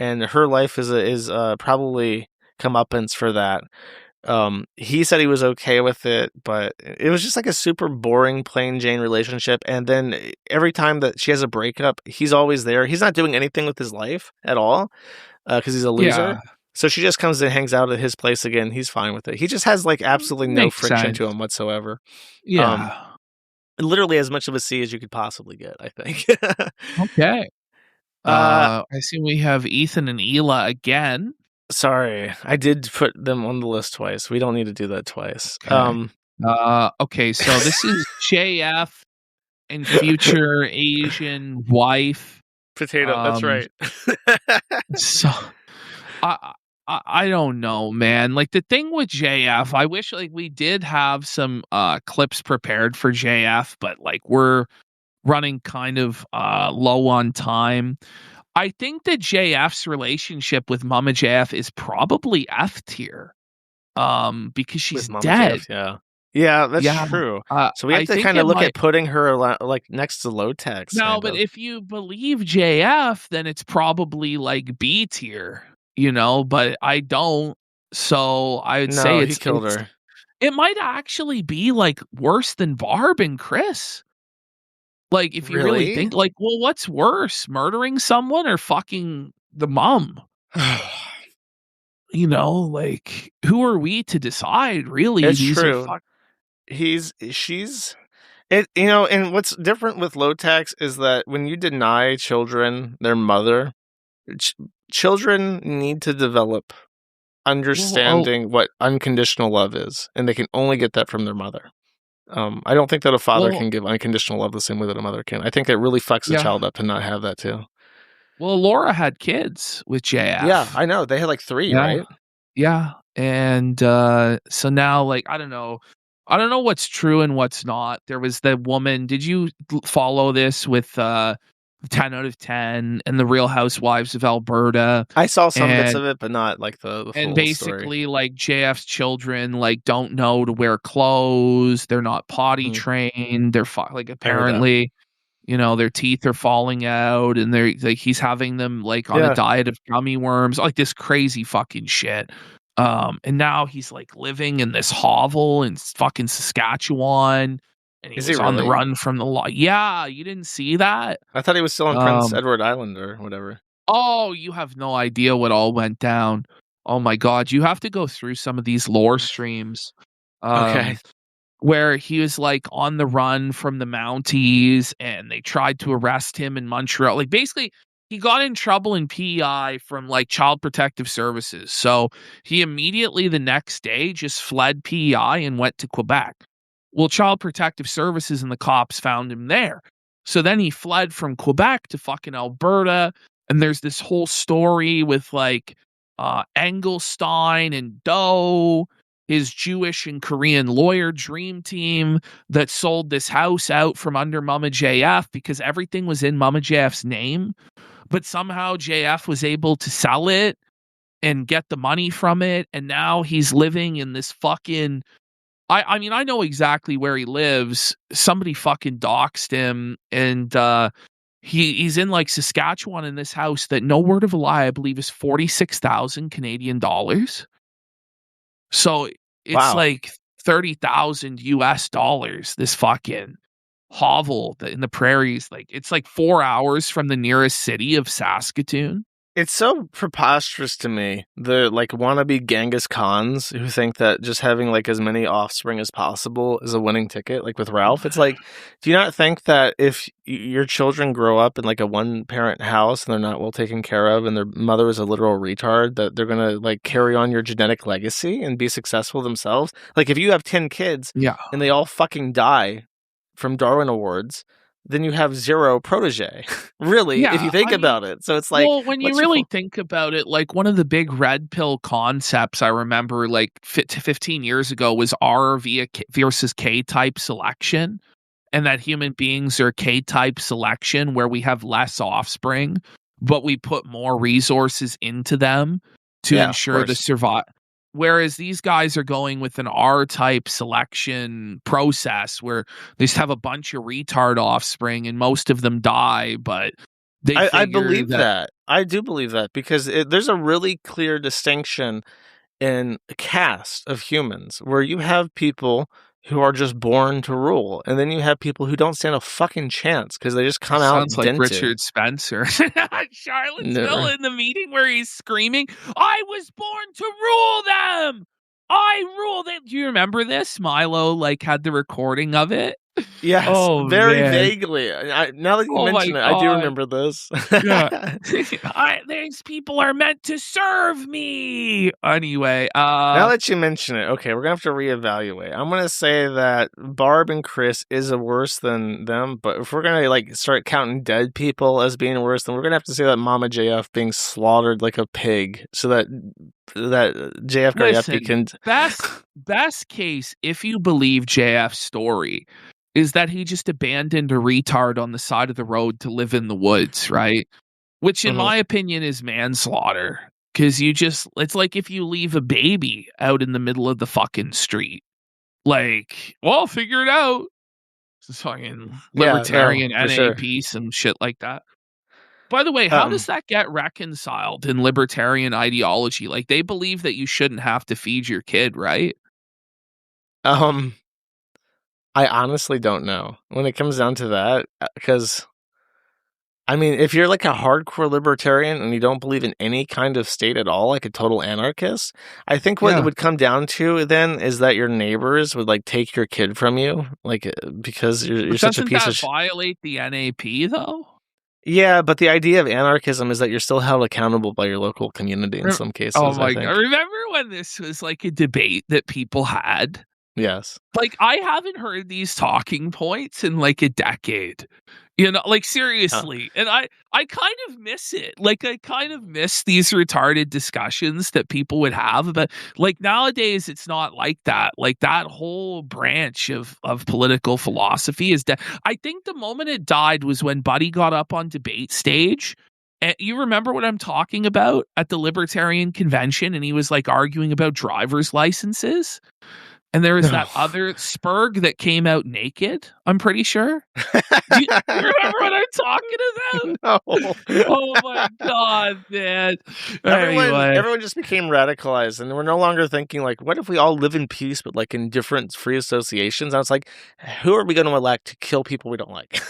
and her life is probably comeuppance for that. He said he was okay with it, but it was just like a super boring, plain Jane relationship. And then every time that she has a breakup, he's always there. He's not doing anything with his life at all because he's a loser. Yeah. So she just comes and hangs out at his place again. He's fine with it. He just has like absolutely no friction to him whatsoever. Yeah. Literally as much of a C as you could possibly get, I think. Okay. I see we have Ethan and Hila again. Sorry, I did put them on the list twice. We don't need to do that twice. Okay, okay, so this is JF and future Asian wife. Potato, that's right. So, I don't know, man. Like the thing with JF, I wish like we did have some clips prepared for JF, but like we're running kind of low on time. I think that JF's relationship with Mama JF is probably F tier, because she's dead. JF, yeah, that's true. So we have to kind of look at putting her like next to low tech. No, but if you believe JF, then it's probably like B tier, you know. But I don't, so I would say he killed her. It might actually be like worse than Barb and Chris. Like, if you really think, like, well, what's worse, murdering someone or fucking the mom? You know, like, who are we to decide? Really, it's true. She's. It, you know, and what's different with low tax is that when you deny children their mother, children need to develop understanding what unconditional love is, and they can only get that from their mother. I don't think that a father can give unconditional love the same way that a mother can. I think it really fucks the child up to not have that too. Well, Laura had kids with JF. Yeah, I know. They had like 3, right? Yeah. And so now, like, I don't know what's true and what's not. There was the woman. Did you follow this with 10 out of 10 and the Real Housewives of Alberta? I saw some bits of it, but not like the full and basically, story. like, JF's children like don't know to wear clothes. They're not potty trained. They're like apparently, you know, their teeth are falling out, and they're like he's having them like on a diet of gummy worms, like this crazy fucking shit. And now he's like living in this hovel in fucking Saskatchewan, and he was on the run from the law. Yeah, you didn't see that? I thought he was still on Prince Edward Island or whatever. Oh, you have no idea what all went down. Oh my God, you have to go through some of these lore streams. Okay. Where he was like on the run from the Mounties, and they tried to arrest him in Montreal. Like basically, he got in trouble in PEI from like Child Protective Services. So he immediately the next day just fled PEI and went to Quebec. Well, Child Protective Services and the cops found him there. So then he fled from Quebec to fucking Alberta. And there's this whole story with like Engelstein and Doe, his Jewish and Korean lawyer dream team that sold this house out from under Mama JF because everything was in Mama JF's name. But somehow JF was able to sell it and get the money from it. And now he's living in this fucking... I mean, I know exactly where he lives. Somebody fucking doxed him. And he's in like Saskatchewan in this house that, no word of a lie, I believe is 46,000 Canadian dollars. So it's like 30,000 US dollars, this fucking hovel in the prairies. Like it's like 4 hours from the nearest city of Saskatoon. It's so preposterous to me. The like wannabe Genghis Khans who think that just having like as many offspring as possible is a winning ticket. Like with Ralph, it's like, do you not think that if your children grow up in like a one-parent house and they're not well taken care of, and their mother is a literal retard, that they're gonna like carry on your genetic legacy and be successful themselves? Like if you have 10 kids, and they all fucking die from Darwin Awards, then you have 0 protege, really, if you think about it. So it's like... Well, when you really think about it, like one of the big red pill concepts I remember like 15 years ago was R versus K-type selection, and that human beings are K-type selection where we have less offspring, but we put more resources into them to ensure the survival. Whereas these guys are going with an R-type selection process where they just have a bunch of retard offspring and most of them die, but I believe that. I do believe that because there's a really clear distinction in a caste of humans where you have people who are just born to rule, and then you have people who don't stand a fucking chance because they just come out Sounds like Richard Spencer. Charlotte's still in the meeting where he's screaming, "I was born to rule them! I rule them!" Do you remember this? Milo like had the recording of it. Yes, very vaguely. Now that you mention it, I do remember this. These people are meant to serve me. Anyway, now that you mention it, okay, we're gonna have to reevaluate. I'm gonna say that Barb and Chris is worse than them, but if we're gonna like start counting dead people as being worse, then we're gonna have to say that Mama JF being slaughtered like a pig, so that JF Garyepi can... Best case, if you believe JF's story, is that he just abandoned a retard on the side of the road to live in the woods, right? Which, in my opinion, is manslaughter. Because it's like if you leave a baby out in the middle of the fucking street. Like, well, figure it out. It's fucking libertarian NAP, some shit like that. By the way, how does that get reconciled in libertarian ideology? Like, they believe that you shouldn't have to feed your kid, right? I honestly don't know when it comes down to that, because, I mean, if you're like a hardcore libertarian and you don't believe in any kind of state at all, like a total anarchist, I think what it would come down to then is that your neighbors would like take your kid from you, like because you're such a piece of... Doesn't that violate the NAP though? Yeah, but the idea of anarchism is that you're still held accountable by your local community in some cases. Oh my God. Remember when this was like a debate that people had? Yes. Like, I haven't heard these talking points in like a decade. You know, like seriously. And I kind of miss it. Like, I kind of miss these retarded discussions that people would have. But like nowadays, it's not like that. Like that whole branch of political philosophy is dead. I think the moment it died was when Buddy got up on debate stage. And you remember what I'm talking about at the Libertarian Convention? And he was like arguing about driver's licenses. And there was that other Spurg that came out naked, I'm pretty sure. Do you remember what I'm talking about? No. Oh my God, man. Everyone just became radicalized, and we're no longer thinking like, what if we all live in peace, but like in different free associations? And it's like, who are we going to elect to kill people we don't like?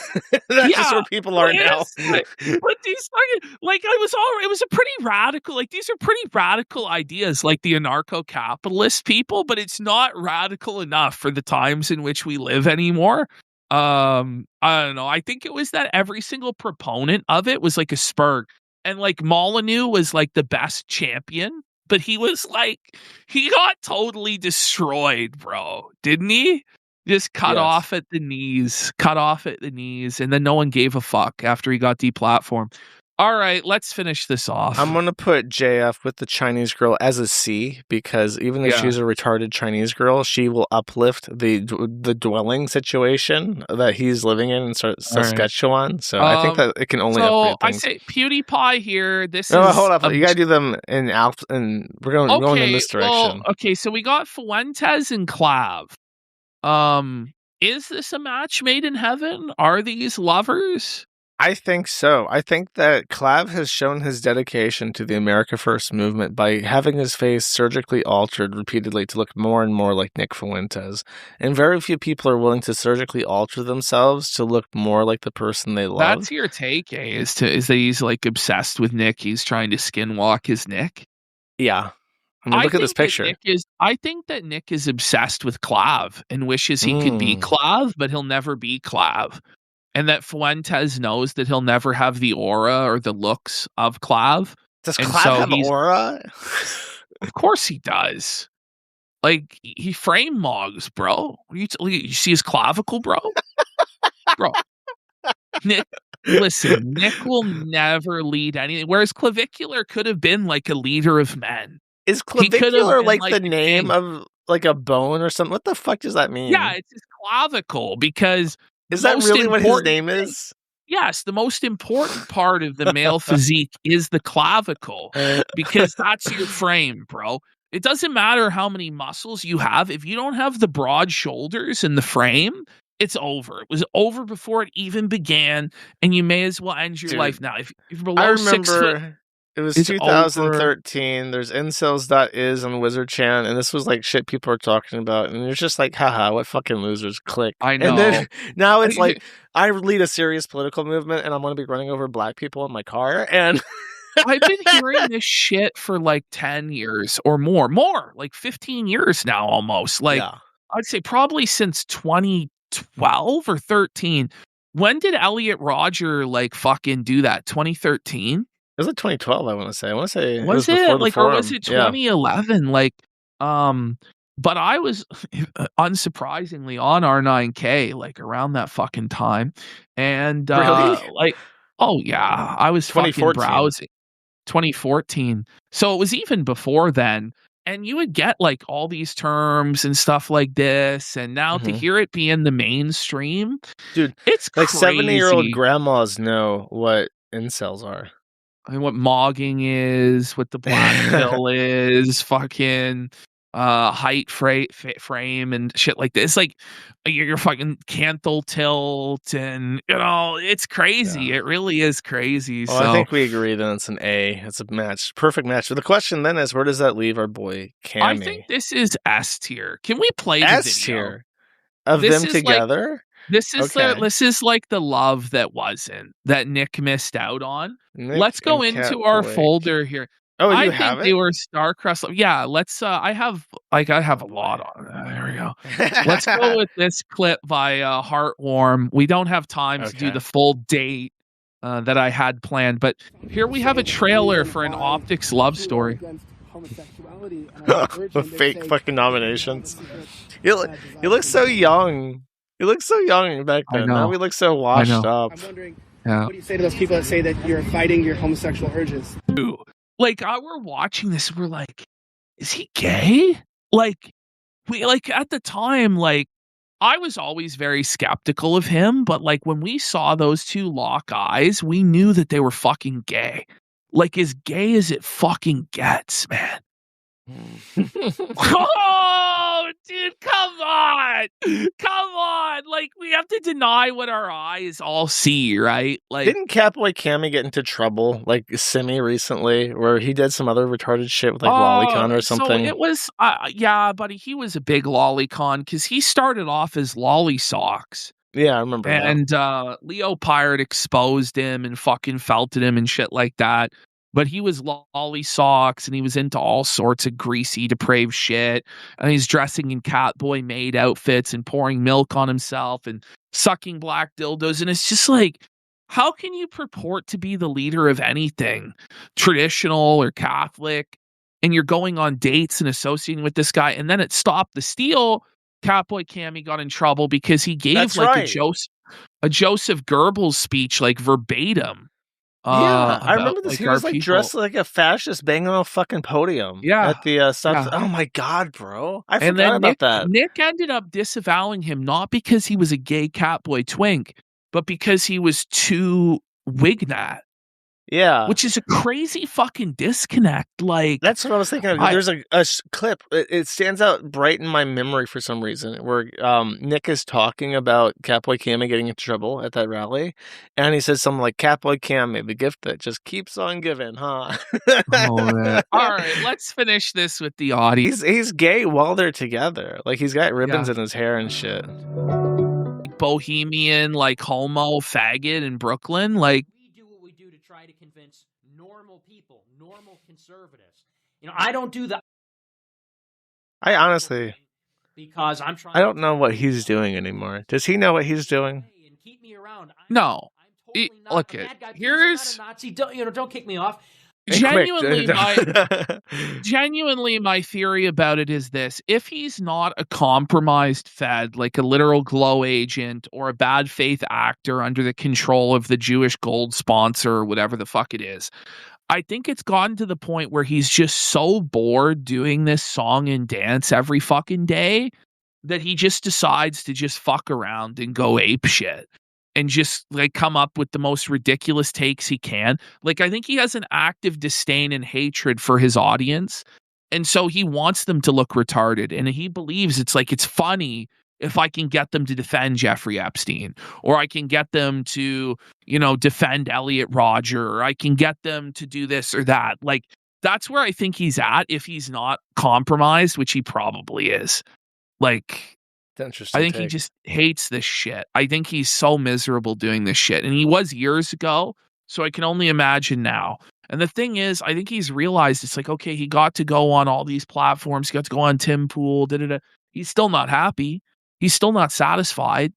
That's just where people are now. But these fucking, like, it was a pretty radical, like, these are pretty radical ideas, like the anarcho-capitalist people, but it's not radical enough for the times in which we live anymore. I don't know. I think it was that every single proponent of it was like a Spurg, and like Molyneux was like the best champion, but he was like, he got totally destroyed, bro, didn't he? Just cut off at the knees, and then no one gave a fuck after he got deplatformed. All right, let's finish this off. I'm going to put JF with the Chinese girl as a C, because even if she's a retarded Chinese girl, she will uplift the dwelling situation that he's living in Saskatchewan. Right. So I think that it can only upgrade things. I say PewDiePie here. This no, is... hold up. You got to do them in Alps, and we're going in this direction. Well, okay, so we got Fuentes and Clav. Is this a match made in heaven? Are these lovers? I think so. I think that Clav has shown his dedication to the America First movement by having his face surgically altered repeatedly to look more and more like Nick Fuentes. And very few people are willing to surgically alter themselves to look more like the person they love. That's your take, eh? Is that he's like obsessed with Nick? He's trying to skinwalk his Nick? Yeah. I mean, look at this picture. I think that Nick is obsessed with Clav and wishes he could be Clav, but he'll never be Clav. And that Fuentes knows that he'll never have the aura or the looks of Clav. Does Clav have aura? Of course he does. Like, he frame mogs, bro. You see his clavicle, bro? Bro. Nick will never lead anything. Whereas Clavicular could have been like a leader of men. Is clavicular like the name of like a bone or something? What the fuck does that mean? Yeah, it's his clavicle, because... Is that really what his name is? Yes, the most important part of the male physique is the clavicle, because that's your frame, bro. It doesn't matter how many muscles you have. If you don't have the broad shoulders in the frame, it's over. It was over before it even began, and you may as well end your life now. If you're below 6 foot... It was 2013. Over. There's incels.is on Wizard Chan, and this was like shit people are talking about, and it's just like, haha, what fucking losers, click. I know. And then now it's like, I lead a serious political movement, and I'm going to be running over black people in my car, and... I've been hearing this shit for like 10 years or more, like 15 years now almost. Like, I'd say probably since 2012 or 13. When did Elliot Rodger like fucking do that? 2013? It was like 2012, I want to say. Was it like, or was it 2011? Yeah. Like, but I was unsurprisingly on R9K like around that fucking time, and really? like, oh yeah, I was fucking browsing. 2014. So it was even before then, and you would get like all these terms and stuff like this, and now to hear it be in the mainstream, dude, it's like crazy. 70-year-old grandmas know what incels are. I mean, what mogging is, what the black pill is, fucking height frame and shit like this. Like, you're fucking canthal tilt, and it's crazy. It really is crazy. Well, so I think we agree then it's an A. It's a match, perfect match. But the question then is, where does that leave our boy Cammy? I think this is S tier. Can we play the S tier of them together? Like, this is like the love that Nick missed out on. Let's go into our folder here. Oh, I have think it? They were Starcrest. Yeah, let's. I have a lot on. There we go. Let's go with this clip by Heartwarm. We don't have time to do the full date that I had planned. But here we have a trailer for an Optics love story. With fake fucking nominations. You look so young. You look so young back then. Now we look so washed up. I'm wondering, Yeah. what do you say to those people that say that you're fighting your homosexual urges? Like, we're watching this, we're like, is he gay? Like, at the time, like, I was always very skeptical of him, but like when we saw those two lock eyes, we knew that they were fucking gay. Like, as gay as it fucking gets, man. Oh, dude, come on. Come on. Like, we have to deny what our eyes all see, right? Like, didn't Catboy Cammy get into trouble, like semi recently, where he did some other retarded shit with like Lolicon or something? So it was, yeah, buddy, he was a big lolicon because he started off as Lolly Socks. Yeah, I remember that. And Leo Pirate exposed him and fucking felted him and shit like that. But he was Lolly Socks and he was into all sorts of greasy, depraved shit. And he's dressing in Catboy maid outfits and pouring milk on himself and sucking black dildos. And it's just like, how can you purport to be the leader of anything, traditional or Catholic, and you're going on dates and associating with this guy? And then at Stop the Steal, Catboy Cammy got in trouble because he gave a Joseph Goebbels speech, like verbatim. Yeah, I remember this. Like, he was like dressed like a fascist, banging on a fucking podium. Yeah, at the stuff. yeah. Oh my god, bro! I forgot about that. Nick ended up disavowing him not because he was a gay Catboy twink, but because he was too Wignat. Yeah, which is a crazy fucking disconnect. Like, that's what I was thinking of. There's a clip. It stands out bright in my memory for some reason, where Nick is talking about Catboy Cammy getting into trouble at that rally, and he says something like, "Catboy Cammy, the gift that just keeps on giving, huh?" Oh, yeah. All right, let's finish this with the audience. He's gay while they're together. Like, he's got ribbons in his hair and shit. Bohemian, like homo faggot in Brooklyn, like. To convince normal people, normal conservatives. You know, I don't do that. I honestly, because I'm trying. I don't know what he's doing anymore. Does he know what he's doing? Keep me around. No. Look, here's Nazi. Don't kick me off. Genuinely, my theory about it is this: if he's not a compromised Fed, like a literal glow agent or a bad faith actor under the control of the Jewish gold sponsor or whatever the fuck it is, I think it's gotten to the point where he's just so bored doing this song and dance every fucking day that he just decides to just fuck around and go ape shit. And just like come up with the most ridiculous takes he can. Like, I think he has an active disdain and hatred for his audience. And so he wants them to look retarded. And he believes it's funny if I can get them to defend Jeffrey Epstein, or I can get them to, defend Elliot Rodger, or I can get them to do this or that. Like, that's where I think he's at if he's not compromised, which he probably is. Like, interesting. I think he just hates this shit. I think he's so miserable doing this shit. And he was years ago, so I can only imagine now. And the thing is, I think he's realized it's like, okay, he got to go on all these platforms. He got to go on Tim Pool. He's still not happy. He's still not satisfied.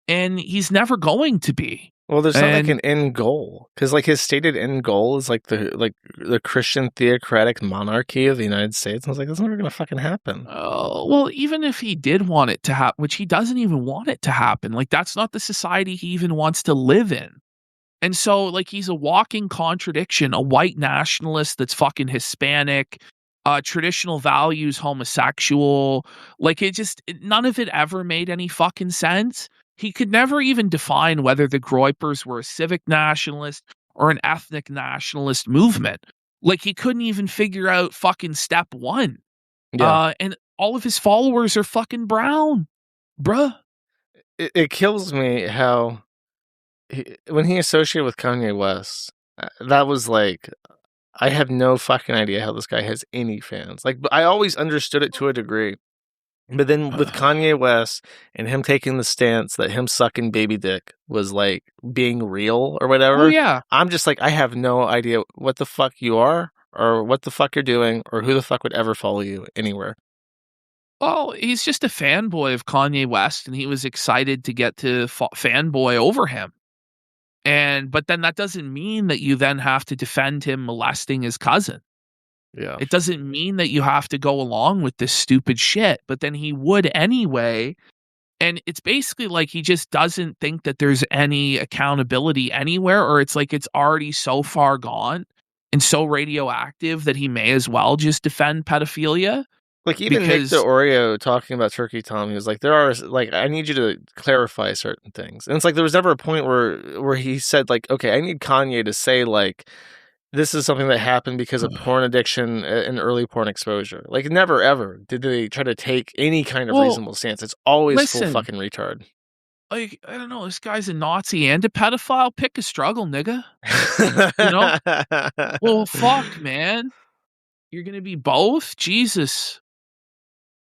And he's never going to be. Well, there's not like an end goal, because like his stated end goal is like the Christian theocratic monarchy of the United States. And I was like, that's never gonna fucking happen. Well, even if he did want it to happen, which he doesn't even want it to happen, like that's not the society he even wants to live in. And so, like, he's a walking contradiction, a white nationalist that's fucking Hispanic, traditional values, homosexual. Like, none of it ever made any fucking sense. He could never even define whether the Groypers were a civic nationalist or an ethnic nationalist movement. Like, he couldn't even figure out fucking step one. Yeah. And all of his followers are fucking brown, bruh. It kills me how when he associated with Kanye West, that was like, I have no fucking idea how this guy has any fans. Like, I always understood it to a degree. But then with Kanye West and him taking the stance that him sucking baby dick was like being real or whatever, oh, yeah. I'm just like, I have no idea what the fuck you are or what the fuck you're doing or who the fuck would ever follow you anywhere. Well, he's just a fanboy of Kanye West, and he was excited to get to fanboy over him. But then that doesn't mean that you then have to defend him molesting his cousin. Yeah. It doesn't mean that you have to go along with this stupid shit, but then he would anyway. And it's basically like he just doesn't think that there's any accountability anywhere, or it's like it's already so far gone and so radioactive that he may as well just defend pedophilia. Like even Nick the Oreo talking about Turkey Tom, he was like, I need you to clarify certain things. And it's like there was never a point where he said like, okay, I need Kanye to say like, this is something that happened because of porn addiction and early porn exposure. Like never ever did they try to take any kind of reasonable stance. It's always full fucking retard. Like, I don't know, this guy's a Nazi and a pedophile. Pick a struggle, nigga. You know? Well, fuck, man. You're gonna be both? Jesus.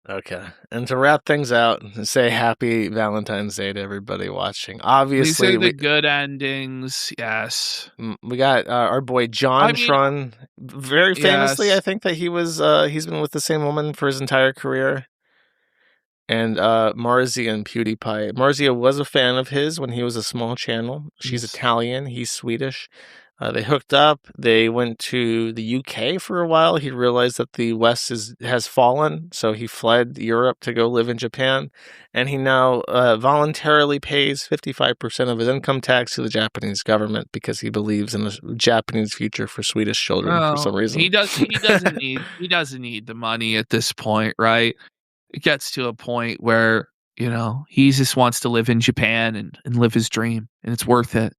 Okay. And to wrap things out, say happy Valentine's Day to everybody watching. Obviously, these are the good endings. Yes. We got our boy John Tron. Very famously, I think that he's been with the same woman for his entire career. And Marzia and PewDiePie. Marzia was a fan of his when he was a small channel. She's Italian. He's Swedish. They hooked up. They went to the UK for a while. He realized that the West has fallen, so he fled Europe to go live in Japan. And he now voluntarily pays 55% of his income tax to the Japanese government because he believes in a Japanese future for Swedish children for some reason. He doesn't need the money at this point, right? It gets to a point where, he just wants to live in Japan and live his dream, and it's worth it.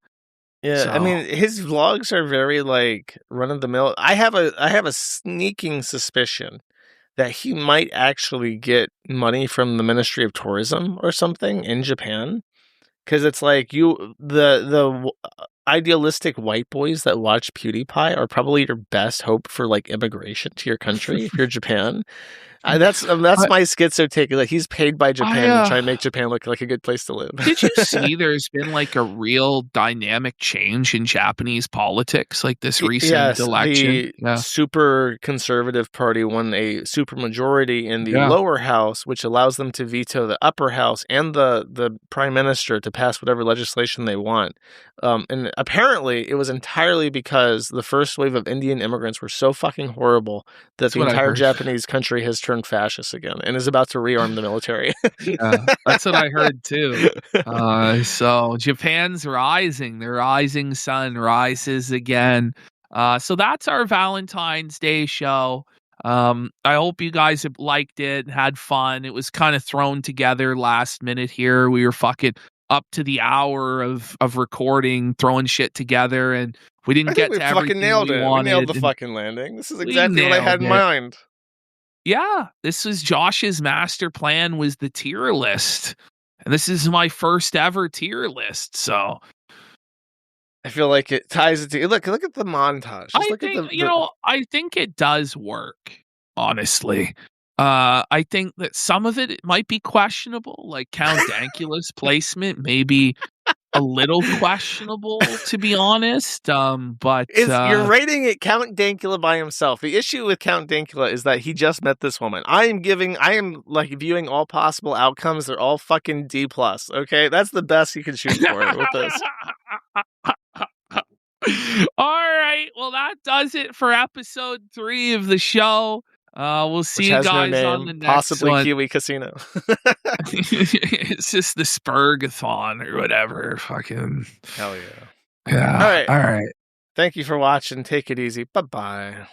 Yeah, so. I mean, his vlogs are very like run of the mill. I have a sneaking suspicion that he might actually get money from the Ministry of Tourism or something in Japan, because it's like the idealistic white boys that watch PewDiePie are probably your best hope for like immigration to your country if you're Japan. That's my schizo take. Like he's paid by Japan to try and make Japan look like a good place to live. Did you see? There's been like a real dynamic change in Japanese politics, like this recent election. The super conservative party won a super majority in the lower house, which allows them to veto the upper house and the prime minister to pass whatever legislation they want. And apparently, it was entirely because the first wave of Indian immigrants were so fucking horrible that the entire Japanese country has turned fascist again and is about to rearm the military. Yeah, that's what I heard too. So Japan's rising. The rising sun rises again. So that's our Valentine's Day show. I hope you guys have liked it, had fun. It was kind of thrown together last minute here. We were fucking up to the hour of recording, throwing shit together, and we didn't get to everything nailed we it. wanted. We nailed the fucking landing. This is exactly what I had in mind. Yeah, this was Josh's master plan, was the tier list. And this is my first ever tier list, so I feel like it ties it to look at the montage. I think it does work, honestly. I think that some of it might be questionable, like Count Dankula's placement maybe a little questionable, to be honest. But you're rating it Count Dankula by himself. The issue with Count Dankula is that he just met this woman. I am like viewing all possible outcomes. They're all fucking D+. Okay, that's the best you can shoot for with this. All right, well that does it for episode 3 of the show. We'll see you guys on the next possibly one. Kiwi Casino. It's just the Spurgathon or whatever. Fucking hell yeah. Yeah. All right. Thank you for watching. Take it easy. Bye-bye.